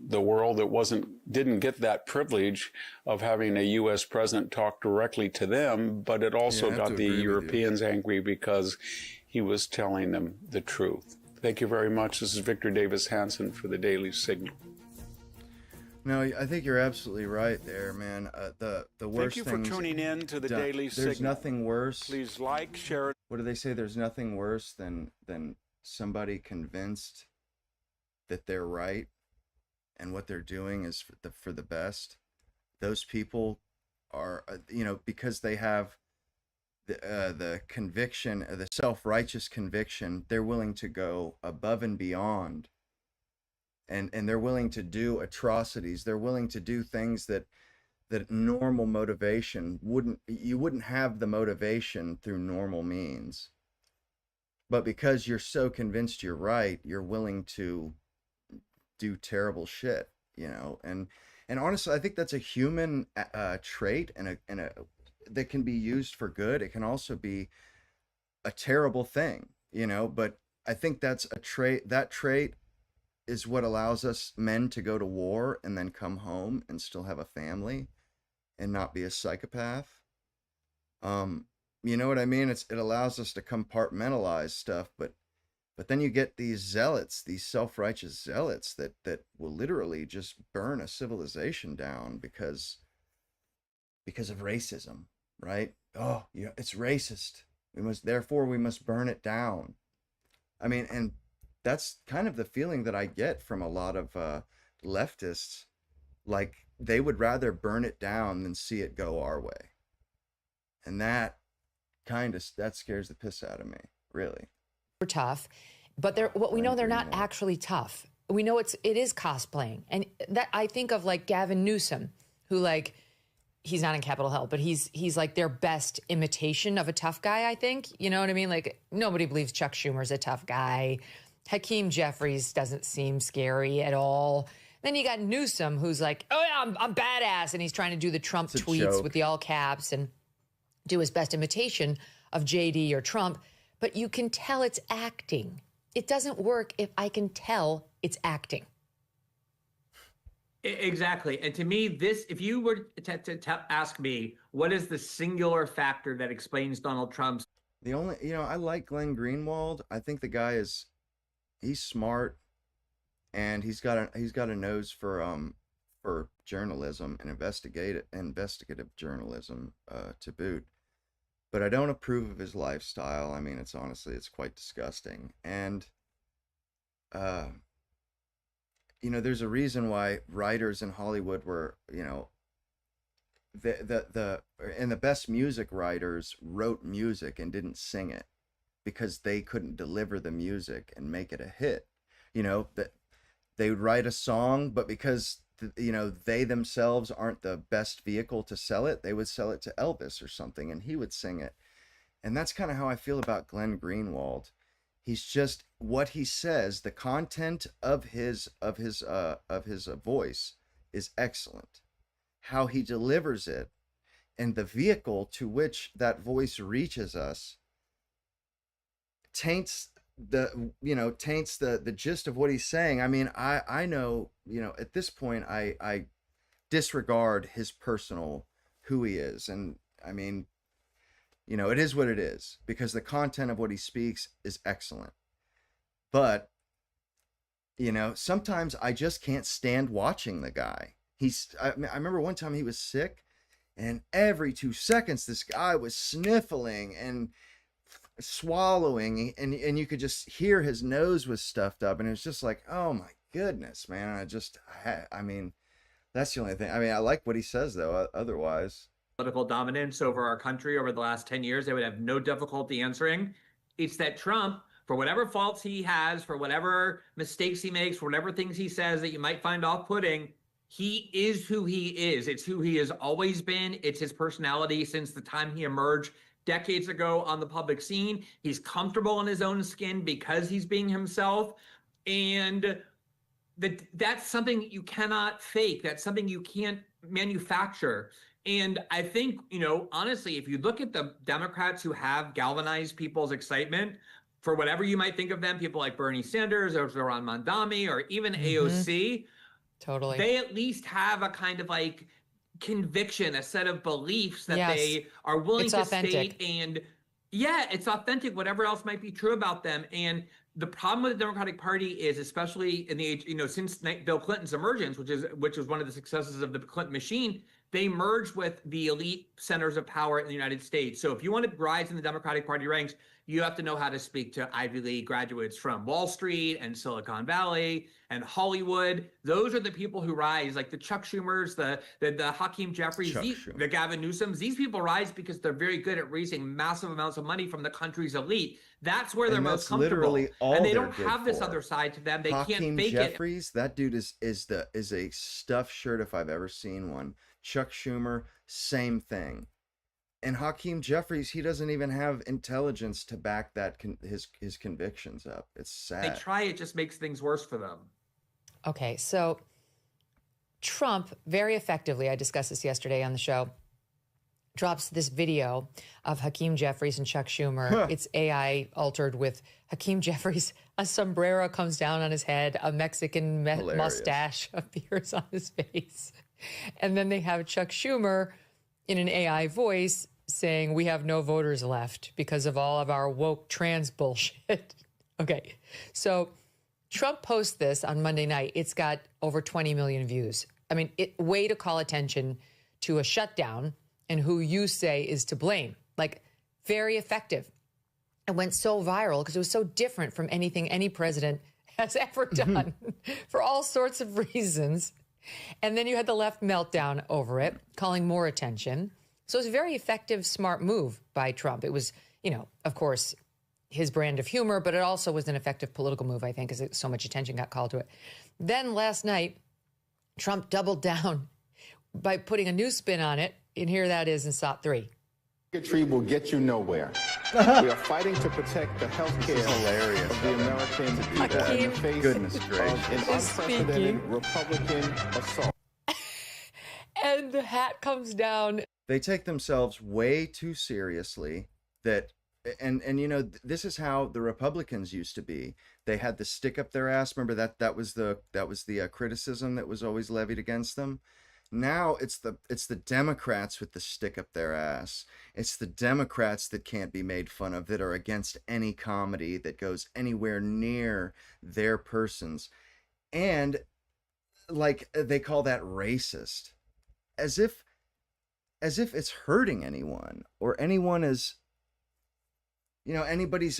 the world that didn't get that privilege of having a U.S. president talk directly to them, but it also got the Europeans angry because he was telling them the truth. Thank you very much. This is Victor Davis Hanson for the Daily Signal. No, I think you're absolutely right there, man. The worst Thank you for things tuning in to the done. Daily There's Signal. nothing worse. Please like, share. What do they say? There's nothing worse than somebody convinced that they're right and what they're doing is for the best. Those people are, because they have the conviction, the self-righteous conviction, they're willing to go above and beyond, and they're willing to do atrocities. They're willing to do things that normal motivation you wouldn't have the motivation through normal means. But because you're so convinced you're right, you're willing to do terrible shit, and honestly, I think that's a human trait, and a that can be used for good. It can also be a terrible thing, but I think that's a trait. That trait is what allows us men to go to war and then come home and still have a family and not be a psychopath. You know what I mean? It allows us to compartmentalize stuff, but then you get these zealots, these self-righteous zealots that will literally just burn a civilization down because of racism, right? Oh, it's racist. Therefore we must burn it down. I mean, and that's kind of the feeling that I get from a lot of leftists. Like, they would rather burn it down than see it go our way. And that scares the piss out of me, really. Tough, but what we know, they're not actually tough. We know it is cosplaying, and that I think of like Gavin Newsom, who he's not in Capitol Hill, but he's like their best imitation of a tough guy. I think, you know what I mean? Like, nobody believes Chuck Schumer's a tough guy. Hakeem Jeffries doesn't seem scary at all. Then you got Newsom, who's like, oh yeah, I'm badass, and he's trying to do the Trump tweets joke with the all caps and do his best imitation of JD or Trump. But you can tell it's acting. It doesn't work if I can tell it's acting. Exactly. And to me, if you were to ask me, what is the singular factor that explains Donald Trump's? The only, I like Glenn Greenwald. I think the guy he's smart, and he's got a nose for journalism and investigative journalism to boot. But I don't approve of his lifestyle. I mean, it's quite disgusting. And, there's a reason why writers in Hollywood were, the best music writers wrote music and didn't sing it because they couldn't deliver the music and make it a hit. That they would write a song, but because they themselves aren't the best vehicle to sell it, they would sell it to Elvis or something, and he would sing it. And that's kind of how I feel about Glenn Greenwald. He's just, what he says, the content of his voice is excellent. how he delivers it and the vehicle to which that voice reaches us taints the gist of what he's saying. I mean, I know, at this point I disregard his personal who he is. And I mean, it is what it is, because the content of what he speaks is excellent. But, sometimes I just can't stand watching the guy. I remember one time he was sick, and every 2 seconds this guy was sniffling and swallowing, and you could just hear his nose was stuffed up, and it was just like, oh my goodness, man. I mean, that's the only thing. I mean, I like what he says, though, otherwise. Political dominance over our country over the last 10 years, they would have no difficulty answering. It's that Trump, for whatever faults he has, for whatever mistakes he makes, for whatever things he says that you might find off-putting, he is who he is. It's who he has always been. It's his personality since the time he emerged decades ago on the public scene. He's comfortable in his own skin because he's being himself. And that's something you cannot fake. That's something you can't manufacture. And I think, honestly, if you look at the Democrats who have galvanized people's excitement, for whatever you might think of them, people like Bernie Sanders or Zoran Mandami or even AOC, totally, they at least have a kind of like conviction, a set of beliefs that they are willing to state. And yeah, it's authentic, whatever else might be true about them. And the problem with the Democratic Party is, especially in the age, since Bill Clinton's emergence, which was one of the successes of the Clinton machine, they merged with the elite centers of power in the United States. So if you want to rise in the Democratic Party ranks, you have to know how to speak to Ivy League graduates from Wall Street and Silicon Valley and Hollywood. Those are the people who rise, like the Chuck Schumers, the Hakeem Jeffries, the Gavin Newsoms. These people rise because they're very good at raising massive amounts of money from the country's elite. That's where they're most comfortable. Literally all and they they're don't good have this for. other side to them. They Hakeem can't fake Jeffries, that dude is a stuffed shirt if I've ever seen one. Chuck Schumer, same thing. And Hakeem Jeffries, he doesn't even have intelligence to back his convictions up. It's sad. They try, it just makes things worse for them. Okay, so Trump very effectively, I discussed this yesterday on the show, drops this video of Hakeem Jeffries and Chuck Schumer. It's AI altered with Hakeem Jeffries. A sombrero comes down on his head. A Mexican mustache appears on his face. And then they have Chuck Schumer in an AI voice saying, we have no voters left because of all of our woke trans bullshit. Okay, so Trump posts this on Monday night. It's got over 20 million views. I mean, way to call attention to a shutdown and who you say is to blame. Like, very effective. It went so viral because it was so different from anything any president has ever done for all sorts of reasons. And then you had the left meltdown over it, calling more attention. So it was a very effective, smart move by Trump. It was, of course, his brand of humor, but it also was an effective political move, I think, because so much attention got called to it. Then last night, Trump doubled down by putting a new spin on it. And here that is in SOT 3. Bigotry will get you nowhere. We are fighting to protect the health care of the American people in the face of an unprecedented Republican assault. And the hat comes down. They take themselves way too seriously. And this is how the Republicans used to be. They had the stick up their ass. Remember that was the criticism that was always levied against them. Now it's the Democrats with the stick up their ass. It's the Democrats that can't be made fun of, that are against any comedy that goes anywhere near their persons. And like they call that racist, as if it's hurting anyone, or anyone is, anybody's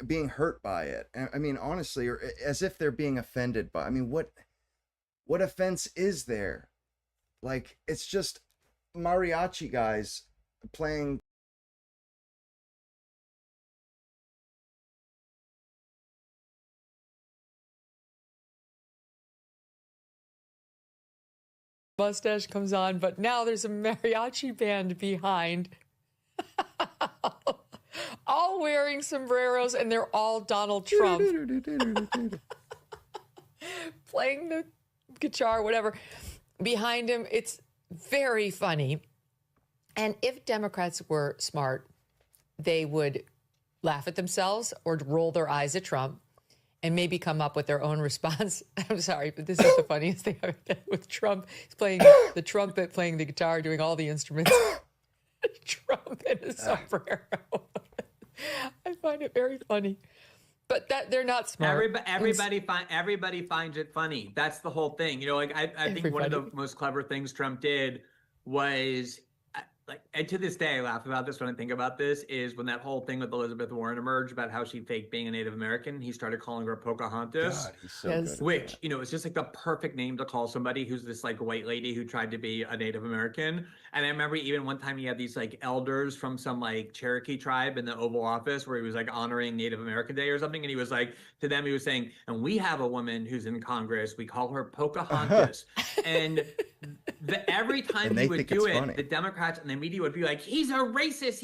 being hurt by it. I mean, honestly, or as if they're being offended by. I mean, what offense is there? Like, it's just mariachi guys playing. Mustache comes on, but now there's a mariachi band behind. All wearing sombreros, and they're all Donald Trump. Playing the guitar, whatever. Behind him, it's Very funny. And if Democrats were smart, they would laugh at themselves or roll their eyes at Trump and maybe come up with their own response. I'm sorry, but this is the funniest thing I've done with Trump. He's playing the trumpet, playing the guitar, doing all the instruments. Trump in a sombrero. I find it very funny. But that they're not smart. Everybody finds it funny. That's the whole thing. You know, like I think one of the most clever things Trump did was and to this day I laugh about this when I think about this, is when that whole thing with Elizabeth Warren emerged about how she faked being a Native American. He started calling her Pocahontas. God, he's so good at Which, you know, it's just like the perfect name to call somebody who's this like white lady who tried to be a Native American. And I remember even one time he had these like elders from some like Cherokee tribe in the Oval Office where he was like honoring Native American Day or something. And he was like, to them, he was saying, and we have a woman who's in Congress. We call her Pocahontas. And every time he would do it, funny. The Democrats and the media would be like, he's a racist.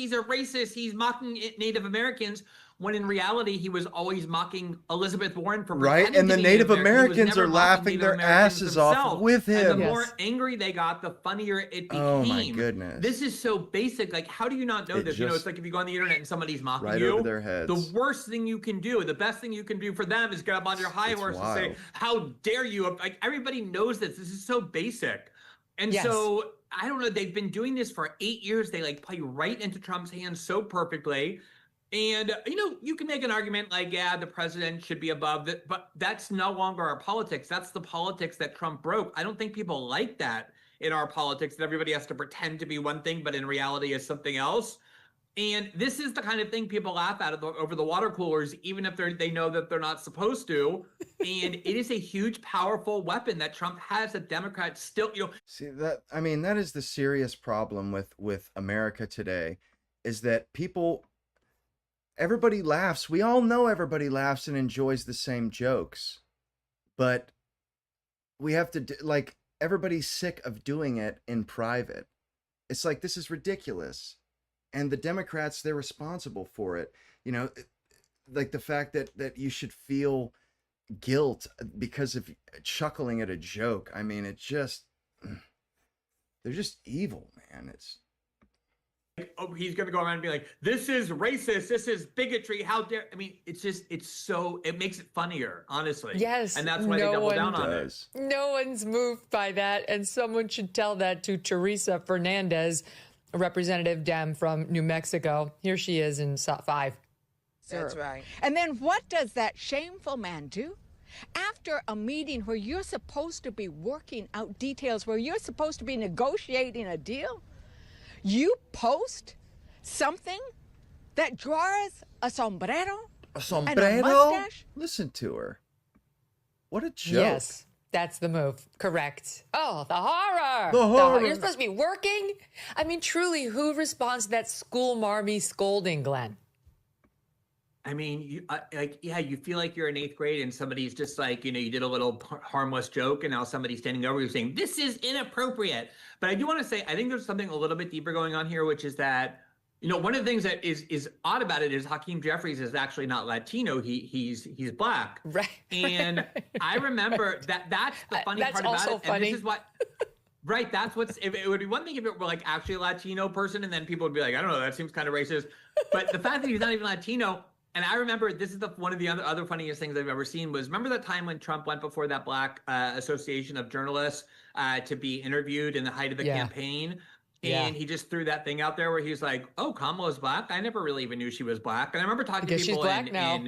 He's mocking Native Americans. When in reality, he was always mocking Elizabeth Warren for right, and the Native Americans are laughing their asses off with him. And the more angry they got, the funnier it became. Oh my goodness! This is so basic. Like, how do you not know this? You know, it's like if you go on the internet and somebody's mocking right you, over their heads. The worst thing you can do, the best thing you can do for them, is get up on your high horse and say, "How dare you!" Like everybody knows this. This is so basic. And so I don't know. They've been doing this for 8 years. They like play right into Trump's hands so perfectly. And, you know, you can make an argument like, yeah, the president should be above it, but that's no longer our politics. That's the politics that Trump broke. I don't think people like that in our politics, that everybody has to pretend to be one thing, but in reality is something else. And this is the kind of thing people laugh at over the water coolers, even if they know that they're not supposed to. And it is a huge, powerful weapon that Trump has that Democrats still, you know. See, that is the serious problem with America today, is that everybody laughs. We all know everybody laughs and enjoys the same jokes, but we have to like, everybody's sick of doing it in private. It's like, this is ridiculous. And the Democrats, they're responsible for it. You know, like the fact that you should feel guilt because of chuckling at a joke. I mean, it's just, they're just evil, man. It's, oh, he's going to go around and be like, this is racist. This is bigotry. How dare. I mean, it's so, it makes it funnier, honestly. Yes. And that's why they double down on it. No one's moved by that. And someone should tell that to Teresa Fernandez, a representative Dem from New Mexico. Here she is in 5. That's right. And then what does that shameful man do? After a meeting where you're supposed to be working out details, where you're supposed to be negotiating a deal, you post something that draws a sombrero and a mustache? Listen to her. What a joke. Yes, that's the move. Correct. Oh, the horror. The horror. You're supposed to be working? I mean, truly, who responds to that school marmy scolding, Glenn? I mean, you feel like you're in 8th grade and somebody's just like, you know, you did a little harmless joke and now somebody's standing over you saying, this is inappropriate. But I do want to say, I think there's something a little bit deeper going on here, which is that, you know, one of the things that is odd about it is Hakeem Jeffries is actually not Latino. He's black. Right. And I remember that's the funny part about it. Funny. And this is what, right. That's it would be one thing if it were like actually a Latino person and then people would be like, I don't know, that seems kind of racist. But the fact that he's not even Latino. And I remember this is one of the other funniest things I've ever seen was, remember that time when Trump went before that Black Association of Journalists to be interviewed in the height of the campaign? And he just threw that thing out there where he's like, oh, Kamala's black? I never really even knew she was black. And I remember talking to people she's black now.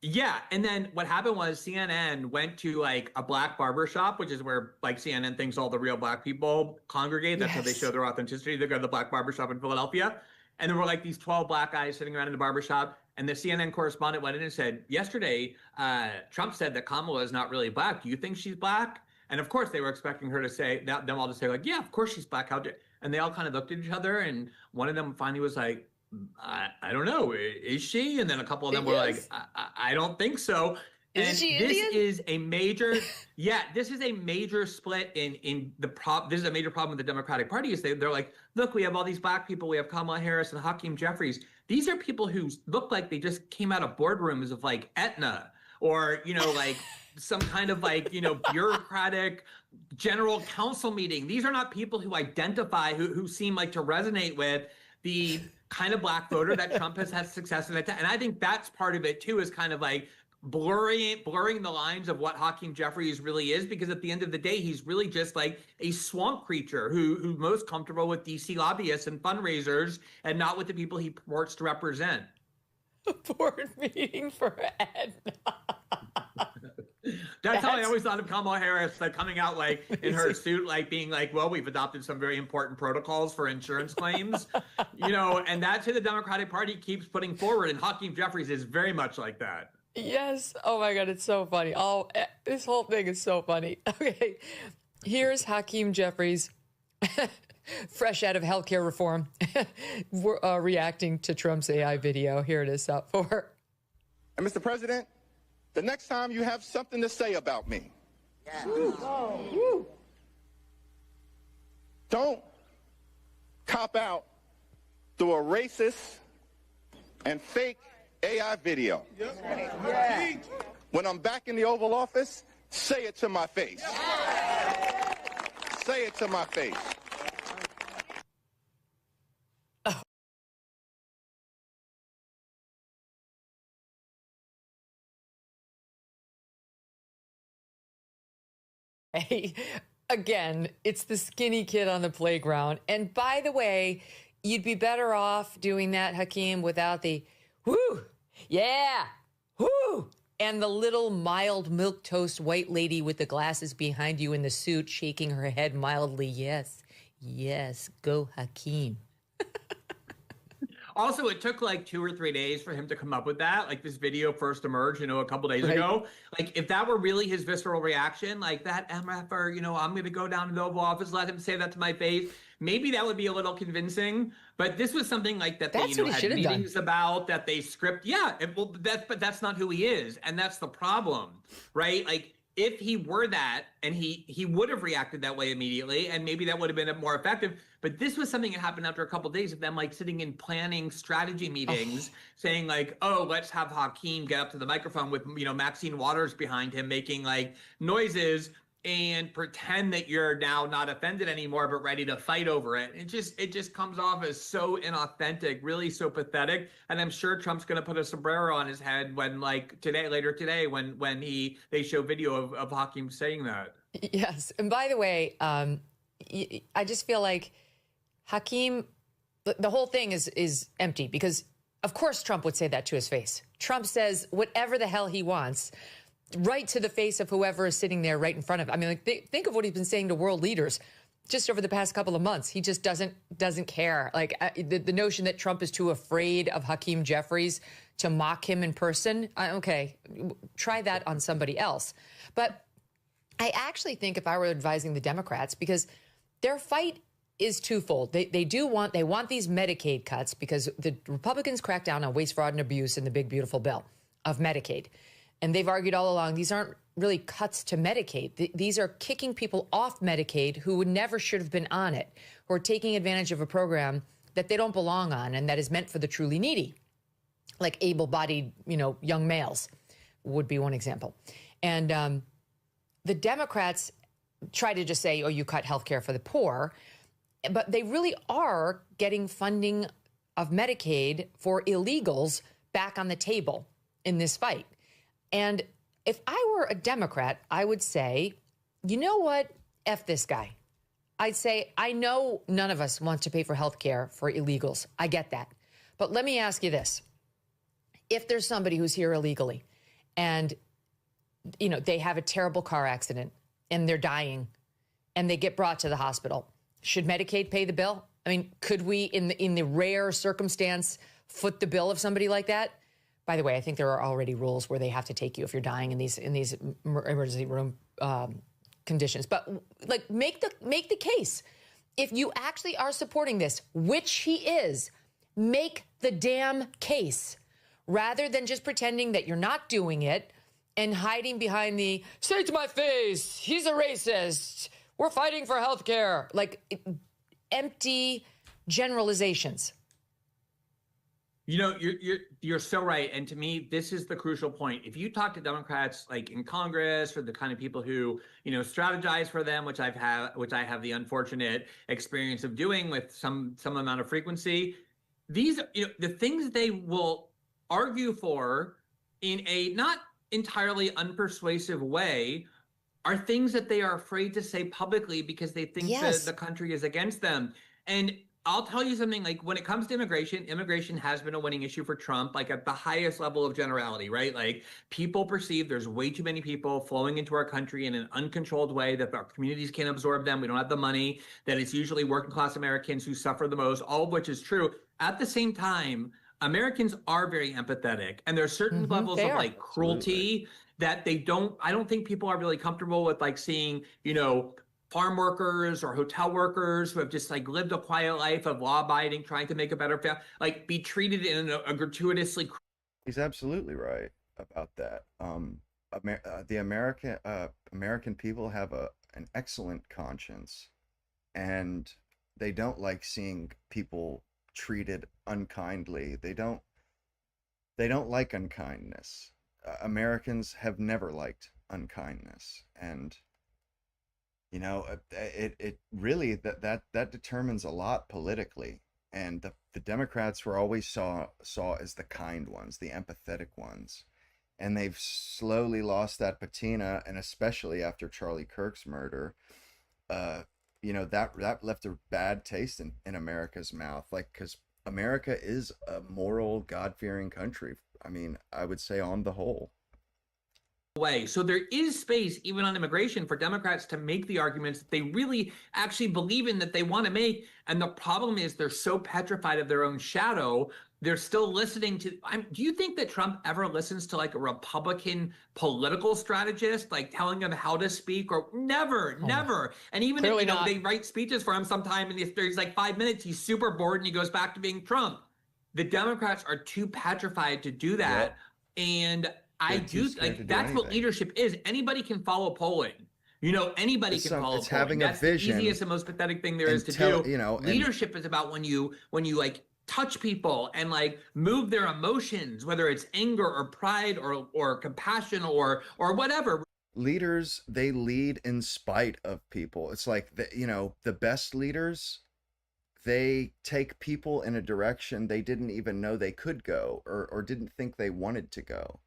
Yeah, and then what happened was CNN went to like a black barbershop, which is where like CNN thinks all the real black people congregate. That's how they show their authenticity. They go to the black barbershop in Philadelphia. And there were like these 12 black guys sitting around in the barbershop. And the CNN correspondent went in and said, yesterday, Trump said that Kamala is not really black. Do you think she's black? And of course, they were expecting her to say, them all to say like, yeah, of course she's black. How dare? And they all kind of looked at each other. And one of them finally was like, I don't know. Is she? And then a couple of them were like, I don't think so. And this is a major, this is a major split in the this is a major problem with the Democratic Party is they're like, look, we have all these black people. We have Kamala Harris and Hakeem Jeffries. These are people who look like they just came out of boardrooms of like Aetna or, you know, like some kind of like, you know, bureaucratic general council meeting. These are not people who identify, who seem like to resonate with the kind of black voter that Trump has had success in. And I think that's part of it too, is kind of like blurring the lines of what Hakeem Jeffries really is, because at the end of the day, he's really just like a swamp creature who's most comfortable with DC lobbyists and fundraisers and not with the people he purports to represent. Board meeting for Edna. That's how I always thought of Kamala Harris, like coming out like in her suit, like being like, well, we've adopted some very important protocols for insurance claims, you know, and that's who the Democratic Party keeps putting forward. And Hakeem Jeffries is very much like that. Yes. Oh my God, it's so funny. Oh, this whole thing is so funny. Okay, here's Hakeem Jeffries, fresh out of healthcare reform, reacting to Trump's AI video. Here it is up for. And Mr. President, the next time you have something to say about me, don't cop out through a racist and fake AI video. When I'm back in the Oval Office, say it to my face. Say it to my face. Hey, again, it's the skinny kid on the playground. And by the way, you'd be better off doing that, Hakeem, without the whoo, yeah, whoo, and the little mild milquetoast white lady with the glasses behind you in the suit shaking her head mildly. Yes, yes, go Hakeem. Also, it took like 2 or 3 days for him to come up with that. Like this video first emerged, you know, a couple days ago. Like if that were really his visceral reaction, like that MFR, you know, I'm going to go down to the Oval Office, let him say that to my face. Maybe that would be a little convincing. But this was something like that they, you know, had meetings about, that they script. Yeah, but that's not who he is. And that's the problem, right? Like if he were that, and he would have reacted that way immediately, and maybe that would have been more effective. But this was something that happened after a couple of days of them like sitting in planning strategy meetings, saying like, oh, let's have Hakeem get up to the microphone with, you know, Maxine Waters behind him making like noises and pretend that you're now not offended anymore, but ready to fight over it. It just comes off as so inauthentic, really so pathetic. And I'm sure Trump's going to put a sombrero on his head when like later today, when they show video of Hakeem saying that. Yes. And by the way, I just feel like Hakeem, the whole thing is empty, because of course Trump would say that to his face. Trump says whatever the hell he wants, right to the face of whoever is sitting there right in front of him. I mean, like, think of what he's been saying to world leaders just over the past couple of months. He just doesn't care. Like the notion that Trump is too afraid of Hakeem Jeffries to mock him in person. Okay, try that on somebody else. But I actually think if I were advising the Democrats, because their fight is twofold. They want these Medicaid cuts because the Republicans cracked down on waste, fraud, and abuse in the big, beautiful bill of Medicaid. And they've argued all along, these aren't really cuts to Medicaid. These are kicking people off Medicaid who would never should have been on it, who are taking advantage of a program that they don't belong on and that is meant for the truly needy, like able-bodied, you know, young males would be one example. And the Democrats try to just say, oh, you cut health care for the poor, but they really are getting funding of Medicaid for illegals back on the table in this fight. And if I were a Democrat, I would say, you know what? F this guy. I'd say, I know none of us want to pay for health care for illegals. I get that. But let me ask you this. If there's somebody who's here illegally and, you know, they have a terrible car accident and they're dying and they get brought to the hospital, should Medicaid pay the bill? I mean, could we, in the rare circumstance, foot the bill of somebody like that? By the way, I think there are already rules where they have to take you if you're dying in these emergency room conditions. But like, make the case. If you actually are supporting this, which he is, make the damn case, rather than just pretending that you're not doing it and hiding behind the "say it to my face, he's a racist, we're fighting for health care," like empty generalizations. You know, you're so right. And to me, this is the crucial point. If you talk to Democrats like in Congress or the kind of people who, strategize for them, which I have the unfortunate experience of doing with some amount of frequency, these, the things they will argue for in a not entirely unpersuasive way are things that they are afraid to say publicly because they think that the country is against them. And I'll tell you something, like when it comes to immigration has been a winning issue for Trump, like at the highest level of generality, right? Like people perceive there's way too many people flowing into our country in an uncontrolled way, that our communities can't absorb them. We don't have the money, that it's usually working class Americans who suffer the most, all of which is true. At the same time, Americans are very empathetic, and there are certain levels of like cruelty that I don't think people are really comfortable with, like seeing, farm workers or hotel workers who have just like lived a quiet life of law abiding, trying to make a better family, like be treated in a gratuitously. He's absolutely right about that. The American people have an excellent conscience, and they don't like seeing people treated unkindly. They don't like unkindness. Americans have never liked unkindness, and it really that determines a lot politically. And the Democrats were always saw as the kind ones, the empathetic ones, and they've slowly lost that patina. And especially after Charlie Kirk's murder, that left a bad taste in America's mouth, like, because America is a moral, God-fearing country. I mean, I would say on the whole. Way. So there is space, even on immigration, for Democrats to make the arguments that they really actually believe in, that they want to make. And the problem is they're so petrified of their own shadow, they're still listening to. Do you think that Trump ever listens to like a Republican political strategist, like telling him how to speak? Or never. And even if they write speeches for him sometime, and there's like 5 minutes, he's super bored and he goes back to being Trump. The Democrats are too petrified to do that. Yep. And I do like that's what leadership is. Anybody can follow polling. Anybody can follow polling. Having that's a vision, the easiest and most pathetic thing there is to do. Leadership is about when you like touch people and like move their emotions, whether it's anger or pride or compassion or whatever. Leaders, they lead in spite of people. It's like the best leaders, they take people in a direction they didn't even know they could go, or didn't think they wanted to go.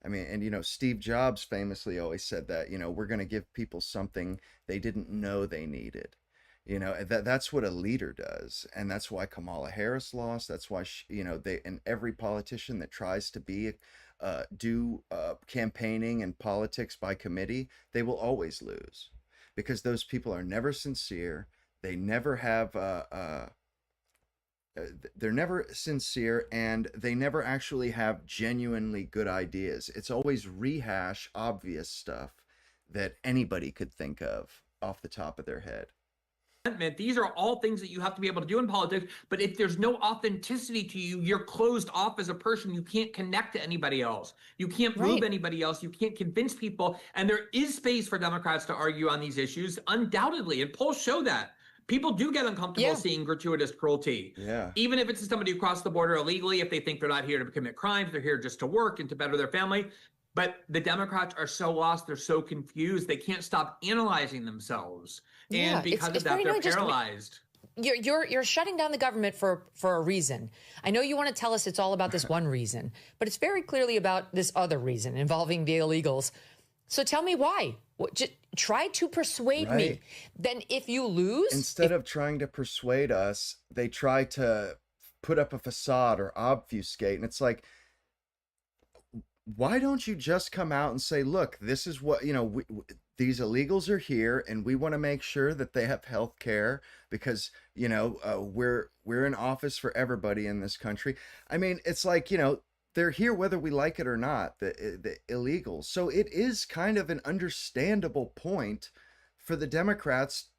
I mean, and Steve Jobs famously always said that, we're going to give people something they didn't know they needed. That's what a leader does. And that's why Kamala Harris lost. That's why, and every politician that tries to do campaigning and politics by committee, they will always lose, because those people are never sincere. They never have, they're never sincere, and they never actually have genuinely good ideas. It's always rehash obvious stuff that anybody could think of off the top of their head. These are all things that you have to be able to do in politics, but if there's no authenticity to you, you're closed off as a person. You can't connect to anybody else. You can't move anybody else. You can't convince people. And there is space for Democrats to argue on these issues, undoubtedly, and polls show that. People do get uncomfortable seeing gratuitous cruelty. Yeah. Even if it's somebody who crossed the border illegally, if they think they're not here to commit crimes, they're here just to work and to better their family. But the Democrats are so lost, they're so confused, they can't stop analyzing themselves. And because of that, they're paralyzed. You're shutting down the government for a reason. I know you want to tell us it's all about this one reason, but it's very clearly about this other reason involving the illegals. So tell me why. Just try to persuade me. Then if you lose... Instead of trying to persuade us, they try to put up a facade or obfuscate. And it's like, why don't you just come out and say, look, this is what, these illegals are here, and we want to make sure that they have health care, because, we're in office for everybody in this country. I mean, it's like, they're here whether we like it or not, the illegals. So it is kind of an understandable point for the Democrats.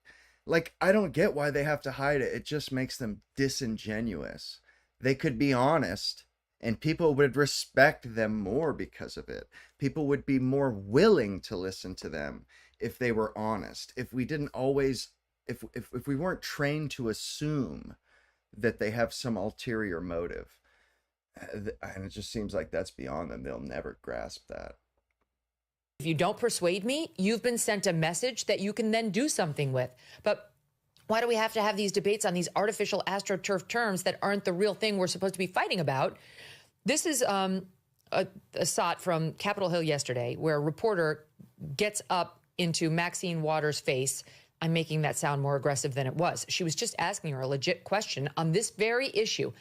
Like, I don't get why they have to hide it. It just makes them disingenuous. They could be honest, and people would respect them more because of it. People would be more willing to listen to them if they were honest. If we didn't always, if we weren't trained to assume that they have some ulterior motive. And it just seems like that's beyond them. They'll never grasp that. If you don't persuade me, you've been sent a message that you can then do something with. But why do we have to have these debates on these artificial astroturf terms that aren't the real thing we're supposed to be fighting about? This is a shot from Capitol Hill yesterday where a reporter gets up into Maxine Waters' face. I'm making that sound more aggressive than it was. She was just asking her a legit question on this very issue.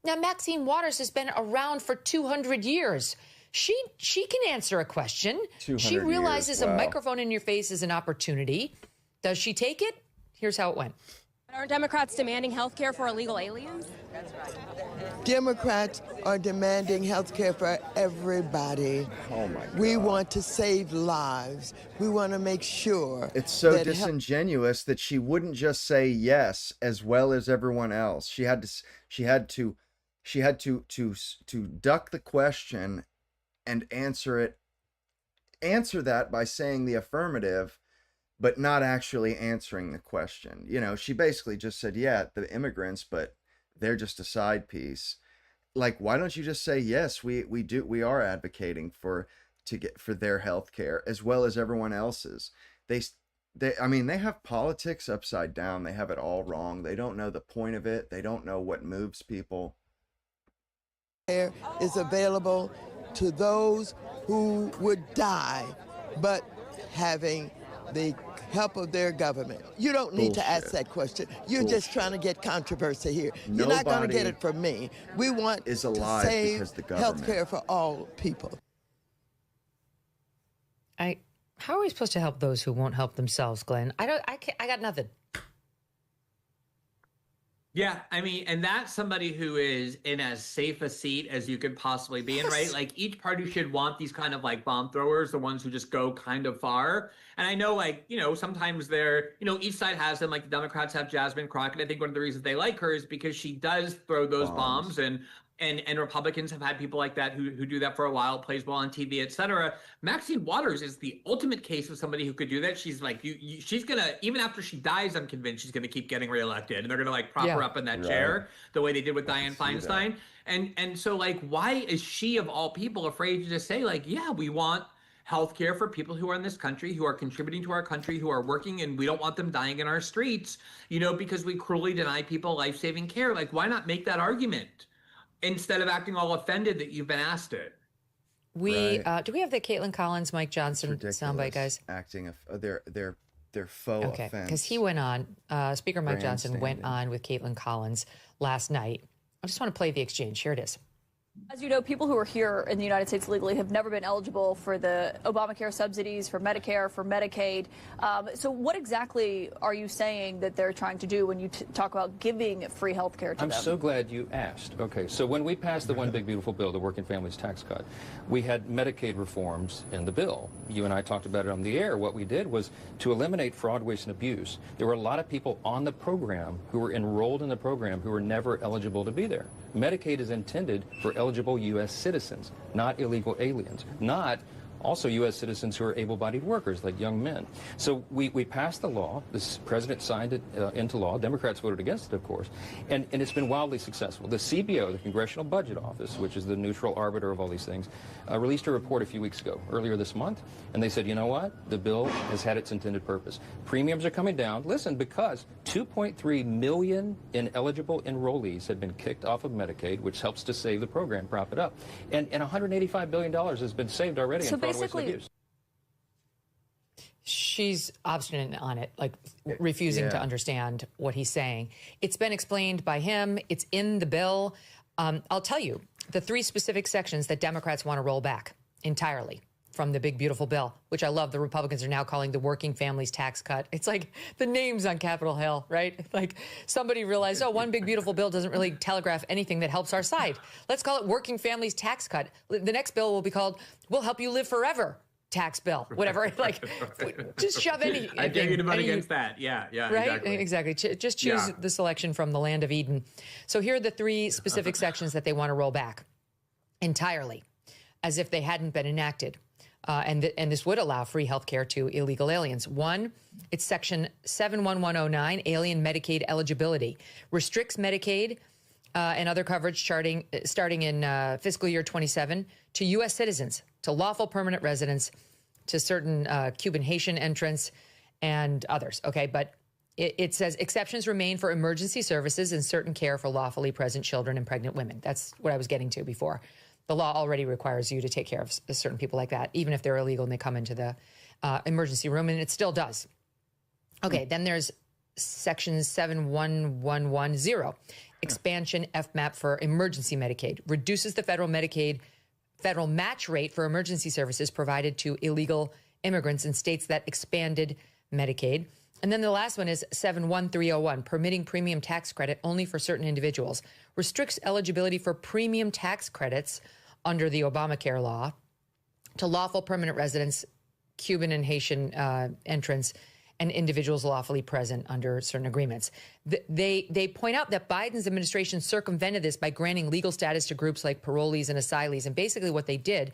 Now, Maxine Waters has been around for 200 years. She can answer a question. She realizes a microphone in your face is an opportunity. Does she take it? Here's how it went. Aren't Democrats demanding health care for illegal aliens? Democrats are demanding health care for everybody. Oh, my God. We want to save lives. We want to make sure. It's so disingenuous that she wouldn't just say yes as well as everyone else. She had to duck the question and answer that by saying the affirmative, but not actually answering the question. You know, she basically just said, yeah, the immigrants, but they're just a side piece. Like, why don't you just say, yes, we are advocating for their health care as well as everyone else's. They have politics upside down. They have it all wrong. They don't know the point of it. They don't know what moves people. Care is available to those who would die, but having the help of their government. You don't need to ask that question. You're just trying to get controversy here. You're not going to get it from me. We want to save health care for all people. How are we supposed to help those who won't help themselves, Glenn? I got nothing. Yeah, I mean, and that's somebody who is in as safe a seat as you could possibly be in, right? Like, each party should want these kind of like bomb throwers, the ones who just go kind of far. And I know, like, you know, sometimes they're, you know, each side has them. Like, the Democrats have Jasmine Crockett. I think one of the reasons they like her is because she does throw those bombs, and Republicans have had people like that who do that for a while, plays well on TV, et cetera. Maxine Waters is the ultimate case of somebody who could do that. She's like, she's going to, even after she dies, I'm convinced she's going to keep getting reelected. And they're going to like prop her up in that chair the way they did with Dianne Feinstein. And so, like, why is she of all people afraid to just say, like, yeah, we want healthcare for people who are in this country, who are contributing to our country, who are working, and we don't want them dying in our streets, you know, because we cruelly deny people life-saving care. Like, why not make that argument instead of acting all offended that you've been asked it? Do we have the Caitlin Collins, Mike Johnson soundbite, guys? Acting their faux offense. Because he went on, Speaker Mike Johnson went on with Caitlin Collins last night. I just want to play the exchange. Here it is. As you know, people who are here in the United States legally have never been eligible for the Obamacare subsidies, for Medicare, for Medicaid. So what exactly are you saying that they're trying to do when you talk about giving free health care to them? I'm so glad you asked. Okay, so when we passed the One Big Beautiful Bill, the Working Families Tax Cut, we had Medicaid reforms in the bill. You and I talked about it on the air. What we did was to eliminate fraud, waste, and abuse. There were a lot of people on the program who were enrolled in the program who were never eligible to be there. Medicaid is intended for eligible U.S. citizens, not illegal aliens, not also U.S. citizens who are able-bodied workers, like young men. So we passed the law. This president signed it into law. Democrats voted against it, of course. And it's been wildly successful. The CBO, the Congressional Budget Office, which is the neutral arbiter of all these things, released a report a few weeks ago, earlier this month, and they said, you know what? The bill has had its intended purpose. Premiums are coming down. Listen, because 2.3 million ineligible enrollees have been kicked off of Medicaid, which helps to save the program, prop it up. And $185 billion has been saved already in fraud, waste, and abuse. She's obstinate on it, like refusing to understand what he's saying. It's been explained by him. It's in the bill. I'll tell you, the three specific sections that Democrats want to roll back entirely from the big, beautiful bill, which I love. The Republicans are now calling the Working Families Tax Cut. It's like the names on Capitol Hill, right? Like somebody realized, oh, One Big Beautiful Bill doesn't really telegraph anything that helps our side. Let's call it Working Families Tax Cut. The next bill will be called We'll Help You Live Forever Tax Bill, whatever. Like, just shove anything. I dare you to vote against that. Yeah, right? Exactly. Just choose the selection from the land of Eden. So here are the three specific sections that they want to roll back entirely, as if they hadn't been enacted. And this would allow free health care to illegal aliens. One, it's Section 71109, Alien Medicaid Eligibility. Restricts Medicaid and other coverage starting in fiscal year 27 to U.S. citizens, to lawful permanent residents, to certain Cuban Haitian entrants and others. Okay, but it says exceptions remain for emergency services and certain care for lawfully present children and pregnant women. That's what I was getting to before. The law already requires you to take care of certain people like that, even if they're illegal and they come into the emergency room, and it still does. Okay, then there's section 71110, expansion FMAP for emergency Medicaid, reduces the federal match rate for emergency services provided to illegal immigrants in states that expanded Medicaid. And then the last one is 71301, permitting premium tax credit only for certain individuals, restricts eligibility for premium tax credits under the Obamacare law to lawful permanent residents, Cuban and Haitian entrants, and individuals lawfully present under certain agreements. They point out that Biden's administration circumvented this by granting legal status to groups like parolees and asylees. And basically what they did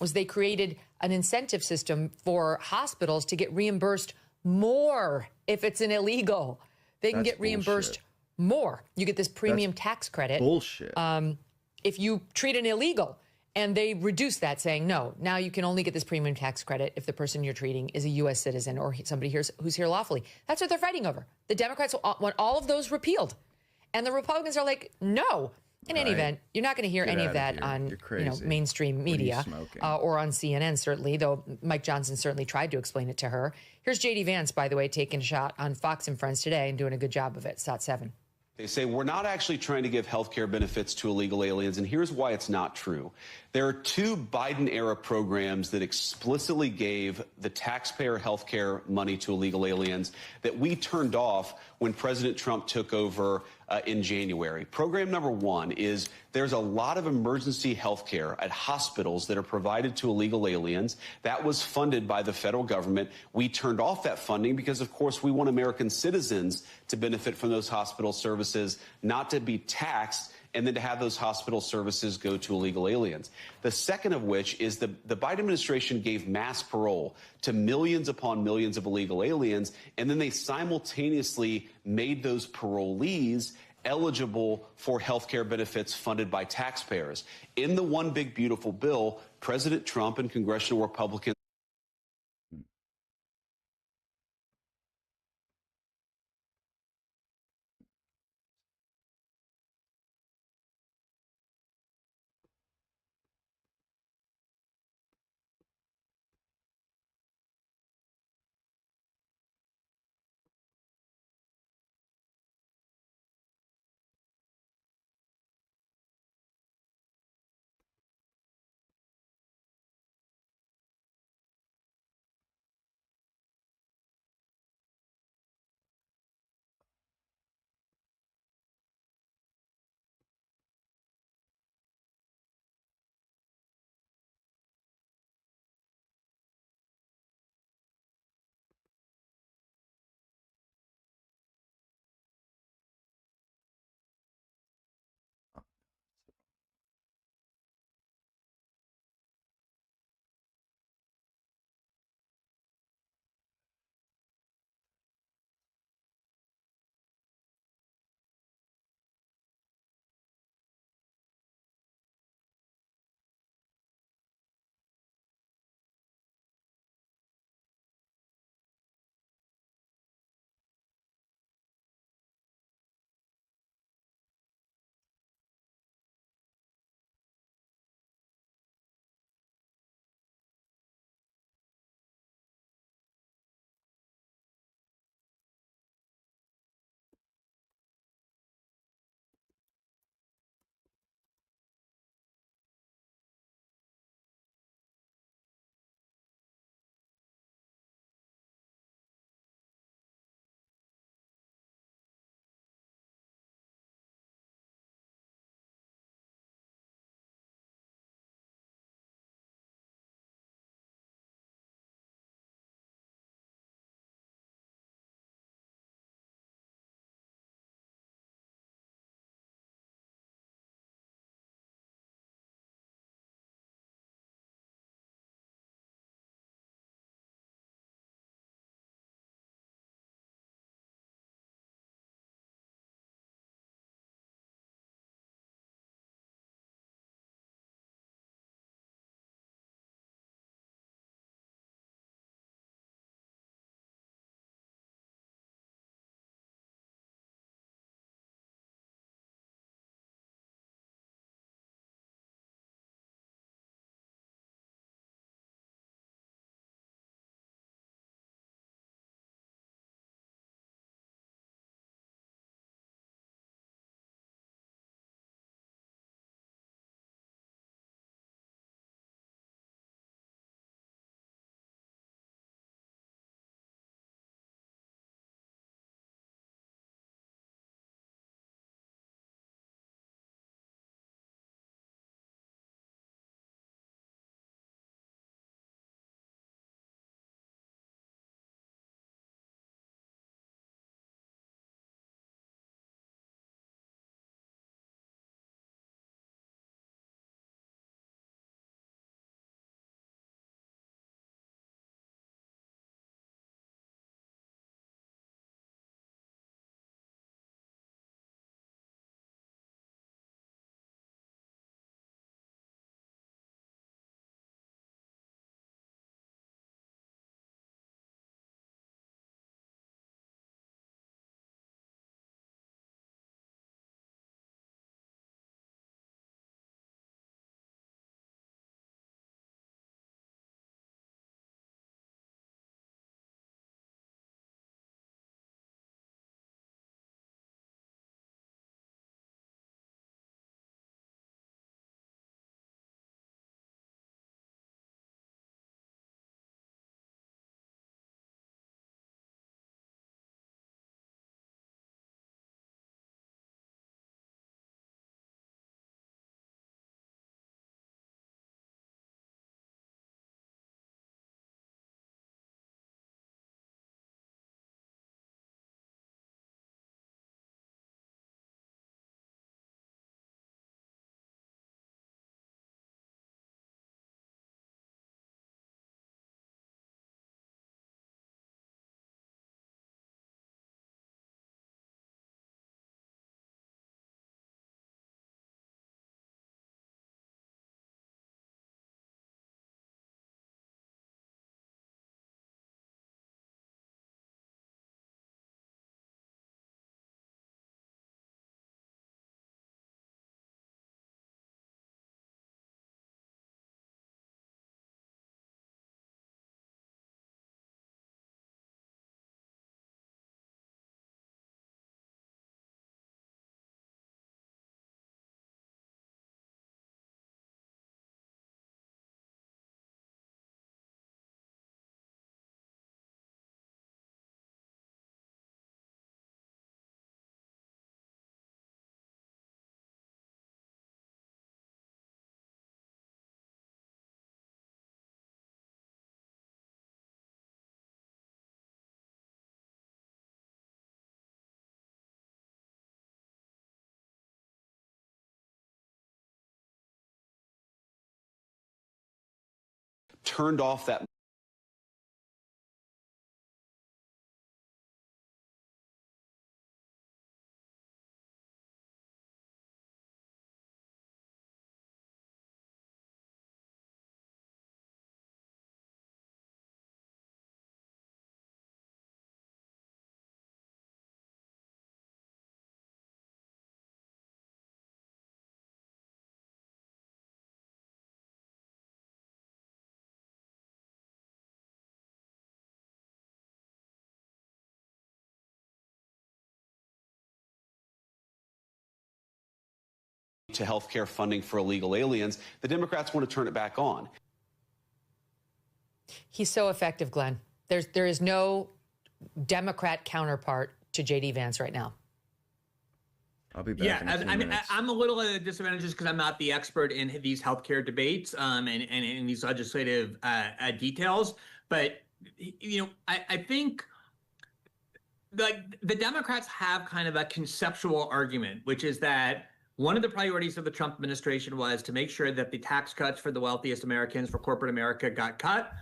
was they created an incentive system for hospitals to get reimbursed more if it's an illegal. They can get reimbursed more. You get this premium tax credit. Bullshit. If you treat an illegal. And they reduce that, saying, no, now you can only get this premium tax credit if the person you're treating is a U.S. citizen or somebody who's here lawfully. That's what they're fighting over. The Democrats want all of those repealed. And the Republicans are like, no. In any event, you're not going to hear any of that on mainstream media or on CNN, certainly, though Mike Johnson certainly tried to explain it to her. Here's J.D. Vance, by the way, taking a shot on Fox and Friends today and doing a good job of it. SOT 7. They say we're not actually trying to give health care benefits to illegal aliens, and here's why it's not true. There are two Biden-era programs that explicitly gave the taxpayer health care money to illegal aliens that we turned off when President Trump took over in January. Program number one is there's a lot of emergency health care at hospitals that are provided to illegal aliens. That was funded by the federal government. We turned off that funding because, of course, we want American citizens to benefit from those hospital services, not to be taxed and then to have those hospital services go to illegal aliens. The second of which is the Biden administration gave mass parole to millions upon millions of illegal aliens, and then they simultaneously made those parolees eligible for health care benefits funded by taxpayers. In the One Big Beautiful Bill, President Trump and congressional Republicans turned off that to health care funding for illegal aliens, the Democrats want to turn it back on. He's so effective, Glenn. There is no Democrat counterpart to J.D. Vance right now. I'll be back. Yeah, I mean, I'm a little at a disadvantage just because I'm not the expert in these healthcare debates and in these legislative details. But I think the Democrats have kind of a conceptual argument, which is that one of the priorities of the Trump administration was to make sure that the tax cuts for the wealthiest Americans, for corporate America, got cut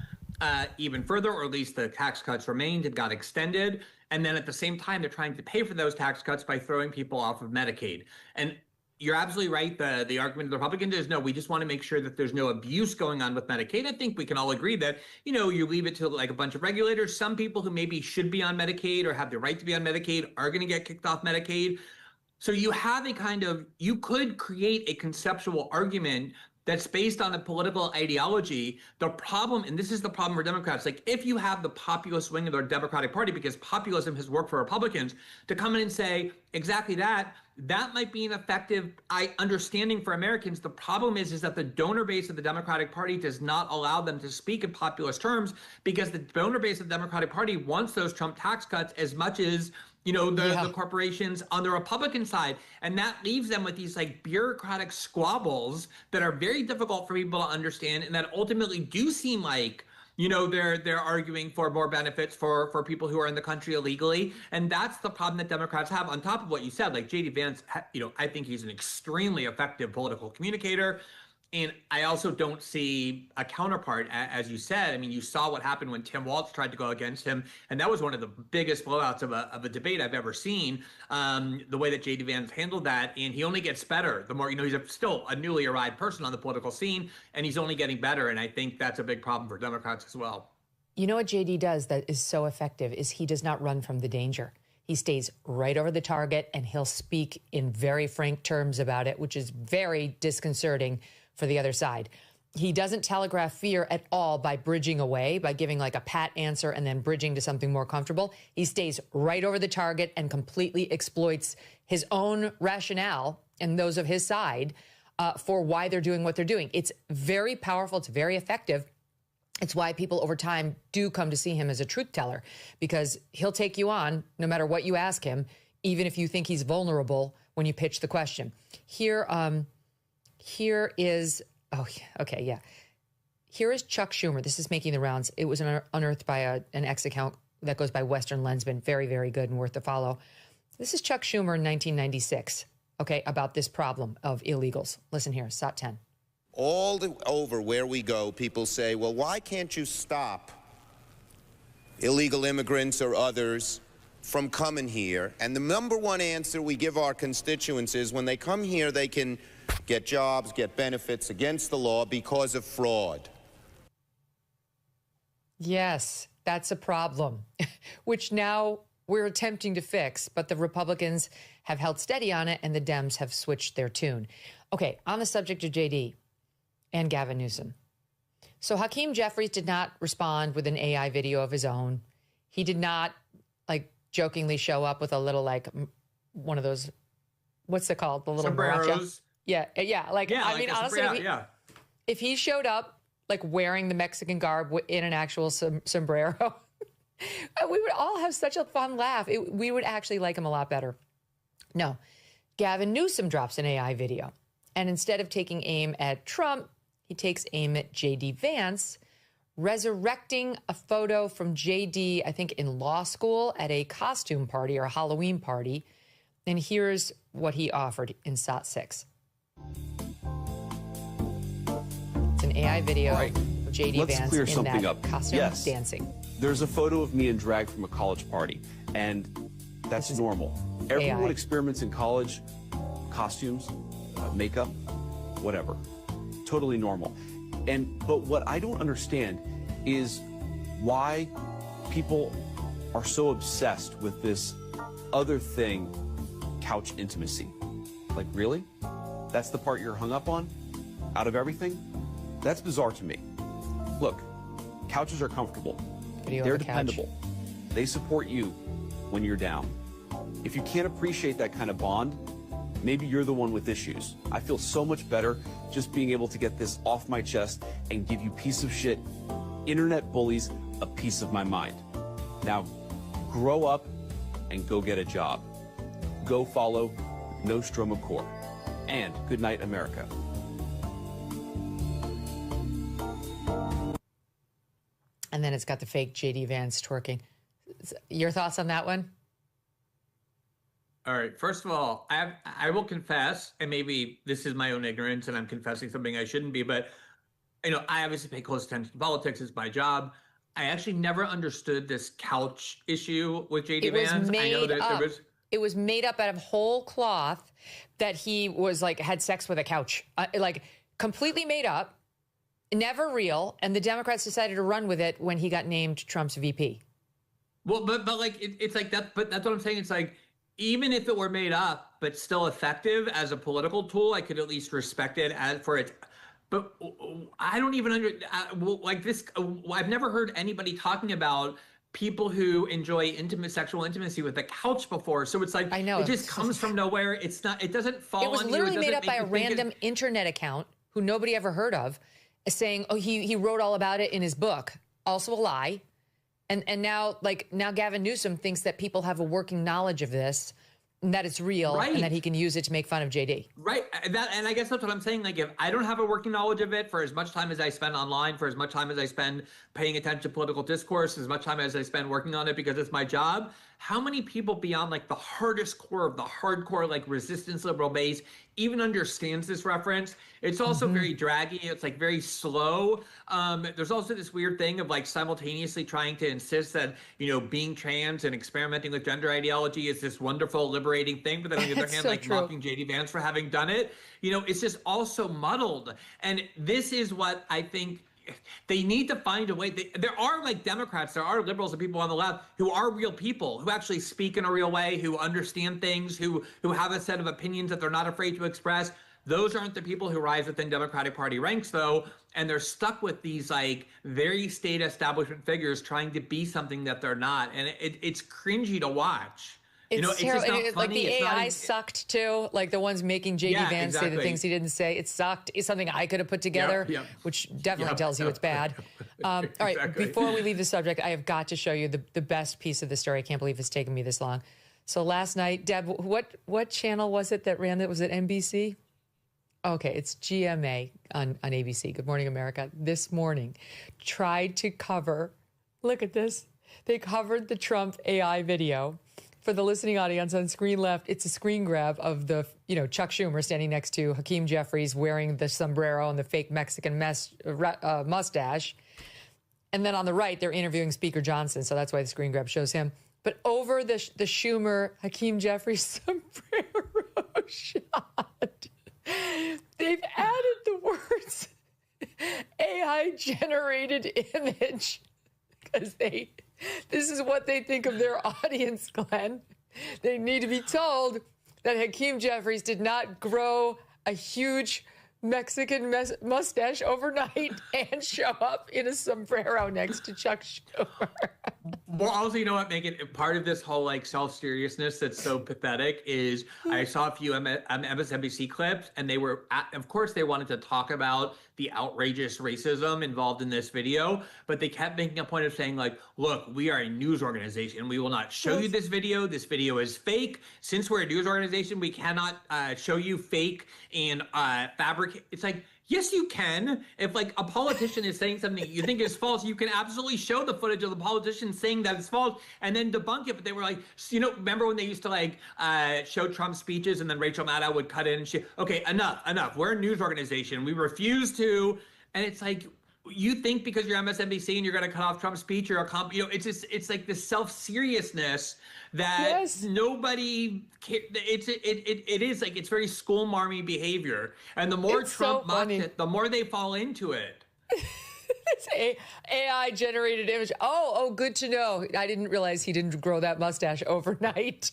even further, or at least the tax cuts remained and got extended. And then at the same time, they're trying to pay for those tax cuts by throwing people off of Medicaid. And you're absolutely right. The argument of the Republicans is, no, we just want to make sure that there's no abuse going on with Medicaid. I think we can all agree that, you leave it to like a bunch of regulators. Some people who maybe should be on Medicaid or have the right to be on Medicaid are going to get kicked off Medicaid. So you have you could create a conceptual argument that's based on a political ideology. The problem, and this is the problem for Democrats, like if you have the populist wing of the Democratic Party, because populism has worked for Republicans, to come in and say exactly that might be an effective understanding for Americans. The problem is that the donor base of the Democratic Party does not allow them to speak in populist terms, because the donor base of the Democratic Party wants those Trump tax cuts as much as the corporations on the Republican side. And that leaves them with these like bureaucratic squabbles that are very difficult for people to understand, and that ultimately do seem like they're arguing for more benefits for people who are in the country illegally. And that's the problem that Democrats have, on top of what you said. Like J.D. Vance, I think he's an extremely effective political communicator. And I also don't see a counterpart, as you said. I mean, you saw what happened when Tim Walz tried to go against him, and that was one of the biggest blowouts of a debate I've ever seen, the way that J.D. Vance handled that. And he only gets better the more, he's still a newly arrived person on the political scene, and he's only getting better. And I think that's a big problem for Democrats as well. You know what J.D. does that is so effective is he does not run from the danger. He stays right over the target, and he'll speak in very frank terms about it, which is very disconcerting for the other side. He doesn't telegraph fear at all by bridging away, by giving like a pat answer and then bridging to something more comfortable. He stays right over the target and completely exploits his own rationale and those of his side for why they're doing what they're doing. It's very powerful. It's very effective. It's why people over time do come to see him as a truth teller, because he'll take you on no matter what you ask him, even if you think he's vulnerable when you pitch the question. Here is Chuck Schumer. This is making the rounds. It was unearthed by an X account that goes by Western Lensman. Very, very good and worth the follow. This is Chuck Schumer in 1996, about this problem of illegals. Listen here, SOT 10. All over where we go, people say, well, why can't you stop illegal immigrants or others from coming here? And the number one answer we give our constituents is when they come here, they can get jobs, get benefits against the law because of fraud. Yes, that's a problem, which now we're attempting to fix, but the Republicans have held steady on it and the Dems have switched their tune. Okay, on the subject of JD and Gavin Newsom. So Hakeem Jeffries did not respond with an AI video of his own. He did not jokingly show up with a little one of those, what's it called? The little sombreros. Yeah. I mean, honestly, if he showed up wearing the Mexican garb in an actual sombrero, we would all have such a fun laugh. We would actually like him a lot better. No, Gavin Newsom drops an AI video. And instead of taking aim at Trump, he takes aim at J.D. Vance, resurrecting a photo from J.D., I think in law school, at a costume party or a Halloween party. And here's what he offered in SOT 6. It's an AI video of J.D. Let's Vance clear in something that up. costume Yes. dancing. There's a photo of me in drag from a college party, and that's normal. Everyone AI. experiments in college, costumes, makeup, whatever. Totally normal. But what I don't understand is why people are so obsessed with this other thing, couch intimacy. Like, really? That's the part you're hung up on? Out of everything? That's bizarre to me. Look, couches are comfortable. Video They're of a couch. dependable. They support you when you're down. If you can't appreciate that kind of bond, maybe you're the one with issues. I feel so much better just being able to get this off my chest and give you piece of shit internet bullies a piece of my mind. Now, grow up and go get a job. Go follow Nostrum Accord. And good night, America. And then it's got the fake J.D. Vance twerking. Your thoughts on that one? All right. First of all, I will confess, and maybe this is my own ignorance, and I'm confessing something I shouldn't be, but I obviously pay close attention to politics. It's my job. I actually never understood this couch issue with J.D. Vance. I know that there was. It was made up out of whole cloth that he was had sex with a couch, completely made up, never real. And the Democrats decided to run with it when he got named Trump's VP. Well, but it's like that. But that's what I'm saying. It's like, even if it were made up, but still effective as a political tool, I could at least respect it for it. But I don't even I've never heard anybody talking about people who enjoy sexual intimacy with a couch before. So it's like, I know, it just comes from nowhere. It's not, it doesn't fall on you. It was literally made up by a random internet account who nobody ever heard of, saying, oh, he wrote all about it in his book. Also a lie. And now Gavin Newsom thinks that people have a working knowledge of this, and that it's real, and that he can use it to make fun of JD. Right. And I guess that's what I'm saying. Like, if I don't have a working knowledge of it, for as much time as I spend online, for as much time as I spend paying attention to political discourse, as much time as I spend working on it because it's my job, how many people beyond the hardest core of the hardcore resistance liberal base even understands this reference? It's also very draggy. It's very slow. There's also this weird thing of simultaneously trying to insist that being trans and experimenting with gender ideology is this wonderful liberating thing, but then on the other hand mocking J.D. Vance for having done it. It's just also muddled. And this is what I think they need to find a way. There are Democrats, there are liberals and people on the left who are real people, who actually speak in a real way, who understand things, who have a set of opinions that they're not afraid to express. Those aren't the people who rise within Democratic Party ranks, though, and they're stuck with these very state establishment figures trying to be something that they're not, and it's cringy to watch. It's just terrible. not funny. The AI sucked too. The ones making J.D. Vance say the things he didn't say. It sucked. It's something I could have put together, which definitely tells you it's bad. All right, before we leave the subject, I have got to show you the best piece of the story. I can't believe it's taken me this long. So last night, Deb, what channel was it that ran it? Was it NBC? Okay, it's GMA on ABC, Good Morning America, this morning tried to cover, look at this, they covered the Trump AI video. For the listening audience on screen left, it's a screen grab of the, Chuck Schumer standing next to Hakeem Jeffries wearing the sombrero and the fake Mexican mustache. And then on the right, they're interviewing Speaker Johnson, so that's why the screen grab shows him. But over the Schumer, Hakeem Jeffries sombrero shot, they've added the words AI-generated image because this is what they think of their audience, Glenn. They need to be told that Hakeem Jeffries did not grow a huge Mexican mustache overnight and show up in a sombrero next to Chuck Schumer. Well, also, you know what, Megan, part of this whole self-seriousness that's so pathetic is I saw a few MSNBC clips, and they were, of course, they wanted to talk about the outrageous racism involved in this video, but they kept making a point of saying look, we are a news organization. We will not show you this video. This video is fake. Since we're a news organization, we cannot show you fake and fabricate. It's yes, you can. If a politician is saying something you think is false, you can absolutely show the footage of the politician saying that it's false and then debunk it. But they were remember when they used to show Trump speeches and then Rachel Maddow would cut in and okay, enough. We're a news organization. We refuse to. And it's you think because you're MSNBC and you're going to cut off Trump's speech or it's like this self-seriousness that nobody it is like it's very school marmy behavior, and the more Trump mocks it, the more they fall into it. It's AI generated image. Oh, good to know. I didn't realize he didn't grow that mustache overnight.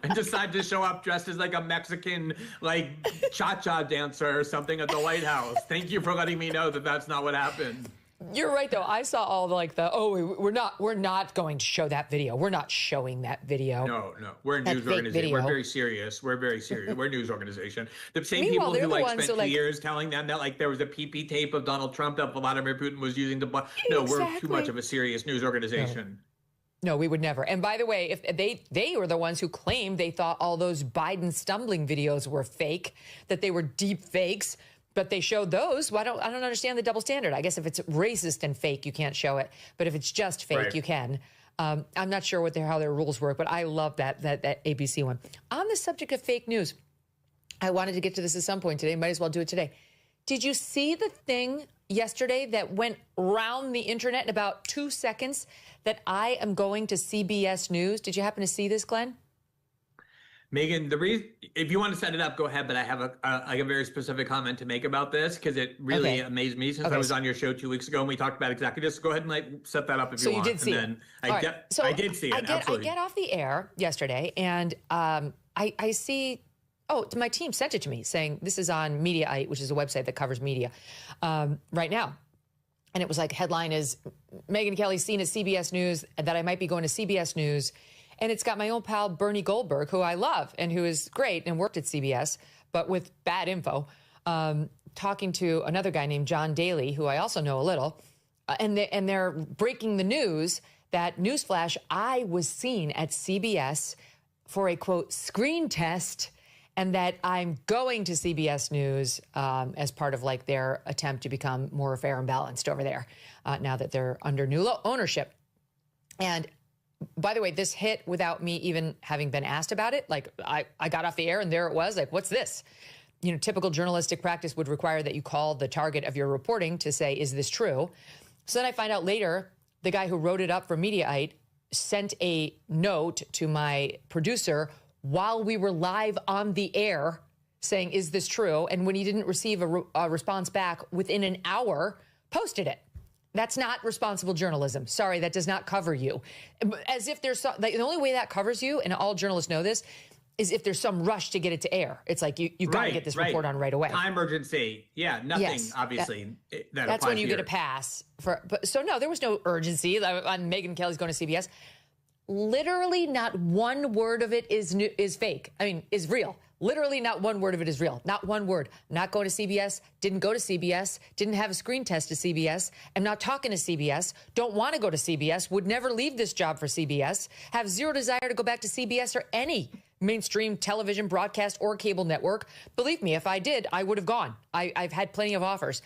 And decide to show up dressed as like a Mexican like cha-cha dancer or something at the White House. Thank you for letting me know that that's not what happened. You're right, though. I saw all we're not going to show that video. We're not showing that video. No, we're a news organization. We're very serious. We're a news organization. The same Meanwhile, people who spent 2 years telling them that like there was a PP tape of Donald Trump that Vladimir Putin was using to. No, we're too much of a serious news organization. No, we would never. And by the way, if they were the ones who claimed they thought all those Biden stumbling videos were fake, that they were deep fakes. But they showed those. I don't understand the double standard. I guess if it's racist and fake, you can't show it. But if it's just fake, you can. I'm not sure how their rules work, but I love that ABC one. On the subject of fake news, I wanted to get to this at some point today. Might as well do it today. Did you see the thing yesterday that went around the internet in about 2 seconds that I am going to CBS News? Did you happen to see this, Glenn? Megan, if you want to set it up, go ahead. But I have a very specific comment to make about this because it really amazed me since I was on your show 2 weeks ago and we talked about exactly this. Go ahead and set that up if you want. So you did see it. I did see it. Absolutely. I get off the air yesterday and I see. Oh, my team sent it to me saying this is on Mediaite, which is a website that covers media right now. And it was like headline is Megyn Kelly seen at CBS News, that I might be going to CBS News. And it's got my old pal Bernie Goldberg, who I love and who is great and worked at CBS, but with bad info, talking to another guy named John Daly, who I also know a little. And they're breaking the news that, newsflash, I was seen at CBS for a, quote, screen test, and that I'm going to CBS News as part of like their attempt to become more fair and balanced over there now that they're under new ownership. And by the way, this hit without me even having been asked about it. Like I got off the air and there it was like, what's this? You know, typical journalistic practice would require that you call the target of your reporting to say, is this true? So then I find out later, the guy who wrote it up for Mediaite sent a note to my producer while we were live on the air saying, is this true? And when he didn't receive a response back within an hour, posted it. That's not responsible journalism. Sorry, that does not cover you. As if there's the only way that covers you, and all journalists know this, is if there's some rush to get it to air. It's like you've got to get this report on right away. Time urgency. Yeah, nothing, obviously, that's when you get a pass. So no, there was no urgency on Megyn Kelly's going to CBS. Literally not one word of it is fake. I mean, is real. Literally not one word of it is real. Not one word. Not going to CBS. Didn't go to CBS. Didn't have a screen test to CBS. I'm not talking to CBS. Don't want to go to CBS. Would never leave this job for CBS. Have zero desire to go back to CBS or any mainstream television broadcast or cable network. Believe me, if I did, I would have gone. I've had plenty of offers.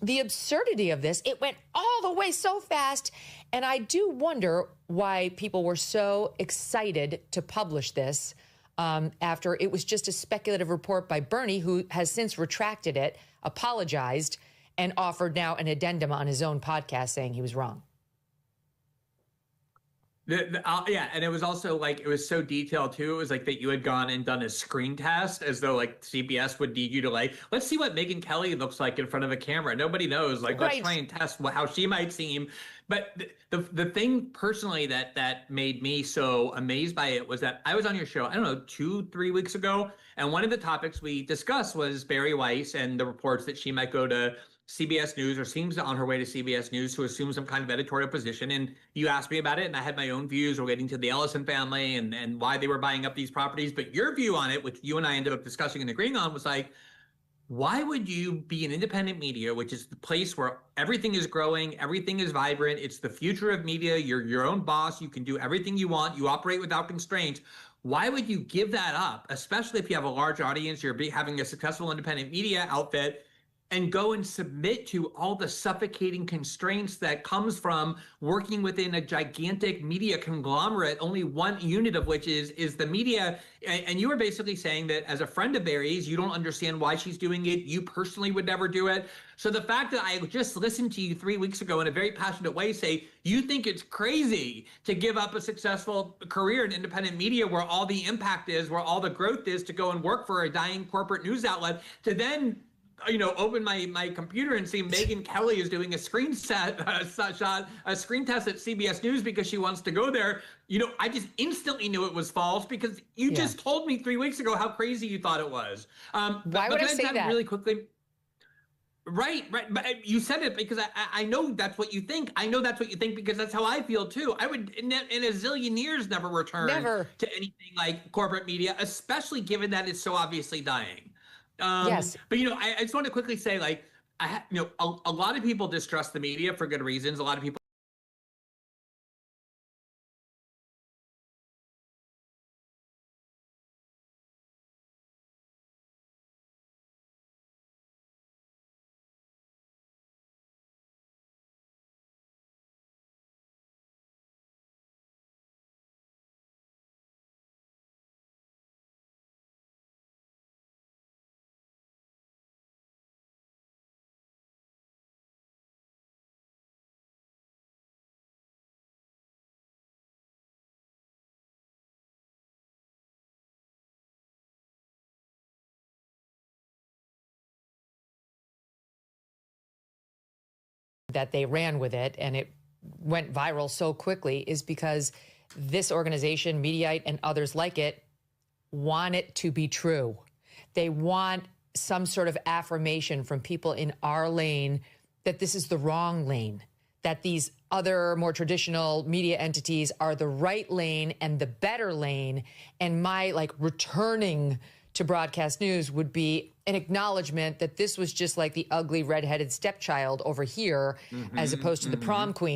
The absurdity of this, it went all the way so fast. And I do wonder why people were so excited to publish this after it was just a speculative report by Bernie, who has since retracted it, apologized, and offered now an addendum on his own podcast saying he was wrong. Yeah, and it was also like, it was so detailed too. It was like that you had gone and done a screen test as though like CBS would need you to like, let's see what Megyn Kelly looks like in front of a camera. Nobody knows. Like, let's try and test how she might seem. But the thing personally that made me so amazed by it was that I was on your show, I don't know, 2-3 weeks ago. And one of the topics we discussed was Bari Weiss and the reports that she might go to CBS News or seems on her way to CBS News to assume some kind of editorial position. And you asked me about it and I had my own views relating to the Ellison family and why they were buying up these properties. But your view on it, which you and I ended up discussing and agreeing on, was like, why would you be an independent media, which is the place where everything is growing, everything is vibrant, it's the future of media, you're your own boss, you can do everything you want, you operate without constraints. Why would you give that up, especially if you have a large audience, you're having a successful independent media outfit, and go and submit to all the suffocating constraints that comes from working within a gigantic media conglomerate, only one unit of which is the media. And you were basically saying that as a friend of Barry's, you don't understand why she's doing it. You personally would never do it. So the fact that I just listened to you 3 weeks ago in a very passionate way say, you think it's crazy to give up a successful career in independent media where all the impact is, where all the growth is, to go and work for a dying corporate news outlet, to then open my computer and see Megyn Kelly is doing a screen test at CBS News because she wants to go there. I just instantly knew it was false because you just told me 3 weeks ago how crazy you thought it was. Why would I say that? Really quickly. Right. But you said it because I know that's what you think. I know that's what you think because that's how I feel too. I would in a zillion years never return to anything like corporate media, especially given that it's so obviously dying. Yes. But I just want to quickly say, like, a lot of people distrust the media for good reasons. A lot of people. That they ran with it and it went viral so quickly is because this organization, Mediaite, and others like it, want it to be true. They want some sort of affirmation from people in our lane that this is the wrong lane, that these other more traditional media entities are the right lane and the better lane. And my returning to broadcast news would be an acknowledgement that this was just like the ugly redheaded stepchild over here, as opposed to the prom queen.